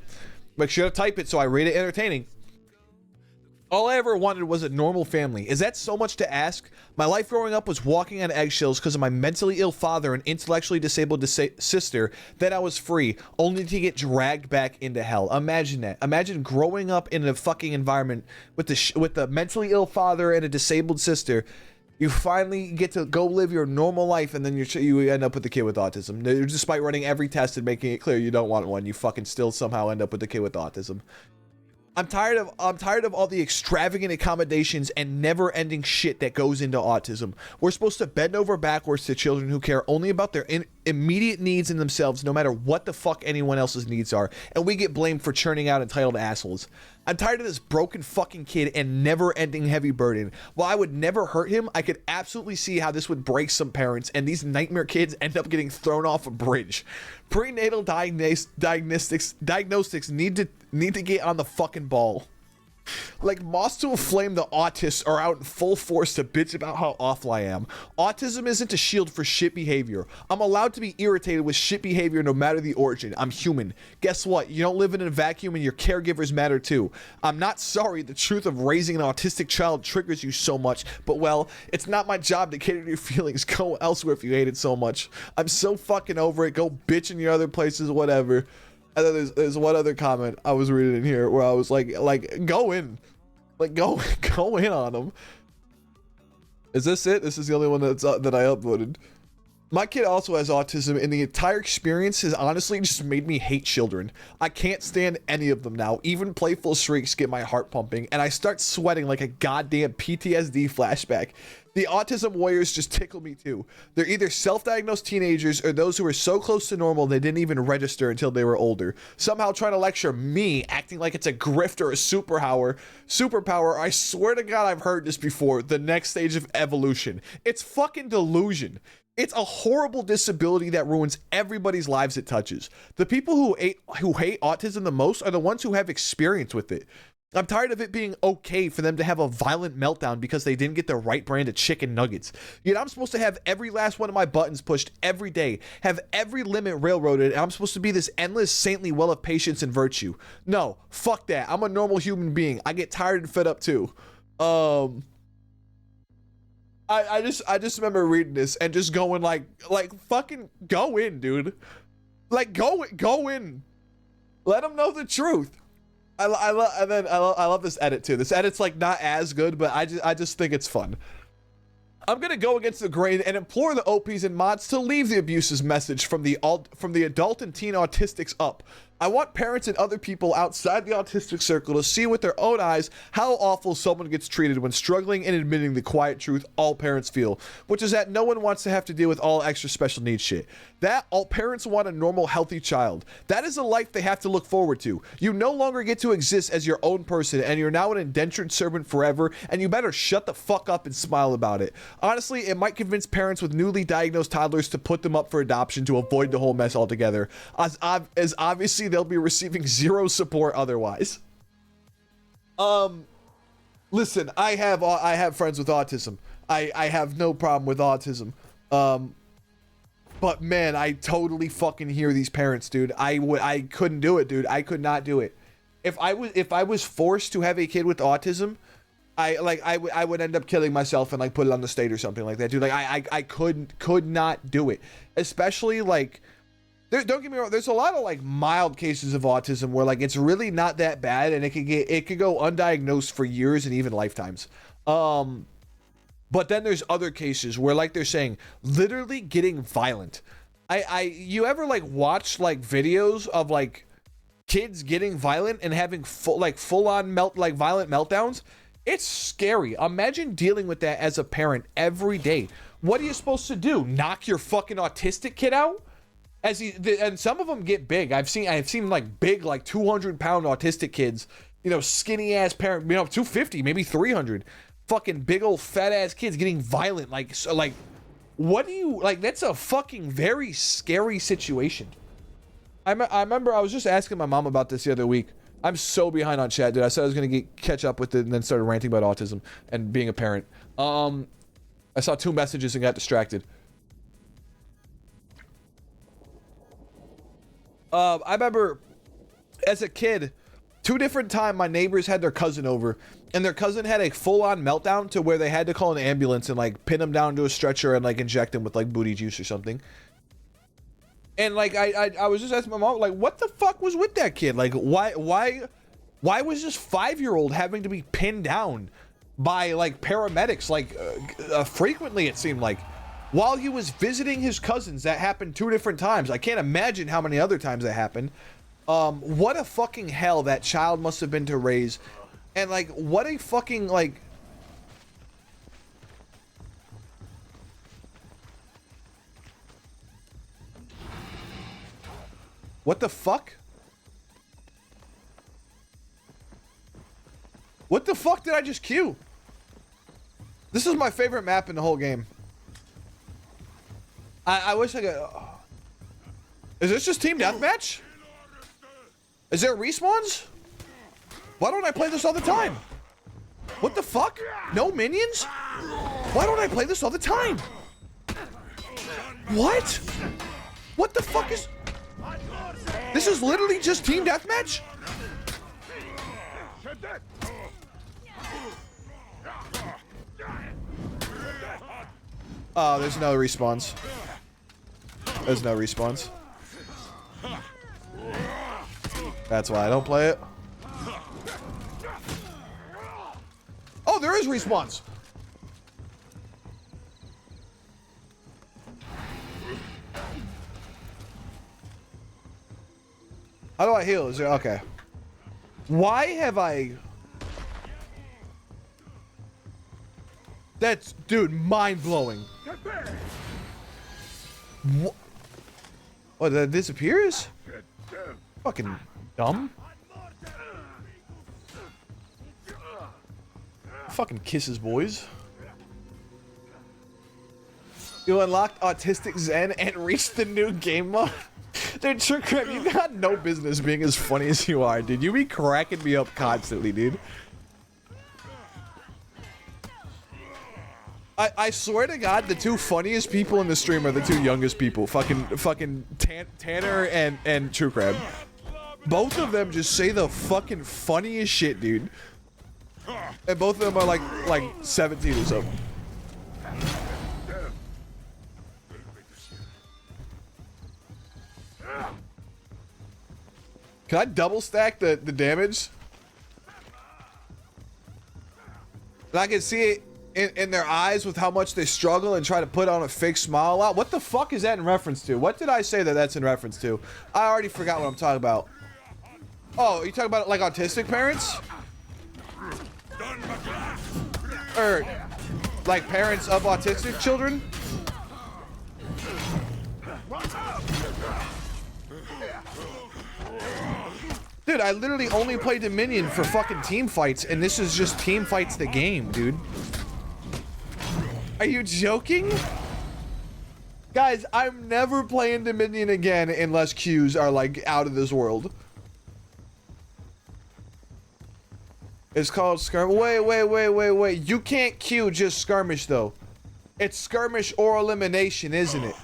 Make sure to type it so I rate it entertaining. All I ever wanted was a normal family. Is that so much to ask? My life growing up was walking on eggshells because of my mentally ill father and intellectually disabled sister. Then I was free, only to get dragged back into hell. Imagine that. Imagine growing up in a fucking environment with the mentally ill father and a disabled sister. You finally get to go live your normal life, and then you end up with the kid with autism. Despite running every test and making it clear you don't want one, you fucking still somehow end up with the kid with autism. I'm tired of all the extravagant accommodations and never-ending shit that goes into autism. We're supposed to bend over backwards to children who care only about their immediate needs in themselves, no matter what the fuck anyone else's needs are, and we get blamed for churning out entitled assholes. I'm tired of this broken fucking kid and never-ending heavy burden. While I would never hurt him, I could absolutely see how this would break some parents, and these nightmare kids end up getting thrown off a bridge. Prenatal diagnostics need to get on the fucking ball. Like moths to a flame, the autists are out in full force to bitch about how awful I am. Autism isn't a shield for shit behavior. I'm allowed to be irritated with shit behavior no matter the origin. I'm human. Guess what? You don't live in a vacuum and your caregivers matter too. I'm not sorry the truth of raising an autistic child triggers you so much, but well, it's not my job to cater to your feelings. Go elsewhere if you hate it so much. I'm so fucking over it. Go bitch in your other places, whatever. And then there's one other comment I was reading in here where I was like go in, like go in on them. Is this it? This is the only one that I upvoted. My kid also has autism, and the entire experience has honestly just made me hate children. I can't stand any of them now. Even playful shrieks get my heart pumping, and I start sweating like a goddamn PTSD flashback. The autism warriors just tickle me too. They're either self-diagnosed teenagers or those who are so close to normal they didn't even register until they were older. Somehow trying to lecture me, acting like it's a grift or a superpower. I swear to God I've heard this before. The next stage of evolution. It's fucking delusion. It's a horrible disability that ruins everybody's lives it touches. The people who hate autism the most are the ones who have experience with it. I'm tired of it being okay for them to have a violent meltdown because they didn't get the right brand of chicken nuggets. Yet I'm supposed to have every last one of my buttons pushed every day, have every limit railroaded, and I'm supposed to be this endless saintly well of patience and virtue. No, fuck that. I'm a normal human being. I get tired and fed up too. I just remember reading this and just going like fucking go in, dude. Like go in. Let them know the truth. I love this edit too. This edit's like not as good, but I just think it's fun. I'm gonna go against the grain and implore the OPs and mods to leave the abuses message from the adult and teen autistics up. I want parents and other people outside the autistic circle to see with their own eyes how awful someone gets treated when struggling and admitting the quiet truth all parents feel, which is that no one wants to have to deal with all extra special needs shit. That all parents want a normal, healthy child. That is a life they have to look forward to. You no longer get to exist as your own person, and you're now an indentured servant forever, and you better shut the fuck up and smile about it. Honestly, it might convince parents with newly diagnosed toddlers to put them up for adoption to avoid the whole mess altogether, as obviously they'll be receiving zero support otherwise. Listen, I have friends with autism. I have no problem with autism. But man, I totally fucking hear these parents, dude. I couldn't do it, dude. I could not do it. If I was forced to have a kid with autism, I would end up killing myself and like put it on the state or something like that, dude. Like I could not do it. Especially like don't get me wrong, there's a lot of like mild cases of autism where like it's really not that bad and it could go undiagnosed for years and even lifetimes. But then there's other cases where like they're saying literally getting violent. You ever like watch like videos of like kids getting violent and having full on violent meltdowns? It's scary. Imagine dealing with that as a parent every day. What are you supposed to do? Knock your fucking autistic kid out? And some of them get big. I've seen like big, like 200-pound autistic kids, you know, skinny ass parent, you know, 250, maybe 300, fucking big old fat ass kids getting violent. Like, what do you like? That's a fucking very scary situation. I remember I was just asking my mom about this the other week. I'm so behind on chat, dude. I said I was gonna catch up with it, and then started ranting about autism and being a parent. I saw 2 messages and got distracted. I remember as a kid, 2 different times my neighbors had their cousin over, and their cousin had a full-on meltdown to where they had to call an ambulance and like pin him down to a stretcher and like inject him with like booty juice or something. And like I was just asking my mom, like, what the fuck was with that kid? Like, why was this 5-year-old having to be pinned down by like paramedics like frequently, it seemed like, while he was visiting his cousins? That happened 2 different times. I can't imagine how many other times that happened. What a fucking hell that child must have been to raise. And like, what a fucking like, what the fuck? What the fuck did I just queue? This is my favorite map in the whole game. I wish I could. Is this just team deathmatch? Is there respawns? Why don't I play this all the time? What the fuck? No minions? Why don't I play this all the time? What? What the fuck is... This is literally just team deathmatch? Oh, there's no respawns. There's no respawns. That's why I don't play it. Oh, there is respawns. How do I heal? Is there... Okay. Why have I... That's... Dude, mind-blowing. What? Oh, that disappears? Fucking dumb. Fucking kisses, boys. You unlocked Autistic Zen and reached the new game mode. Dude, Trick, you got no business being as funny as you are, dude. You be cracking me up constantly, dude. I swear to God, the 2 funniest people in the stream are the 2 youngest people. Fucking Tanner and True Crab. Both of them just say the fucking funniest shit, dude. And both of them are like 17 or so. Can I double stack the damage? And I can see it in their eyes with how much they struggle and try to put on a fake smile out. What the fuck is that in reference to? What did I say that's in reference to? I already forgot what I'm talking about. Oh, you talking about like autistic parents? Or like parents of autistic children? Dude, I literally only played Dominion for fucking team fights, and this is just team fights the game, dude. Are you joking? Guys, I'm never playing Dominion again unless queues are like out of this world. It's called skirmish. Wait. You can't queue just skirmish though. It's skirmish or elimination, isn't it?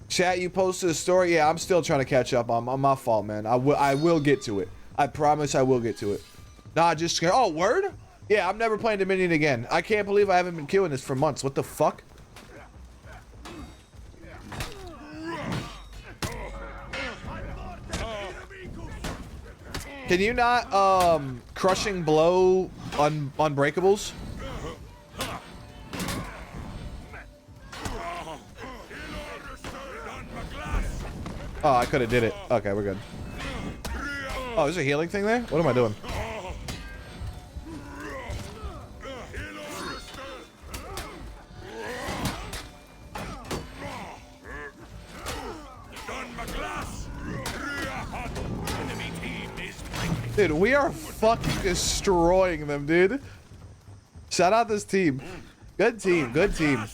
Chat, you posted a story. Yeah, I'm still trying to catch up on my fault, man. I will get to it. I promise I will get to it. Nah, just skirmish. Oh, word? Yeah, I'm never playing Dominion again. I can't believe I haven't been queuing this for months. What the fuck? Can you not crushing blow unbreakables? Oh, I could have did it. Okay, we're good. Oh, there's a healing thing there? What am I doing? Dude, we are fucking destroying them, dude. Shout out this team. Good team, good team.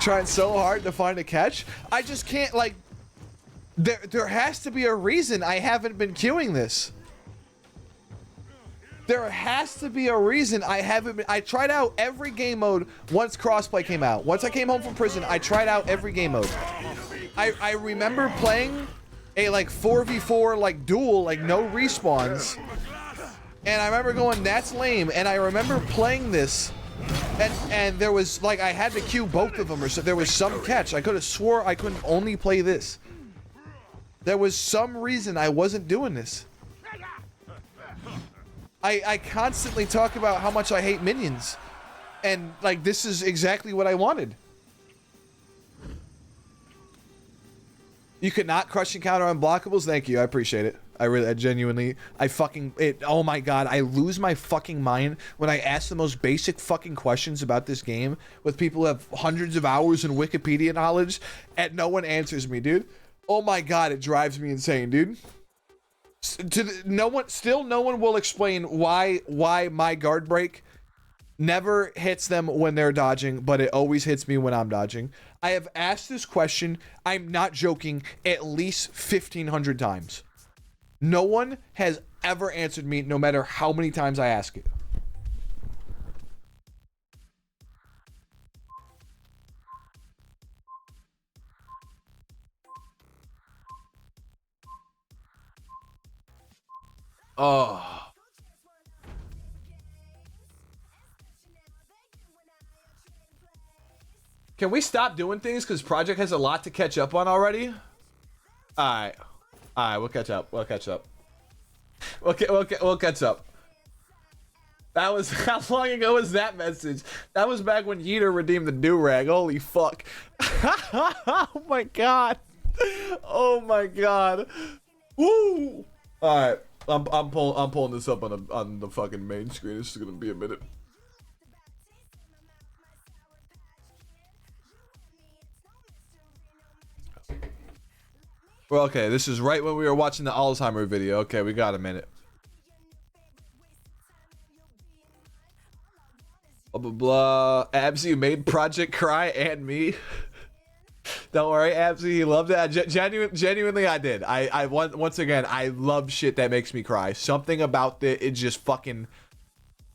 Trying so hard to find a catch. I just can't, like, there has to be a reason I haven't been queuing this. There has to be a reason I haven't been. I tried out every game mode once crossplay came out. Once I came home from prison, I tried out every game mode. I remember playing a like 4v4 like duel, like no respawns. And I remember going, that's lame. And I remember playing this and there was like, I had to queue both of them or so. There was some catch. I could have swore I couldn't only play this. There was some reason I wasn't doing this. I constantly talk about how much I hate minions. And, like, this is exactly what I wanted. You could not crush and counter unblockables? Thank you, I appreciate it. I genuinely, oh my god, I lose my fucking mind when I ask the most basic fucking questions about this game with people who have hundreds of hours in Wikipedia knowledge, and no one answers me, dude. Oh my god, it drives me insane, dude. No one will explain why my guard break never hits them when they're dodging, but it always hits me when I'm dodging. I have asked this question, I'm not joking, at least 1,500 times. No one has ever answered me, no matter how many times I ask it. Oh. Can we stop doing things because Project has a lot to catch up on already? Alright, we'll catch up. We'll catch up. We'll catch up. That was, how long ago was that message? That was back when Yeeter redeemed the do-rag. Holy fuck. Oh my god. Oh my god. Woo! Alright. I'm pulling this up on the fucking main screen. This is gonna be a minute. Well, okay, this is right when we were watching the Alzheimer video. Okay, we got a minute. Blah blah blah. Absy, you made Project cry and me. Don't worry, Absy, he loved it. Genuinely, I did. Once again, I love shit that makes me cry. Something about it just fucking,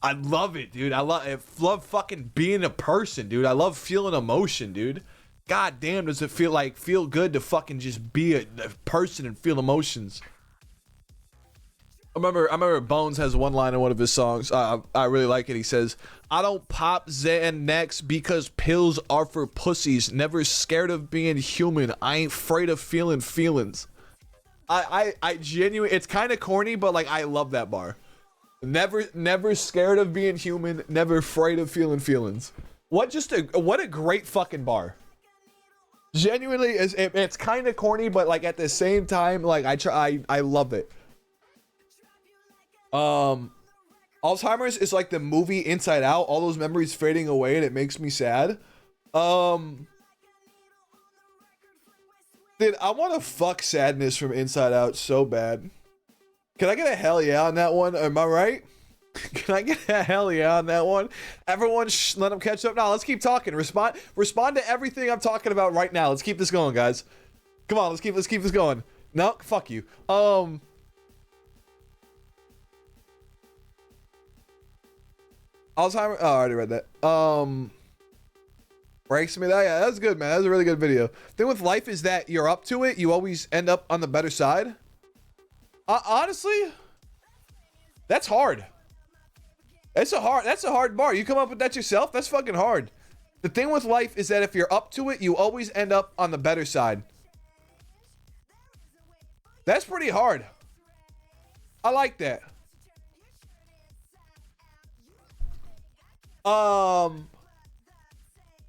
I love it, dude. I love fucking being a person, dude. I love feeling emotion, dude. God damn, does it feel good to fucking just be a person and feel emotions. I remember Bones has one line in one of his songs. I really like it. He says, I don't pop Xanax because pills are for pussies. Never scared of being human. I ain't afraid of feeling feelings. I genuinely, it's kind of corny, but like, I love that bar. Never scared of being human. Never afraid of feeling feelings. What a great fucking bar. Genuinely, it's kind of corny, but like at the same time, like I love it. Alzheimer's is like the movie Inside Out. All those memories fading away, and it makes me sad. Dude, I want to fuck sadness from Inside Out so bad. Can I get a hell yeah on that one? Am I right? Can I get a hell yeah on that one? Everyone, let them catch up. Now, let's keep talking. Respond to everything I'm talking about right now. Let's keep this going, guys. Come on, let's keep this going. No, fuck you. Alzheimer. Oh, I already read that. Breaks me that. Yeah, that's good, man. That's a really good video. Thing with life is that you're up to it. You always end up on the better side. Honestly, that's hard. That's a hard bar. You come up with that yourself? That's fucking hard. The thing with life is that if you're up to it, you always end up on the better side. That's pretty hard. I like that. Well,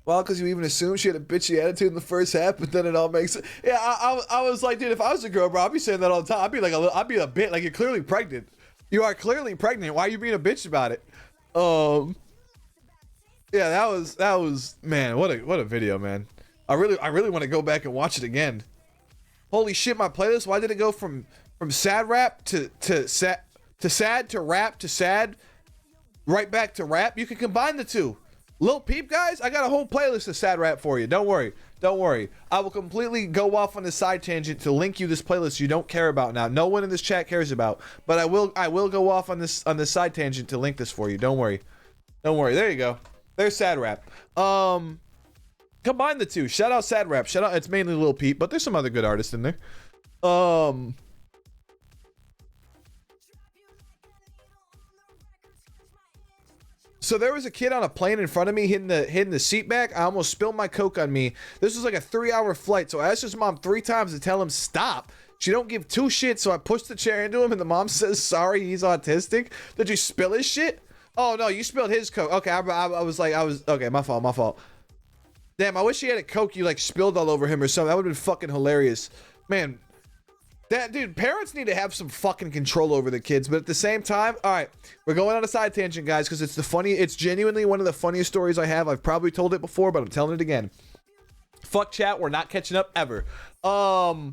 because you even assumed she had a bitchy attitude in the first half, but then it all makes sense. Yeah, I was like, dude, if I was a girl, bro, I'd be saying that all the time. I'd be a bit like, you're clearly pregnant. You are clearly pregnant. Why are you being a bitch about it? Yeah, that was man. What a video, man. I really want to go back and watch it again. Holy shit, my playlist. Why did it go from sad rap to sad to rap to sad, right back to rap? You can combine the two. Lil Peep, guys, I got a whole playlist of sad rap for you. Don't worry. Don't worry. I will completely go off on this side tangent to link you this playlist you don't care about now. No one in this chat cares about, but I will go off on this side tangent to link this for you. Don't worry. Don't worry. There you go. There's sad rap. Combine the two. Shout out sad rap. Shout out. It's mainly Lil Peep, but there's some other good artists in there. So there was a kid on a plane in front of me hitting the seat back. I almost spilled my Coke on me. This was like a 3-hour flight. So I asked his mom 3 times to tell him stop. She don't give 2 shits. So I pushed the chair into him and the mom says, sorry, he's autistic. Did you spill his shit? Oh no, you spilled his Coke. Okay, I was okay, my fault. Damn, I wish he had a Coke you like spilled all over him or something. That would have been fucking hilarious. Man, that dude, parents need to have some fucking control over the kids, but at the same time, all right, we're going on a side tangent, guys, because it's genuinely one of the funniest stories I have. I've probably told it before, but I'm telling it again. Fuck chat, we're not catching up ever. I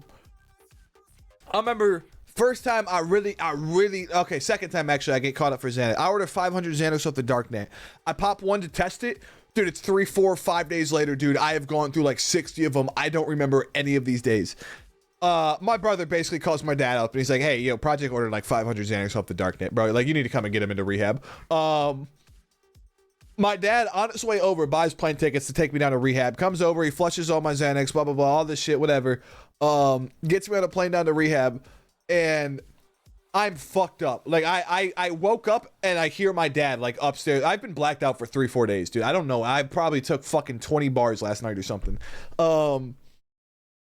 remember first time okay, second time actually I get caught up for Xanax. I ordered 500 Xanax off the darknet. I pop one to test it. Dude, it's 3, 4, 5 days later, dude. I have gone through like 60 of them. I don't remember any of these days. My brother basically calls my dad up and he's like, hey, yo, Project ordered like 500 Xanax off the darknet, bro. Like, you need to come and get him into rehab. My dad, on his way over, buys plane tickets to take me down to rehab. Comes over, he flushes all my Xanax, blah, blah, blah, all this shit, whatever. Gets me on a plane down to rehab, and I'm fucked up. Like, I woke up and I hear my dad, like, upstairs. I've been blacked out for 3, 4 days, dude. I don't know. I probably took fucking 20 bars last night or something.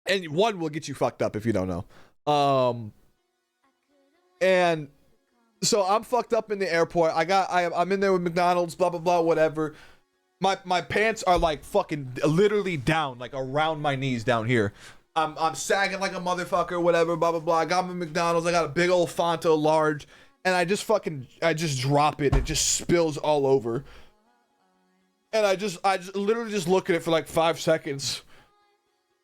And one will get you fucked up if you don't know. And so I'm fucked up in the airport. I'm in there with McDonald's, blah, blah, blah, whatever. My pants are like fucking literally down, like around my knees down here. I'm sagging like a motherfucker, whatever, blah, blah, blah. I got my McDonald's. I got a big old Fanta large. And I just drop it. And it just spills all over. And I just literally just look at it for like 5 seconds.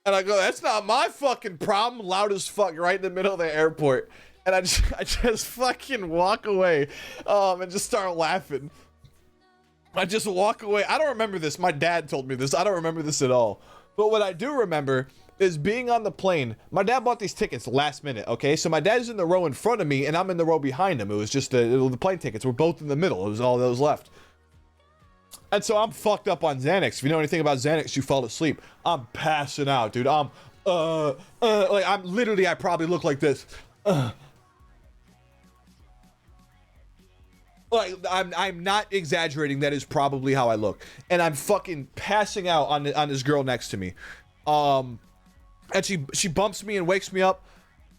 And I go, that's not my fucking problem. Loud as fuck, right in the middle of the airport. And I just fucking walk away, and just start laughing. I just walk away. I don't remember this. My dad told me this. I don't remember this at all. But what I do remember is being on the plane. My dad bought these tickets last minute, okay? So my dad's in the row in front of me, and I'm in the row behind him. It was just the plane tickets were both in the middle. It was all that was left. And so I'm fucked up on Xanax. If you know anything about Xanax, you fall asleep. I'm passing out, dude. Like I'm literally, I probably look like this. Like I'm not exaggerating. That is probably how I look. And I'm fucking passing out on this girl next to me. And she bumps me and wakes me up.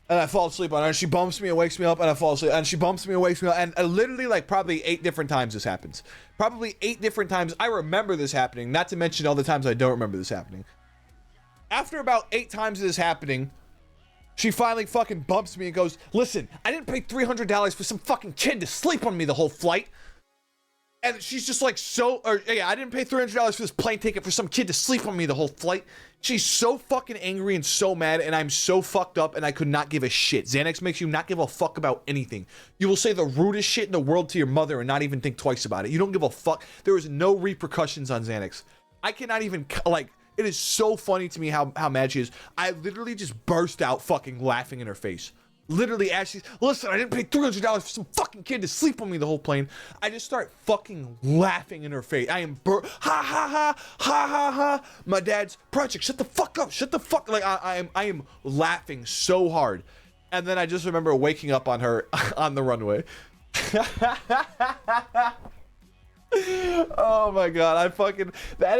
And I fall asleep on her, and she bumps me and wakes me up, and I fall asleep, and she bumps me and wakes me up, and literally, like, probably 8 different times this happens. Probably 8 different times. I remember this happening, not to mention all the times I don't remember this happening. After about 8 times of this happening, she finally fucking bumps me and goes, listen, I didn't pay $300 for some fucking kid to sleep on me the whole flight. And she's just like I didn't pay $300 for this plane ticket for some kid to sleep on me the whole flight. She's so fucking angry and so mad, and I'm so fucked up, and I could not give a shit. Xanax makes you not give a fuck about anything. You will say the rudest shit in the world to your mother and not even think twice about it. You don't give a fuck. There is no repercussions on Xanax. I cannot even, like, it is so funny to me how mad she is. I literally just burst out fucking laughing in her face. Literally, as she's, listen, I didn't pay $300 for some fucking kid to sleep on me the whole plane. I just start fucking laughing in her face. I am ha ha ha ha ha ha. My dad's, Project, shut the fuck up, shut the fuck. Like I am laughing so hard, and then I just remember waking up on her on the runway. Oh my god, I fucking that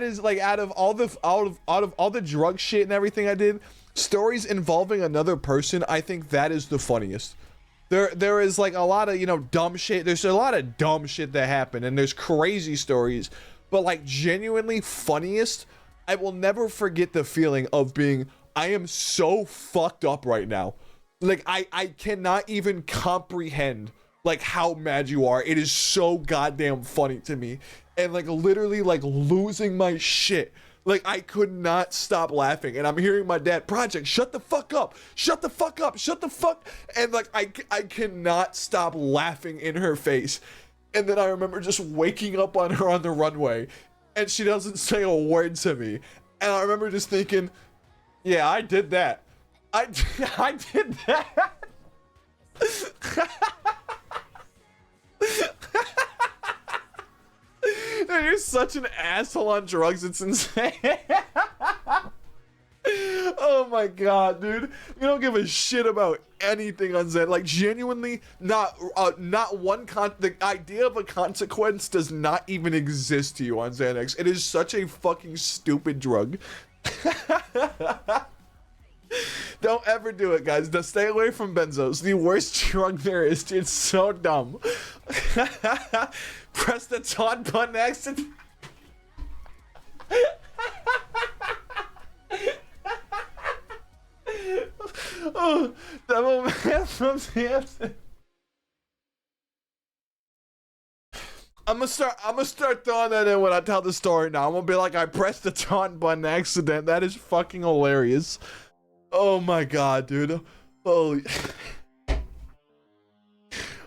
is like out of all the drug shit and everything I did. Stories involving another person, I think that is the funniest. There is like a lot of, you know, dumb shit. There's a lot of dumb shit that happened, and there's crazy stories, but like genuinely funniest, I will never forget the feeling of being, I am so fucked up right now. Like I cannot even comprehend like how mad you are. It is so goddamn funny to me. And like literally like losing my shit. Like, I could not stop laughing. And I'm hearing my dad, Project, shut the fuck up. Shut the fuck up. Shut the fuck. And like, I cannot stop laughing in her face. And then I remember just waking up on her on the runway. And she doesn't say a word to me. And I remember just thinking, yeah, I did that. I did that. Dude, you're such an asshole on drugs. It's insane. Oh my god, dude. You don't give a shit about anything on Zen. Like, genuinely, not one the idea of a consequence does not even exist to you on Xanax. It is such a fucking stupid drug. Don't ever do it, guys. Just stay away from benzos. The worst drug there is. It's so dumb. Press the taunt button next. Oh, Devil Man from Hampton. I'm gonna start throwing that in when I tell the story now. I'm gonna be like, I pressed the taunt button accident. That is fucking hilarious. Oh my god, dude. Holy.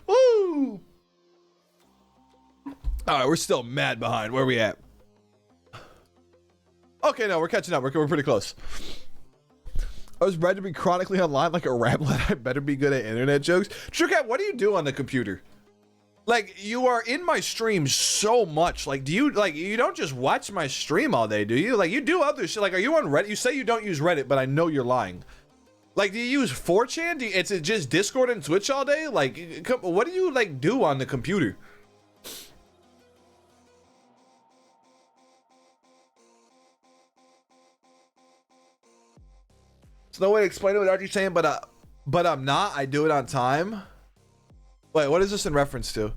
Woo! Alright, we're still mad behind. Where are we at? Okay, no, we're catching up. We're pretty close. I was bred to be chronically online like a rablet. I better be good at internet jokes. TrueCat, what do you do on the computer? Like, you are in my streams so much. Like, do you, like, you don't just watch my stream all day, do you? Like, you do other shit. Like, are you on Reddit? You say you don't use Reddit, but I know you're lying. Like, do you use 4chan? Is it just Discord and Twitch all day? Like, what do you, like, do on the computer? There's no way to explain it without you saying, but I'm not. I do it on time. Wait, what is this in reference to?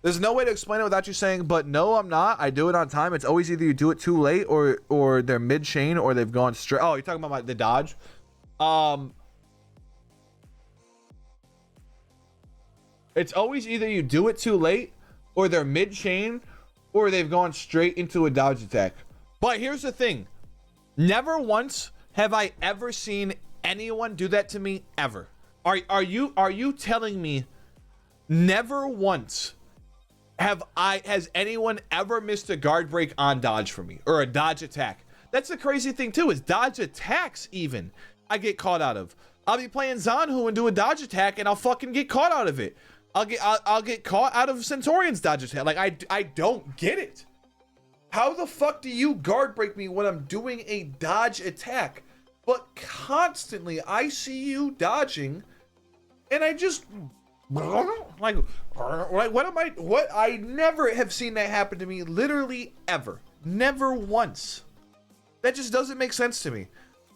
There's no way to explain it without you saying, but no, I'm not. I do it on time. It's always either you do it too late or they're mid-chain or they've gone straight. Oh, you're talking about the dodge? It's always either you do it too late or they're mid-chain or they've gone straight into a dodge attack. But here's the thing. Never once have I ever seen anyone do that to me ever. Are you telling me never once has anyone ever missed a guard break on dodge for me or a dodge attack? That's the crazy thing too, is dodge attacks even I get caught out of. I'll be playing Zanhu and do a dodge attack and I'll fucking get caught out of it. I'll get caught out of Centurion's dodge attack. Like, I don't get it. How the fuck do you guard break me when I'm doing a dodge attack? But constantly I see you dodging and I just like what I never have seen that happen to me, literally ever. Never once. That just doesn't make sense to me.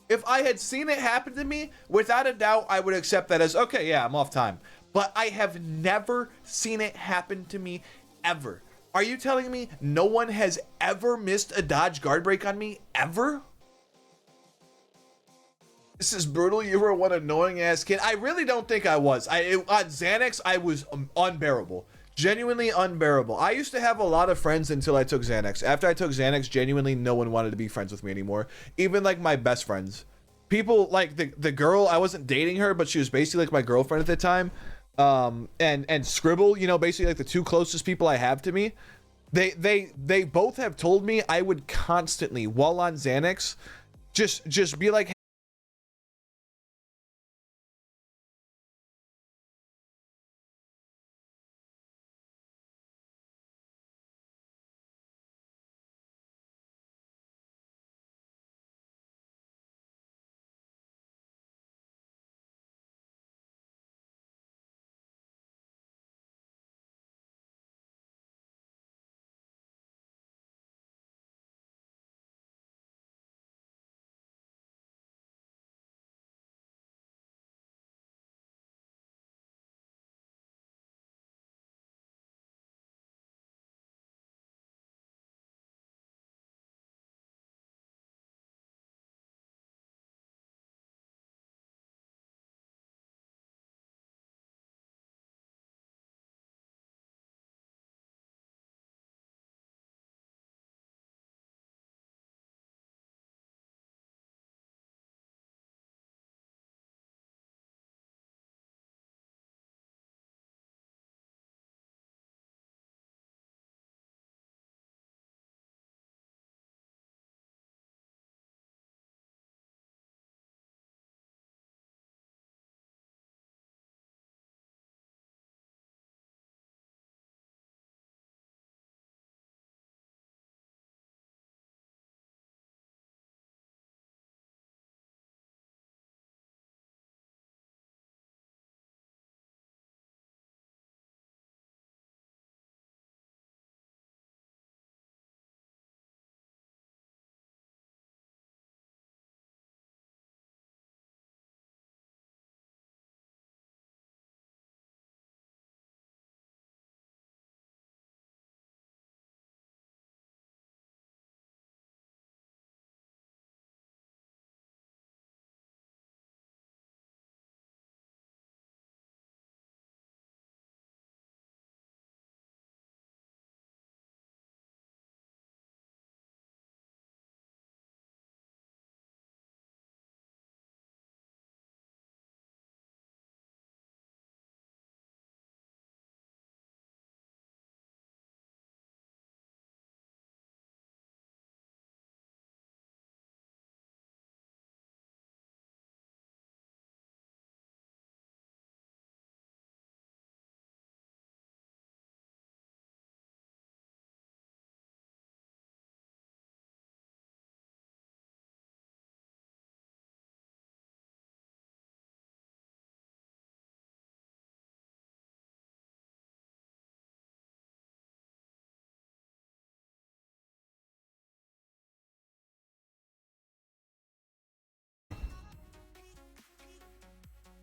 If I had seen it happen to me, without a doubt, I would accept that as, okay, yeah, I'm off time. But I have never seen it happen to me, ever. Are you telling me no one has ever missed a dodge guard break on me, ever? This is brutal. You were one annoying ass kid. I really don't think I was. On Xanax, I was unbearable. Genuinely unbearable. I used to have a lot of friends until I took Xanax. After I took Xanax, genuinely no one wanted to be friends with me anymore. Even like my best friends. People like the girl, I wasn't dating her, but she was basically like my girlfriend at the time. And Scribble, you know, basically like the two closest people I have to me. They both have told me I would constantly, while on Xanax, just be like,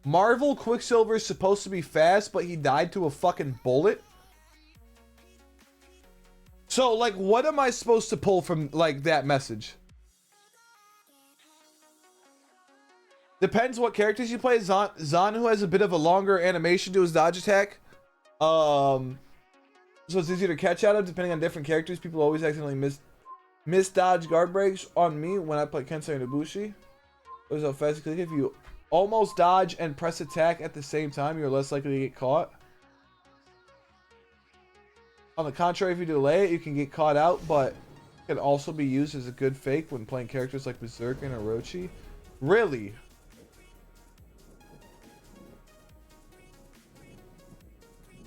Marvel Quicksilver is supposed to be fast, but he died to a fucking bullet. So, like, what am I supposed to pull from, like, that message? Depends what characters you play. Zanu has a bit of a longer animation to his dodge attack. So it's easier to catch out of depending on different characters. People always accidentally miss dodge guard breaks on me when I play Kensei and Ibushi. What is how fast you click? If you almost dodge and press attack at the same time, you're less likely to get caught. On the contrary, if you delay it, you can get caught out, but it can also be used as a good fake when playing characters like Berserker and Orochi. Really?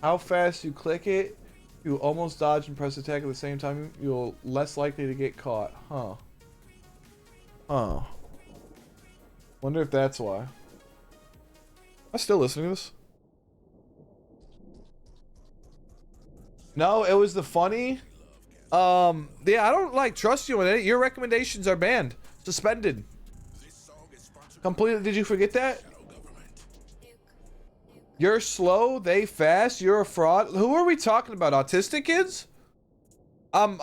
How fast you click it, you almost dodge and press attack at the same time, you're less likely to get caught. Huh. Huh. Wonder if that's why. Am I still listening to this? No, it was the funny. Yeah, I don't like trust you on it. Your recommendations are banned. Suspended. Completely. Did you forget that? You're slow, they fast, you're a fraud. Who are we talking about? Autistic kids? I'm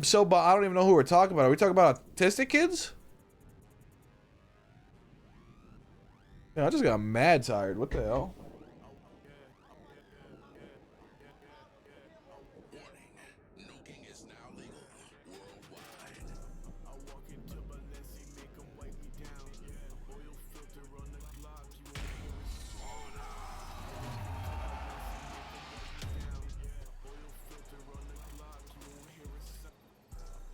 so, but I don't even know who we're talking about. Are we talking about autistic kids? Yeah, I just got mad tired. What the hell?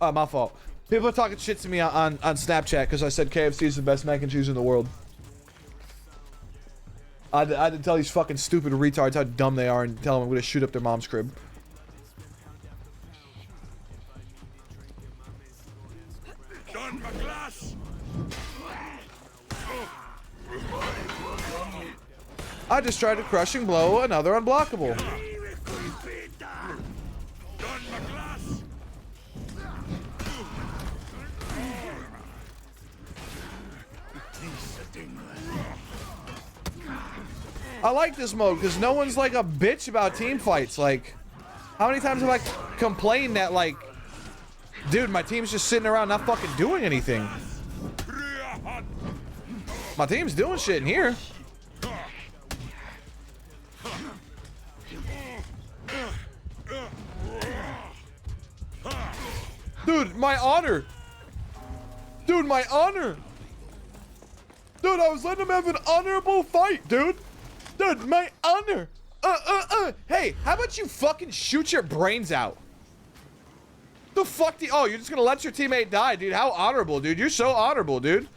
Oh, my fault. People are talking shit to me on Snapchat because I said KFC is the best mac and cheese in the world. I had to tell these fucking stupid retards how dumb they are and tell them I'm gonna shoot up their mom's crib. Done, my glass. I just tried to crushing blow another unblockable. I like this mode because no one's like a bitch about team fights. Like, how many times have I complained that, like, dude, my team's just sitting around not fucking doing anything? My team's doing shit in here. Dude, my honor. Dude, my honor. Dude, I was letting him have an honorable fight, dude. Dude, my honor. Hey, how about you fucking shoot your brains out? The fuck oh, you're just gonna let your teammate die, dude. How honorable, dude. You're so honorable, dude.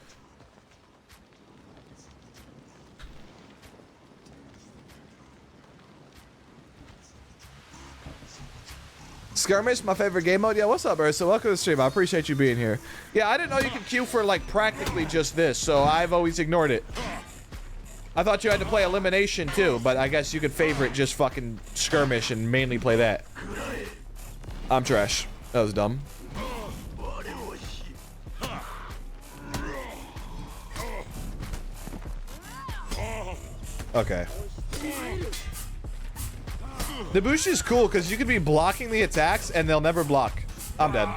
Skirmish, my favorite game mode. Yeah, what's up, Ursa? Welcome to the stream. I appreciate you being here. Yeah, I didn't know you could queue for, like, practically just this, so I've always ignored it. I thought you had to play elimination, too, but I guess you could favorite just fucking skirmish and mainly play that. I'm trash. That was dumb. Okay. The Bush is cool because you could be blocking the attacks and they'll never block. I'm dead.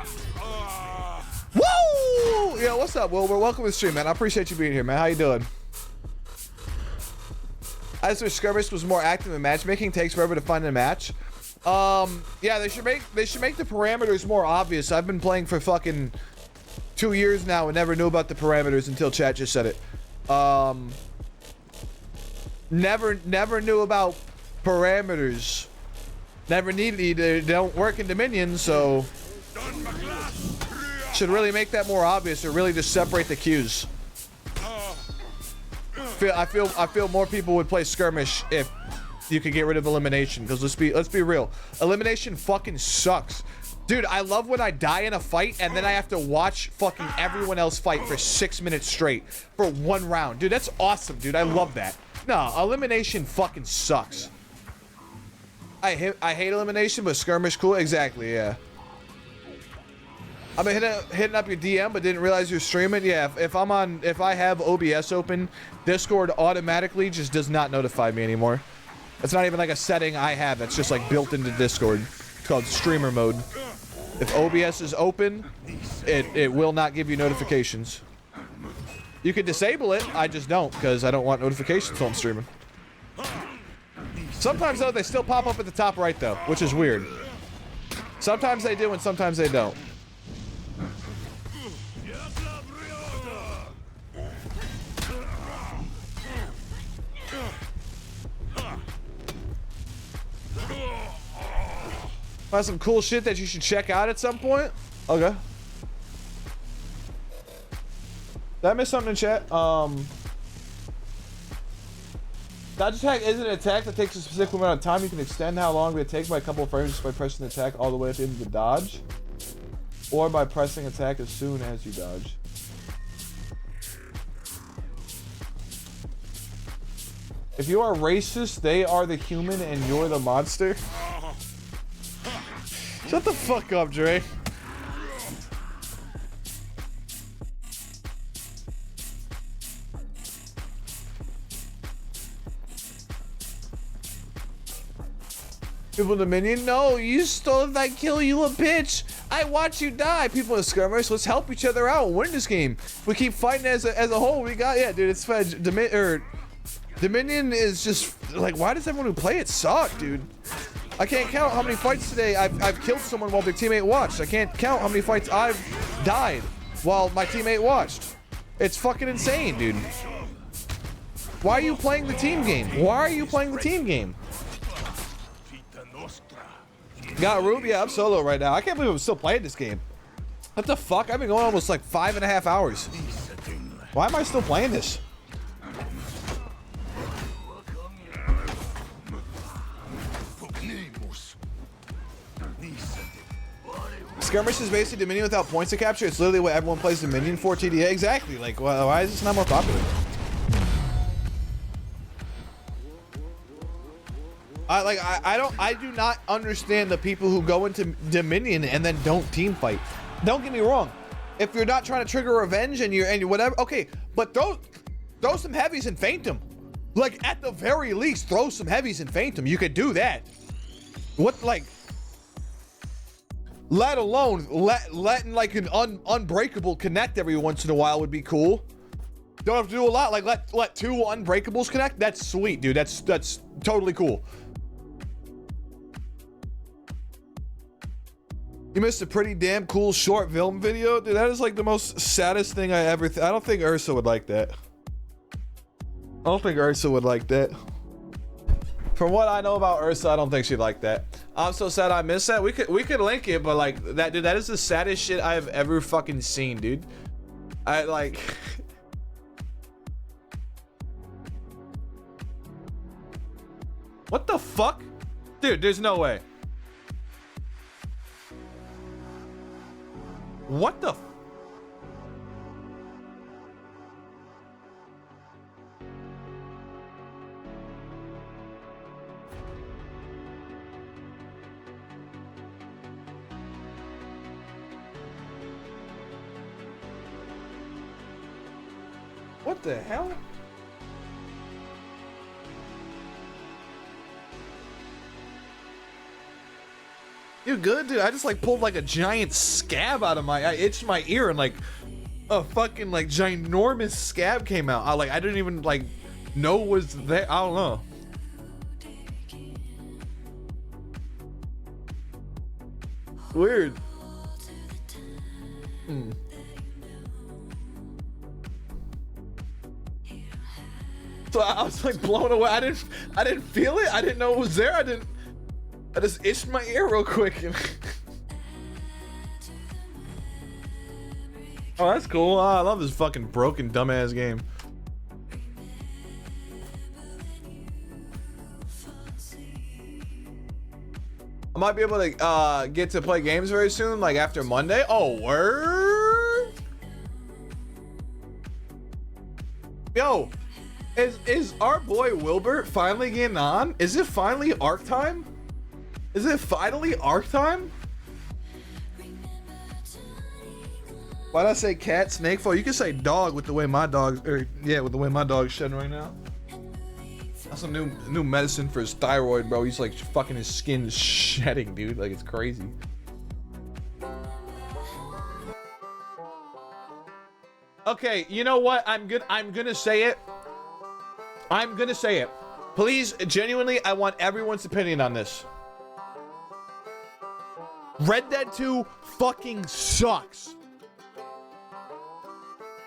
Woo! Yeah, what's up, Wilbur? Welcome to the stream, man. I appreciate you being here, man. How you doing? I just wish skirmish was more active in matchmaking. Takes forever to find a match. Yeah, they should make the parameters more obvious. I've been playing for fucking 2 years now and never knew about the parameters until chat just said it. Never knew about parameters. Never needed. They don't work in Dominion, so should really make that more obvious or really just separate the queues. I feel more people would play skirmish if you could get rid of elimination, because let's be real. Elimination fucking sucks. Dude, I love when I die in a fight and then I have to watch fucking everyone else fight for 6 minutes straight for 1 round. Dude, that's awesome, dude. I love that. No, elimination fucking sucks. I hate elimination, but skirmish cool. Exactly, yeah. I've been hitting up your DM, but didn't realize you're streaming. Yeah, if I have OBS open, Discord automatically just does not notify me anymore. It's not even like a setting I have. It's just like built into Discord. It's called streamer mode. If OBS is open, it will not give you notifications. You can disable it. I just don't because I don't want notifications while I'm streaming. Sometimes though they still pop up at the top right though, which is weird. Sometimes they do and sometimes they don't. Find some cool shit that you should check out at some point. Okay. Did I miss something in chat? Dodge attack is an attack that takes a specific amount of time. You can extend how long it takes by a couple of frames just by pressing the attack all the way at the end of the dodge. Or by pressing attack as soon as you dodge. If you are racist, they are the human and you're the monster. Shut the fuck up, Dre. People in Dominion, no, you stole if I kill you a bitch. I watch you die. People in skirmish, let's help each other out and win this game. We keep fighting as a whole. We got, yeah, dude, it's fed. Dominion is just like, why does everyone who play it suck, dude? I can't count how many fights today I've killed someone while their teammate watched. I can't count how many fights I've died while my teammate watched. It's fucking insane, dude. Why are you playing the team game? Why are you playing the team game? Got Ruby, yeah, I'm solo right now. I can't believe I'm still playing this game. What the fuck? I've been going almost like 5.5 hours. Why am I still playing this? Skirmish is basically Dominion without points to capture. It's literally what everyone plays Dominion for, TDA. Exactly. Like, why is this not more popular? I do not understand the people who go into Dominion and then don't team fight. Don't get me wrong. If you're not trying to trigger revenge and you're whatever, okay, but throw some heavies and feint them. Like, at the very least, throw some heavies and feint them. You could do that. What, like, let alone letting like an unbreakable connect every once in a while would be cool. Don't have to do a lot. Like let two unbreakables connect. That's sweet, dude. That's totally cool. You missed a pretty damn cool short film video, dude. That is like the most saddest thing I ever. I don't think Ursa would like that. I don't think Ursa would like that. From what I know about Ursa, I don't think she'd like that. I'm so sad I missed that. We could link it, but like that, dude, that is the saddest shit I have ever fucking seen, dude. I like. What the fuck? Dude, there's no way. What the What the hell? You good, dude? I just like pulled like a giant scab out of I itched my ear and like a fucking like ginormous scab came out. I didn't even like know was there. I don't know. Weird. So I was like blown away. I didn't feel it. I didn't know it was there. I just itched my ear real quick. Oh, that's cool. I love this fucking broken dumbass game. I might be able to get to play games very soon, like after Monday. Oh, word? Yo, is our boy Wilbert finally getting on? Is it finally arc time? Is it finally arc time? Why'd I say cat, snake? For you can say dog with the way my dog, with the way my dog's shedding right now. That's some new medicine for his thyroid, bro. He's like fucking his skin is shedding, dude. Like it's crazy. Okay, you know what? I'm gonna say it. I'm gonna say it. Please, genuinely, I want everyone's opinion on this. Red Dead 2 fucking sucks.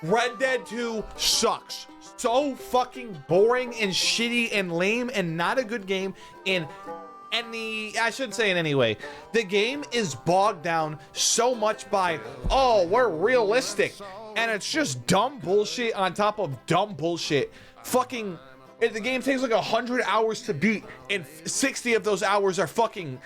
Red Dead 2 sucks. So fucking boring and shitty and lame and not a good game in any, I shouldn't say in any way. The game is bogged down so much by, oh, we're realistic. And it's just dumb bullshit on top of dumb bullshit. Fucking, the game takes like 100 hours to beat, and 60 of those hours are fucking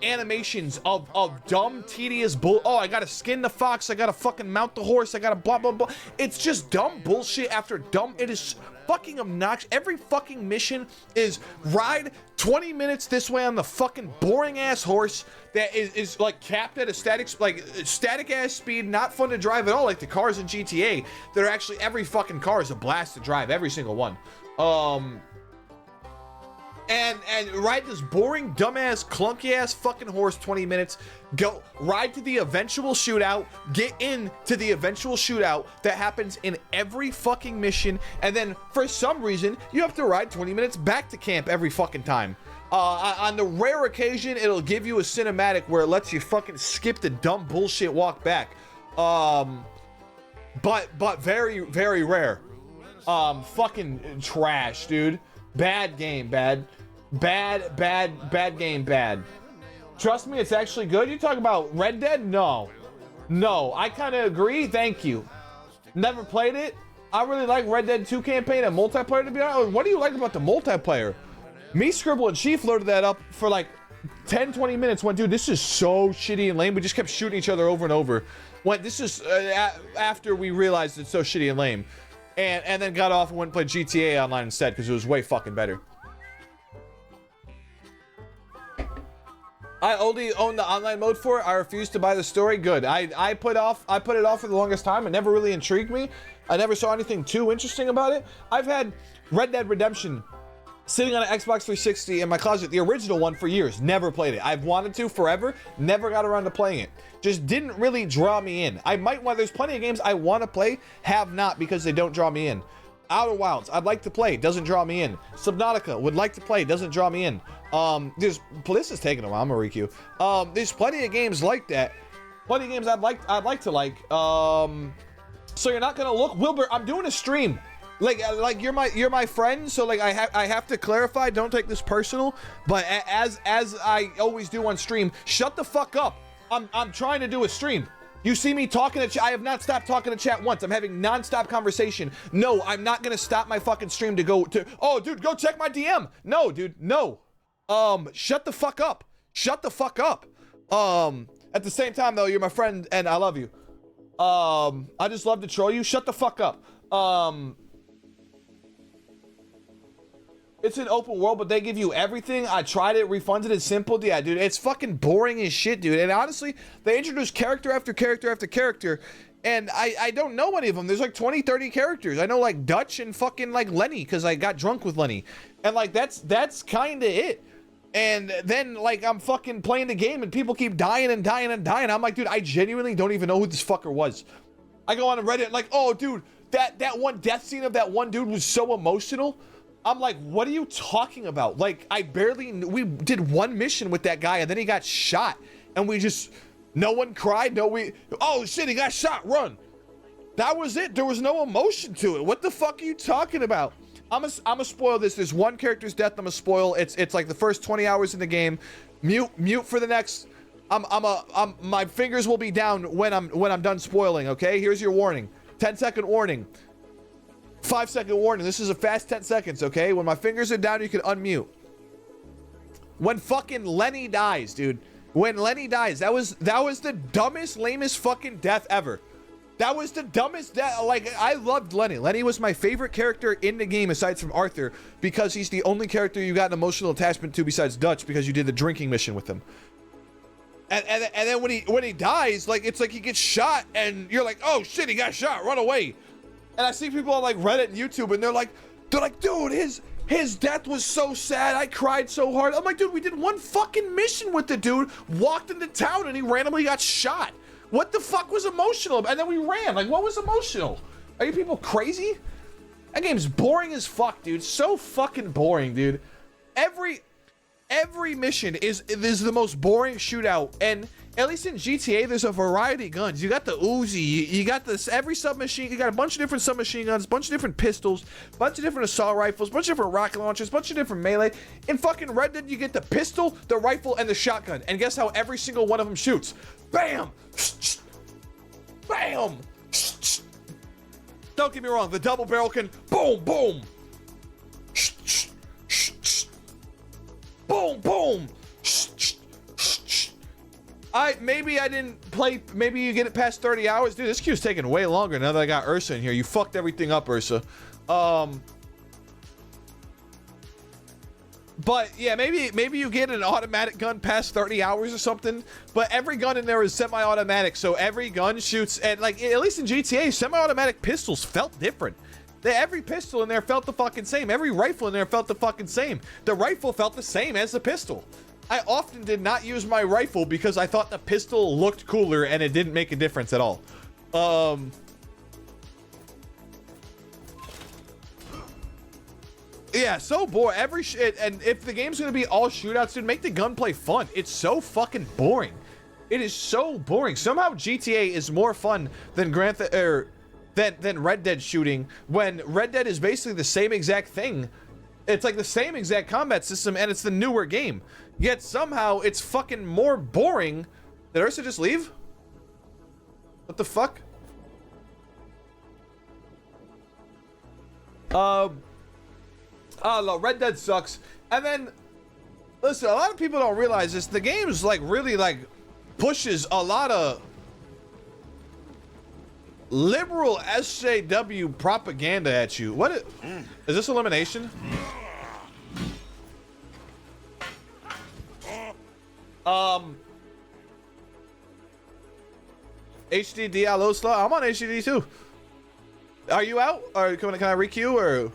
animations of dumb, tedious bull. Oh, I gotta skin the fox, I gotta fucking mount the horse, I gotta blah, blah, blah. It's just dumb bullshit after dumb. It is fucking obnoxious. Every fucking mission is ride 20 minutes this way on the fucking boring ass horse that is like capped at a static ass speed, not fun to drive at all, like the cars in GTA. They're actually, every fucking car is a blast to drive, every single one. And ride this boring, dumbass, clunky ass fucking horse 20 minutes, go ride to the eventual shootout, get into the eventual shootout that happens in every fucking mission, and then for some reason you have to ride 20 minutes back to camp every fucking time. On the rare occasion it'll give you a cinematic where it lets you fucking skip the dumb bullshit walk back. But very, very rare. Fucking trash, dude. Bad game, bad game, bad. Trust me, it's actually good. You talk about Red Dead? No, I kind of agree. Thank you. Never played it. I really like Red Dead 2 campaign and multiplayer, to be honest. What do you like about the multiplayer? Me, Scribble, and Chief loaded that up for like 10-20 minutes. Went, dude, this is so shitty and lame. We just kept shooting each other over and over. This is after we realized it's so shitty and lame. And then got off and went and played GTA Online instead because it was way fucking better. I only own the online mode for it. I refused to buy the story. Good. I put it off for the longest time. It never really intrigued me. I never saw anything too interesting about it. I've had Red Dead Redemption sitting on an Xbox 360 in my closet, the original one, for years. Never played it. I've wanted to forever. Never got around to playing it. Just didn't really draw me in. I might want, there's plenty of games I want to play, have not, because they don't draw me in. Outer Wilds, I'd like to play, doesn't draw me in. Subnautica, would like to play, doesn't draw me in. This is taking a while, I'm gonna requeue. There's plenty of games like that. Plenty of games I'd like to like. So you're not gonna look, Wilbur, I'm doing a stream. Like you're my friend, so like I have to clarify, don't take this personal, but as I always do on stream, shut the fuck up. I'm trying to do a stream. You see me talking to chat. I have not stopped talking to chat once. I'm having non-stop conversation. No, I'm not gonna stop my fucking stream to go to, oh dude, go check my DM. No, dude, no. Shut the fuck up. Shut the fuck up. At the same time though, you're my friend and I love you. I just love to troll you. Shut the fuck up. It's an open world, but they give you everything. I tried it, refunded it, simple. Yeah, dude, it's fucking boring as shit, dude. And honestly, they introduce character after character after character, and I don't know any of them. There's like 20, 30 characters. I know like Dutch and fucking like Lenny, because I got drunk with Lenny. And like, that's kind of it. And then like, I'm fucking playing the game and people keep dying and dying and dying. I'm like, dude, I genuinely don't even know who this fucker was. I go on Reddit like, oh, dude, that one death scene of that one dude was so emotional. I'm like, what are you talking about? Like, we did one mission with that guy and then he got shot and no one cried. Oh shit, he got shot, run. That was it. There was no emotion to it. What the fuck are you talking about? I'm gonna spoil this. There's one character's death I'm gonna spoil. It's like the first 20 hours in the game. Mute for the next, my fingers will be down when I'm done spoiling, okay? Here's your warning. 10-second warning. 5-second warning. This is a fast 10 seconds, okay? When my fingers are down, you can unmute. When fucking Lenny dies, dude. When Lenny dies, that was the dumbest, lamest fucking death ever. That was the dumbest death. Like, I loved Lenny. Lenny was my favorite character in the game aside from Arthur, because he's the only character you got an emotional attachment to besides Dutch, because you did the drinking mission with him. And then when he dies, like it's like he gets shot and you're like, oh shit, he got shot, run away. And I see people on like Reddit and YouTube and they're like, dude, his death was so sad, I cried so hard. I'm like, dude, we did one fucking mission with the dude, walked into town and he randomly got shot. What the fuck was emotional? And then we ran, like what was emotional? Are you people crazy? That game's boring as fuck, dude. So fucking boring, dude. Every mission is the most boring shootout, and at least in GTA, there's a variety of guns. You got the Uzi, you got this every submachine. You got a bunch of different submachine guns, a bunch of different pistols, a bunch of different assault rifles, a bunch of different rocket launchers, a bunch of different melee. In fucking Red Dead, you get the pistol, the rifle, and the shotgun. And guess how every single one of them shoots? Bam, bam. Don't get me wrong, the double barrel can boom, boom. Boom, boom. Maybe I didn't play, maybe you get it past 30 hours. Dude, this queue's taking way longer now that I got Ursa in here. You fucked everything up, Ursa. But yeah, maybe you get an automatic gun past 30 hours or something, but every gun in there is semi-automatic, so every gun shoots, and like, at least in GTA, semi-automatic pistols felt different. Every pistol in there felt the fucking same. Every rifle in there felt the fucking same. The rifle felt the same as the pistol. I often did not use my rifle because I thought the pistol looked cooler and it didn't make a difference at all. Yeah, so boring. Every shit, and if the game's gonna be all shootouts, dude, make the gunplay fun. It's so fucking boring. It is so boring. Somehow GTA is more fun than than Red Dead shooting, when Red Dead is basically the same exact thing. It's like the same exact combat system, and it's the newer game. Yet somehow it's fucking more boring. Did Ursa just leave? What the fuck? Oh no, Red Dead sucks. And then, listen, a lot of people don't realize this. The game's like really like pushes a lot of liberal SJW propaganda at you. What is this elimination? HDD low slow. I'm on HDD too. Are you out? Or can I requeue? Or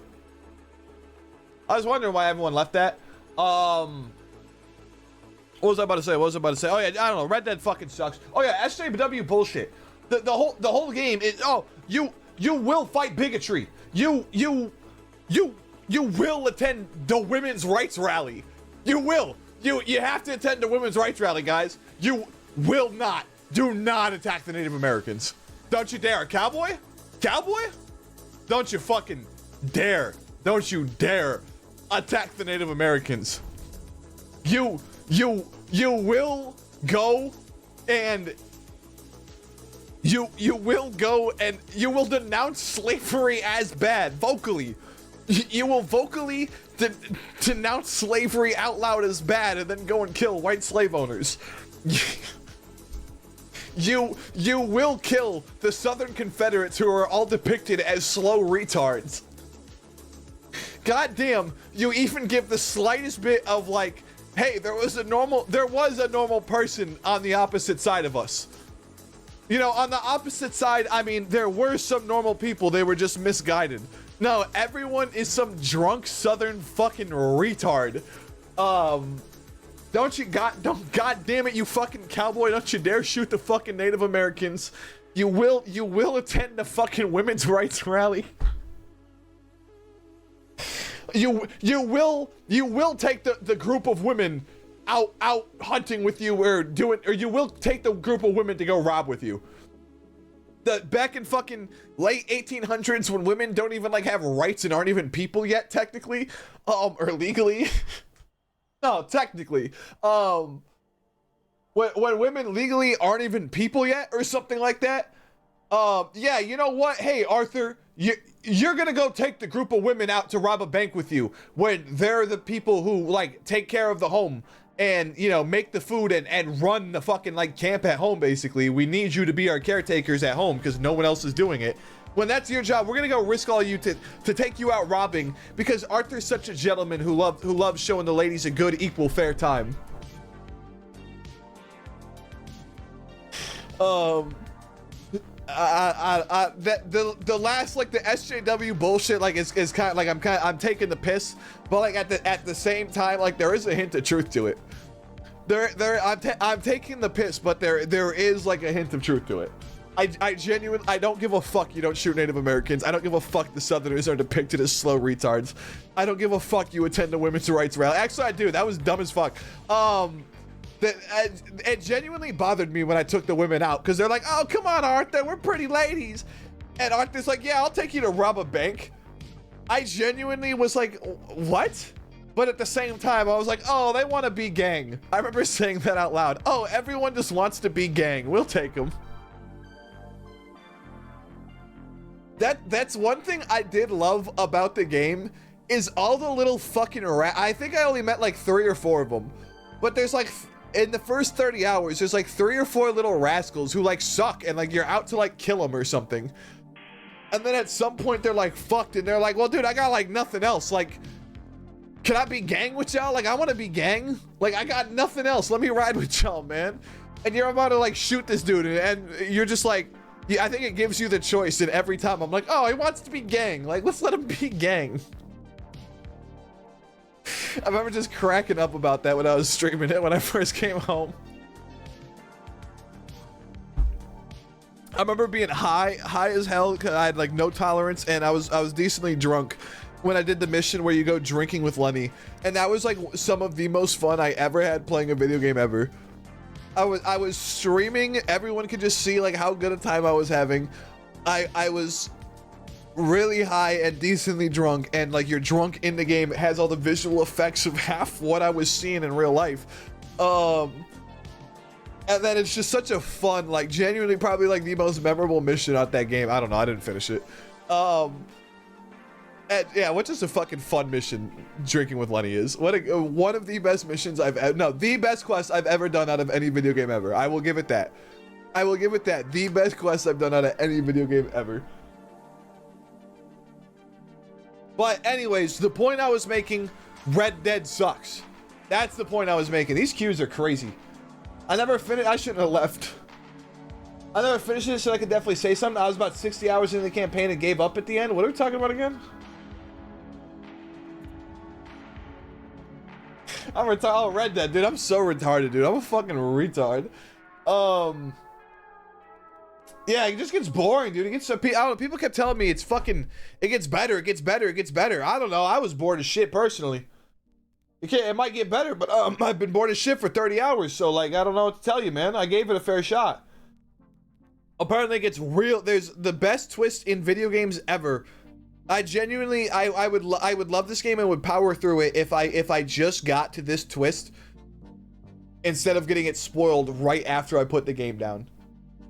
I was wondering why everyone left that. What was I about to say? Oh yeah, I don't know. Red Dead fucking sucks. Oh yeah, SJW bullshit. The whole game is, oh, you will fight bigotry. You will attend the women's rights rally. You will. You have to attend the women's rights rally, guys. You will not. Do not attack the Native Americans. Don't you dare. Cowboy? Cowboy? Don't you fucking dare. Don't you dare attack the Native Americans. You will go and you will go and you will denounce slavery as bad vocally. You will vocally denounce slavery out loud as bad and then go and kill white slave owners. You will kill the Southern Confederates who are all depicted as slow retards. Goddamn, you even give the slightest bit of like, hey, there was a normal person on the opposite side of us. You know, on the opposite side, I mean, there were some normal people, they were just misguided. No, everyone is some drunk Southern fucking retard. God damn it, you fucking cowboy, don't you dare shoot the fucking Native Americans. You will attend the fucking women's rights rally. You will take the group of women out hunting with you or you will take the group of women to go rob with you. Back in fucking late 1800s when women don't even like have rights and aren't even people yet technically, or legally. No, technically. When women legally aren't even people yet or something like that. Yeah, you know what? Hey, Arthur, you're gonna go take the group of women out to rob a bank with you when they're the people who like take care of the home and, you know, make the food and run the fucking like camp at home. Basically, we need you to be our caretakers at home because no one else is doing it. When that's your job, we're gonna go risk all you to take you out robbing because Arthur's such a gentleman who loves showing the ladies a good, equal, fair time. The last, like, the SJW bullshit, like, is kind of like I'm taking the piss, but like at the same time, like, there is a hint of truth to it. I'm taking the piss, but there is like a hint of truth to it. I genuinely, I don't give a fuck you don't shoot Native Americans. I don't give a fuck the Southerners are depicted as slow retards. I don't give a fuck you attend the women's rights rally. Actually, I do. That was dumb as fuck. It genuinely bothered me when I took the women out, because they're like, oh, come on, Arthur, we're pretty ladies. And Arthur's like, yeah, I'll take you to rob a bank. I genuinely was like, what? But at the same time, I was like, oh, they want to be gang. I remember saying that out loud. Oh, everyone just wants to be gang. We'll take them. That's one thing I did love about the game, is all the little fucking I think I only met like 3 or 4 of them. But there's like, in the first 30 hours, there's like 3 or 4 little rascals who like suck, and like you're out to like kill them or something. And then at some point they're like fucked, and they're like, well, dude, I got like nothing else. Like, can I be gang with y'all? Like, I want to be gang. Like, I got nothing else. Let me ride with y'all, man. And you're about to like shoot this dude, and you're just like, yeah, I think it gives you the choice, and every time I'm like, oh, he wants to be gang. Like, let's let him be gang. I remember just cracking up about that when I was streaming it when I first came home. I remember being high as hell, because I had like no tolerance, and I was decently drunk when I did the mission where you go drinking with Lenny, and that was like some of the most fun I ever had playing a video game ever. I was streaming, everyone could just see like how good a time I was having. I was really high and decently drunk, and like you're drunk in the game, it has all the visual effects of half what I was seeing in real life. And then it's just such a fun, like genuinely probably like the most memorable mission out that game. I don't know, I didn't finish it. And yeah, what just a fucking fun mission drinking with Lenny is. What one of the best missions the best quest I've ever done out of any video game ever. I will give it that. I will give it that. The best quest I've done out of any video game ever. But anyways, the point I was making, Red Dead sucks. That's the point I was making. These queues are crazy. I never finished. I shouldn't have left. I never finished it, so I could definitely say something. I was about 60 hours into the campaign and gave up at the end. What are we talking about again? I'm retarded. Oh, Red Dead, dude. I'm so retarded, dude. I'm a fucking retard. Yeah, it just gets boring, dude. It gets so, I don't know, people kept telling me it's fucking, it gets better, it gets better, it gets better. I don't know. I was bored as shit personally. It might get better, but I've been bored as shit for 30 hours, so like I don't know what to tell you, man. I gave it a fair shot. Apparently it gets real. There's the best twist in video games ever. I genuinely, I would love this game and would power through it if I just got to this twist instead of getting it spoiled right after I put the game down.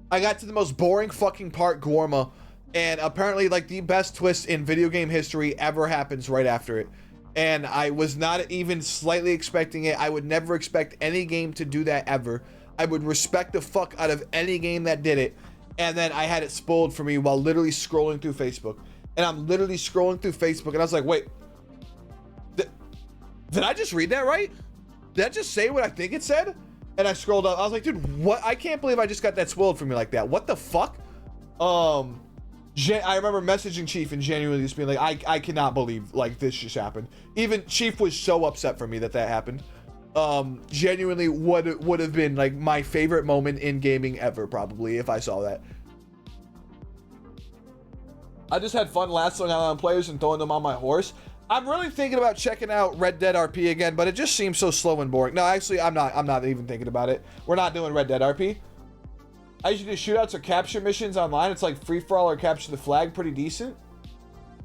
I got to the most boring fucking part, Gorma, and apparently like the best twist in video game history ever happens right after it. And I was not even slightly expecting it. I would never expect any game to do that ever. I would respect the fuck out of any game that did it. And then I had it spoiled for me while literally scrolling through Facebook. And I'm literally scrolling through Facebook and I was like, wait, did I just read that right? Did I just say what I think it said? And I scrolled up. I was like, dude, what? I can't believe I just got that spoiled for me like that. What the fuck? I remember messaging Chief and genuinely just being like, I cannot believe like this just happened. Even Chief was so upset for me that happened. Genuinely would have been like my favorite moment in gaming ever, probably, if I saw that. I just had fun lassoing out on players and throwing them on my horse. I'm really thinking about checking out Red Dead RP again, but it just seems so slow and boring. No, actually, I'm not even thinking about it. We're not doing Red Dead RP. I usually do shootouts or capture missions online. It's like free-for-all or capture the flag, pretty decent.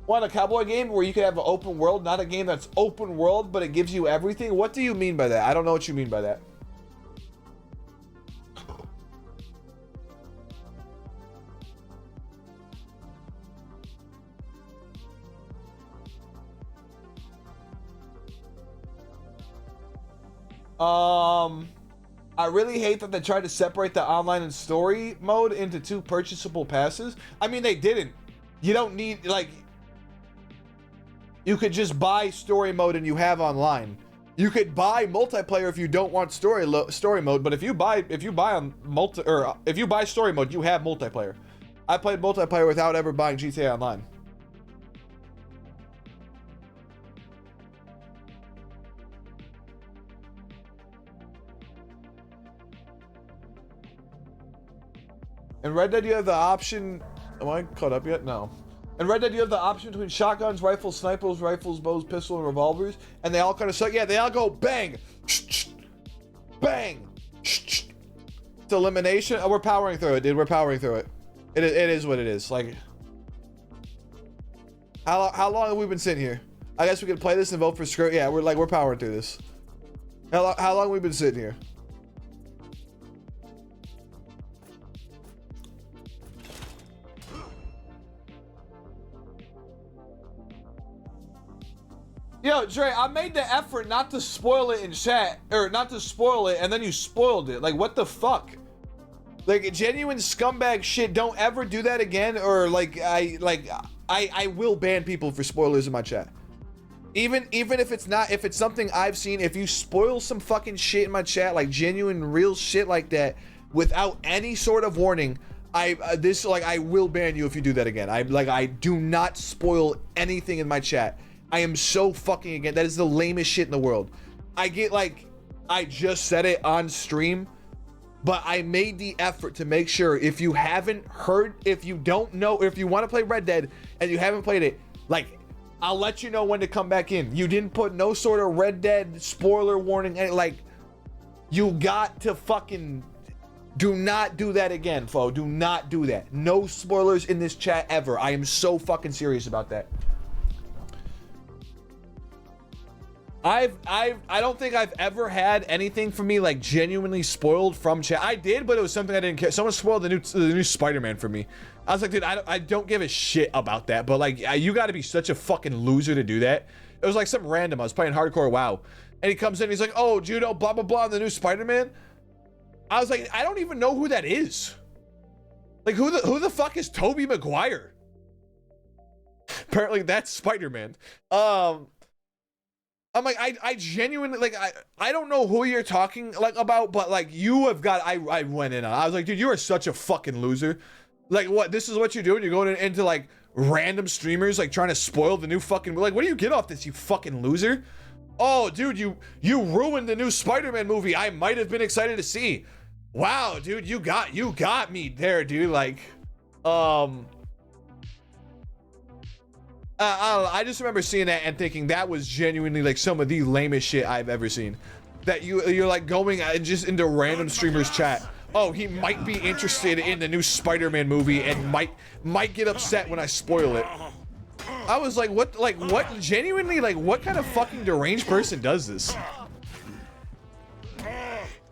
Want a cowboy game where you can have an open world, not a game that's open world, but it gives you everything? What do you mean by that? I don't know what you mean by that. I really hate that they tried to separate the online and story mode into 2 purchasable passes. I mean, they didn't. You don't need, like, you could just buy story mode and you have online. You could buy multiplayer if you don't want story mode, but if you buy on if you buy story mode, you have multiplayer. I played multiplayer without ever buying GTA Online. In Red Dead, you have the option. Am I caught up yet? No. In Red Dead, you have the option between shotguns, rifles, snipers, bows, pistol, and revolvers, and they all kind of suck. Yeah, they all go bang, bang. It's elimination. Oh, we're powering through it, dude. We're powering through it. It is what it is. Like, how long have we been sitting here? I guess we could play this and vote for skirt. Yeah, we're powering through this. How long have we been sitting here? Yo, Dre, I made the effort not to spoil it in chat, or not to spoil it, and then you spoiled it. Like, what the fuck? Like, genuine scumbag shit. Don't ever do that again, or I will ban people for spoilers in my chat. Even if it's something I've seen, if you spoil some fucking shit in my chat, like genuine real shit like that, without any sort of warning, I will ban you if you do that again. I do not spoil anything in my chat. I am so fucking against that. Is the lamest shit in the world. I get like, I just said it on stream, but I made the effort to make sure if you haven't heard, if you don't know, if you want to play Red Dead and you haven't played it, like, I'll let you know when to come back in. You didn't put no sort of Red Dead spoiler warning. And like, you got to fucking do not do that again, fo. Do not do that. No spoilers in this chat ever. I am so fucking serious about that. I don't think I've ever had anything for me like genuinely spoiled from chat. I did, but it was something I didn't care. Someone spoiled the new Spider-Man for me. I was like, dude, I don't give a shit about that. But like, you got to be such a fucking loser to do that. It was like some random. I was playing hardcore WoW, and he comes in. He's like, oh, Judo, blah blah blah, the new Spider-Man. I was like, I don't even know who that is. Like, who the fuck is Tobey Maguire? Apparently, that's Spider-Man. I'm like, I genuinely, like, I don't know who you're talking, like, about, but, like, you have got, I went in on. I was like, dude, you are such a fucking loser. Like, what, this is what you're doing? You're going into, like, random streamers, like, trying to spoil the new fucking, like, what do you get off this, you fucking loser? Oh, dude, you ruined the new Spider-Man movie I might have been excited to see. Wow, dude, you got me there, dude, like, I just remember seeing that and thinking that was genuinely like some of the lamest shit I've ever seen. That you're like going just into random streamers chat. Oh, he might be interested in the new Spider-Man movie and might get upset when I spoil it. I was like, what genuinely, like, what kind of fucking deranged person does this?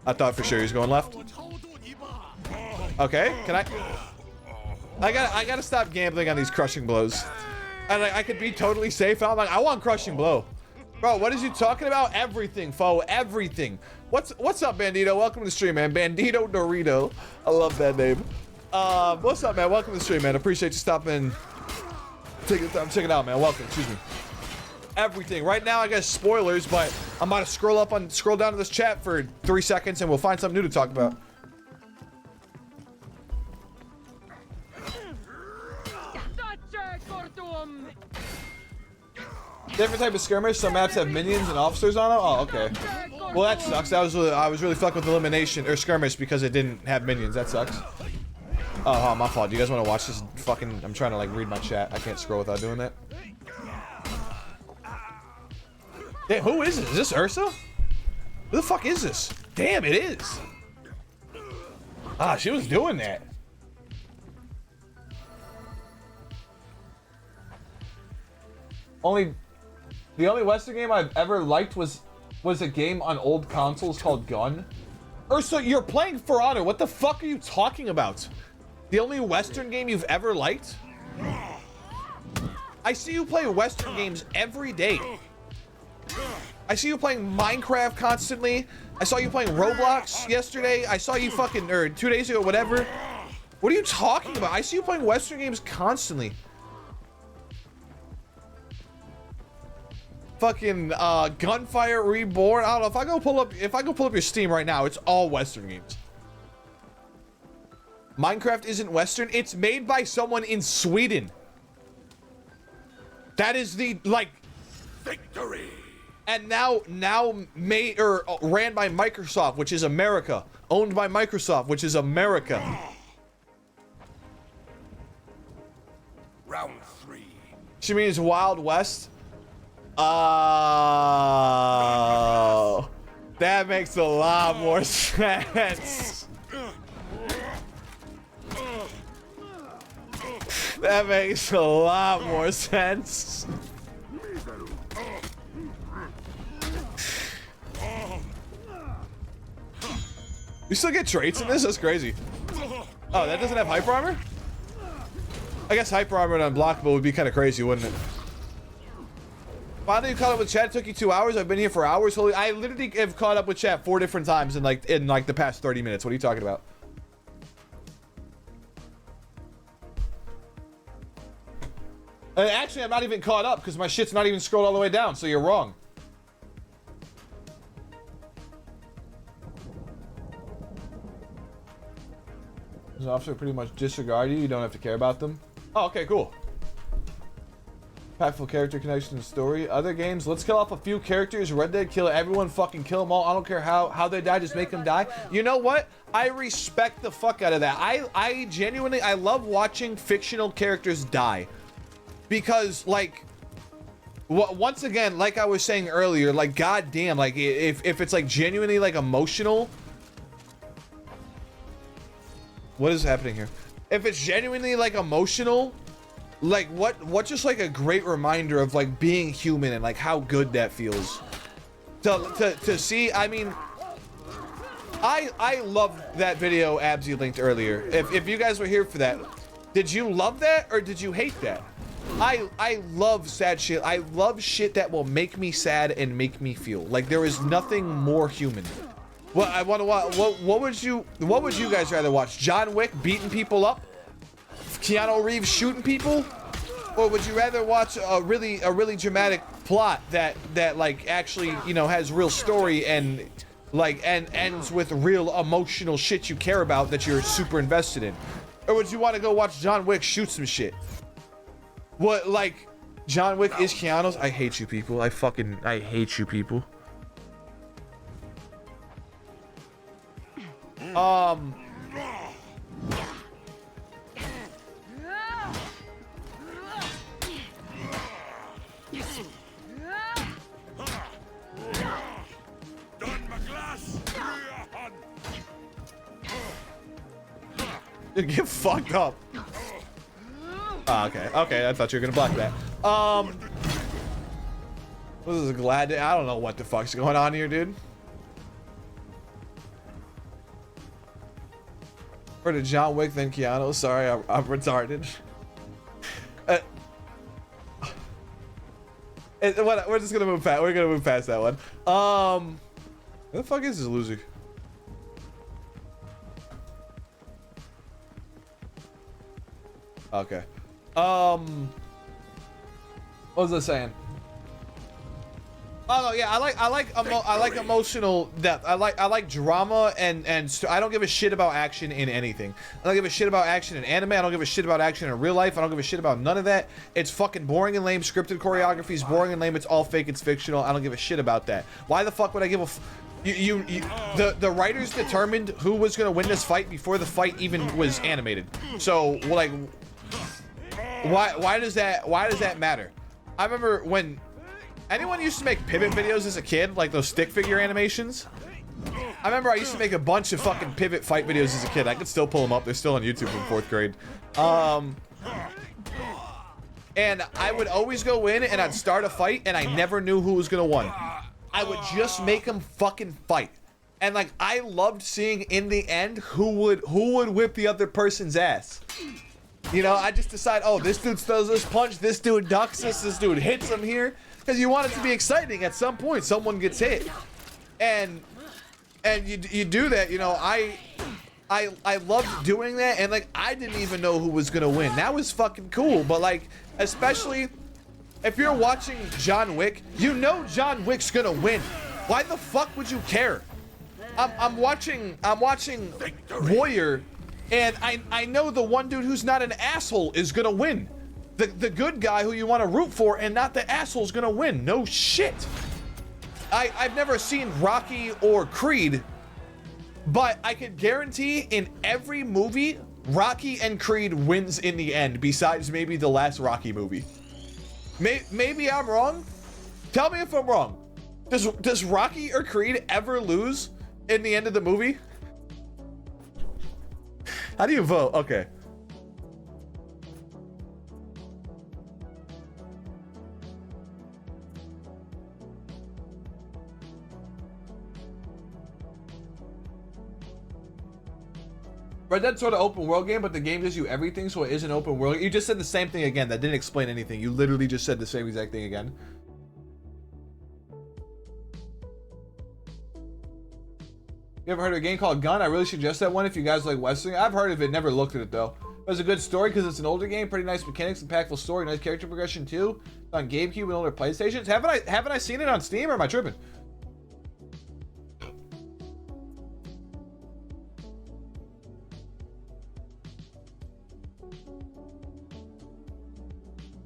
I thought for sure he was going left. Okay, can I gotta stop gambling on these crushing blows. And I could be totally safe. I'm like, I want crushing blow. Bro, what is you talking about? Everything, foe, everything. What's up, Bandito? Welcome to the stream, man. Bandito Dorito. I love that name. What's up, man? Welcome to the stream, man. Appreciate you stopping. Check it out, man. Welcome, excuse me. Everything. Right now, I guess spoilers, but I'm about to scroll down to this chat for 3 seconds and we'll find something new to talk about. Different type of skirmish. Some maps have minions and officers on them. Oh, okay. Well, that sucks. I was really fucking with elimination or skirmish because it didn't have minions. That sucks. Oh, my fault. Do you guys want to watch this? Fucking, I'm trying to like read my chat. I can't scroll without doing that. Damn, who is this? Is this Ursa? Who the fuck is this? Damn, it is. Ah, she was doing that. The only Western game I've ever liked was a game on old consoles called Gun. Ursa, you're playing For Honor. What the fuck are you talking about? The only Western game you've ever liked? I see you play Western games every day. I see you playing Minecraft constantly. I saw you playing Roblox yesterday. I saw you fucking, or 2 days ago, whatever. What are you talking about? I see you playing Western games constantly. fucking Gunfire Reborn. I don't know if I go pull up your Steam right now, it's all Western games. Minecraft isn't Western. It's made by someone in Sweden. That is the Victory. And now made or ran by Microsoft, which is America. Owned by Microsoft, which is America. Round 3. She means Wild West. Oh, that makes a lot more sense. That makes a lot more sense. You still get traits in this? That's crazy. Oh, that doesn't have hyper armor? I guess hyper armor and unblockable would be kind of crazy, wouldn't it? Finally, you caught up with chat. It took you 2 hours. I've been here for hours. Holy, I literally have caught up with chat 4 different times in like the past 30 minutes. What are you talking about? Actually, I'm not even caught up because my shit's not even scrolled all the way down. So you're wrong. This officer pretty much disregard you. You don't have to care about them. Oh, okay, cool. Impactful character connection and story. Other games, let's kill off a few characters. Red Dead, kill everyone, fucking kill them all. I don't care how they die, just make them die. You know what? I respect the fuck out of that. I genuinely, I love watching fictional characters die. Because, like, once again, like I was saying earlier, like, goddamn, like, if it's, like, genuinely, like, emotional. What is happening here? If it's genuinely, like, emotional, like, what just, like, a great reminder of, like, being human and, like, how good that feels. To see, I mean, I love that video Absy linked earlier. If you guys were here for that, did you love that or did you hate that? I love sad shit. I love shit that will make me sad and make me feel like there is nothing more human. Well, I want to watch. What would you guys rather watch? John Wick beating people up, Keanu Reeves shooting people, or would you rather watch a really dramatic plot that like actually, you know, has real story and like ends with real emotional shit you care about that you're super invested in? Or would you want to go watch John Wick shoot some shit? What, like, John Wick is Keanu's? I hate you people. I hate you people. Get fucked up. Oh, okay, I thought you were gonna block that. This is glad I don't know what the fuck's going on here, dude. Or to John Wick than Keanu. Sorry, I'm retarded. We're just gonna move past. We're gonna move past that one. Where the fuck is this loser? Okay. What was I saying? Oh no, yeah, I like emotional depth. I like drama and I don't give a shit about action in anything. I don't give a shit about action in anime. I don't give a shit about action in real life. I don't give a shit about none of that. It's fucking boring and lame. Scripted choreography is boring and lame. It's all fake. It's fictional. I don't give a shit about that. Why the fuck would I give a the writers determined who was gonna win this fight before the fight even was animated. So like, why does that matter? I remember when anyone used to make pivot videos as a kid, like those stick figure animations. I remember I used to make a bunch of fucking pivot fight videos as a kid. I could still pull them up. They're still on YouTube from 4th grade. And I would always go in and I'd start a fight and I never knew who was gonna win. I would just make them fucking fight. And like, I loved seeing in the end who would whip the other person's ass. You know, I just decide, oh, this dude throws this punch, this dude ducks this dude hits him here. Because you want it to be exciting at some point. Someone gets hit. And you do that, you know, I loved doing that, and like I didn't even know who was gonna win. That was fucking cool. But like, especially If you're watching John Wick, you know John Wick's gonna win. Why the fuck would you care? I'm watching Warrior, and I know the one dude who's not an asshole is gonna win. The good guy who you want to root for and not the asshole's gonna win. No shit. I've never seen Rocky or Creed, but I can guarantee in every movie, Rocky and Creed wins in the end, besides maybe the last Rocky movie. Maybe I'm wrong. Tell me if I'm wrong. Does Rocky or Creed ever lose in the end of the movie? How do you vote? Okay. Red Dead's sort of open world game, but the game gives you everything, so it is an open world. You just said the same thing again. That didn't explain anything. You literally just said the same exact thing again. You ever heard of a game called Gun? I really suggest that one if you guys like Wrestling. I've heard of it, never looked at it though. It was a good story because it's an older game, pretty nice mechanics, impactful story, nice character progression too. It's on GameCube and older PlayStations. Haven't I seen it on Steam, or am I tripping?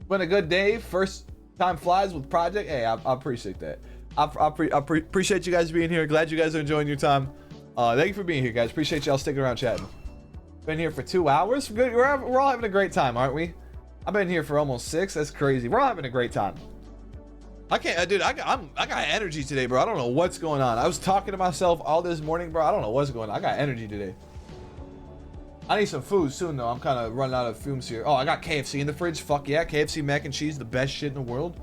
Been a good day. First time flies with Project. Hey, I appreciate that. I appreciate you guys being here. Glad you guys are enjoying your time. Thank you for being here, guys. Appreciate y'all sticking around chatting. Been here for 2 hours. Good. We're all having a great time, aren't we? I've been here for almost 6. That's crazy. We're all having a great time. I can't, dude. I got energy today, bro. I don't know what's going on. I was talking to myself all this morning, bro. I don't know what's going on. I got energy today. I need some food soon, though. I'm kind of running out of fumes here. Oh, I got KFC in the fridge. Fuck yeah. KFC mac and cheese, the best shit in the world.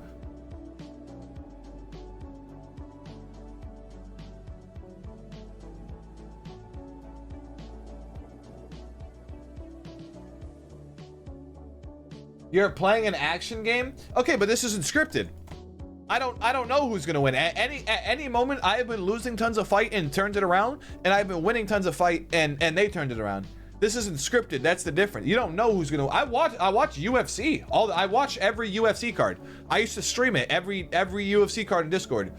You're playing an action game? Okay, but this isn't scripted. I don't know who's gonna win. At any moment, I have been losing tons of fight and turned it around, and I've been winning tons of fight and they turned it around. This isn't scripted. That's the difference. You don't know who's gonna. I watch UFC. I watch every UFC card. I used to stream it every UFC card in Discord.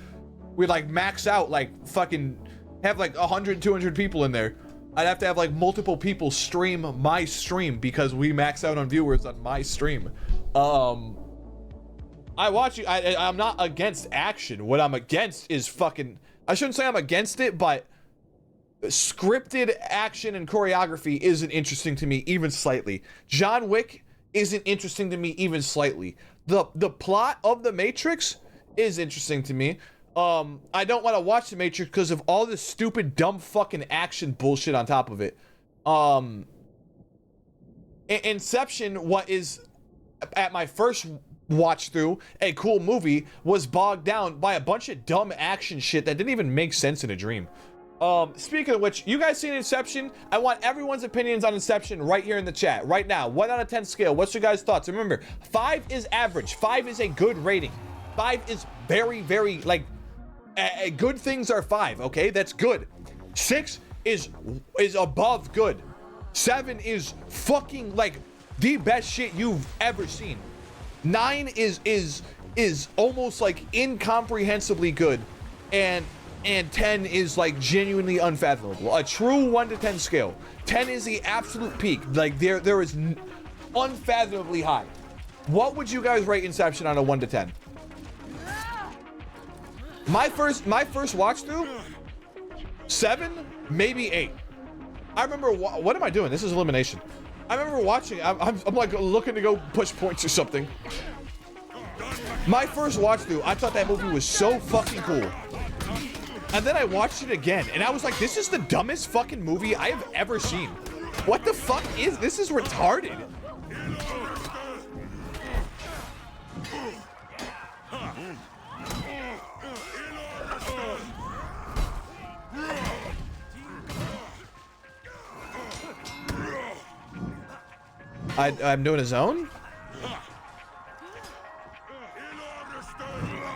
We'd like max out, like fucking have like 100, 200 people in there. I'd have to have like multiple people stream my stream because we max out on viewers on my stream. I watch you. I'm not against action. What I'm against is fucking. I shouldn't say I'm against it, but scripted action and choreography isn't interesting to me even slightly. John Wick isn't interesting to me even slightly. The plot of The Matrix is interesting to me. I don't want to watch The Matrix because of all this stupid, dumb fucking action bullshit on top of it. Inception, what is at my first watch through a cool movie, was bogged down by a bunch of dumb action shit that didn't even make sense in a dream. Speaking of which, you guys seen Inception? I want everyone's opinions on Inception right here in the chat, right now. 1 out of 10 scale. What's your guys' thoughts? Remember, 5 is average. 5 is a good rating. 5 is very, very, like, good things are 5, okay? That's good. 6 is above good. 7 is fucking, like, the best shit you've ever seen. 9 is almost, like, incomprehensibly good. And 10 is like genuinely unfathomable. A true 1 to 10 scale. 10 is the absolute peak. Like there is unfathomably high. What would you guys rate Inception on a 1 to 10? My first watch through, 7, maybe 8. I remember what am I doing? This is elimination. I remember watching. I'm like looking to go push points or something. My first watch through, I thought that movie was so fucking cool. And then I watched it again, and I was like, this is the dumbest fucking movie I have ever seen. What the fuck is this? Is retarded. I'm doing a zone?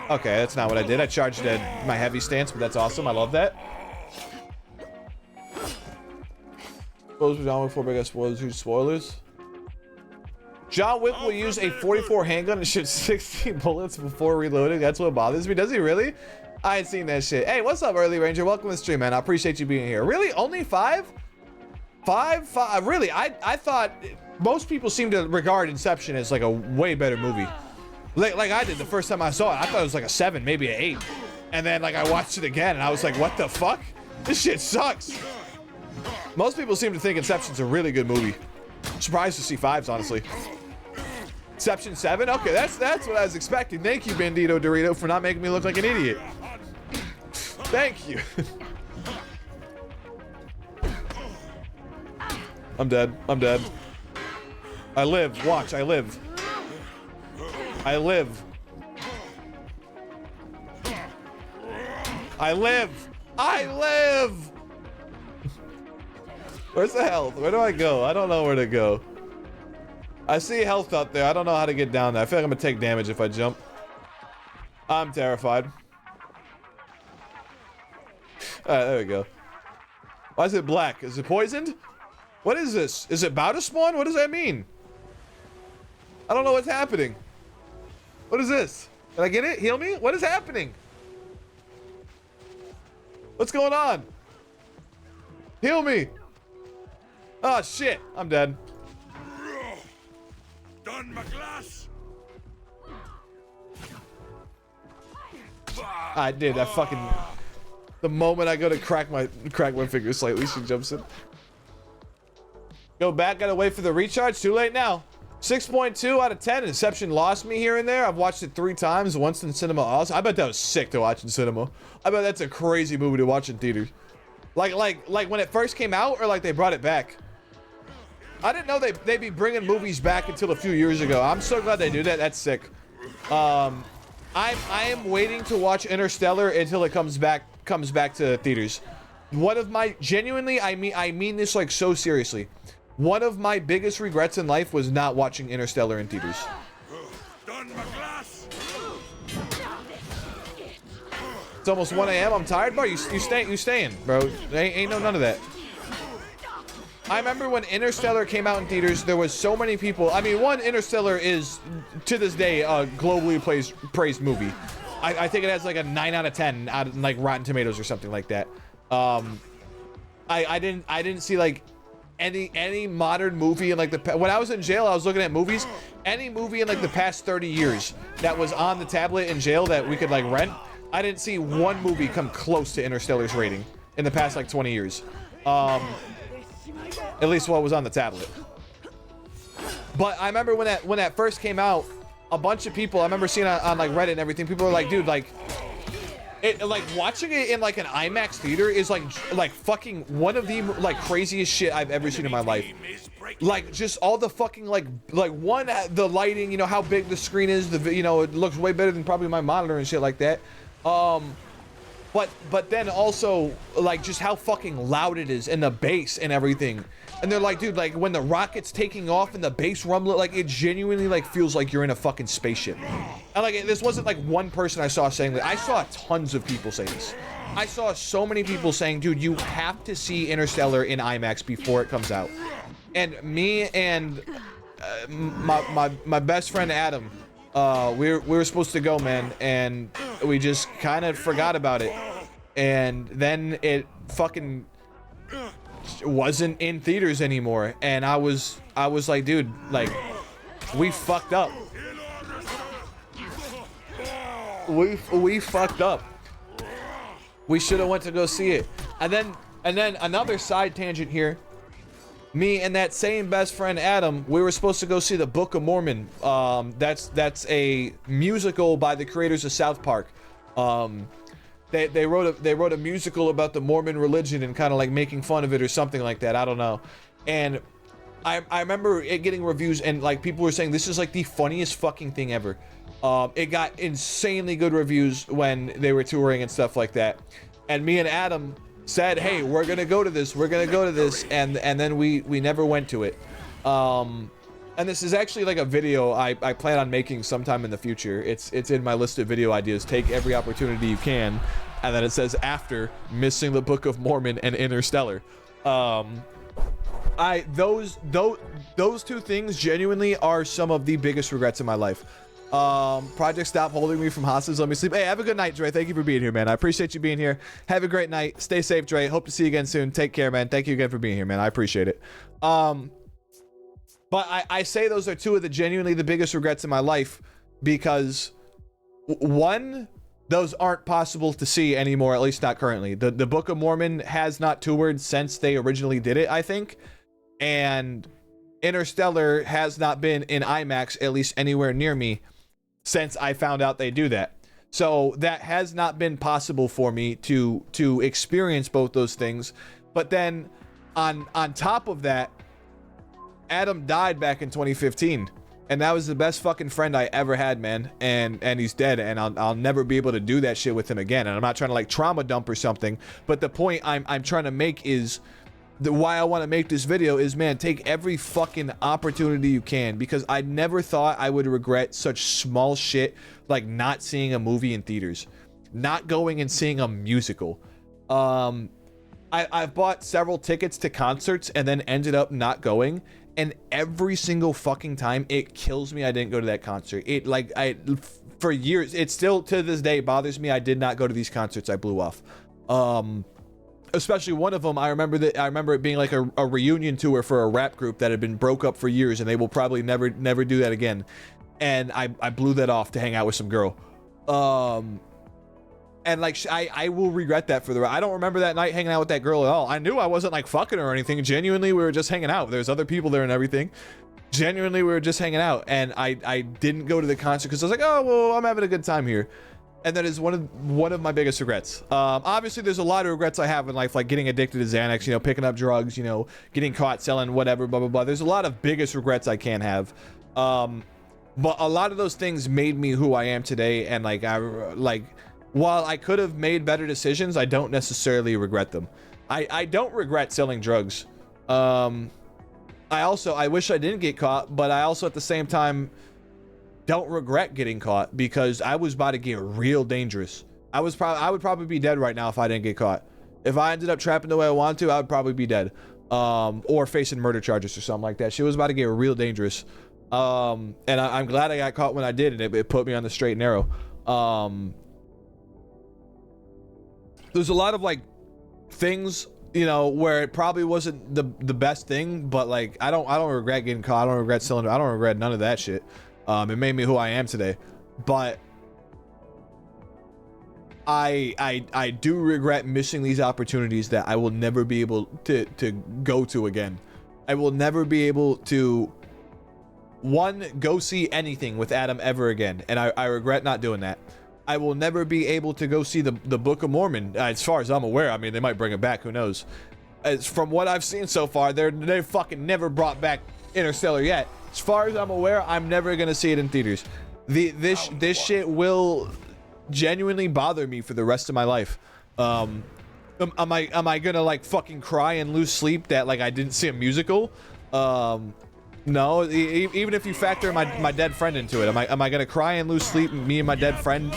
Okay, that's not what I did. I charged at my heavy stance, but that's awesome. I love that. Spoilers before big spoilers. Huge spoilers. John Wick will use a 44 handgun and shoot 60 bullets before reloading. That's what bothers me. Does he really? I ain't seen that shit. Hey, what's up, Early Ranger? Welcome to the stream, man. I appreciate you being here. Really? Only 5? 5? Really? I thought most people seem to regard Inception as like a way better movie. Like I did the first time I saw it. I thought it was like a 7, maybe an 8. And then like I watched it again and I was like, what the fuck? This shit sucks. Most people seem to think Inception's a really good movie. I'm surprised to see 5s, honestly. Inception 7? Okay, that's what I was expecting. Thank you, Bandito Dorito, for not making me look like an idiot. Thank you. I'm dead. I'm dead. I live. Watch, I live. I live. I live. I live. Where's the health? Where do I go? I don't know where to go. I see health up there. I don't know how to get down there. I feel like I'm gonna take damage if I jump. I'm terrified. Alright, there we go. Why is it black? Is it poisoned? What is this? Is it about to spawn? What does that mean? I don't know what's happening. What is this? Can I get it? Heal me? What is happening? What's going on? Heal me. Oh shit, I'm dead. Done my glass. I did. I fucking. The moment I go to crack my finger slightly, she jumps in. Go back. Gotta wait for the recharge. Too late now. 6.2 out of 10. Inception lost me here and there. I've watched it 3 times. Once in cinema. Also, I bet that was sick to watch in cinema. I bet that's a crazy movie to watch in theaters. Like when it first came out, or like they brought it back. I didn't know they'd be bringing movies back until a few years ago. I'm so glad they do that. That's sick. I am waiting to watch Interstellar until it comes back to theaters. One of my genuinely, I mean this like so seriously. One of my biggest regrets in life was not watching Interstellar in theaters. Done my glass. It's almost 1 a.m. I'm tired, bro. You staying, bro. Ain't no none of that. I remember when Interstellar came out in theaters, there was so many people. I mean, Interstellar is, to this day, a globally praised movie. I think it has like a 9 out of 10 out of like Rotten Tomatoes or something like that. I didn't see like any modern movie in like when I was in jail, I was looking at movies. Any movie in like the past 30 years that was on the tablet in jail that we could like rent, I didn't see one movie come close to Interstellar's rating in the past like 20 years. At least what was on the tablet. But I remember when that first came out, a bunch of people, I remember seeing it on like Reddit and everything, people were like, dude, like watching it in like an IMAX theater is like fucking one of the like craziest shit I've ever seen in my life. Like just all the fucking like one, the lighting, you know, how big the screen is, you know, it looks way better than probably my monitor and shit like that. But then also like just how fucking loud it is and the bass and everything. And they're like, dude, like when the rocket's taking off and the bass rumbling, like it genuinely like feels like you're in a fucking spaceship. And like this wasn't like one person I saw saying that. I saw tons of people say this. I saw so many people saying, dude, you have to see Interstellar in IMAX before it comes out. And me and my best friend Adam, we were supposed to go, man, and we just kind of forgot about it. And then it fucking wasn't in theaters anymore, and I was like, dude, like we fucked up. We fucked up. We should have went to go see it. And then another side tangent here. Me and that same best friend Adam, we were supposed to go see the Book of Mormon. That's a musical by the creators of South Park. They wrote a musical about the Mormon religion and kind of like making fun of it or something like that. I don't know. And I remember it getting reviews and like people were saying this is like the funniest fucking thing ever. It got insanely good reviews when they were touring and stuff like that. And me and Adam said, hey, we're gonna go to this, and then we never went to it. And this is actually like a video I plan on making sometime in the future. It's in my list of video ideas. Take every opportunity you can. And then it says after missing the Book of Mormon and Interstellar. those two things genuinely are some of the biggest regrets in my life. Project Stop holding me from hostage. Let me sleep. Hey, have a good night, Dre. Thank you for being here, man. I appreciate you being here. Have a great night. Stay safe, Dre. Hope to see you again soon. Take care, man. Thank you again for being here, man. I appreciate it. But I say those are two of the genuinely the biggest regrets in my life because one, those aren't possible to see anymore, at least not currently. The Book of Mormon has not toured since they originally did it, I think. And Interstellar has not been in IMAX, at least anywhere near me, since I found out they do that. So that has not been possible for me to experience both those things. But then on top of that, Adam died back in 2015. And that was the best fucking friend I ever had, man. And he's dead, and I'll never be able to do that shit with him again. And I'm not trying to like trauma dump or something, but the point I'm trying to make is why I want to make this video is, man, take every fucking opportunity you can, because I never thought I would regret such small shit like not seeing a movie in theaters, not going and seeing a musical. I've bought several tickets to concerts and then ended up not going. And every single fucking time, it kills me I didn't go to that concert. It like for years, it still to this day bothers me I did not go to these concerts I blew off. Especially one of them, I remember it being like a reunion tour for a rap group that had been broke up for years, and they will probably never do that again. And I blew that off to hang out with some girl. And like I will regret that for the rest. I don't remember that night hanging out with that girl at all. I knew I wasn't like fucking her or anything. Genuinely, we were just hanging out. There's other people there and everything. Genuinely, we were just hanging out, and I didn't go to the concert because I was like, oh well, I'm having a good time here. And that is one of my biggest regrets. Obviously, there's a lot of regrets I have in life, like getting addicted to Xanax, you know, picking up drugs, you know, getting caught selling whatever, blah blah blah. There's a lot of biggest regrets I can have. But a lot of those things made me who I am today, and while I could have made better decisions, I don't necessarily regret them. I don't regret selling drugs. I wish I didn't get caught, but I also at the same time don't regret getting caught because I was about to get real dangerous. I would probably be dead right now if I didn't get caught. If I ended up trapping the way I wanted to, I would probably be dead. Or facing murder charges or something like that. Shit was about to get real dangerous. And I'm glad I got caught when I did, and it put me on the straight and narrow. There's a lot of like things, you know, where it probably wasn't the best thing, but like I don't regret getting caught. I don't regret selling. I don't regret none of that shit. It made me who I am today. But I do regret missing these opportunities that I will never be able to go to again. I will never be able to go see anything with Adam ever again, and I regret not doing that. I will never be able to go see the Book of Mormon, as far as I'm aware. I mean, they might bring it back, who knows. As from what I've seen so far, they fucking never brought back Interstellar yet. As far as I'm aware, I'm never gonna see it in theaters. This shit will genuinely bother me for the rest of my life. Am I gonna like fucking cry and lose sleep that like I didn't see a musical? No, even if you factor my dead friend into it, am I gonna cry and lose sleep? Me and my dead friend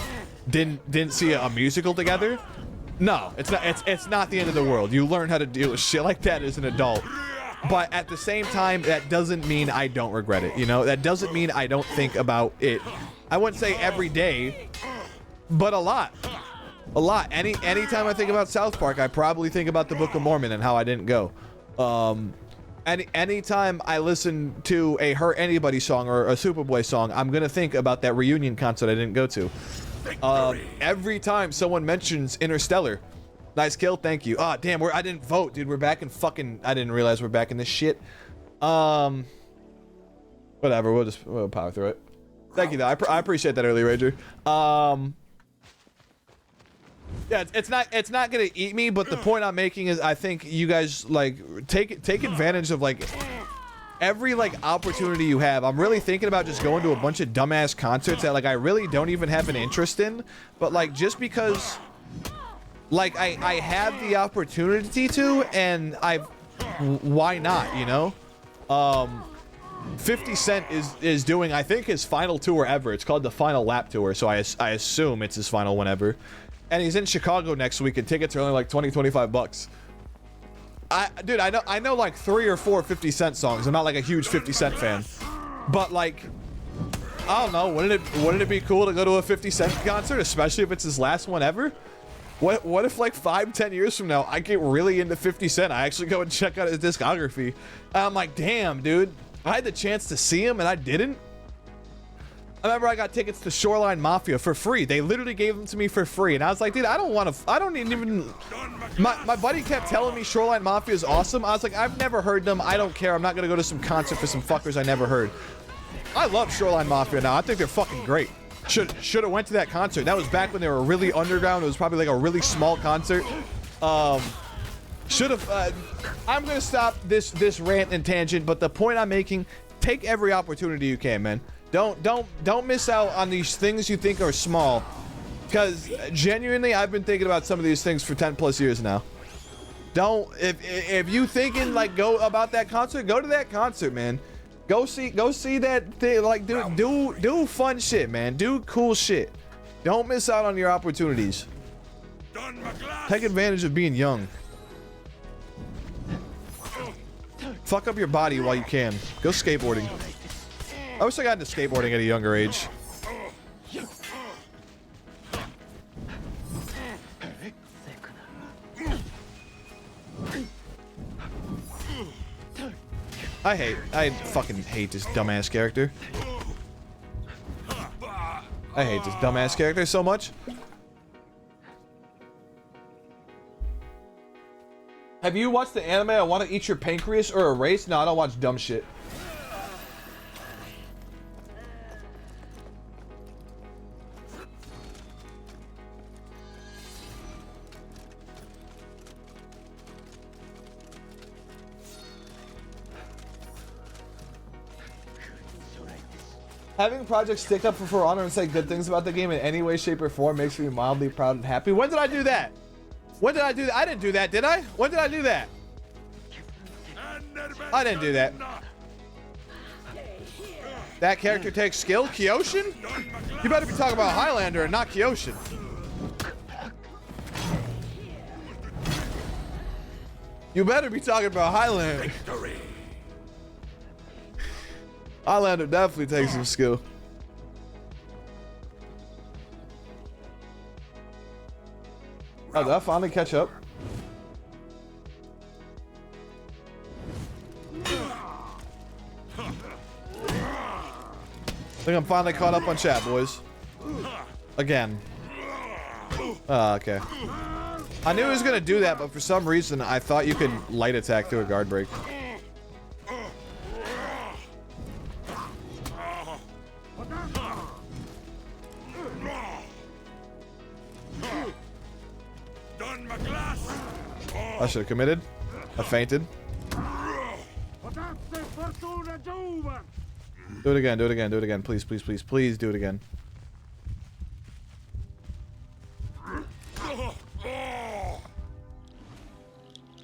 didn't see a musical together? No, it's not the end of the world. You learn how to deal with shit like that as an adult. But at the same time, that doesn't mean I don't regret it. You know, that doesn't mean I don't think about it. I wouldn't say every day, but a lot. Anytime I think about South Park, I probably think about the Book of Mormon and how I didn't go. Anytime I listen to a Hurt Anybody song or a Superboy song, I'm gonna think about that reunion concert I didn't go to. Every time someone mentions Interstellar, nice kill, thank you. Ah, damn, I didn't vote, dude. We're back in fucking. I didn't realize we're back in this shit. Whatever. We'll power through it. Thank you, though. I appreciate that, early rager. Yeah, it's not gonna eat me, but the point I'm making is I think you guys like take advantage of like every like opportunity you have. I'm really thinking about just going to a bunch of dumbass concerts that like I really don't even have an interest in, but like just because like I have the opportunity to, and why not, you know? 50 Cent is doing, I think, his final tour ever. It's called the Final Lap Tour, so I assume it's his final one ever. And he's in Chicago next week, and tickets are only like $20-25. Dude, I know like 3 or 4 50 Cent songs. I'm not like a huge 50 Cent fan, but like, I don't know. Wouldn't it be cool to go to a 50 Cent concert, especially if it's his last one ever? What if like 5-10 years from now I get really into 50 Cent? I actually go and check out his discography. And I'm like, damn, dude, I had the chance to see him and I didn't. I remember I got tickets to Shoreline Mafia for free. They literally gave them to me for free. And I was like, dude, I don't even... My buddy kept telling me Shoreline Mafia is awesome. I was like, I've never heard them. I don't care. I'm not going to go to some concert for some fuckers I never heard. I love Shoreline Mafia now. I think they're fucking great. Should have went to that concert. That was back when they were really underground. It was probably like a really small concert. Should have... I'm going to stop this rant and tangent, but the point I'm making, take every opportunity you can, man. Don't miss out on these things you think are small, because genuinely I've been thinking about some of these things for 10+ years now. If you thinking like go about that concert, go to that concert, man. Go see that thing. Like do fun shit, man. Do cool shit. Don't miss out on your opportunities. Take advantage of being young. Fuck up your body while you can. Go skateboarding. I wish I got into skateboarding at a younger age. I fucking hate this dumbass character. I hate this dumbass character so much. Have you watched the anime I Want to Eat Your Pancreas or Erase? No, I don't watch dumb shit. Having projects stick up for honor and say good things about the game in any way, shape, or form makes me mildly proud and happy. When did I do that? When did I do that? I didn't do that, did I? When did I do that? I didn't do that. That character takes skill? Kyoshin? You better be talking about Highlander and not Kyoshin. You better be talking about Highlander. Highlander definitely takes some skill. Oh, did I finally catch up? I think I'm finally caught up on chat, boys. Again. Okay. I knew he was gonna do that, but for some reason I thought you could light attack through a guard break. I should have committed. I fainted. Do it again, do it again, do it again. Please, please, please, please do it again.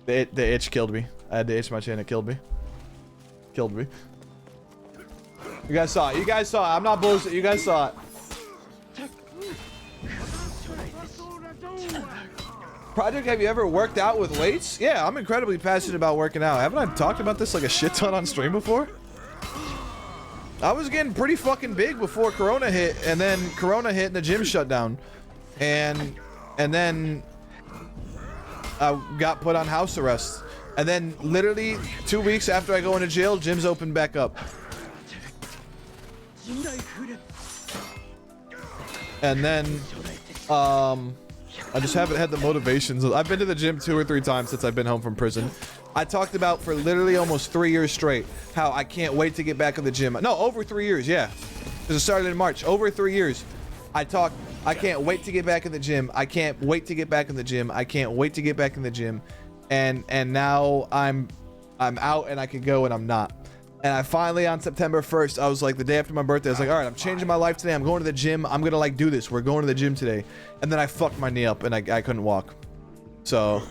The itch killed me. I had to itch my chin, it killed me. Killed me. You guys saw it. You guys saw it. I'm not bullshit. You guys saw it. Project, have you ever worked out with weights? Yeah, I'm incredibly passionate about working out. Haven't I talked about this like a shit ton on stream before? I was getting pretty fucking big before Corona hit, and then Corona hit and the gym shut down. And then I got put on house arrest. And then literally 2 weeks after I go into jail, gyms open back up. And then, I just haven't had the motivations. I've been to the gym 2 or 3 times since I've been home from prison. I talked about for literally almost 3 years straight how I can't wait to get back in the gym. No, over 3 years, yeah. Because it started in March. Over 3 years. I can't wait to get back in the gym. I can't wait to get back in the gym. I can't wait to get back in the gym. And now I'm out and I can go and I'm not. And I finally, on September 1st, I was like, the day after my birthday, I was like, all right, I'm changing my life today. I'm going to the gym. I'm going to like do this. We're going to the gym today. And then I fucked my knee up and I couldn't walk. So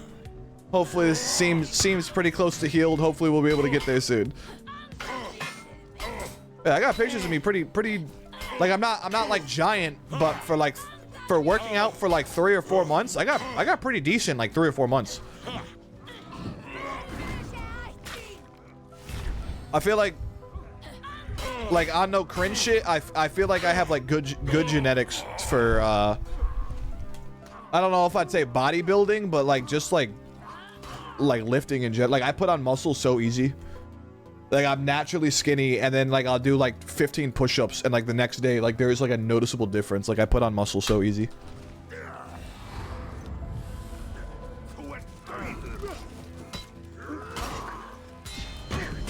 hopefully this seems pretty close to healed. Hopefully we'll be able to get there soon. Yeah, I got pictures of me pretty, like I'm not like giant, but for working out for like 3 or 4 months, I got pretty decent like 3 or 4 months. I feel like on no cringe shit, I feel like I have like good genetics for I don't know if I'd say bodybuilding, but like just like lifting and like I put on muscle so easy. Like I'm naturally skinny, and then like I'll do like 15 push-ups, and like the next day like there is like a noticeable difference. Like I put on muscle so easy.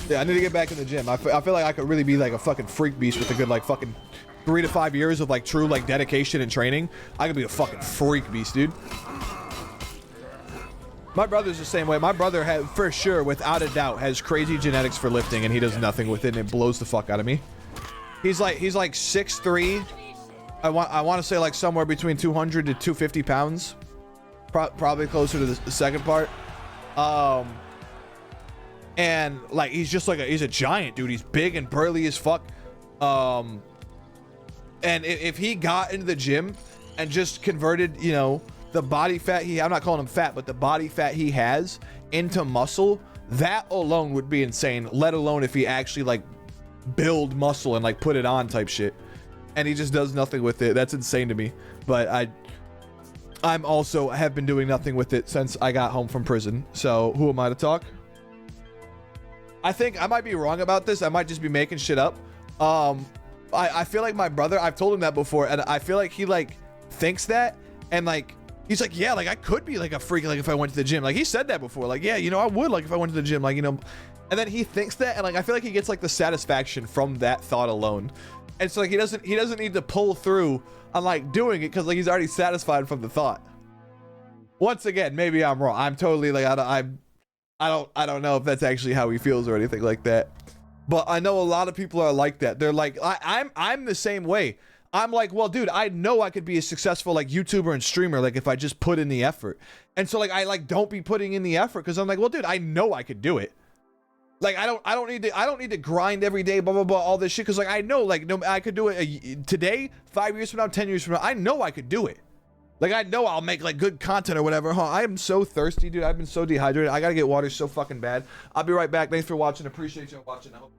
Yeah, I need to get back in the gym. I feel like I could really be like a fucking freak beast with a good like fucking 3 to 5 years of like true like dedication and training. I could be a fucking freak beast, dude. My brother's the same way. My brother has, for sure, without a doubt, has crazy genetics for lifting, and he does nothing with it, and it blows the fuck out of me. He's like 6'3". I want to say like somewhere between 200 to 250 pounds. Probably closer to the second part. And like he's just like he's a giant, dude. He's big and burly as fuck. And if he got into the gym and just converted, you know, the body fat I'm not calling him fat, but the body fat he has into muscle, that alone would be insane, let alone if he actually like build muscle and like put it on type shit. And he just does nothing with it. That's insane to me. But I'm also have been doing nothing with it since I got home from prison. So who am I to talk? I think I might be wrong about this. I might just be making shit up. I feel like my brother, I've told him that before, and I feel like he like thinks that, and like he's like, yeah, like I could be like a freak like if I went to the gym. Like he said that before. Like, yeah, you know, I would like if I went to the gym, like, you know. And then he thinks that, and like I feel like he gets like the satisfaction from that thought alone. And so like he doesn't need to pull through on like doing it because like he's already satisfied from the thought. Once again, maybe I'm wrong. I'm totally like I don't know if that's actually how he feels or anything like that. But I know a lot of people are like that. They're like, I'm the same way. I'm like, well, dude, I know I could be a successful like YouTuber and streamer like if I just put in the effort. And so like I like don't be putting in the effort because I'm like, well, dude, I know I could do it. Like I don't need to grind every day, blah blah blah, all this shit. Because like I know like no, I could do it today, 5 years from now, 10 years from now. I know I could do it. Like, I know I'll make, like, good content or whatever. Huh? I am so thirsty, dude. I've been so dehydrated. I gotta get water so fucking bad. I'll be right back. Thanks for watching. Appreciate you watching. I hope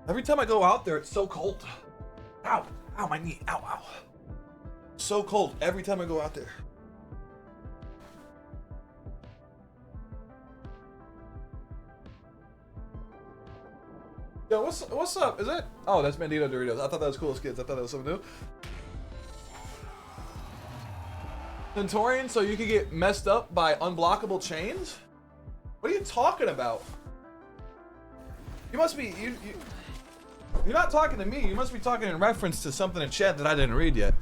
every time I go out there, it's so cold. Ow. Ow, my knee. Ow, ow. So cold every time I go out there. Yo, what's up? Is it? Oh, that's Bandito Doritos. I thought that was cool as kids. I thought that was something new. Centurion, so you could get messed up by unblockable chains? What are you talking about? You must be... You're not talking to me. You must be talking in reference to something in chat that I didn't read yet.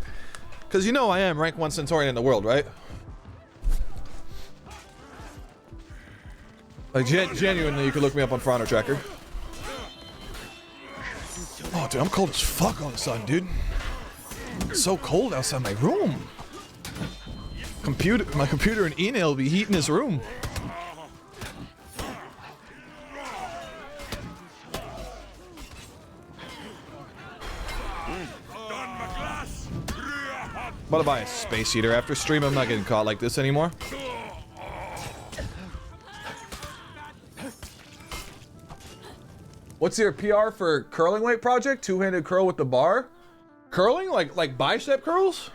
Because you know I am rank 1 Centurion in the world, right? Like, genuinely, you could look me up on Front Tracker. Oh, dude, I'm cold as fuck all of a sudden, dude. It's so cold outside my room. My computer and Enel will be heating his room. I'm about to buy a space heater after stream. I'm not getting caught like this anymore. What's your PR for curling weight project? Two-handed curl with the bar? Curling? Like bicep curls?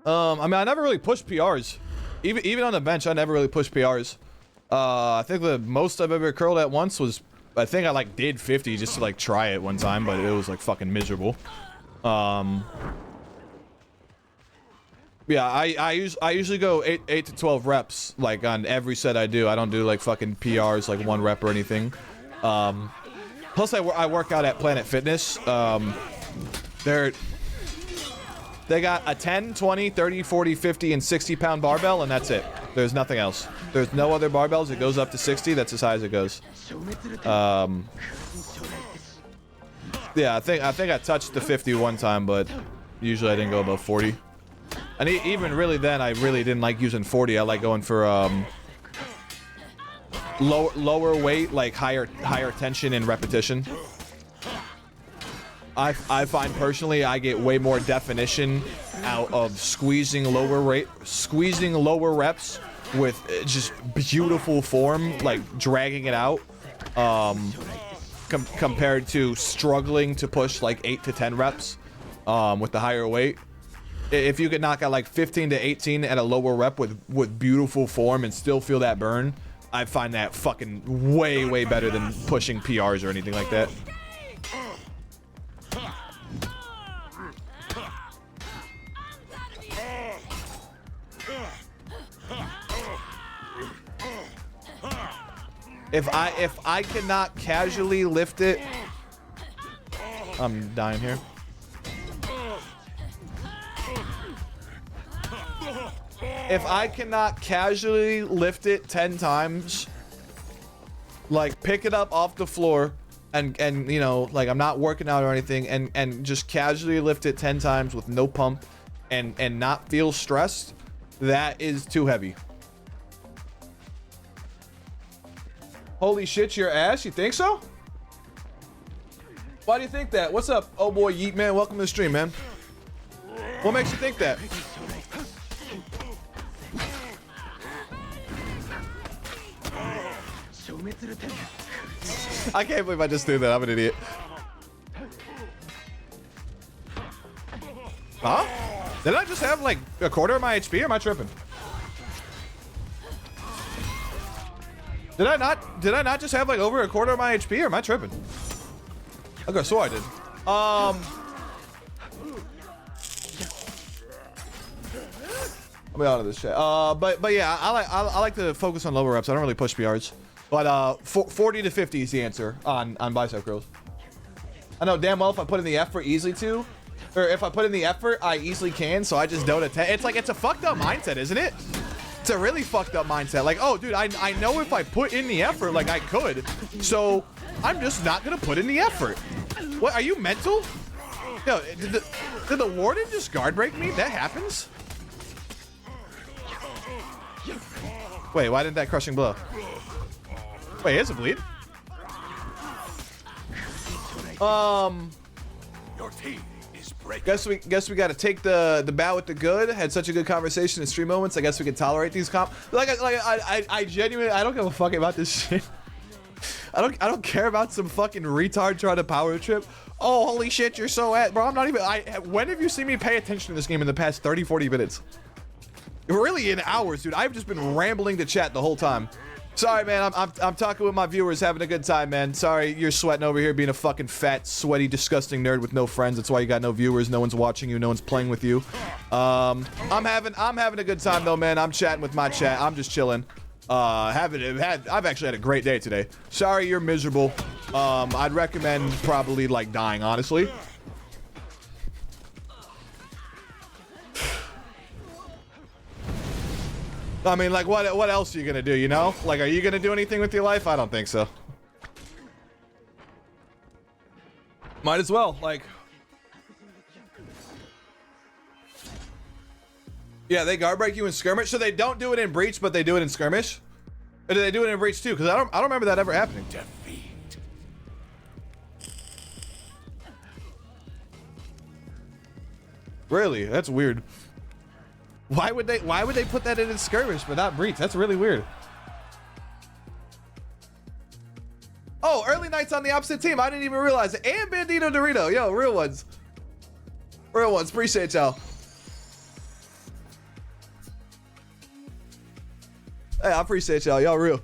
I mean, I never really pushed PRs. Even on the bench, I never really pushed PRs. I think the most I've ever curled at once was, I think I like did 50 just to like try it one time, but it was like fucking miserable. Yeah, I usually go 8 to 12 reps like on every set I do. I don't do like fucking PRs like 1 rep or anything. Plus I work out at Planet Fitness. They got a 10, 20, 30, 40, 50, and 60 pound barbell, and that's it. There's nothing else. There's no other barbells. It goes up to 60. That's as high as it goes. Yeah, I think I touched the 50 one time, but usually I didn't go above 40. And even really then, I really didn't like using 40. I like going for lower weight, like higher tension and repetition. I find personally I get way more definition out of squeezing lower reps with just beautiful form, like dragging it out, compared to struggling to push like 8 to 10 reps with the higher weight. If you could knock out like 15 to 18 at a lower rep with beautiful form and still feel that burn, I find that fucking way better than pushing PRs or anything like that. If I cannot casually lift it, I'm dying here. If I cannot casually lift it 10 times, like pick it up off the floor and you know, like I'm not working out or anything, and just casually lift it 10 times with no pump and not feel stressed, that is too heavy. Holy shit, your ass? You think so? Why do you think that? What's up, oh boy Yeet Man? Welcome to the stream, man. What makes you think that? I can't believe I just did that. I'm an idiot. Huh? Did I just have like a quarter of my HP or am I tripping? Did I not just have like over a quarter of my HP or am I tripping? Okay, so I did. I'll be out of this shit. But yeah, I like to focus on lower reps. I don't really push PRs. But 40 to 50 is the answer on bicep curls. I know damn well if I put in the effort easily to, or if I put in the effort, I easily can. So I just don't attempt. It's like, it's a fucked up mindset, isn't it? It's a really fucked up mindset. Like, oh, dude, I know if I put in the effort, like I could. So I'm just not gonna put in the effort. What, are you mental? Yo, did the warden just guard break me? That happens? Wait, why didn't that crushing blow? Wait, here's a bleed. Your team is breaking. Guess we gotta take the bad with the good. Had such a good conversation in stream moments. I guess we can tolerate these I genuinely, I don't give a fuck about this shit. I don't care about some fucking retard trying to power trip. Oh, holy shit, you're so bro, I'm not even, when have you seen me pay attention to this game in the past 30, 40 minutes? Really in hours, dude. I've just been rambling to chat the whole time. Sorry, man. I'm talking with my viewers, having a good time, man. Sorry, you're sweating over here being a fucking fat, sweaty, disgusting nerd with no friends. That's why you got no viewers. No one's watching you. No one's playing with you. I'm having a good time though, man. I'm chatting with my chat. I'm just chilling. I've actually had a great day today. Sorry, you're miserable. I'd recommend probably like dying, honestly. I mean, like, what else are you gonna do, you know? Like, are you gonna do anything with your life? I don't think so. Might as well, like. Yeah, they guard break you in skirmish, so they don't do it in breach, but they do it in skirmish. Or do they do it in breach too? Because I don't remember that ever happening. Defeat. Really? That's weird. Why would they put that in skirmish but not breach? That's really weird. Oh, early nights on the opposite team. I didn't even realize it. And Bandito Dorito. Yo, real ones. Real ones. Appreciate y'all. Hey, I appreciate y'all. Y'all real.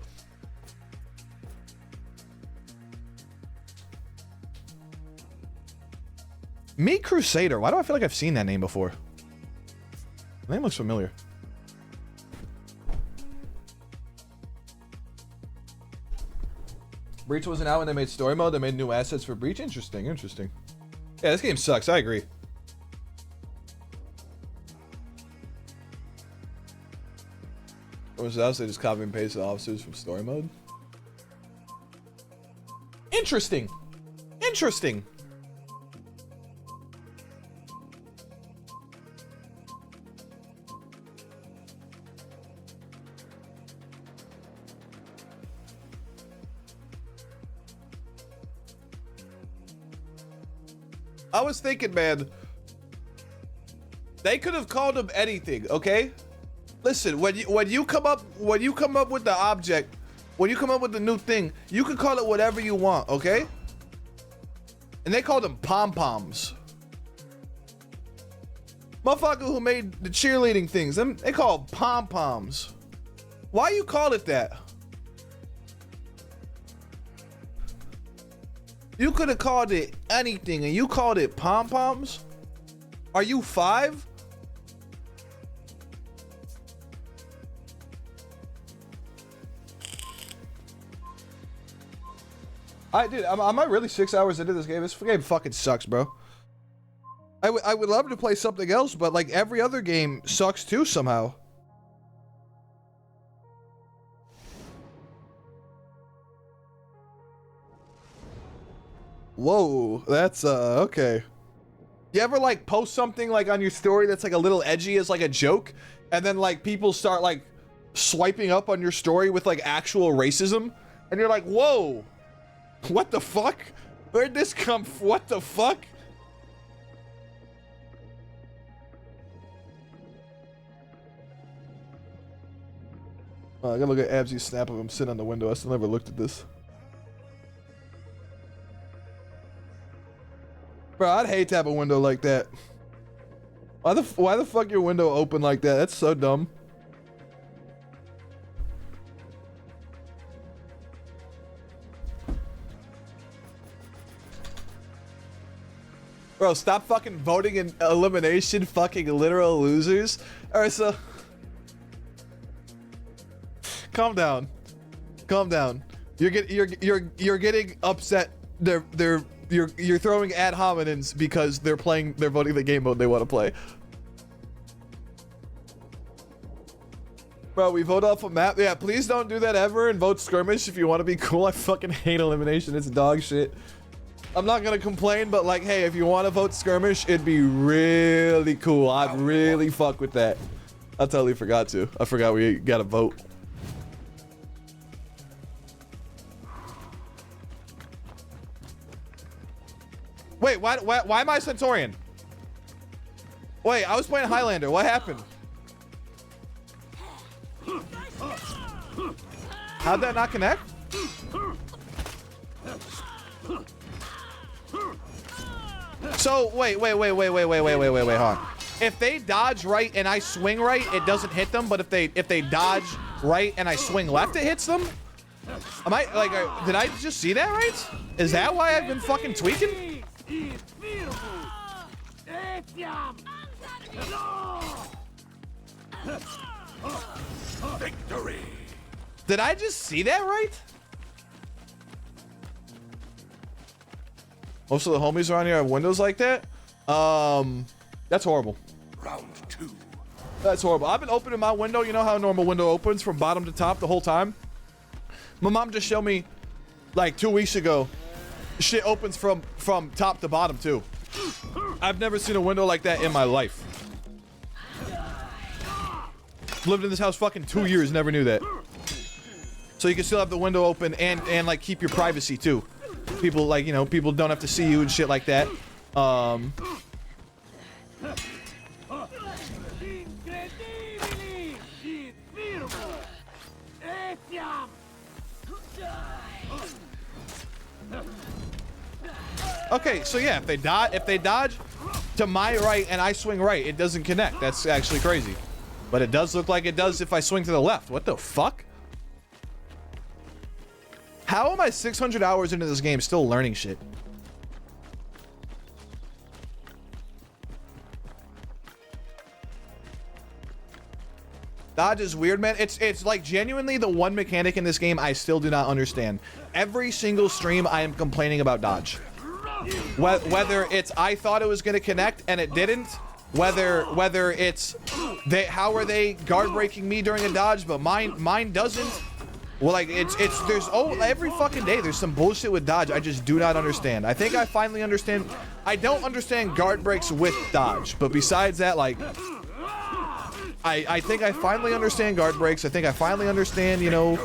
Me Crusader. Why do I feel like I've seen that name before? The name looks familiar. Breach wasn't out when they made story mode. They made new assets for Breach. Interesting, interesting. Yeah, this game sucks. I agree. What was else? They just copy and paste the officers from story mode. Interesting. Interesting. I was thinking, man, they could have called him anything, okay? Listen, when you come up with the object, when you come up with the new thing, you can call it whatever you want, okay? And they called them pom-poms. Motherfucker who made the cheerleading things, they call pom-poms. Why you call it that? You could have called it anything and you called it pom-poms? Are you 5? Am I really 6 hours into this game? This game fucking sucks, bro. I would love to play something else, but like every other game sucks too somehow. Whoa, that's okay. You ever like post something like on your story that's like a little edgy as like a joke, and then like people start like swiping up on your story with like actual racism, and you're like, whoa, what the fuck? Where'd this come from? What the fuck? I gotta look at Absy's snap of him sitting on the window. I still never looked at this. Bro, I'd hate to have a window like that. Why the fuck your window open like that? That's so dumb. Bro, stop fucking voting in elimination, fucking literal losers. Alright, so calm down. Calm down. You're getting upset. You're throwing ad hominems because they're voting the game mode they want to play. Bro, we vote off a map. Yeah, please don't do that ever and vote skirmish if you want to be cool. I fucking hate elimination. It's dog shit. I'm not gonna complain, but like, hey, if you want to vote skirmish, it'd be really cool. I'd really fuck with that. I totally forgot to. I forgot we gotta vote. Wait, why am I Centurion? Wait, I was playing Highlander. What happened? How'd that not connect? So, wait, hold on. If they dodge right and I swing right, it doesn't hit them, but if they dodge right and I swing left, it hits them? Am I, like, did I just see that right? Is that why I've been fucking tweaking? Victory. Did I just see that right? Most of the homies around here have windows like that. That's horrible. Round 2. That's horrible. I've been opening my window. You know how a normal window opens from bottom to top the whole time? My mom just showed me like 2 weeks ago Shit opens from top to bottom too. I've never seen a window like that in my life. Lived in this house fucking 2 years, never knew that. So you can still have the window open and like keep your privacy too. People like, you know, people don't have to see you and shit like that. Okay, so yeah, if they dodge to my right and I swing right, it doesn't connect. That's actually crazy. But it does look like it does if I swing to the left. What the fuck? How am I 600 hours into this game still learning shit? Dodge is weird, man. It's like genuinely the one mechanic in this game I still do not understand. Every single stream I am complaining about dodge. Whether it's I thought it was going to connect and it didn't, whether it's how are they guard breaking me during a dodge but mine doesn't. Well, like there's every fucking day there's some bullshit with dodge I just do not understand. I think I finally understand. I don't understand guard breaks with dodge, but besides that, like I think I finally understand guard breaks. I think I finally understand, you know,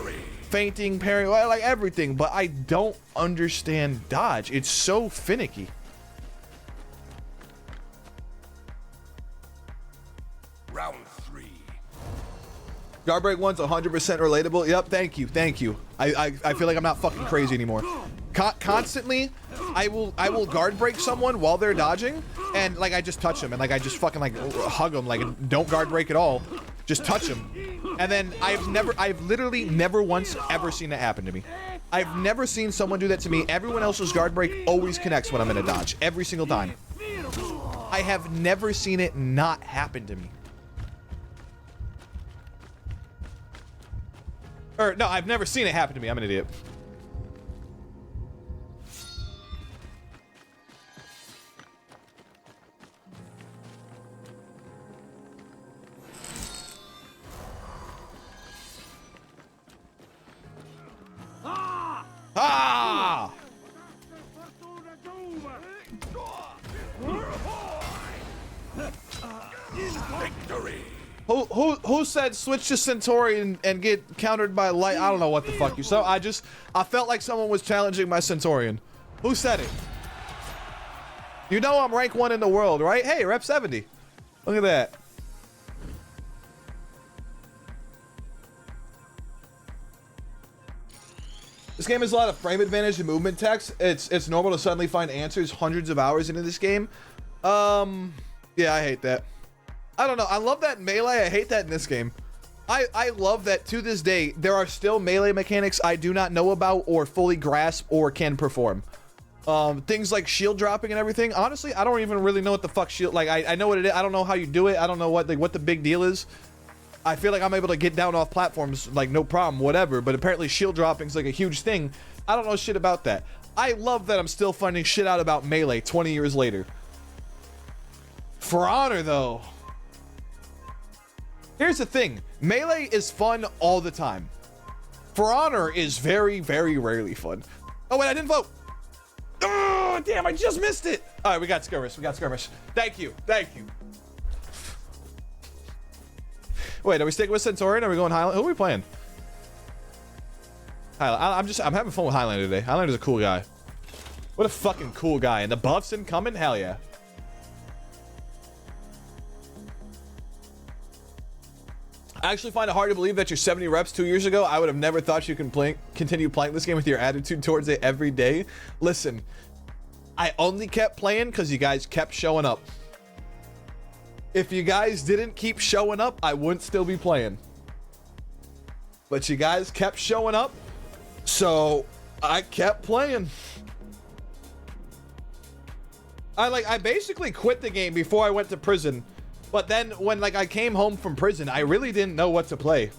feinting, parrying, like everything, but I don't understand dodge. It's so finicky. Round 3. Guard break 1's 100% relatable. Yep, thank you. I feel like I'm not fucking crazy anymore. Constantly, I will guard break someone while they're dodging, and like I just touch them, and like I just fucking like hug them, like don't guard break at all, just touch them, and then I've literally never once ever seen that happen to me. I've never seen someone do that to me. Everyone else's guard break always connects when I'm in a dodge, every single time. I have never seen it not happen to me. Or no, I've never seen it happen to me. I'm an idiot. Ah! Victory. Who said switch to Centurion and get countered by light? I don't know what the fuck you said. I felt like someone was challenging my Centurion. Who said it? You know I'm rank 1 in the world, right? Hey, rep 70. Look at that. This game has a lot of frame advantage and movement text. It's normal to suddenly find answers hundreds of hours into this game. Yeah, I hate that. I don't know. I love that melee. I hate that in this game. I love that to this day, there are still melee mechanics I do not know about or fully grasp or can perform. Things like shield dropping and everything. Honestly, I don't even really know what the fuck shield, like I know what it is. I don't know how you do it. I don't know what the big deal is. I feel like I'm able to get down off platforms like no problem, whatever, but apparently shield dropping's like a huge thing. I don't know shit about that. I love that I'm still finding shit out about melee 20 years later. For Honor though, here's the thing. Melee is fun all the time. For Honor is very, very rarely fun. Oh wait, I didn't vote. Oh, damn, I just missed it. All right, we got skirmish. Thank you. Wait, are we sticking with Centurion? Are we going Highlander? Who are we playing? Highlander. I'm having fun with Highlander today. Highlander's a cool guy. What a fucking cool guy. And the buffs incoming? Hell yeah. I actually find it hard to believe that you're 70 reps 2 years ago. I would have never thought you can continue playing this game with your attitude towards it every day. Listen, I only kept playing because you guys kept showing up. If you guys didn't keep showing up, I wouldn't still be playing. But you guys kept showing up, so I kept playing. I basically quit the game before I went to prison. But then when like I came home from prison, I really didn't know what to play.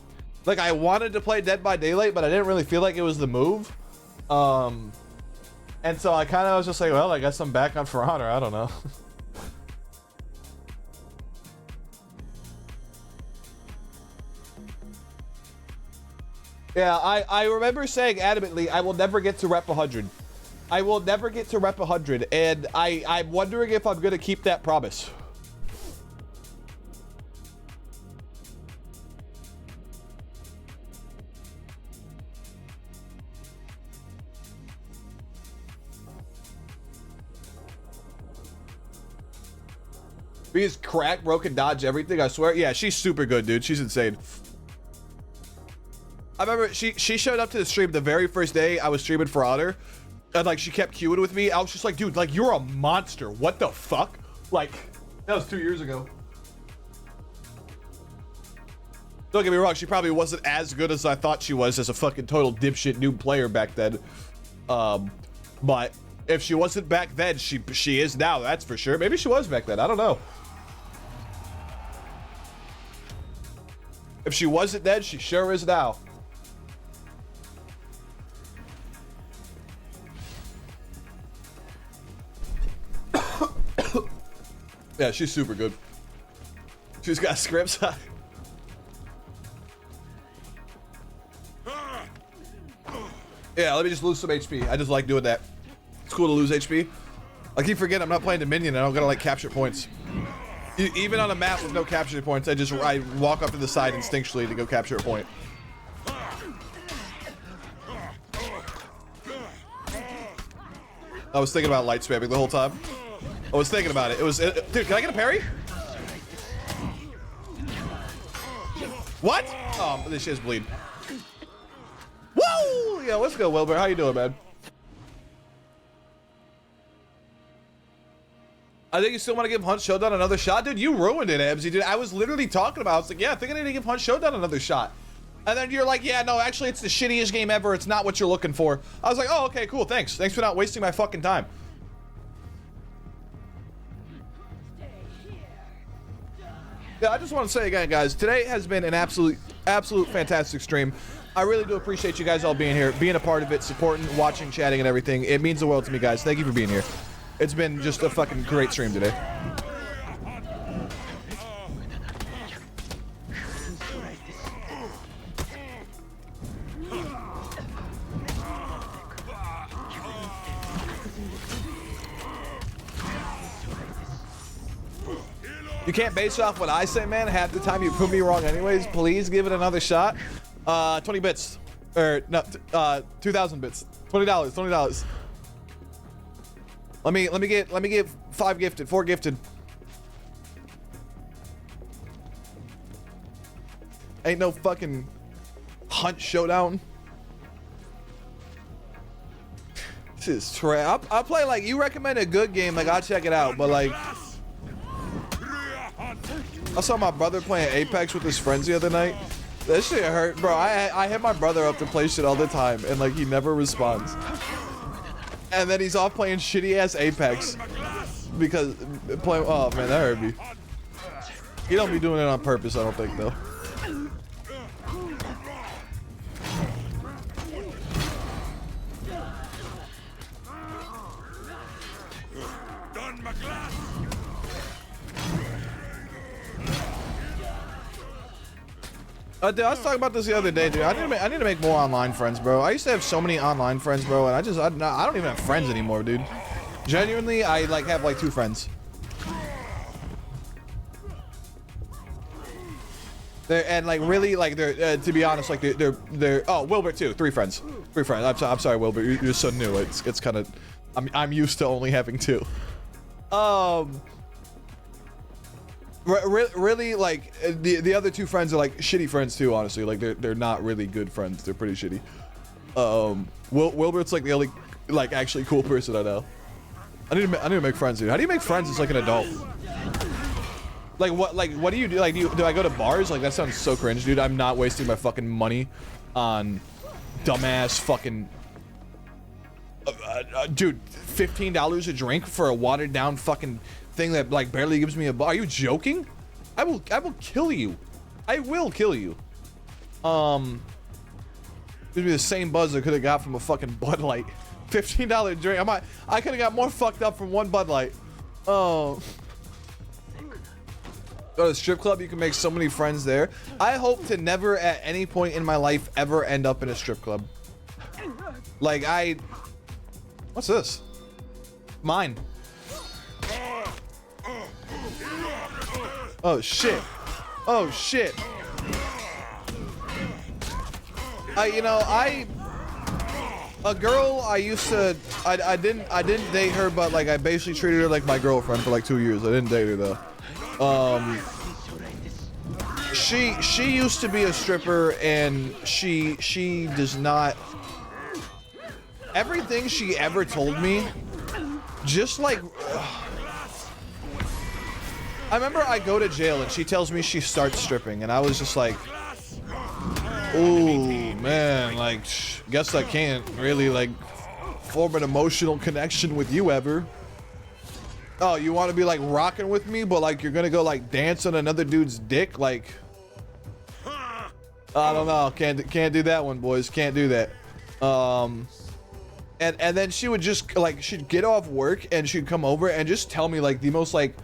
Like I wanted to play Dead by Daylight, but I didn't really feel like it was the move. And so I kind of was just like, well, I guess I'm back on For Honor. I don't know. Yeah, I remember saying adamantly, I will never get to rep 100. I will never get to rep 100, and I'm wondering if I'm gonna keep that promise. She's crack, broken, dodge everything, I swear. Yeah, she's super good, dude. She's insane. I remember she showed up to the stream the very first day I was streaming for Honor, and like she kept queuing with me. I was just like, dude, like you're a monster. What the fuck? Like, that was 2 years ago. Don't get me wrong, she probably wasn't as good as I thought she was as a fucking total dipshit noob player back then. But if she wasn't back then, she is now, that's for sure. Maybe she was back then, I don't know. If she wasn't then, she sure is now. Yeah, she's super good. She's got scripts. Yeah, let me just lose some HP. I just like doing that. It's cool to lose HP. I keep forgetting I'm not playing Dominion and I don't gotta like capture points. Even on a map with no capture points, I walk up to the side instinctually to go capture a point. I was thinking about light spamming the whole time. I was thinking about it. Dude, can I get a parry? What? Oh, this shit's bleed. Woo! Yeah, let's go, Wilbur. How you doing, man? I think you still want to give Hunt Showdown another shot? Dude, you ruined it, Ebsy, dude. I was literally talking about it. I was like, yeah, I think I need to give Hunt Showdown another shot. And then you're like, yeah, no, actually, it's the shittiest game ever. It's not what you're looking for. I was like, oh, okay, cool, thanks. Thanks for not wasting my fucking time. Yeah, I just want to say again, guys, today has been an absolute fantastic stream. I really do appreciate you guys all being here, being a part of it, supporting, watching, chatting, and everything. It means the world to me, guys. Thank you for being here. It's been just a fucking great stream today. You can't base off what I say, man. Half the time you prove me wrong anyways. Please give it another shot. 20 bits. Or, no, 2,000 bits. $20. Let me get 5 gifted, 4 gifted. Ain't no fucking Hunt Showdown. This is trash. I'll play, like, you recommend a good game, like, I'll check it out, but, like, I saw my brother playing Apex with his friends the other night. That shit hurt, bro. I hit my brother up to play shit all the time, and, like, he never responds. And then he's off playing shitty-ass Apex because playing. Oh man, that hurt me. He don't be doing it on purpose, I don't think, though. Dude, I was talking about this the other day, dude. I need to make more online friends, bro. I used to have so many online friends, bro, and I don't even have friends anymore, dude. Genuinely, I like have like 2 friends. And like really, like they're to be honest, like they're oh, Wilbur too. 3 friends. 3 friends. I'm sorry, Wilbur. You're so new. It's kind of I'm used to only having 2. Really, like the other 2 friends are like shitty friends too. Honestly, like they're not really good friends. They're pretty shitty. Wilbert's like the only like actually cool person I know. I need to make friends, dude. How do you make friends as like an adult? Like what do you do? Like do I go to bars? Like that sounds so cringe, dude. I'm not wasting my fucking money on dumbass fucking dude. $15 a drink for a watered down fucking thing that like barely gives me a bar. Are you joking? I will kill you. I will kill you. Gives me the same buzz I could have got from a fucking Bud Light. $15 drink. I could have got more fucked up from one Bud Light. Oh. Go to the strip club, you can make so many friends there. I hope to never at any point in my life ever end up in a strip club. Like what What's this? Mine. Oh shit. Oh shit. A girl I used to, I didn't date her, but like I basically treated her like my girlfriend for like 2 years. I didn't date her though. She used to be a stripper, and she does not. Everything she ever told me, just like. I remember I go to jail and she tells me she starts stripping, and I was just like, ooh, man, like, guess I can't really, like, form an emotional connection with you ever. Oh, you want to be, like, rocking with me, but, like, you're gonna go, like, dance on another dude's dick? Like, I don't know. Can't do that one, boys. Can't do that. And then she would just, like, she'd get off work and she'd come over and just tell me, like, the most, like,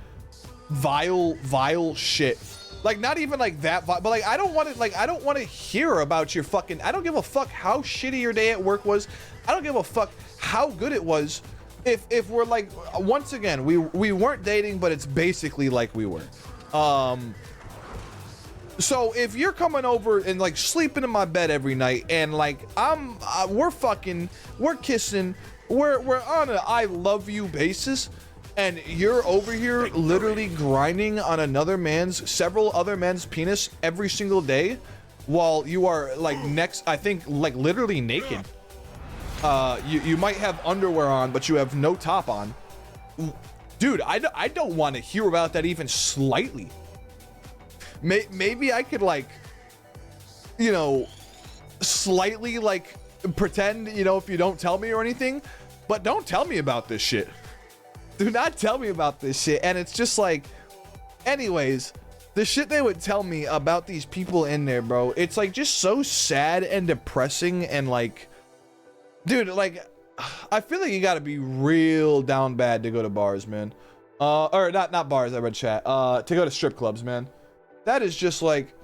vile shit. Like, not even like that, but like, I don't want to hear about your fucking, I don't give a fuck how shitty your day at work was. I don't give a fuck how good it was. If we're like, once again, we weren't dating, but it's basically like we were. So if you're coming over and like sleeping in my bed every night, and like we're fucking, we're kissing, we're on a I love you basis, and you're over here literally grinding on several other men's penis every single day, while you are like I think like literally naked. You might have underwear on, but you have no top on. Dude, I don't want to hear about that even slightly. Maybe I could, like, you know, slightly, like, pretend, you know, if you don't tell me or anything, but don't tell me about this shit. Do not tell me about this shit. And it's just like, anyways, the shit they would tell me about these people in there, bro, it's like just so sad and depressing, and like, dude, like, I feel like you gotta be real down bad to go to bars, man. Or not bars, I read chat. To go to strip clubs, man. That is just like,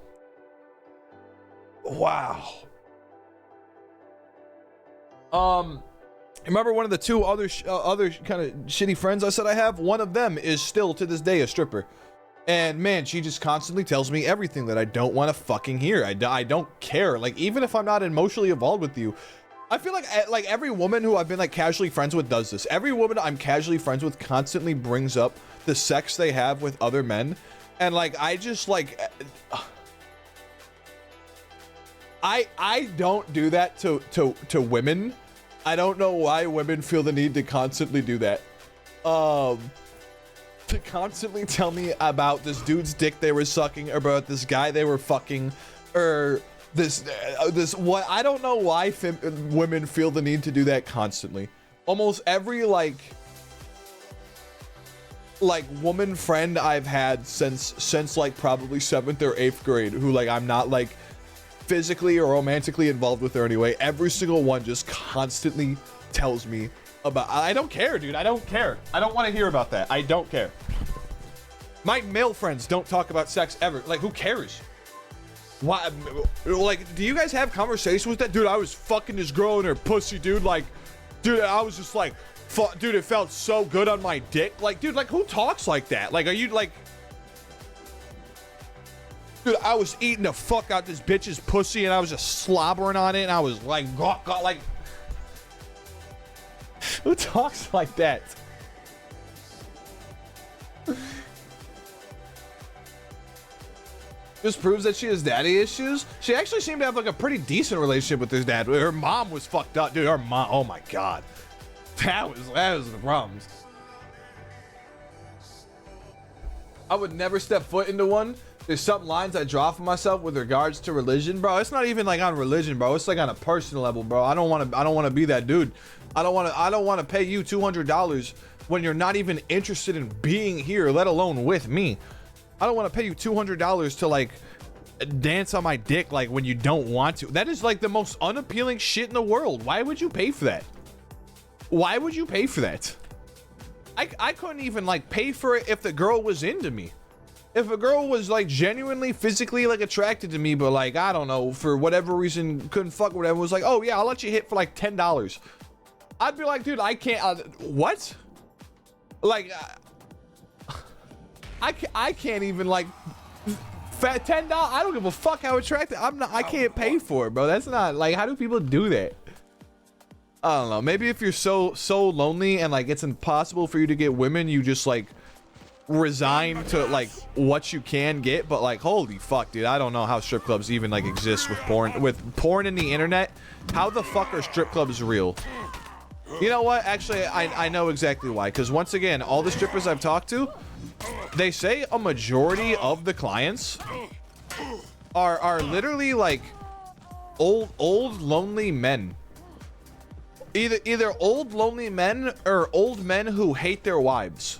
wow. Remember one of the two other kind of shitty friends I said I have? One of them is still to this day a stripper. And man, she just constantly tells me everything that I don't want to fucking hear. I don't care. Like, even if I'm not emotionally involved with you, I feel like every woman who I've been like casually friends with does this. Every woman I'm casually friends with constantly brings up the sex they have with other men. And like, I just like, I don't do that to women. I don't know why women feel the need to constantly do that. To constantly tell me about this dude's dick they were sucking, or about this guy they were fucking, or this what, I don't know why women feel the need to do that constantly. Almost every like woman friend I've had since like probably 7th or 8th grade, who like I'm not like physically or romantically involved with her anyway, every single one just constantly tells me about, I don't care, dude. I don't care. I don't want to hear about that. I don't care. My male friends don't talk about sex ever. Like, who cares? Why? Like, do you guys have conversations with that? Dude, I was fucking this girl in her pussy, dude. Like, dude, I was just like, dude, it felt so good on my dick. Like, dude, like, who talks like that? Like, are you like, dude, I was eating the fuck out this bitch's pussy, and I was just slobbering on it, and I was like, like, who talks like that? This proves that she has daddy issues. She actually seemed to have like a pretty decent relationship with his dad. Her mom was fucked up, dude. Her mom, oh my god, that was the problems. I would never step foot into one. There's some lines I draw for myself with regards to religion, bro. It's not even like on religion, bro. It's like on a personal level, bro. I don't want to be that dude. I don't want to pay you $200 when you're not even interested in being here, let alone with me. I don't want to pay you $200 to like dance on my dick like when you don't want to. That is like the most unappealing shit in the world. Why would you pay for that? Why would you pay for that? I couldn't even like pay for it if the girl was into me. If a girl was like genuinely physically like attracted to me, but like, I don't know, for whatever reason couldn't fuck with whatever, was like, oh yeah, I'll let you hit for like $10. I'd be like, dude, I can't. What? Like, I can't even like. Fat $10. I don't give a fuck how attractive. I'm not. I can't pay for it, bro. That's not like. How do people do that? I don't know. Maybe if you're so lonely and like it's impossible for you to get women, you just like resign to like what you can get. But like, holy fuck, dude, I don't know how strip clubs even like exist with porn. With porn in the internet, how the fuck are strip clubs real? You know what? Actually, I know exactly why. Because once again, all the strippers I've talked to, they say a majority of the clients are literally like old lonely men. Either old lonely men or old men who hate their wives.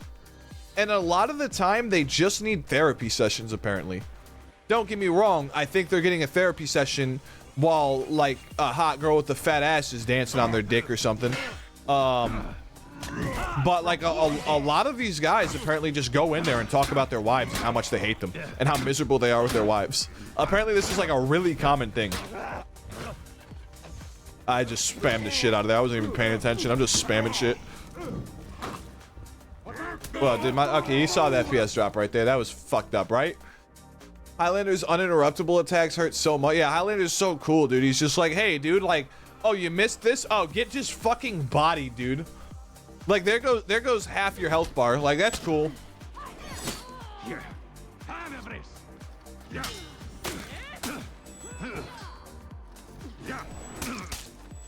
And a lot of the time they just need therapy sessions apparently. Don't get me wrong, I think they're getting a therapy session while like a hot girl with a fat ass is dancing on their dick or something. But like a lot of these guys apparently just go in there and talk about their wives and how much they hate them and how miserable they are with their wives. Apparently this is like a really common thing. I just spammed the shit out of there. I wasn't even paying attention. I'm just spamming shit. Well, okay, you saw that FPS drop right there. That was fucked up, right? Highlander's uninterruptible attacks hurt so much. Yeah, Highlander's so cool, dude. He's just like, hey, dude, like, oh, you missed this? Oh, get just fucking bodied, dude. Like, there goes half your health bar. Like, that's cool.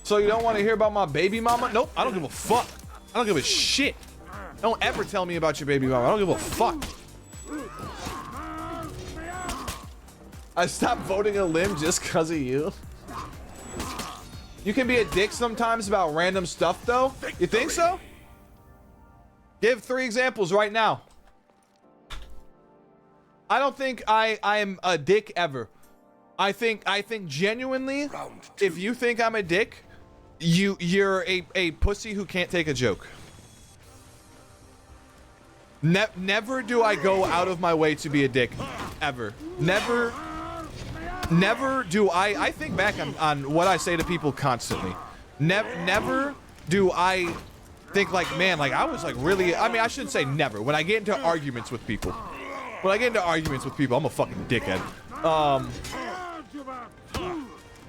So you don't want to hear about my baby mama? Nope, I don't give a fuck. I don't give a shit. Don't ever tell me about your baby mama. I don't give a fuck. I stopped voting a limb just because of you. You can be a dick sometimes about random stuff, though. You think so? Give 3 examples right now. I don't think I am a dick ever. I think genuinely, if you think I'm a dick, you're a pussy who can't take a joke. Never do I go out of my way to be a dick, ever. Never do I think back on what I say to people constantly. Never do I think like, man, like I was like really, I mean, I shouldn't say never. When I get into arguments with people, I'm a fucking dickhead.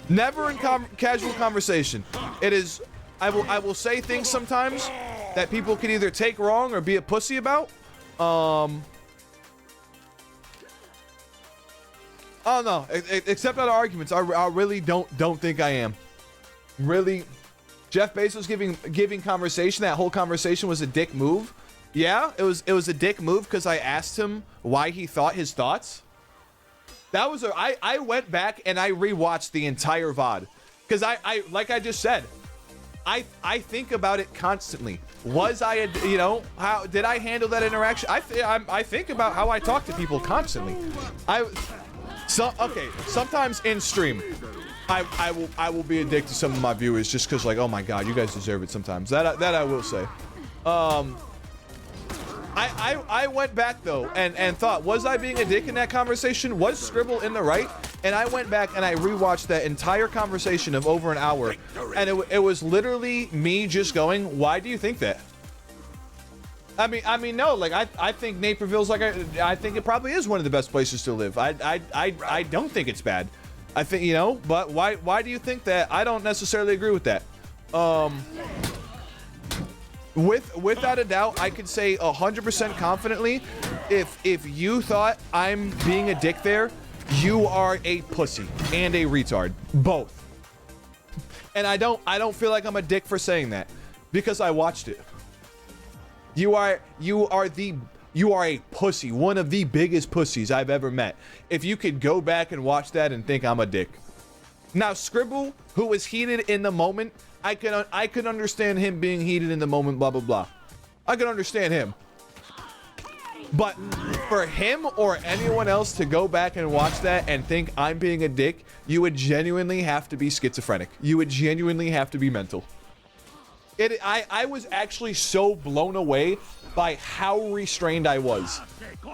Never in casual conversation. It is, I will say things sometimes that people can either take wrong or be a pussy about. I don't know. Except out of arguments, I really don't think I am. Really, Jeff Bezos giving conversation. That whole conversation was a dick move. Yeah, it was a dick move because I asked him why he thought his thoughts. That was I went back and I rewatched the entire VOD because I like I just said, I think about it constantly. Was I how did I handle that interaction? I think about how I talk to people constantly. Okay, sometimes in stream, I will be a dick to some of my viewers just because like, oh my god, you guys deserve it sometimes. That I will say. I went back though and thought, was I being a dick in that conversation? Was Scribble in the right? And I went back and I rewatched that entire conversation of over an hour, and it was literally me just going, why do you think that? I mean, no, like I think Naperville's like I think it probably is one of the best places to live. I don't think it's bad. I think but why do you think that? I don't necessarily agree with that. Without a doubt, I could say 100% confidently, if you thought I'm being a dick there, you are a pussy and a retard, both. And I don't feel like I'm a dick for saying that because I watched it. You are a pussy, one of the biggest pussies I've ever met. If you could go back and watch that and think I'm a dick. Now, Scribble, who was heated in the moment, I can understand him being heated in the moment, blah, blah, blah. I can understand him. But for him or anyone else to go back and watch that and think I'm being a dick, you would genuinely have to be schizophrenic. You would genuinely have to be mental. I was actually so blown away by how restrained I was.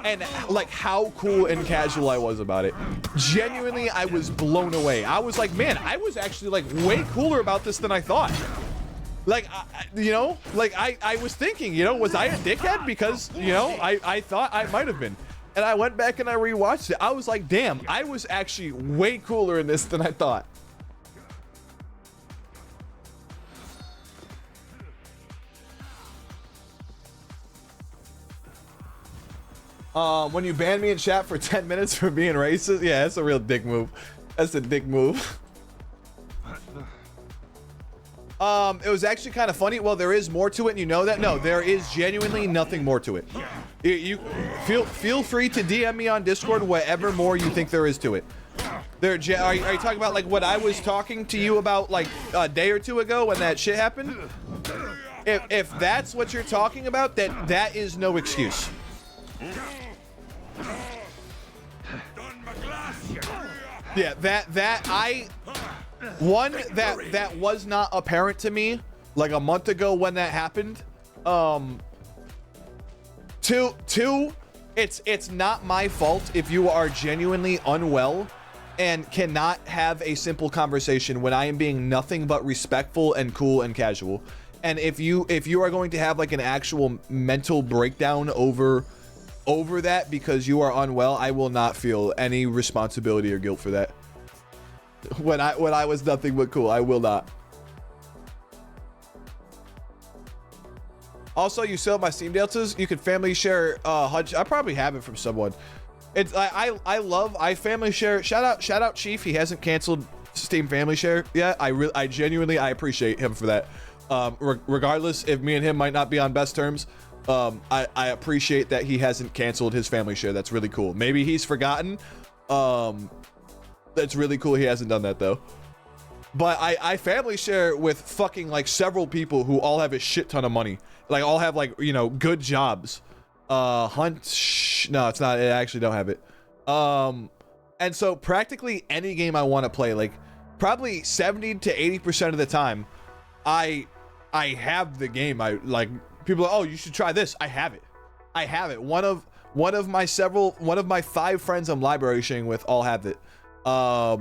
And like how cool and casual I was about it. Genuinely, I was blown away. I was like, man, I was actually like way cooler about this than I thought. Like, you know, like I was thinking, you know, was I a dickhead? Because, you know, I thought I might have been. And I went back and I rewatched it. I was like, damn, I was actually way cooler in this than I thought. When you ban me in chat for 10 minutes for being racist, yeah, that's a real dick move. That's a dick move. It was actually kind of funny. Well, there is more to it, and you know that. No, there is genuinely nothing more to it. You feel free to DM me on Discord whatever more you think there is to it. Are you talking about like what I was talking to you about like a day or two ago when that shit happened? If that's what you're talking about, that is no excuse. Yeah, that was not apparent to me like a month ago when that happened. Two, it's not my fault if you are genuinely unwell and cannot have a simple conversation when I am being nothing but respectful and cool and casual. And if you are going to have like an actual mental breakdown over that because you are unwell, I will not feel any responsibility or guilt for that. When I was nothing but cool, I will not. Also, you still have my Steam deltas. You can family share HUD. I probably have it from someone. It's I family share. Shout out Chief. He hasn't canceled Steam family share yet. I genuinely appreciate him for that. Regardless if me and him might not be on best terms, I appreciate that he hasn't canceled his family share. That's really cool. Maybe he's forgotten. That's really cool he hasn't done that though. But I family share with fucking like several people who all have a shit ton of money. Like all have like, you know, good jobs. Hunt, no, it's not. I actually don't have it. And so practically any game I want to play, like probably 70 to 80% of the time, I have the game. I like people are, oh, you should try this. I have it. One of my 5 friends I'm library sharing with all have it. How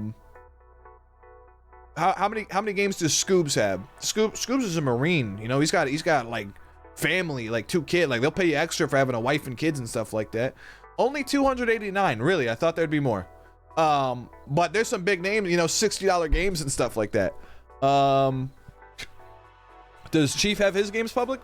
many games does Scoobs have? Scoobs is a Marine, you know, he's got like family, like 2 kids, like they'll pay you extra for having a wife and kids and stuff like that. Only 289, really. I thought there'd be more. But there's some big names, you know, $60 games and stuff like that. Does Chief have his games public?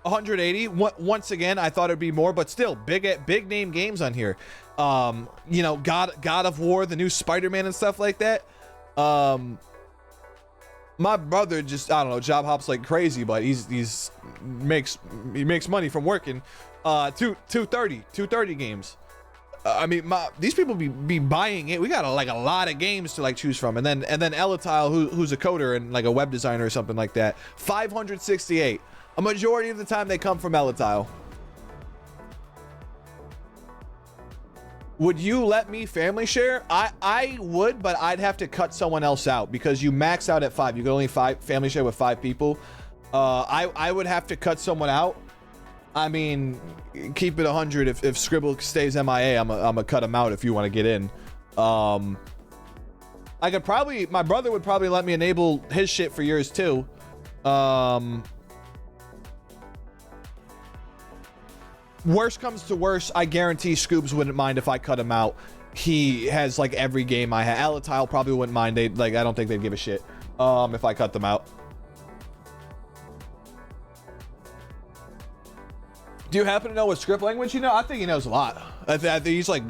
180. Once again, I thought it'd be more, but still big name games on here. You know, God of War, the new Spider-Man and stuff like that. My brother just, I don't know, job hops like crazy, but he makes money from working. 230 games. I mean, these people be buying it. We got a lot of games to like choose from, and then Elatile, who's a coder and like a web designer or something like that. 568. A majority of the time they come from Elatile. Would you let me family share? I would, but I'd have to cut someone else out because you max out at 5. You can only family share with 5 people. I would have to cut someone out. I mean, keep it 100. If Scribble stays MIA, I'm gonna cut him out if you want to get in. I could probably, my brother would probably let me enable his shit for yours too. Worst comes to worst, I guarantee Scoobs wouldn't mind if I cut him out. He has like every game I have. Alatile probably wouldn't mind. I don't think they'd give a shit if I cut them out. Do you happen to know what script language you know? I think he knows a lot. I think he's like,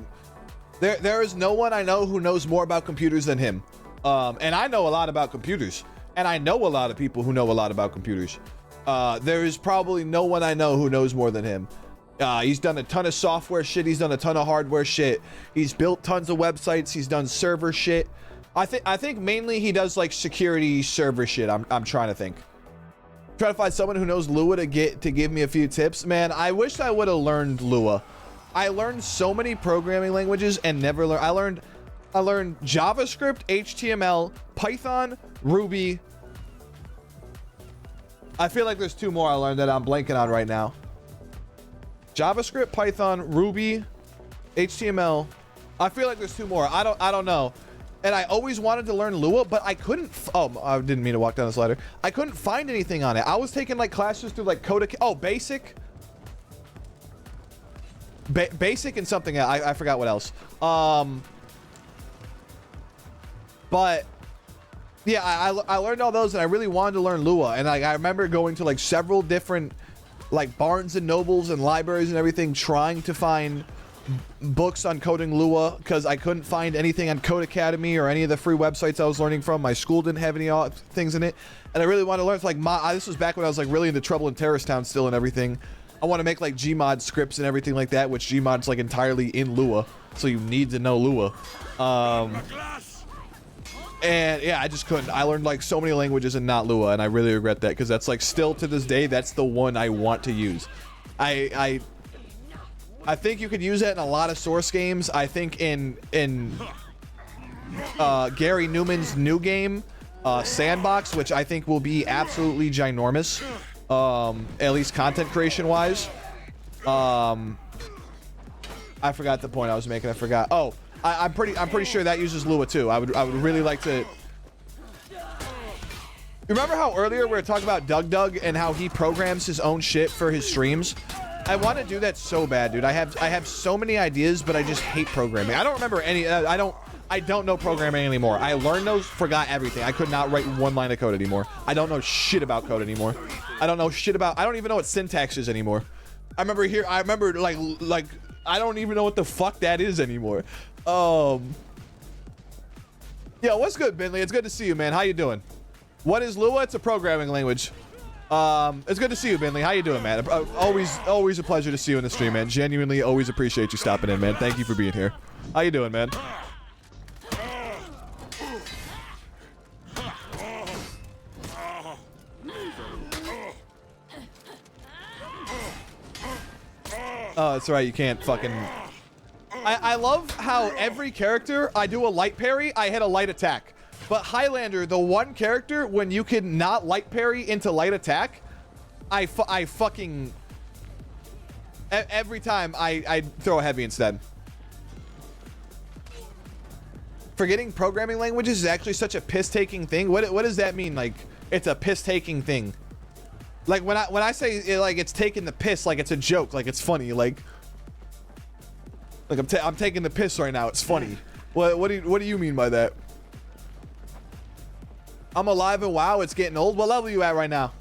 there is no one I know who knows more about computers than him. And I know a lot about computers, and I know a lot of people who know a lot about computers. There is probably no one I know who knows more than him. He's done a ton of software shit. He's done a ton of hardware shit. He's built tons of websites. He's done server shit. I think mainly he does like security server shit. I'm trying to think. Try to find someone who knows Lua to give me a few tips. Man, I wish I would have learned Lua. I learned so many programming languages and never learned. I learned JavaScript, HTML, Python, Ruby. I feel like there's 2 more I learned that I'm blanking on right now. JavaScript, Python, Ruby, HTML. I feel like there's 2 more. I don't know. and I always wanted to learn Lua, but I couldn't. Oh, I didn't mean to walk down this ladder. I couldn't find anything on it. I was taking like classes through like basic. Basic and something. I forgot what else. But yeah, I learned all those, and I really wanted to learn Lua, and I remember going to like several different like Barnes and Nobles and libraries and everything, trying to find books on coding Lua, because I couldn't find anything on Code Academy or any of the free websites I was learning from. My school didn't have any things in it, and I really wanted to learn. Like this was back when I was like really into Trouble in Terrorist Town still and everything. I want to make like Gmod scripts and everything like that, which Gmod's like entirely in Lua, so you need to know Lua. And yeah, I just couldn't. I learned like so many languages and not Lua, and I really regret that, because that's like still to this day, that's the one I want to use. I think you could use it in a lot of Source games. I think in Gary Newman's new game, Sandbox, which I think will be absolutely ginormous, at least content creation wise. I forgot the point I was making. I forgot. Oh, I'm pretty sure that uses Lua too. I would really like to. Remember how earlier we were talking about Doug and how he programs his own shit for his streams? I want to do that so bad, dude. I have so many ideas, but I just hate programming. I don't remember any. I don't know programming anymore. I learned those, forgot everything. I could not write one line of code anymore. I don't know shit about code anymore. I don't know shit about. I don't even know what syntax is anymore. I remember like I don't even know what the fuck that is anymore. Yeah, what's good, Bentley? It's good to see you, man. How you doing? What is Lua? It's a programming language. It's good to see you, Bentley. How you doing, man? Always a pleasure to see you in the stream, man. Genuinely, always appreciate you stopping in, man. Thank you for being here. How you doing, man? Oh, that's right. You can't fucking... I love how every character, I do a light parry, I hit a light attack. But Highlander, the one character, when you can not light parry into light attack, I fucking... Every time, I throw a heavy instead. Forgetting programming languages is actually such a piss-taking thing. What does that mean? Like, it's a piss-taking thing. Like, when I say, it, like, it's taking the piss, like, it's a joke, like, it's funny, like I'm taking the piss right now, it's funny. What do you mean by that? I'm alive and WoW, it's getting old. What level are you at right now?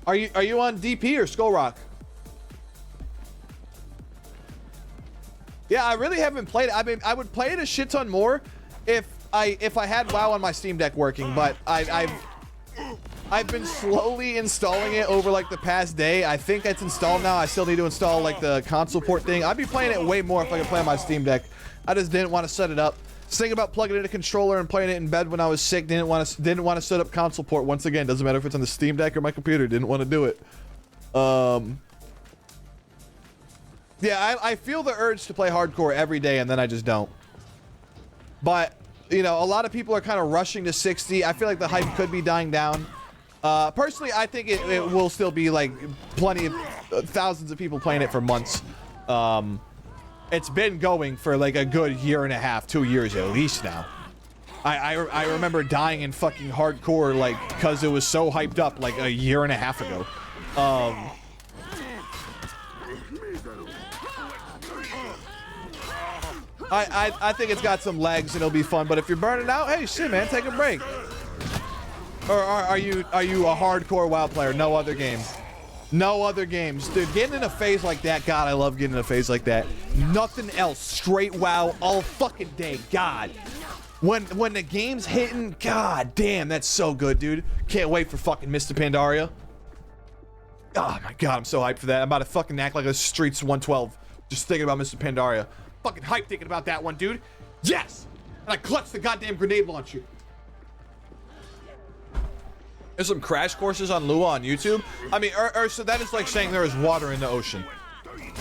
Are you on DP or Skull Rock? Yeah, I really haven't played it. I mean, I would play it a shit ton more if I had WoW on my Steam Deck working, but I've been slowly installing it over like the past day. I think it's installed now. I still need to install like the console port thing. I'd be playing it way more if I could play on my Steam Deck. I just didn't want to set it up. Thinking about plugging in a controller and playing it in bed when I was sick. Didn't want to set up console port once again. Doesn't matter if it's on the Steam Deck or my computer. Didn't want to do it. Yeah, I feel the urge to play hardcore every day, and then I just don't. But you know, a lot of people are kind of rushing to 60. I feel like the hype could be dying down. Personally, I think it will still be like plenty of thousands of people playing it for months. It's been going for like a good year and a half, 2 years at least now. I remember dying in fucking hardcore like because it was so hyped up like a year and a half ago. I think it's got some legs and it'll be fun, but if you're burning out, hey shit man, take a break. Or are you a hardcore WoW player? No other game. No other games. Dude, getting in a phase like that, God, I love getting in a phase like that. Nothing else. Straight WoW all fucking day. God. When the game's hitting, god damn, that's so good, dude. Can't wait for fucking Mr. Pandaria. Oh my god, I'm so hyped for that. I'm about to fucking act like a Streets 112. Just thinking about Mr. Pandaria. Fucking hyped thinking about that one, dude. Yes! And I clutched the goddamn grenade launcher. There's some crash courses on Lua on YouTube. I mean, so that is like saying there is water in the ocean.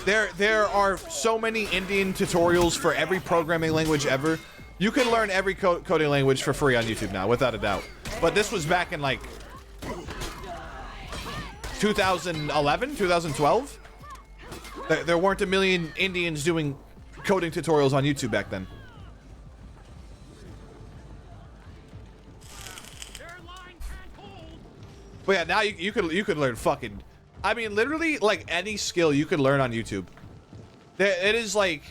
There are so many Indian tutorials for every programming language ever. You can learn every coding language for free on YouTube now, without a doubt. But this was back in like 2011, 2012. There weren't a million Indians doing coding tutorials on YouTube back then. But yeah, now you could learn fucking, I mean, literally like any skill you could learn on YouTube. It is like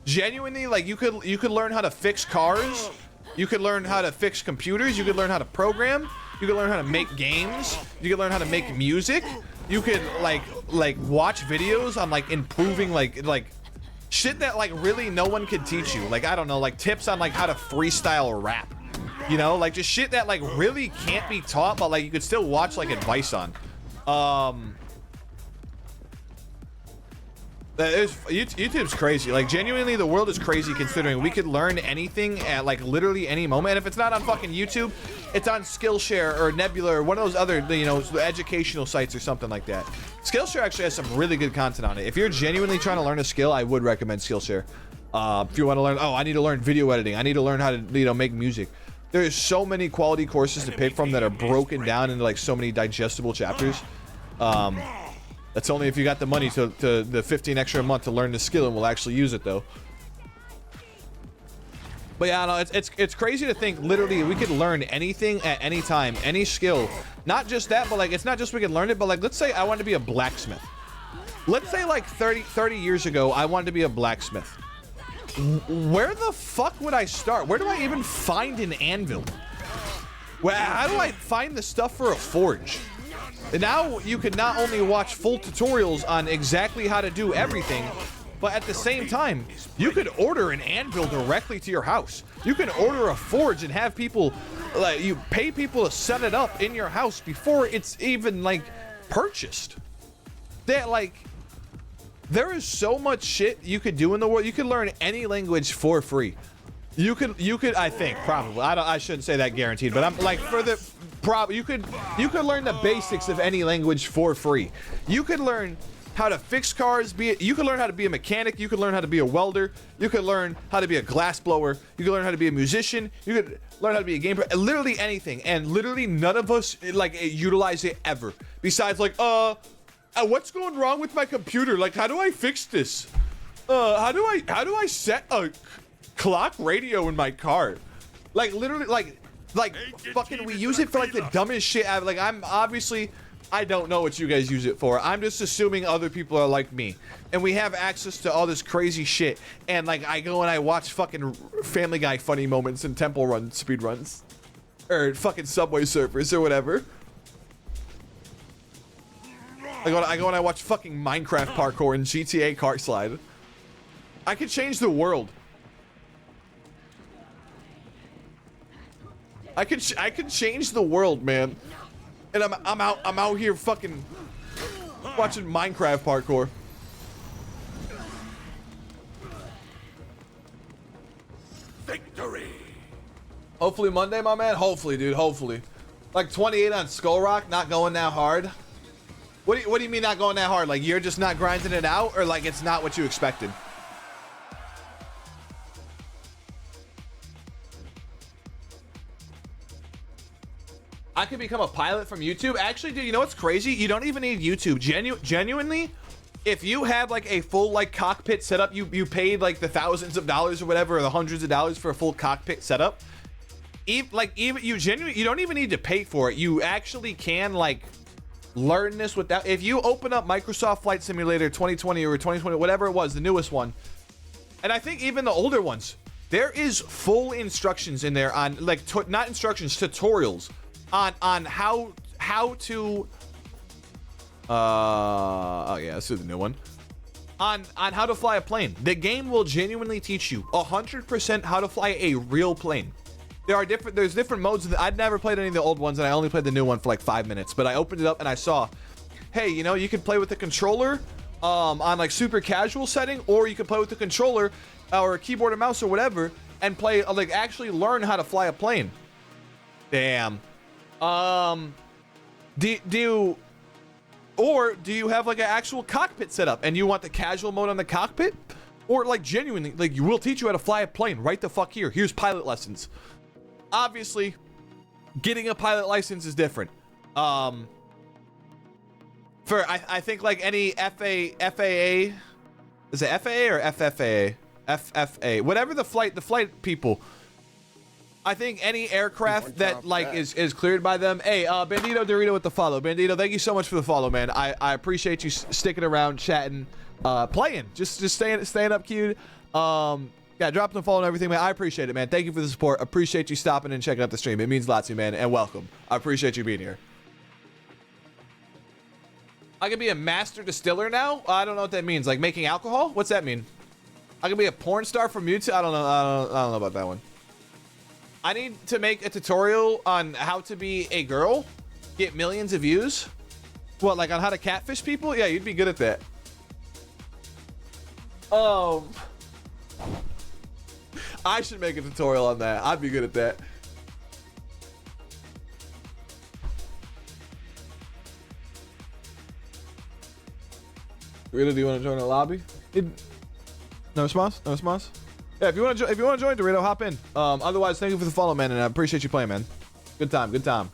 genuinely like you could learn how to fix cars, you could learn how to fix computers, you could learn how to program, you could learn how to make games, you could learn how to make music, you could like watch videos on like improving like shit that like really no one could teach you. Like I don't know, like tips on like how to freestyle rap. You know, like just shit that like really can't be taught, but like you could still watch like advice on. YouTube's crazy. Like genuinely, the world is crazy considering we could learn anything at like literally any moment. And if it's not on fucking YouTube, it's on Skillshare or Nebula or one of those other, you know, educational sites or something like that. Skillshare actually has some really good content on it. If you're genuinely trying to learn a skill, I would recommend Skillshare. If you want to learn, oh, I need to learn video editing, I need to learn how to, you know, make music. There's so many quality courses to pick from that are broken down into like so many digestible chapters. That's only if you got the money to the 15 extra a month to learn the skill and will actually use it though. But yeah, no, it's crazy to think literally we could learn anything at any time, any skill. Not just that, but like it's not just we can learn it, but like let's say I wanted to be a blacksmith. Let's say like 30 years ago I wanted to be a blacksmith. Where the fuck would I start? Where do I even find an anvil? How do I find the stuff for a forge? And now you can not only watch full tutorials on exactly how to do everything, but at the same time, you could order an anvil directly to your house. You can order a forge and have people, like, you pay people to set it up in your house before it's even like purchased. That like, there is so much shit you could do in the world. You could learn any language for free. You could, I think, probably. I shouldn't say that guaranteed, but I'm like for the you could learn the basics of any language for free. You could learn how to fix cars, you could learn how to be a mechanic, you could learn how to be a welder, you could learn how to be a glass blower, you could learn how to be a musician, you could learn how to be a game player, literally anything. And literally none of us like utilize it ever. Besides like, what's going wrong with my computer? Like, how do I fix this? How do I set a clock radio in my car? Like literally like fucking we use it for like the dumbest shit. Like I'm obviously, I don't know what you guys use it for. I'm just assuming other people are like me and we have access to all this crazy shit. And like I go and I watch fucking Family Guy funny moments and Temple Run speed runs or fucking Subway Surfers or whatever. I go and I watch fucking Minecraft parkour and GTA Kart Slide. I could change the world. I could change the world, man. And I'm out here fucking watching Minecraft parkour. Victory. Hopefully Monday, my man. Hopefully, dude. Hopefully. Like 28 on Skull Rock, not going that hard. What do you mean not going that hard? Like you're just not grinding it out, or like it's not what you expected? I could become a pilot from YouTube. Actually, dude, you know what's crazy? You don't even need YouTube. Genuinely, if you have like a full like cockpit setup, you paid like the thousands of dollars or whatever, or the hundreds of dollars for a full cockpit setup. Even you don't even need to pay for it. You actually can like learn this without. If you open up Microsoft Flight Simulator 2020 or 2020, whatever it was, the newest one, and I think even the older ones, there is full instructions in there on like not instructions, tutorials on how to oh yeah, this is the new one, on how to fly a plane. The game will genuinely teach you 100% how to fly a real plane. There's different modes. I'd never played any of the old ones, and I only played the new one for like 5 minutes, but I opened it up and I saw, hey, you know, you can play with the controller on like super casual setting, or you can play with the controller or a keyboard and mouse or whatever and play like actually learn how to fly a plane. Damn. Do you have like an actual cockpit setup and you want the casual mode on the cockpit, or like genuinely like you will teach you how to fly a plane right the fuck here. Here's pilot lessons. Obviously, getting a pilot license is different. I think like any FAA, is it FAA or FFA? FFA, whatever the flight people. I think any aircraft that like is cleared by them. Hey, Bandito Dorito with the follow. Bandito, thank you so much for the follow, man. I appreciate you sticking around, chatting, playing, just staying up, cute. Yeah, dropping the follow and everything, man. I appreciate it, man. Thank you for the support. Appreciate you stopping and checking out the stream. It means a lot to me, man. And welcome. I appreciate you being here. I can be a master distiller now. I don't know what that means. Like making alcohol? What's that mean? I can be a porn star from YouTube. I don't know. I don't know about that one. I need to make a tutorial on how to be a girl, get millions of views. What, like on how to catfish people? Yeah, you'd be good at that. I should make a tutorial on that. I'd be good at that. Dorito, do you want to join the lobby? No response? No response? Yeah, if you want to join, Dorito, hop in. Otherwise, thank you for the follow, man, and I appreciate you playing, man. Good time, good time.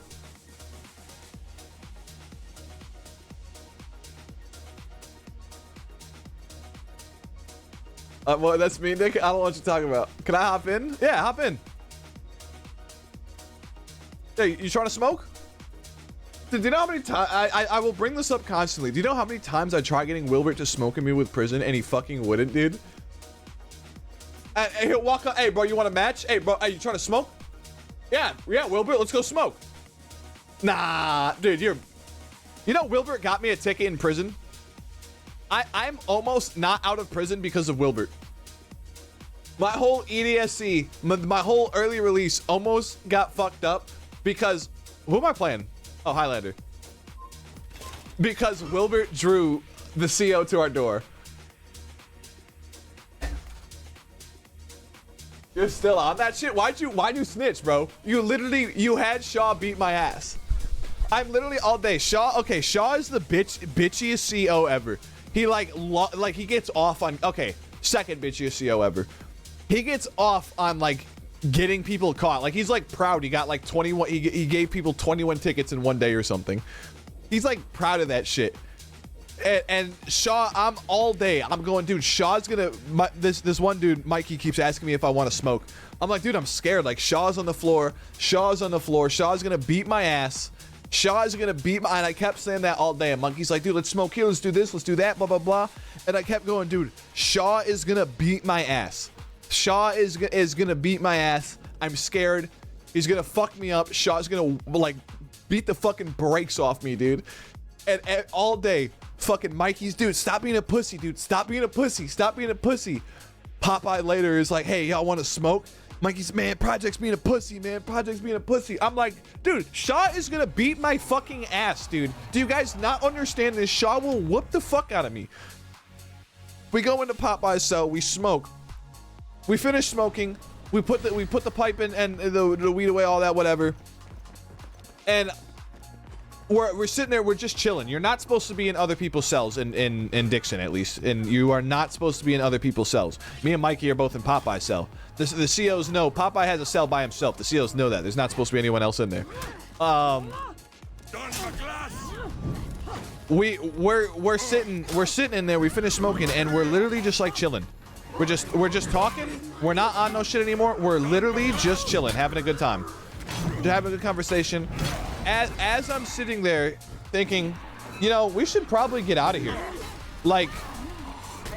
Well, that's me, Nick. I don't know what you're talking about. Can I hop in? Yeah, hop in. Hey, you trying to smoke? Do you know how many times I will bring this up constantly? Do you know how many times I tried getting Wilbert to smoke in me with prison and he fucking wouldn't, dude? And he'll walk up. Hey, bro, you want a match? Hey, bro, are you trying to smoke? Yeah, Wilbert, let's go smoke. Nah, dude, you know Wilbert got me a ticket in prison. I'm almost not out of prison because of Wilbert. My whole EDSC, my whole early release almost got fucked up because who am I playing? Oh, Highlander. Because Wilbert drew the CO to our door. You're still on that shit? Why'd you snitch, bro? You had Shaw beat my ass. I'm literally all day. Shaw is the bitchiest CO ever. He like he gets off on, okay, second bitchiest CO ever. He gets off on like getting people caught. Like he's like proud he got like 21, he gave people 21 tickets in one day or something. He's like proud of that shit. And Shaw, I'm all day. I'm going, dude, Shaw's gonna, this one dude, Mikey, keeps asking me if I want to smoke. I'm like, dude, I'm scared. Like Shaw's on the floor. Shaw's gonna beat my ass. Shaw's gonna beat my, and I kept saying that all day. And Monkey's like, dude, let's smoke here, let's do this, let's do that, blah, blah, blah. And I kept going, dude, Shaw is gonna beat my ass. Shaw is gonna beat my ass. I'm scared. He's gonna fuck me up. Shaw's gonna like beat the fucking brakes off me, dude. And all day, fucking Mikey's, dude, stop being a pussy, dude. Stop being a pussy. Stop being a pussy. Popeye later is like, hey, y'all want to smoke? Mikey's, man, Project's being a pussy, man. Project's being a pussy. I'm like, dude, Shaw is gonna beat my fucking ass, dude. Do you guys not understand this? Shaw will whoop the fuck out of me. We go into Popeye's cell. We smoke. We finish smoking. We put the pipe in and the weed away, all that, whatever. And we're sitting there. We're just chilling. You're not supposed to be in other people's cells in Dixon, at least, and you are not supposed to be in other people's cells. Me and Mikey are both in Popeye's cell. The COs know Popeye has a cell by himself. The COs know that. There's not supposed to be anyone else in there. We're sitting in there. We finish smoking and we're literally just like chilling. We're just talking. We're not on no shit anymore. We're literally just chilling, having a good time, just having a good conversation. As I'm sitting there thinking, you know, we should probably get out of here. Like,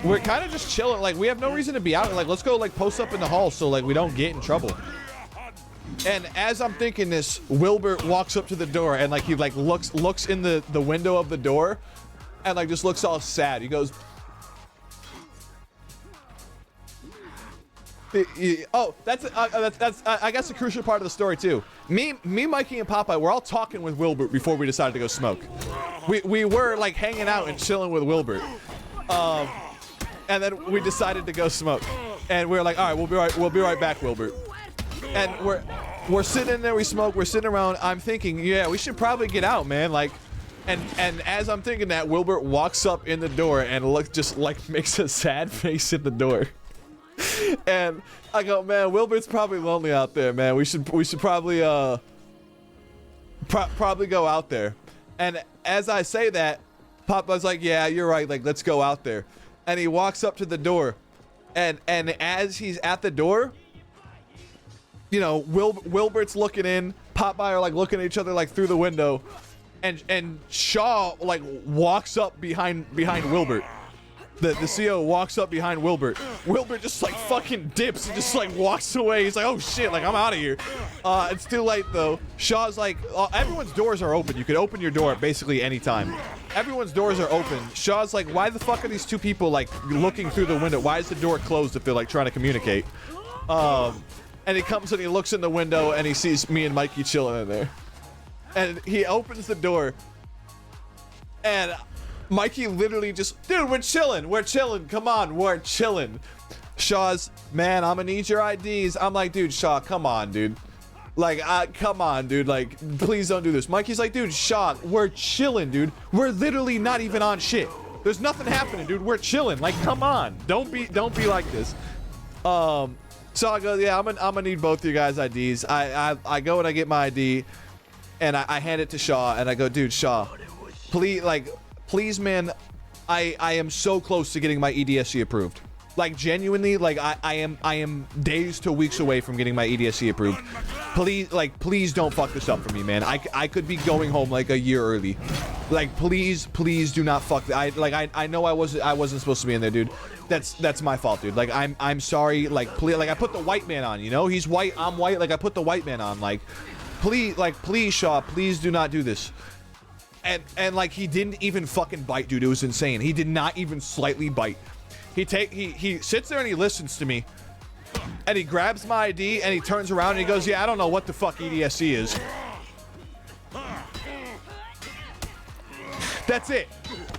we're kind of just chilling. Like, we have no reason to be out. Like, let's go like post up in the hall so like we don't get in trouble. And as I'm thinking this, Wilbert walks up to the door and like he like looks in the window of the door and like just looks all sad. He goes, oh, that's I guess a crucial part of the story too. Me, Mikey, and Popeye, we're all talking with Wilbert before we decided to go smoke. We were like hanging out and chilling with Wilbert, and then we decided to go smoke. And we were like, all right, we'll be right back, Wilbert. And we're sitting in there, we smoke, we're sitting around. I'm thinking, yeah, we should probably get out, man. Like, and as I'm thinking that, Wilbert walks up in the door and just like makes a sad face at the door. And I go, man, Wilbert's probably lonely out there, man. We should probably probably go out there. And as I say that, Papa's like, yeah, you're right. Like, let's go out there. And he walks up to the door, and as he's at the door, you know, Wilbert's looking in, Popeye are like looking at each other like through the window, and Shaw like walks up behind Wilbert. The CO walks up behind Wilbert. Wilbert just like fucking dips and just like walks away. He's like, oh shit, like I'm out of here. It's too late though. Shaw's like, everyone's doors are open. You could open your door at basically any time. Everyone's doors are open. Shaw's like, why the fuck are these two people like looking through the window? Why is the door closed if they're like trying to communicate? And he comes and he looks in the window and he sees me and Mikey chilling in there. And he opens the door and Mikey literally just, dude, we're chilling, come on, we're chilling. Shaw's, man, I'm gonna need your IDs. I'm like, dude, Shaw, come on, dude. Like, come on, dude, like, please don't do this. Mikey's like, dude, Shaw, we're chilling, dude. We're literally not even on shit. There's nothing happening, dude, we're chilling. Like, come on, don't be like this. So I go, yeah, I'm gonna need both your guys' IDs. I go and I get my ID, and I hand it to Shaw, and I go, dude, Shaw, please, man, I am so close to getting my EDSC approved. Like, genuinely, like, I am days to weeks away from getting my EDSC approved. Please don't fuck this up for me, man. I could be going home like a year early. Like, please do not fuck. I know I wasn't supposed to be in there, dude. That's my fault, dude. Like, I'm sorry. Like, please, like, I put the white man on, you know? He's white, I'm white. Like, I put the white man on. Like, please, Shaw, please do not do this. And like, he didn't even fucking bite, dude. It was insane. He did not even slightly bite. He sits there and he listens to me, and he grabs my ID and he turns around and he goes, yeah, I don't know what the fuck EDSC is. That's it.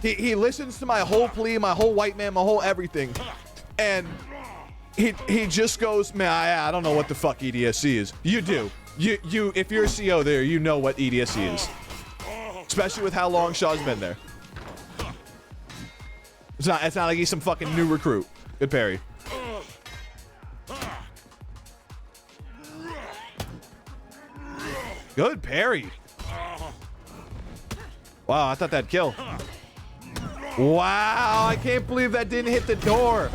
He listens to my whole plea, my whole white man, my whole everything, and he just goes, man, I don't know what the fuck EDSC is. You do. You if you're a CO there, you know what EDSC is. Especially with how long Shaw's been there. It's not like he's some fucking new recruit. Good parry. Good parry. Wow, I thought that'd kill. Wow, I can't believe that didn't hit the door.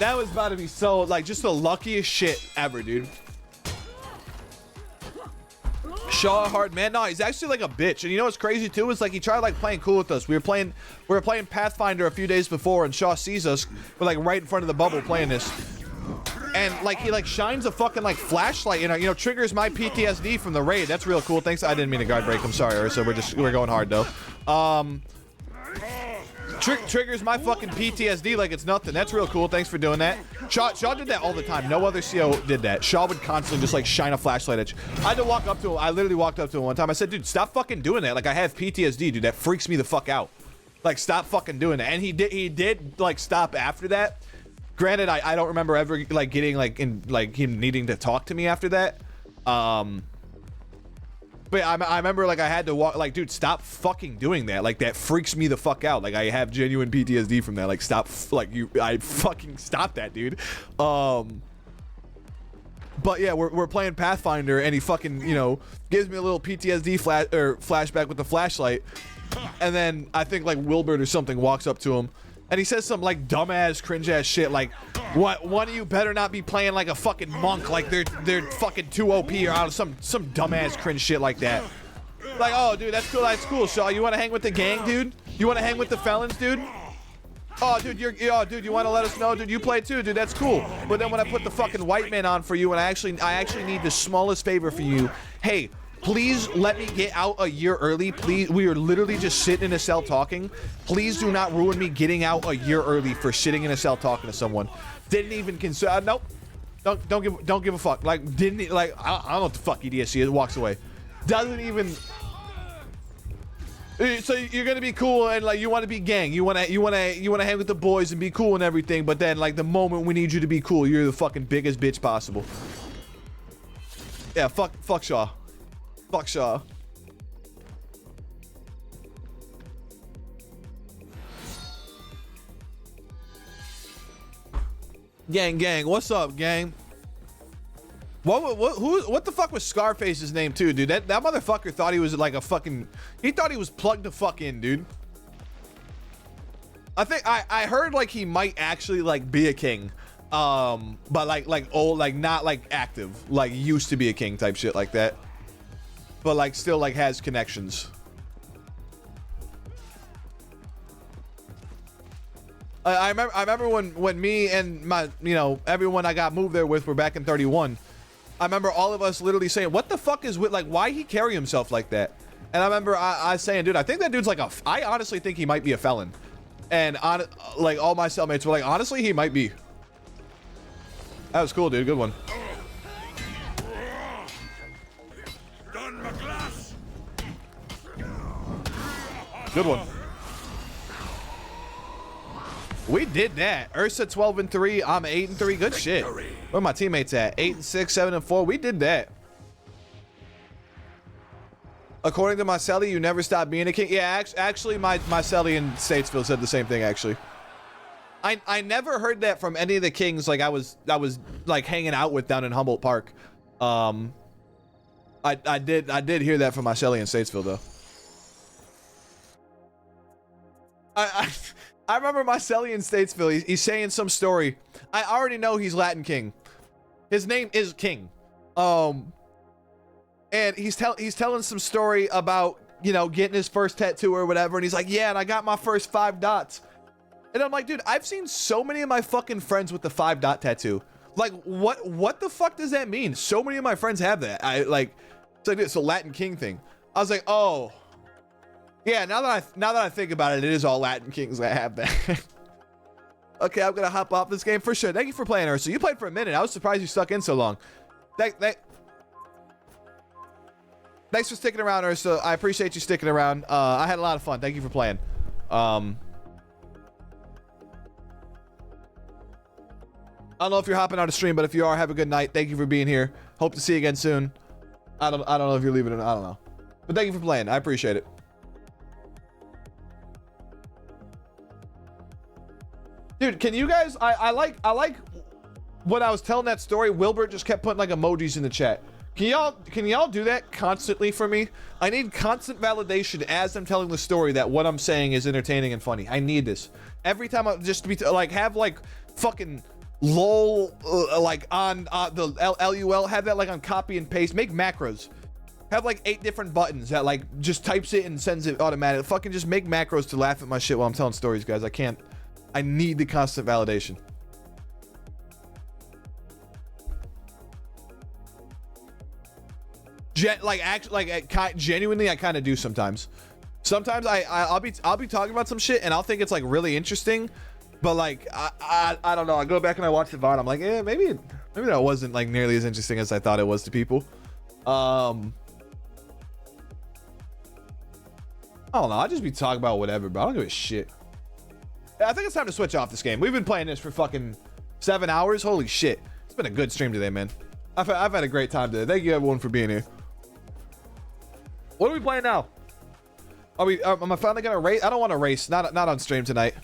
That was about to be so, like, just the luckiest shit ever, dude. Shaw hard man. No, he's actually like a bitch. And you know what's crazy too? Is like he tried like playing cool with us. We were playing Pathfinder a few days before, and Shaw sees us. We're like right in front of the bubble playing this. And like he like shines a fucking like flashlight, you know, triggers my PTSD from the raid. That's real cool. Thanks. I didn't mean to guard break. I'm sorry, Ursa. We're going hard though. Triggers my fucking PTSD like it's nothing. That's real cool. Thanks for doing that. Shaw did that all the time. No other CO did that. Shaw would constantly just like shine a flashlight at you. I had to walk up to him. I literally walked up to him one time. I said, dude, stop fucking doing that. Like, I have PTSD, dude. That freaks me the fuck out. Like, stop fucking doing that. And he did like stop after that. Granted, I don't remember ever like getting like in like him needing to talk to me after that. But I remember like I had to walk, like, dude, stop fucking doing that. Like, that freaks me the fuck out. Like, I have genuine PTSD from that. Like, stop, like, I fucking stop that, dude. But yeah, we're playing Pathfinder, and he fucking, you know, gives me a little PTSD flashback with the flashlight. And then I think like Wilbert or something walks up to him, and he says some like dumbass, cringe ass shit like, "What? One of you better not be playing like a fucking monk, like they're fucking too OP or out of some dumbass cringe shit like that." Like, oh, dude, that's cool, Shaw. You want to hang with the gang, dude? You want to hang with the felons, dude? Oh, dude, dude, you want to let us know, dude? You play too, dude. That's cool. But then when I put the fucking white man on for you, and I actually need the smallest favor for you. Hey, please let me get out a year early. Please, we are literally just sitting in a cell talking. Please do not ruin me getting out a year early for sitting in a cell talking to someone. Didn't even consider. Nope. Don't give a fuck. Like, didn't like. I don't know what the fuck EDSC is. Walks away. Doesn't even. So you're gonna be cool and like you want to be gang. You wanna hang with the boys and be cool and everything. But then like the moment we need you to be cool, you're the fucking biggest bitch possible. Yeah. Fuck Shaw. Fuck Shaw. Gang, what's up, gang? What the fuck was Scarface's name too, dude? That motherfucker thought he was like a fucking, he thought he was plugged the fuck in, dude. I think I heard like he might actually like be a king. But like old, like not like active, like used to be a king type shit like that. But like still like has connections. I remember when me and my, you know, everyone I got moved there with were back in 31. I remember all of us literally saying, what the fuck is with, like, why he carry himself like that? And I remember I saying, dude, I think that dude's like I honestly think he might be a felon. And like all my cellmates were like, honestly, he might be. That was cool, dude. Good one. Good one. We did that. Ursa 12-3. I'm 8-3. Good shit. Where my teammates at? 8-6, 7-4. We did that. According to Marcelli, you never stop being a king. Yeah, actually, Marcelli in Statesville said the same thing. Actually, I never heard that from any of the kings. Like I was like hanging out with down in Humboldt Park. I did hear that from Marcelli in Statesville though. I remember Marcelli in Statesville. He's saying some story. I already know he's Latin King. His name is King. And he's telling some story about, you know, getting his first tattoo or whatever. And he's like, yeah, and I got my first 5 dots. And I'm like, dude, I've seen so many of my fucking friends with the 5 dot tattoo. Like, what the fuck does that mean? So many of my friends have that. It's a Latin King thing. I was like, oh. Yeah, now that I think about it, it is all Latin Kings that have that. Okay, I'm gonna hop off this game for sure. Thank you for playing, Ursa. You played for a minute. I was surprised you stuck in so long. Thanks for sticking around, Ursa. I appreciate you sticking around. I had a lot of fun. Thank you for playing. I don't know if you're hopping on a stream, but if you are, have a good night. Thank you for being here. Hope to see you again soon. I don't know if you're leaving or not. I don't know. But thank you for playing. I appreciate it. Dude, can you guys, I like when I was telling that story, Wilbert just kept putting like emojis in the chat. Can y'all do that constantly for me? I need constant validation as I'm telling the story that what I'm saying is entertaining and funny. I need this. Every time I just be like, have like fucking lol like on the LUL, have that like on copy and paste, make macros. Have like 8 different buttons that like just types it and sends it automatically. Fucking just make macros to laugh at my shit while I'm telling stories, guys. I need the constant validation. Genuinely, I kind of do sometimes. Sometimes I'll be talking about some shit and I'll think it's like really interesting, but like I don't know. I go back and I watch the VOD. I'm like, maybe that wasn't like nearly as interesting as I thought it was to people. I don't know. I'll just be talking about whatever, bro. I don't give a shit. I think it's time to switch off this game. We've been playing this for fucking 7 hours. Holy shit. It's been a good stream today, man. I've had a great time today. Thank you everyone for being here. What are we playing now? Am I finally gonna race? I don't want to race. Not on stream tonight.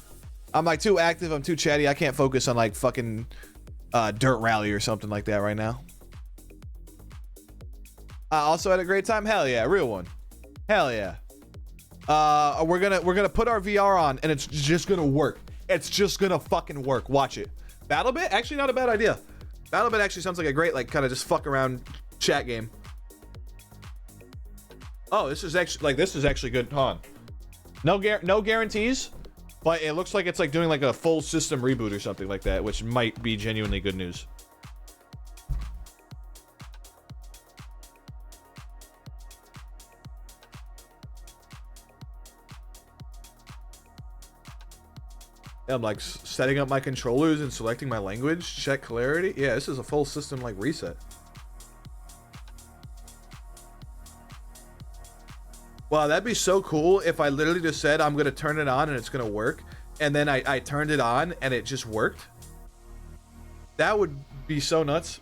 I'm like too active. I'm too chatty. I can't focus on like fucking dirt rally or something like that right now. I also had a great time. Hell yeah, real one. Hell yeah. We're gonna put our VR on and it's just gonna work. It's just gonna fucking work. Watch it. BattleBit? Actually not a bad idea. BattleBit actually sounds like a great like kind of just fuck around chat game. Oh, this is actually good. Hold on. No guarantees, but it looks like it's like doing like a full system reboot or something like that, which might be genuinely good news. I'm like setting up my controllers and selecting my language, check clarity. Yeah, this is a full system like reset. Wow, that'd be so cool if I literally just said I'm gonna turn it on and it's gonna work, and then I turned it on and it just worked. That would be so nuts.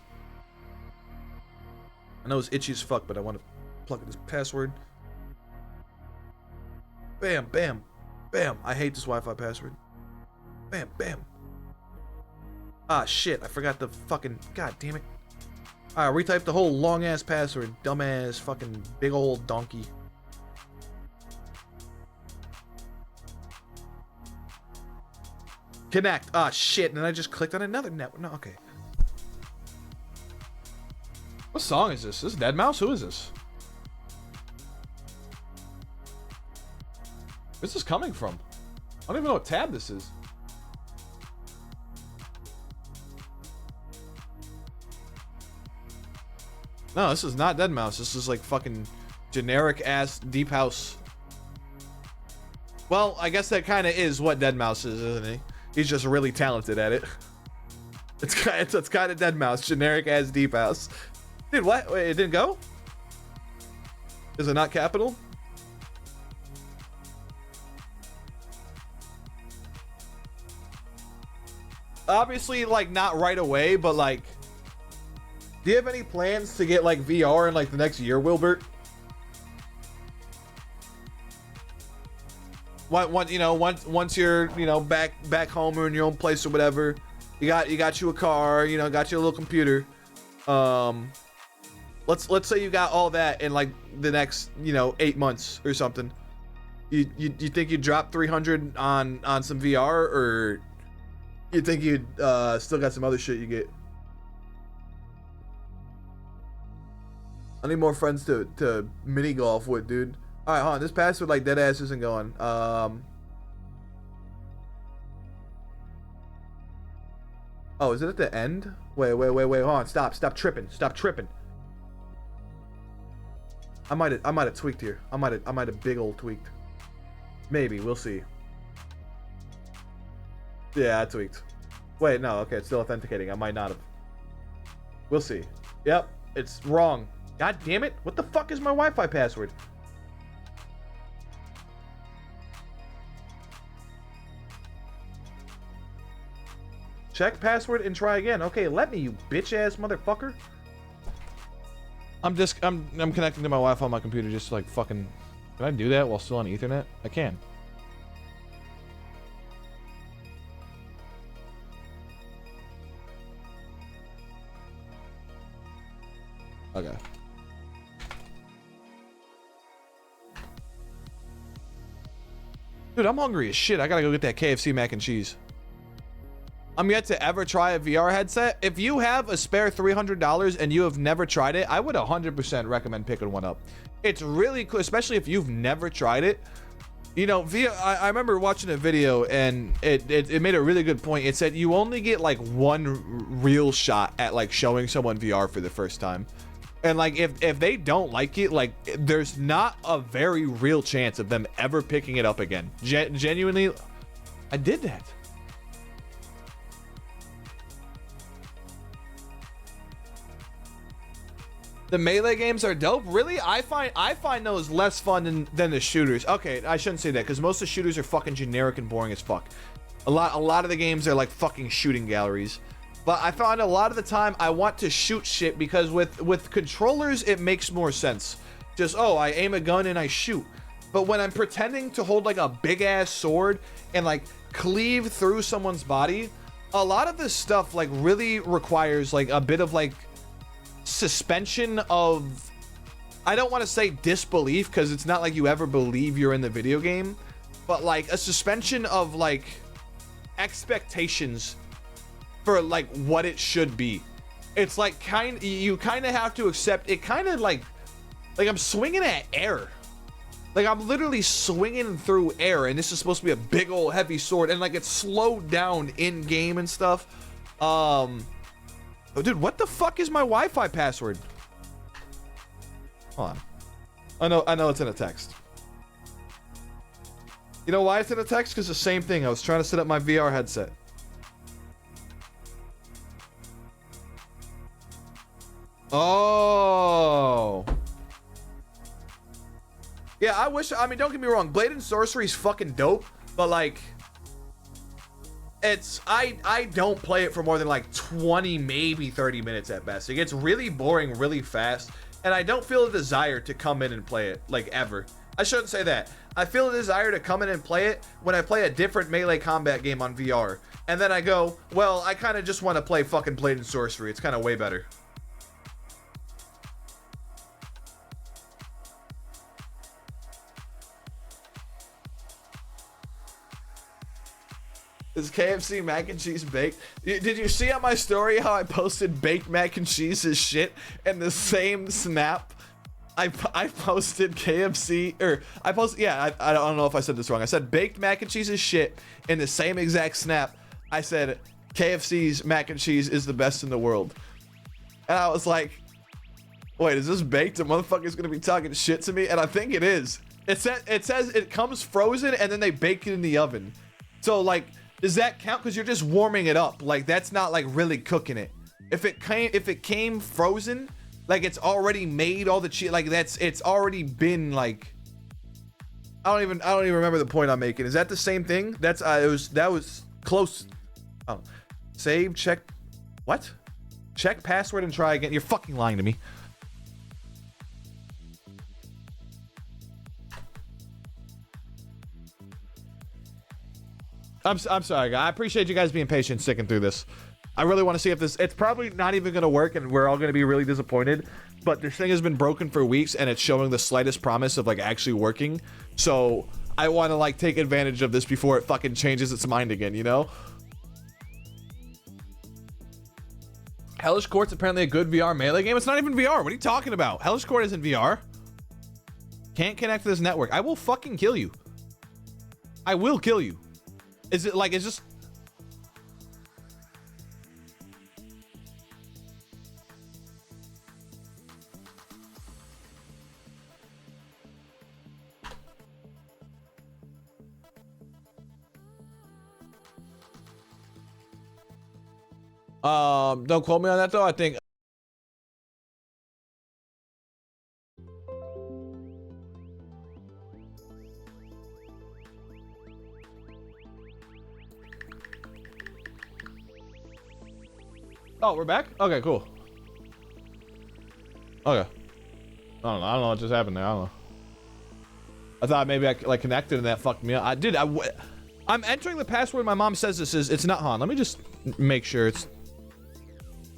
I know it's itchy as fuck, but I want to plug in this password. Bam, bam, bam. I hate this Wi-Fi password. Bam, bam. Ah, shit. I forgot the fucking... God damn it. Alright, retype the whole long-ass password. Dumbass fucking big old donkey. Connect. Ah, shit. And then I just clicked on another network. No, okay. What song is this? This is Deadmau5? Who is this? Where's this coming from? I don't even know what tab this is. No, this is not Deadmau5. This is like fucking generic ass deep house. Well, I guess that kind of is what Deadmau5 is, isn't he? He's just really talented at it. It's kind of Deadmau5, generic ass deep house. Dude, what? Wait, it didn't go? Is it not capital? Obviously, like, not right away, but like, do you have any plans to get like VR in like the next year, Wilbert? Once you're back home or in your own place or whatever, you got you a car, got you a little computer. Let's say you got all that in like the next 8 months or something. You think you'd drop 300 on some VR, or you think you'd still got some other shit you get? I need more friends to mini golf with, dude. All right, hold on. This password like dead ass isn't going. Oh, is it at the end? Wait. Hold on. Stop tripping. I might have tweaked here. I might have big old tweaked. Maybe. We'll see. Yeah, I tweaked. Wait, no. Okay, it's still authenticating. I might not have. We'll see. Yep, it's wrong. God damn it. What the fuck is my Wi-Fi password? Check password and try again. Okay, let me, you bitch ass motherfucker. I'm connecting to my Wi-Fi on my computer just like fucking. Can I do that while still on Ethernet? I can. Okay. Dude, I'm hungry as shit. I gotta go get that KFC mac and cheese. I'm yet to ever try a VR headset. If you have a spare $300 and you have never tried it, I would 100% recommend picking one up. It's really cool, especially if you've never tried it. I remember watching a video and it made a really good point. It said you only get like one real shot at like showing someone VR for the first time. And like if they don't like it, like there's not a very real chance of them ever picking it up again. Genuinely, I did that. The melee games are dope. Really? I find those less fun than the shooters. Okay, I shouldn't say that because most of the shooters are fucking generic and boring as fuck. A lot of the games are like fucking shooting galleries. But I found a lot of the time I want to shoot shit because with controllers it makes more sense. Just, oh, I aim a gun and I shoot. But when I'm pretending to hold like a big ass sword and like cleave through someone's body, a lot of this stuff like really requires like a bit of like suspension of, I don't want to say disbelief because it's not like you ever believe you're in the video game, but like a suspension of like expectations for like what it should be. It's like you kind of have to accept it, kind of like I'm swinging at air. Like I'm literally swinging through air and this is supposed to be a big old heavy sword and like it's slowed down in game and stuff. Oh dude, what the fuck is my Wi-Fi password? Hold on. I know it's in a text. You know why it's in a text? Because the same thing. I was trying to set up my VR headset. Oh. Yeah, I mean, don't get me wrong. Blade and Sorcery is fucking dope, but like, I don't play it for more than like 20, maybe 30 minutes at best. It gets really boring really fast, and I don't feel a desire to come in and play it, like, ever. I shouldn't say that. I feel a desire to come in and play it when I play a different melee combat game on VR. And then I go, well, I kind of just want to play fucking Blade and Sorcery. It's kind of way better. Is KFC mac and cheese baked? Did you see on my story how I posted baked mac and cheese as shit in the same snap? I posted KFC, or I posted, yeah, I don't know if I said this wrong. I said baked mac and cheese is shit in the same exact snap. I said KFC's mac and cheese is the best in the world. And I was like, wait, is this baked? The motherfucker's gonna be talking shit to me? And I think it is. It says it comes frozen and then they bake it in the oven. So like, does that count? Because you're just warming it up. Like, that's not like really cooking it. If it came frozen, like it's already made all the cheese. Like it's already been like. I don't even remember the point I'm making. Is that the same thing? That was close. Oh, save, check, what? Check password and try again. You're fucking lying to me. I'm sorry, guys. I appreciate you guys being patient, sticking through this. I really want to see if this. It's probably not even going to work, and we're all going to be really disappointed. But this thing has been broken for weeks, and it's showing the slightest promise of like actually working. So I want to like take advantage of this before it fucking changes its mind again. You know. Hellish Court's apparently a good VR Melee game. It's not even VR. What are you talking about? Hellish Court isn't VR. Can't connect to this network. I will fucking kill you. I will kill you. Is it like, it's just... Don't quote me on that though. I think... Oh, we're back? Okay, cool. Okay. I don't know what just happened there. I don't know. I thought maybe I like connected and that fucked me up. I'm entering the password my mom says this is. It's not Han. Let me just make sure it's...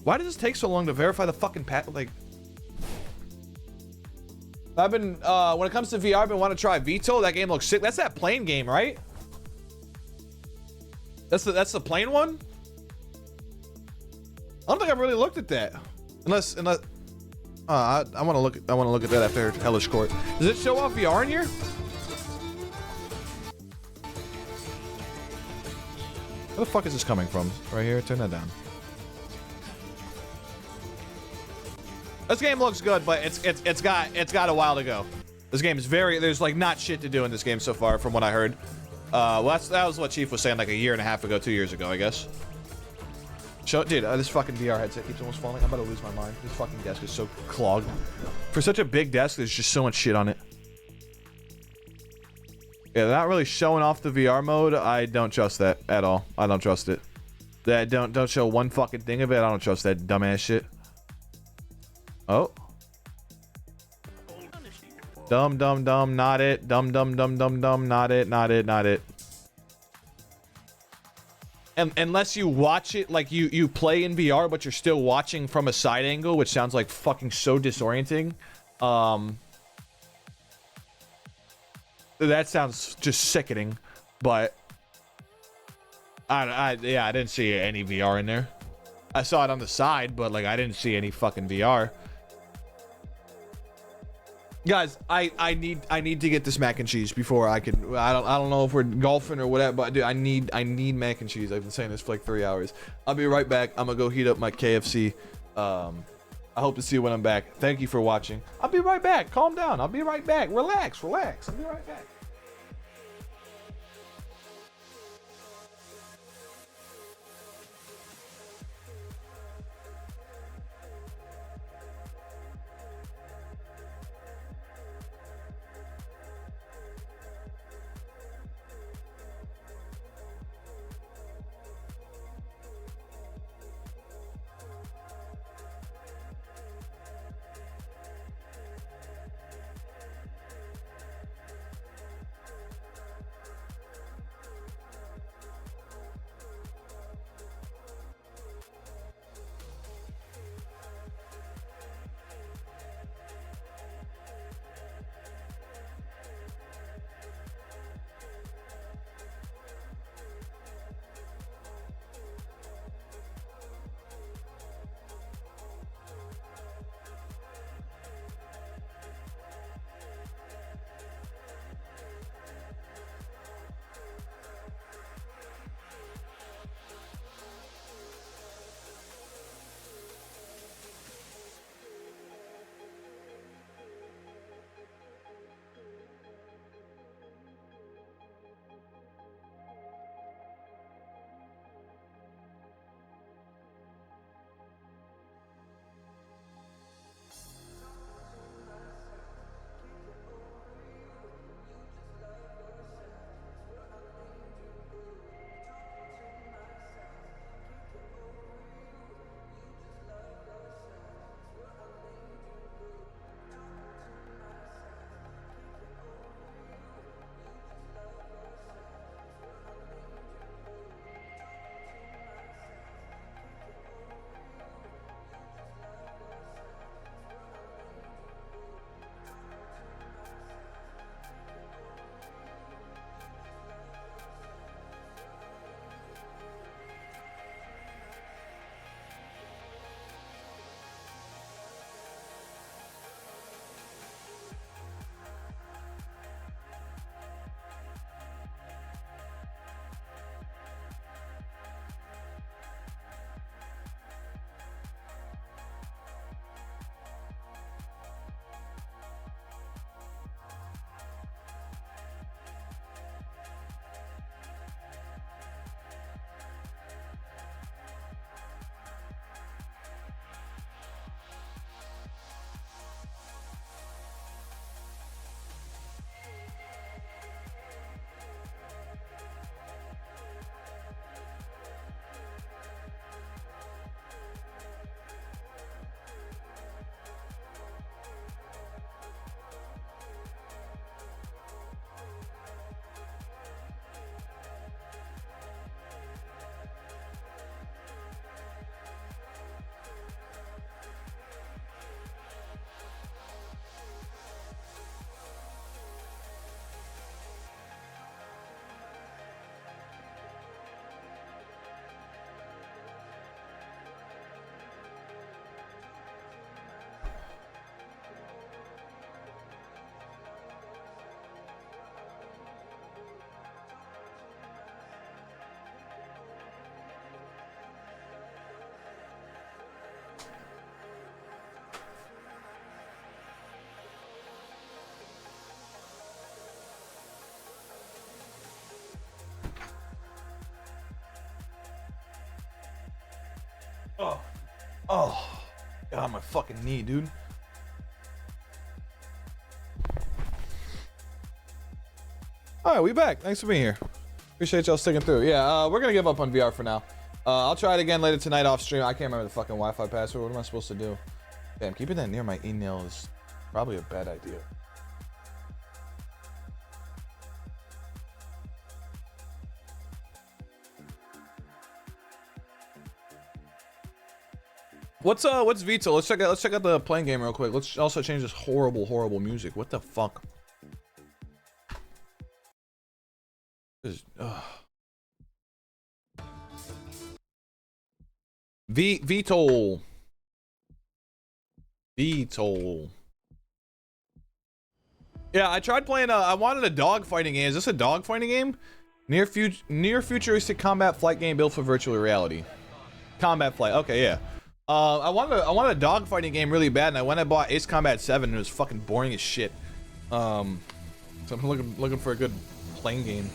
Why does this take so long to verify the fucking like... I've been, when it comes to VR, I've been wanting to try Vito. That game looks sick. That's that plane game, right? That's the plane one? I don't think I've really looked at that, unless I want to look at that after Hellish Court. Does it show off VR in here? Where the fuck is this coming from? Right here. Turn that down. This game looks good, but it's got a while to go. This game is there's like not shit to do in this game so far, from what I heard. Well, that was what Chief was saying like a year and a half ago, 2 years ago, I guess. Dude, this fucking VR headset keeps almost falling. I'm about to lose my mind. This fucking desk is so clogged. For such a big desk, there's just so much shit on it. Yeah, they're not really showing off the VR mode. I don't trust that at all. I don't trust it. That don't show one fucking thing of it. I don't trust that dumbass shit. Oh. Dumb, not it. Dumb, not it, not it. And unless you watch it, like you play in VR, but you're still watching from a side angle, which sounds like fucking so disorienting. That sounds just sickening, but I didn't see any VR in there. I saw it on the side, but like I didn't see any fucking VR. Guys, I need to get this mac and cheese before I can. I don't know if we're golfing or whatever, but dude, I need mac and cheese. I've been saying this for like 3 hours. I'll be right back. I'm gonna go heat up my KFC. I hope to see you when I'm back. Thank you for watching. I'll be right back. Calm down. I'll be right back. Relax. I'll be right back. Oh, God, my fucking knee, dude. All right, we back. Thanks for being here. Appreciate y'all sticking through. Yeah, we're gonna give up on VR for now. I'll try it again later tonight off stream. I can't remember the fucking Wi-Fi password. What am I supposed to do? Damn, keeping that near my email is probably a bad idea. What's Vito? Let's check out the playing game real quick. Let's also change this horrible music. What the fuck? VTOL. Yeah, I tried playing I wanted a dog fighting game. Is this a dog fighting game? Near futuristic combat flight game built for virtual reality. Combat flight. Okay, yeah. I wanted a dog fighting game really bad, and I went and bought Ace Combat 7 and it was fucking boring as shit. So I'm looking for a good playing game.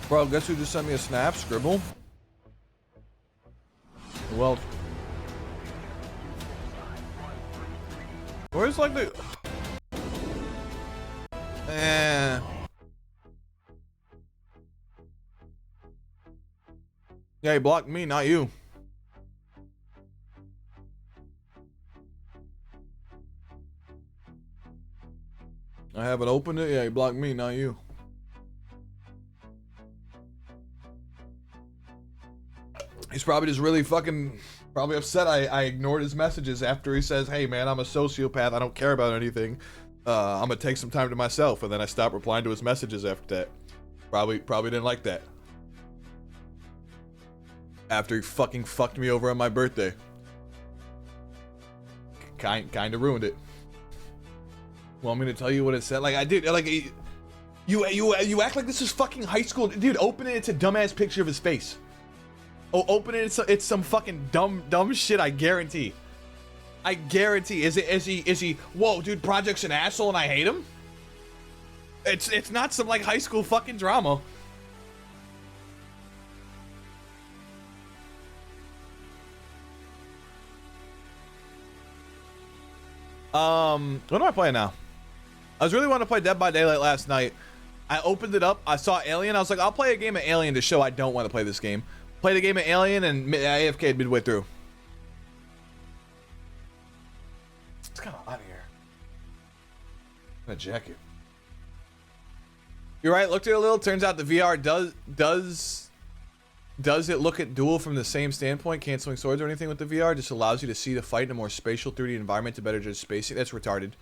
Bro, guess who just sent me a snap? Scribble. Well, where's like the yeah, he blocked me, not you. I haven't opened it. Yeah, he blocked me, not you. He's probably just really fucking probably upset I ignored his messages after he says, hey man, I'm a sociopath, I don't care about anything, I'm gonna take some time to myself, and then I stopped replying to his messages after that. Probably didn't like that. After he fucking fucked me over on my birthday. Kinda ruined it. Want me to tell you what it said? Like, I did, like, you act like this is fucking high school. Dude, open it, it's a dumbass picture of his face. Oh, open it, it's some fucking dumb shit, I guarantee. I guarantee. Is he, whoa, dude, Project's an asshole and I hate him? It's not some, like, high school fucking drama. What am I playing now? I was really wanting to play Dead by Daylight last night. I opened it up, I saw Alien, I was like, I'll play a game of Alien to show I don't want to play this game. Played a game of Alien and AFK'd midway through. It's kind of hot here. A jacket. You're right, looked at it a little. Turns out the VR does it look at duel from the same standpoint, canceling swords or anything with the VR? Just allows you to see the fight in a more spatial 3D environment to better judge spacing. That's retarded.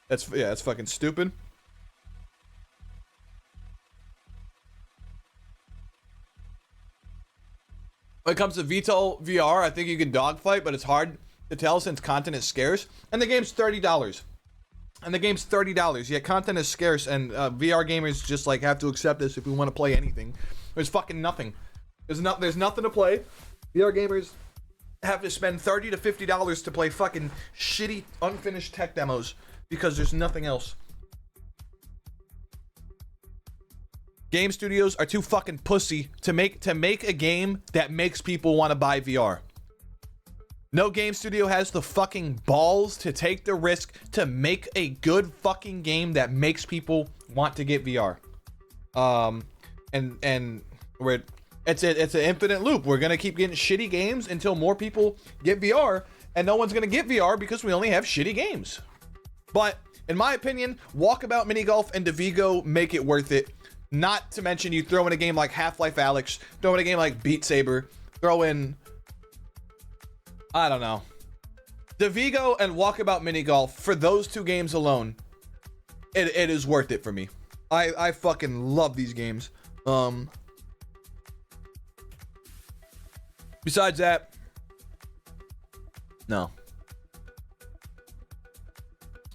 That's fucking stupid. When it comes to VTOL VR, I think you can dogfight, but it's hard to tell since content is scarce. And the game's $30. Yet content is scarce, and VR gamers just like have to accept this if we want to play anything. There's fucking nothing. There's nothing to play. VR gamers have to spend $30 to $50 to play fucking shitty, unfinished tech demos because there's nothing else. Game studios are too fucking pussy to make a game that makes people want to buy VR. No game studio has the fucking balls to take the risk to make a good fucking game that makes people want to get VR. And it's an infinite loop. We're gonna keep getting shitty games until more people get VR, and no one's gonna get VR because we only have shitty games. But in my opinion, Walkabout Mini Golf and Devigo make it worth it. Not to mention, you throw in a game like Half-Life Alyx, throw in a game like Beat Saber, throw in, I don't know, Devigo and Walkabout Mini Golf. For those two games alone, it is worth it for me. I fucking love these games. Besides that, no.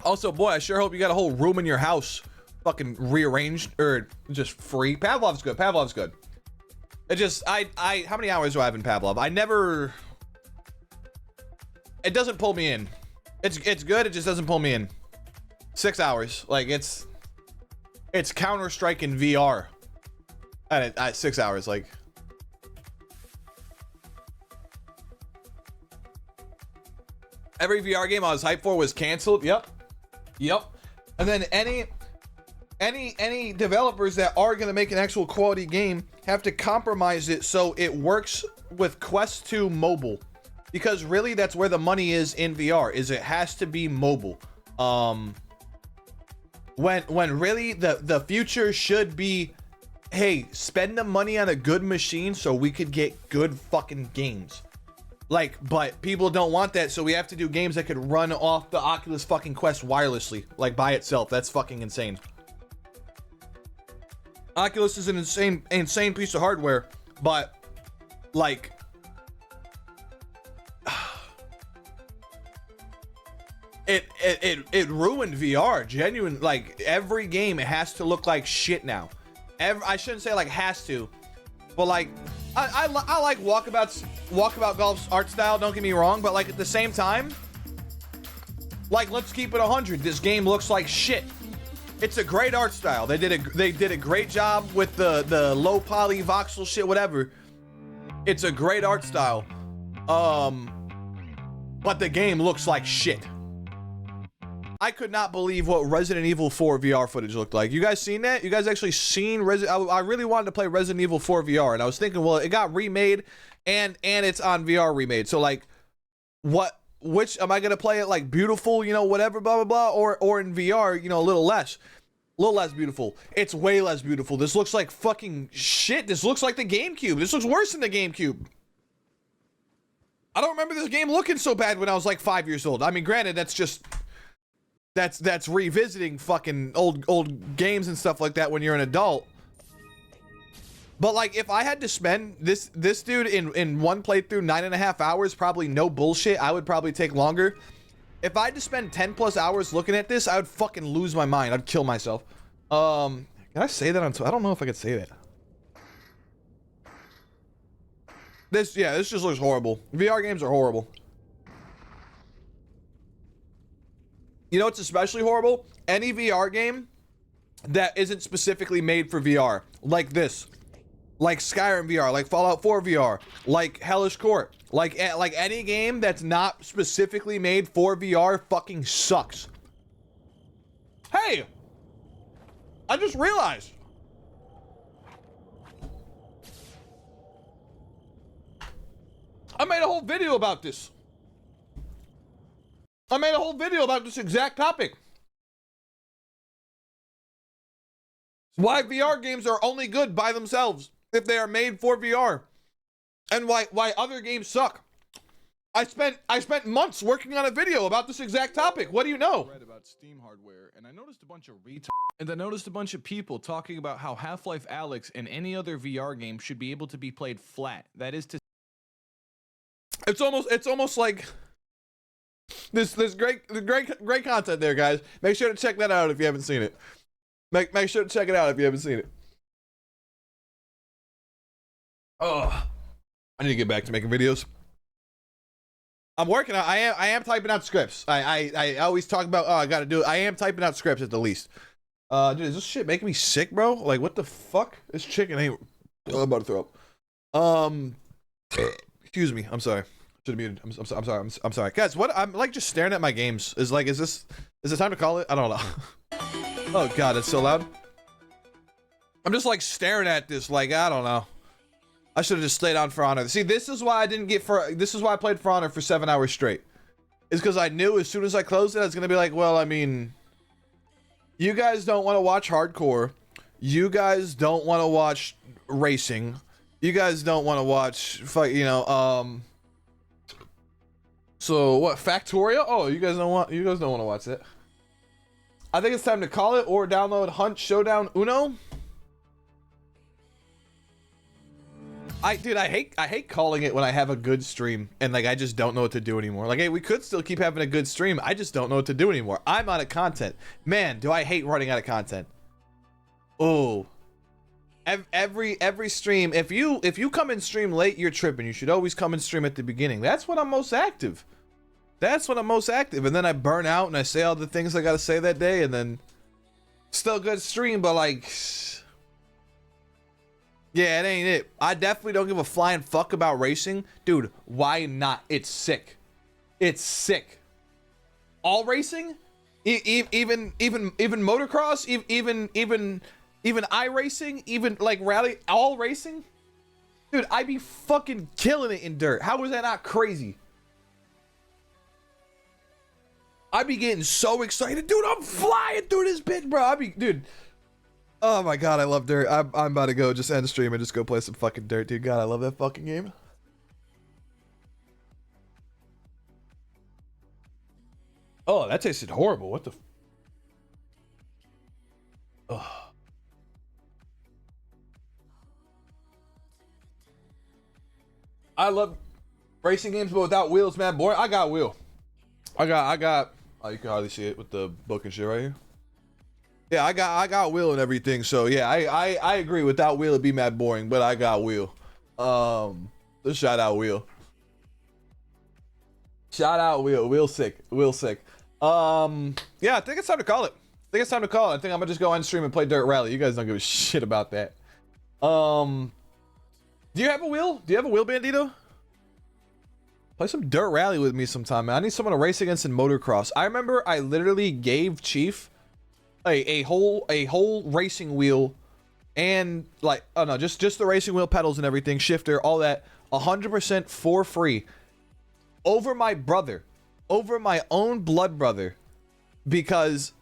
Also, boy, I sure hope you got a whole room in your house fucking rearranged or just free. Pavlov's good. It just, how many hours do I have in Pavlov? It doesn't pull me in. It's good, it just doesn't pull me in. 6 hours. Like, it's Counter-Strike in VR. At 6 hours, like. Every VR game I was hyped for was canceled. Yep. And then any developers that are going to make an actual quality game have to compromise it so it works with Quest 2 mobile, because really that's where the money is in VR, is it has to be mobile. When really the future should be, hey, spend the money on a good machine so we could get good fucking games. Like, but people don't want that, so we have to do games that could run off the Oculus fucking Quest wirelessly, like by itself. That's fucking insane. Oculus is an insane piece of hardware, but like, it ruined VR. Genuine, like every game, it has to look like shit now. I shouldn't say like has to, but like I like Walkabout Golf's art style, don't get me wrong, but like at the same time, like let's keep it 100. This game looks like shit. It's a great art style. They did a great job with the low poly voxel shit, whatever. It's a great art style. But the game looks like shit. I could not believe what Resident Evil 4 VR footage looked like. You guys seen that? You guys actually seen I really wanted to play Resident Evil 4 VR, and I was thinking, well, it got remade and it's on VR remade. So like, which am I gonna play it like beautiful, you know, whatever, blah blah blah, or in VR, you know, a little less beautiful. It's way less beautiful. This looks like fucking shit. This looks like the GameCube. This looks worse than the GameCube. I don't remember this game looking so bad when I was like 5 years old. I mean, granted, that's revisiting fucking old games and stuff like that when you're an adult. But like, if I had to spend this dude in one playthrough 9.5 hours, probably no bullshit, I would probably take longer. If I had to spend 10 plus hours looking at this, I would fucking lose my mind. I'd kill myself. Can I say that on I don't know if I could say that. This just looks horrible. VR games are horrible. You know what's especially horrible? Any VR game that isn't specifically made for VR, like this, like Skyrim VR, like Fallout 4 VR, like Hellish Court, like any game that's not specifically made for VR fucking sucks. Hey, I just realized. I made a whole video about this. I made a whole video about this exact topic. Why VR games are only good by themselves if they are made for VR, and why other games suck. I spent months working on a video about this exact topic. What do you know? Read about Steam hardware, and I noticed a bunch of people talking about how Half-Life Alyx and any other VR game should be able to be played flat. That is to. It's almost like. This great content there, guys. Make sure to check that out if you haven't seen it. Make sure to check it out if you haven't seen it. Oh, I need to get back to making videos. I'm working on. I am typing out scripts. I always talk about. Oh, I gotta do it. I am typing out scripts at the least. Dude, is this shit making me sick, bro? Like, what the fuck? This chicken ain't. Oh, I'm about to throw up. Excuse me. I'm sorry. Should have muted. I'm sorry. I'm sorry, guys. What? I'm like just staring at my games. Is it time to call it? I don't know. Oh god, it's so loud. I'm just like staring at this. Like, I don't know. I should have just stayed on For Honor. See, this is why I didn't get this is why I played For Honor for 7 hours straight. Is because I knew as soon as I closed it, I was gonna be like, well, I mean, you guys don't want to watch hardcore. You guys don't want to watch racing. You guys don't want to watch, you know, so what? Factorio? Oh, you guys don't want to watch that. I think it's time to call it or download Hunt Showdown Uno. Dude, I hate calling it when I have a good stream and like I just don't know what to do anymore. Like, hey, we could still keep having a good stream. I just don't know what to do anymore. I'm out of content. Man, do I hate running out of content. Oh. every stream, if you come in stream late, you're tripping. You should always come in stream at the beginning. That's when I'm most active. That's when I'm most active. And then I burn out and I say all the things I gotta say that day, and then still good stream, but like, yeah, it ain't it. I definitely don't give a flying fuck about racing. Dude, why not? It's sick. It's sick. All racing? Even motocross, even iRacing, even like rally, all racing? Dude, I be fucking killing it in dirt. How is that not crazy? I be getting so excited. Dude, I'm flying through this bitch, bro. Dude. Oh my god, I love dirt. I'm about to go just end the stream and just go play some fucking dirt, dude. God, I love that fucking game. Oh, that tasted horrible. What the? Oh. I love racing games, but without wheels, man. Boy, I got wheel. I got. Oh, you can hardly see it with the book and shit right here. Yeah, I got wheel and everything. So yeah, I agree. Without wheel, it'd be mad boring. But I got wheel. Just shout out wheel. Shout out wheel. Wheel sick. Wheel sick. Yeah, I think it's time to call it. I think I'm gonna just go on stream and play Dirt Rally. You guys don't give a shit about that. Do you have a wheel? Do you have a wheel, Bandito? Play some Dirt Rally with me sometime, man. I need someone to race against in motocross. I remember I literally gave Chief a whole racing wheel and like, oh no, just the racing wheel, pedals and everything, shifter, all that, 100% for free over my brother, over my own blood brother, because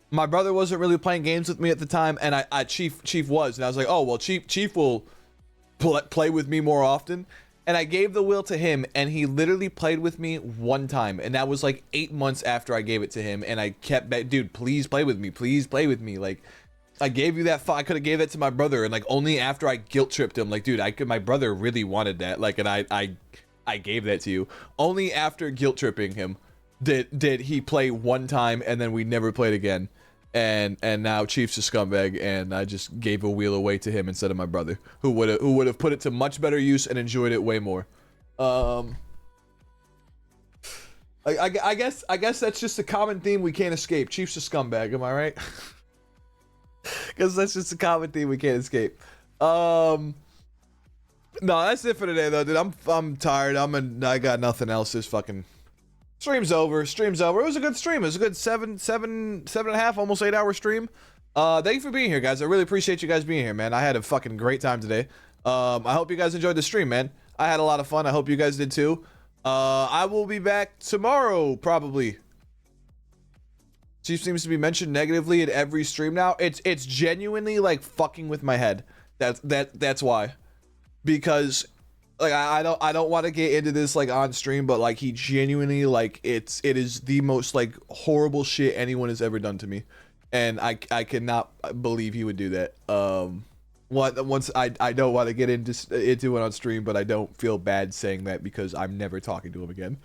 my brother wasn't really playing games with me at the time, and I Chief was, and I was like, oh well, Chief will play with me more often, and I gave the wheel to him, and he literally played with me one time, and that was like 8 months after I gave it to him, and I kept dude, please play with me, like I gave you that. I could have gave that to my brother, and like only after I guilt tripped him, like dude, my brother really wanted that, like, and I gave that to you. Only after guilt tripping him did he play one time, and then we never played again. And now Chief's a scumbag, and I just gave a wheel away to him instead of my brother, who would have put it to much better use and enjoyed it way more. I guess that's just a common theme we can't escape. Chief's a scumbag, am I right? Because that's just a common theme we can't escape. No, that's it for today though, dude. I'm tired. I got nothing else. This fucking stream's over. It was a good stream. It was a good seven and a half, almost 8 hour stream. Thank you for being here, guys. I really appreciate you guys being here, man. I had a fucking great time today. I hope you guys enjoyed the stream, man. I had a lot of fun. I hope you guys did too. I will be back tomorrow, probably. Chief seems to be mentioned negatively at every stream now. It's genuinely like fucking with my head. That's why. Because like I don't want to get into this like on stream, but like he genuinely, like, it is the most like horrible shit anyone has ever done to me, and I cannot believe he would do that. Once I don't want to get into it on stream, but I don't feel bad saying that because I'm never talking to him again.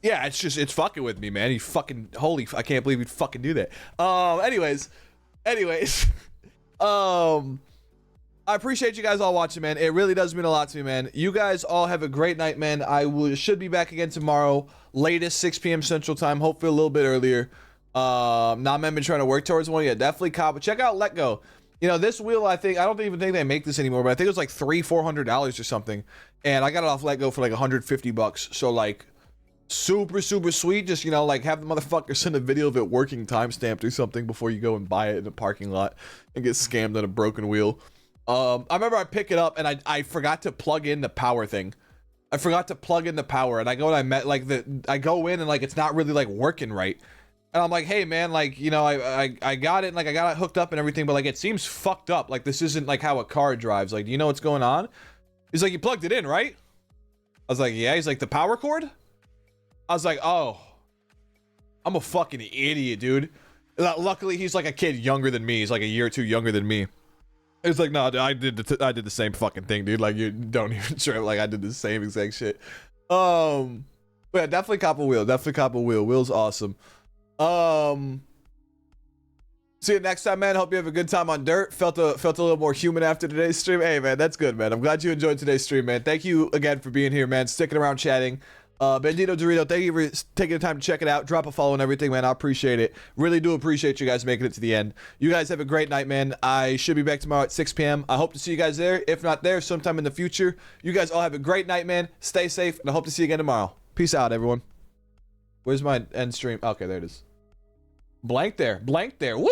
Yeah, it's fucking with me, man. He fucking, I can't believe he'd fucking do that. Anyways, I appreciate you guys all watching, man. It really does mean a lot to me, man. You guys all have a great night, man. Should be back again tomorrow, latest 6 p.m. Central Time, hopefully a little bit earlier. Now I've been trying to work towards one. Yeah, definitely cop. Check out Let Go. You know, this wheel, I don't even think they make this anymore, but I think it was like $300-$400 or something, and I got it off Let Go for like $150. So like, super sweet. Just, you know, like, have the motherfucker send a video of it working timestamped or something before you go and buy it in a parking lot and get scammed on a broken wheel. I remember I pick it up and I forgot to plug in the power thing. I forgot to plug in the power, and I go and I go in and like it's not really like working right. And I'm like, hey man, like, you know, I got it, and like I got it hooked up and everything, but like it seems fucked up. Like this isn't like how a car drives. Like, do you know what's going on? He's like, you plugged it in, right? I was like, yeah. He's like, the power cord? I was like, oh, I'm a fucking idiot, dude. Luckily, he's like a kid younger than me. He's like a year or two younger than me. It's like, no, I did the same fucking thing, dude. Like, you don't even trip. Like, I did the same exact shit. But yeah, definitely cop a wheel. Wheel's awesome. See you next time, man. Hope you have a good time on Dirt. Felt a little more human after today's stream. Hey, man, that's good, man. I'm glad you enjoyed today's stream, man. Thank you again for being here, man. Sticking around, chatting. Bandito Dorito, thank you for taking the time to check it out. Drop a follow and everything, man. I appreciate it. Really do appreciate you guys making it to the end. You guys have a great night, man. I should be back tomorrow at 6 p.m. I hope to see you guys there. If not there, sometime in the future. You guys all have a great night, man. Stay safe, and I hope to see you again tomorrow. Peace out, everyone. Where's my end stream? Okay, there it is. Blank there. Blank there. Woo!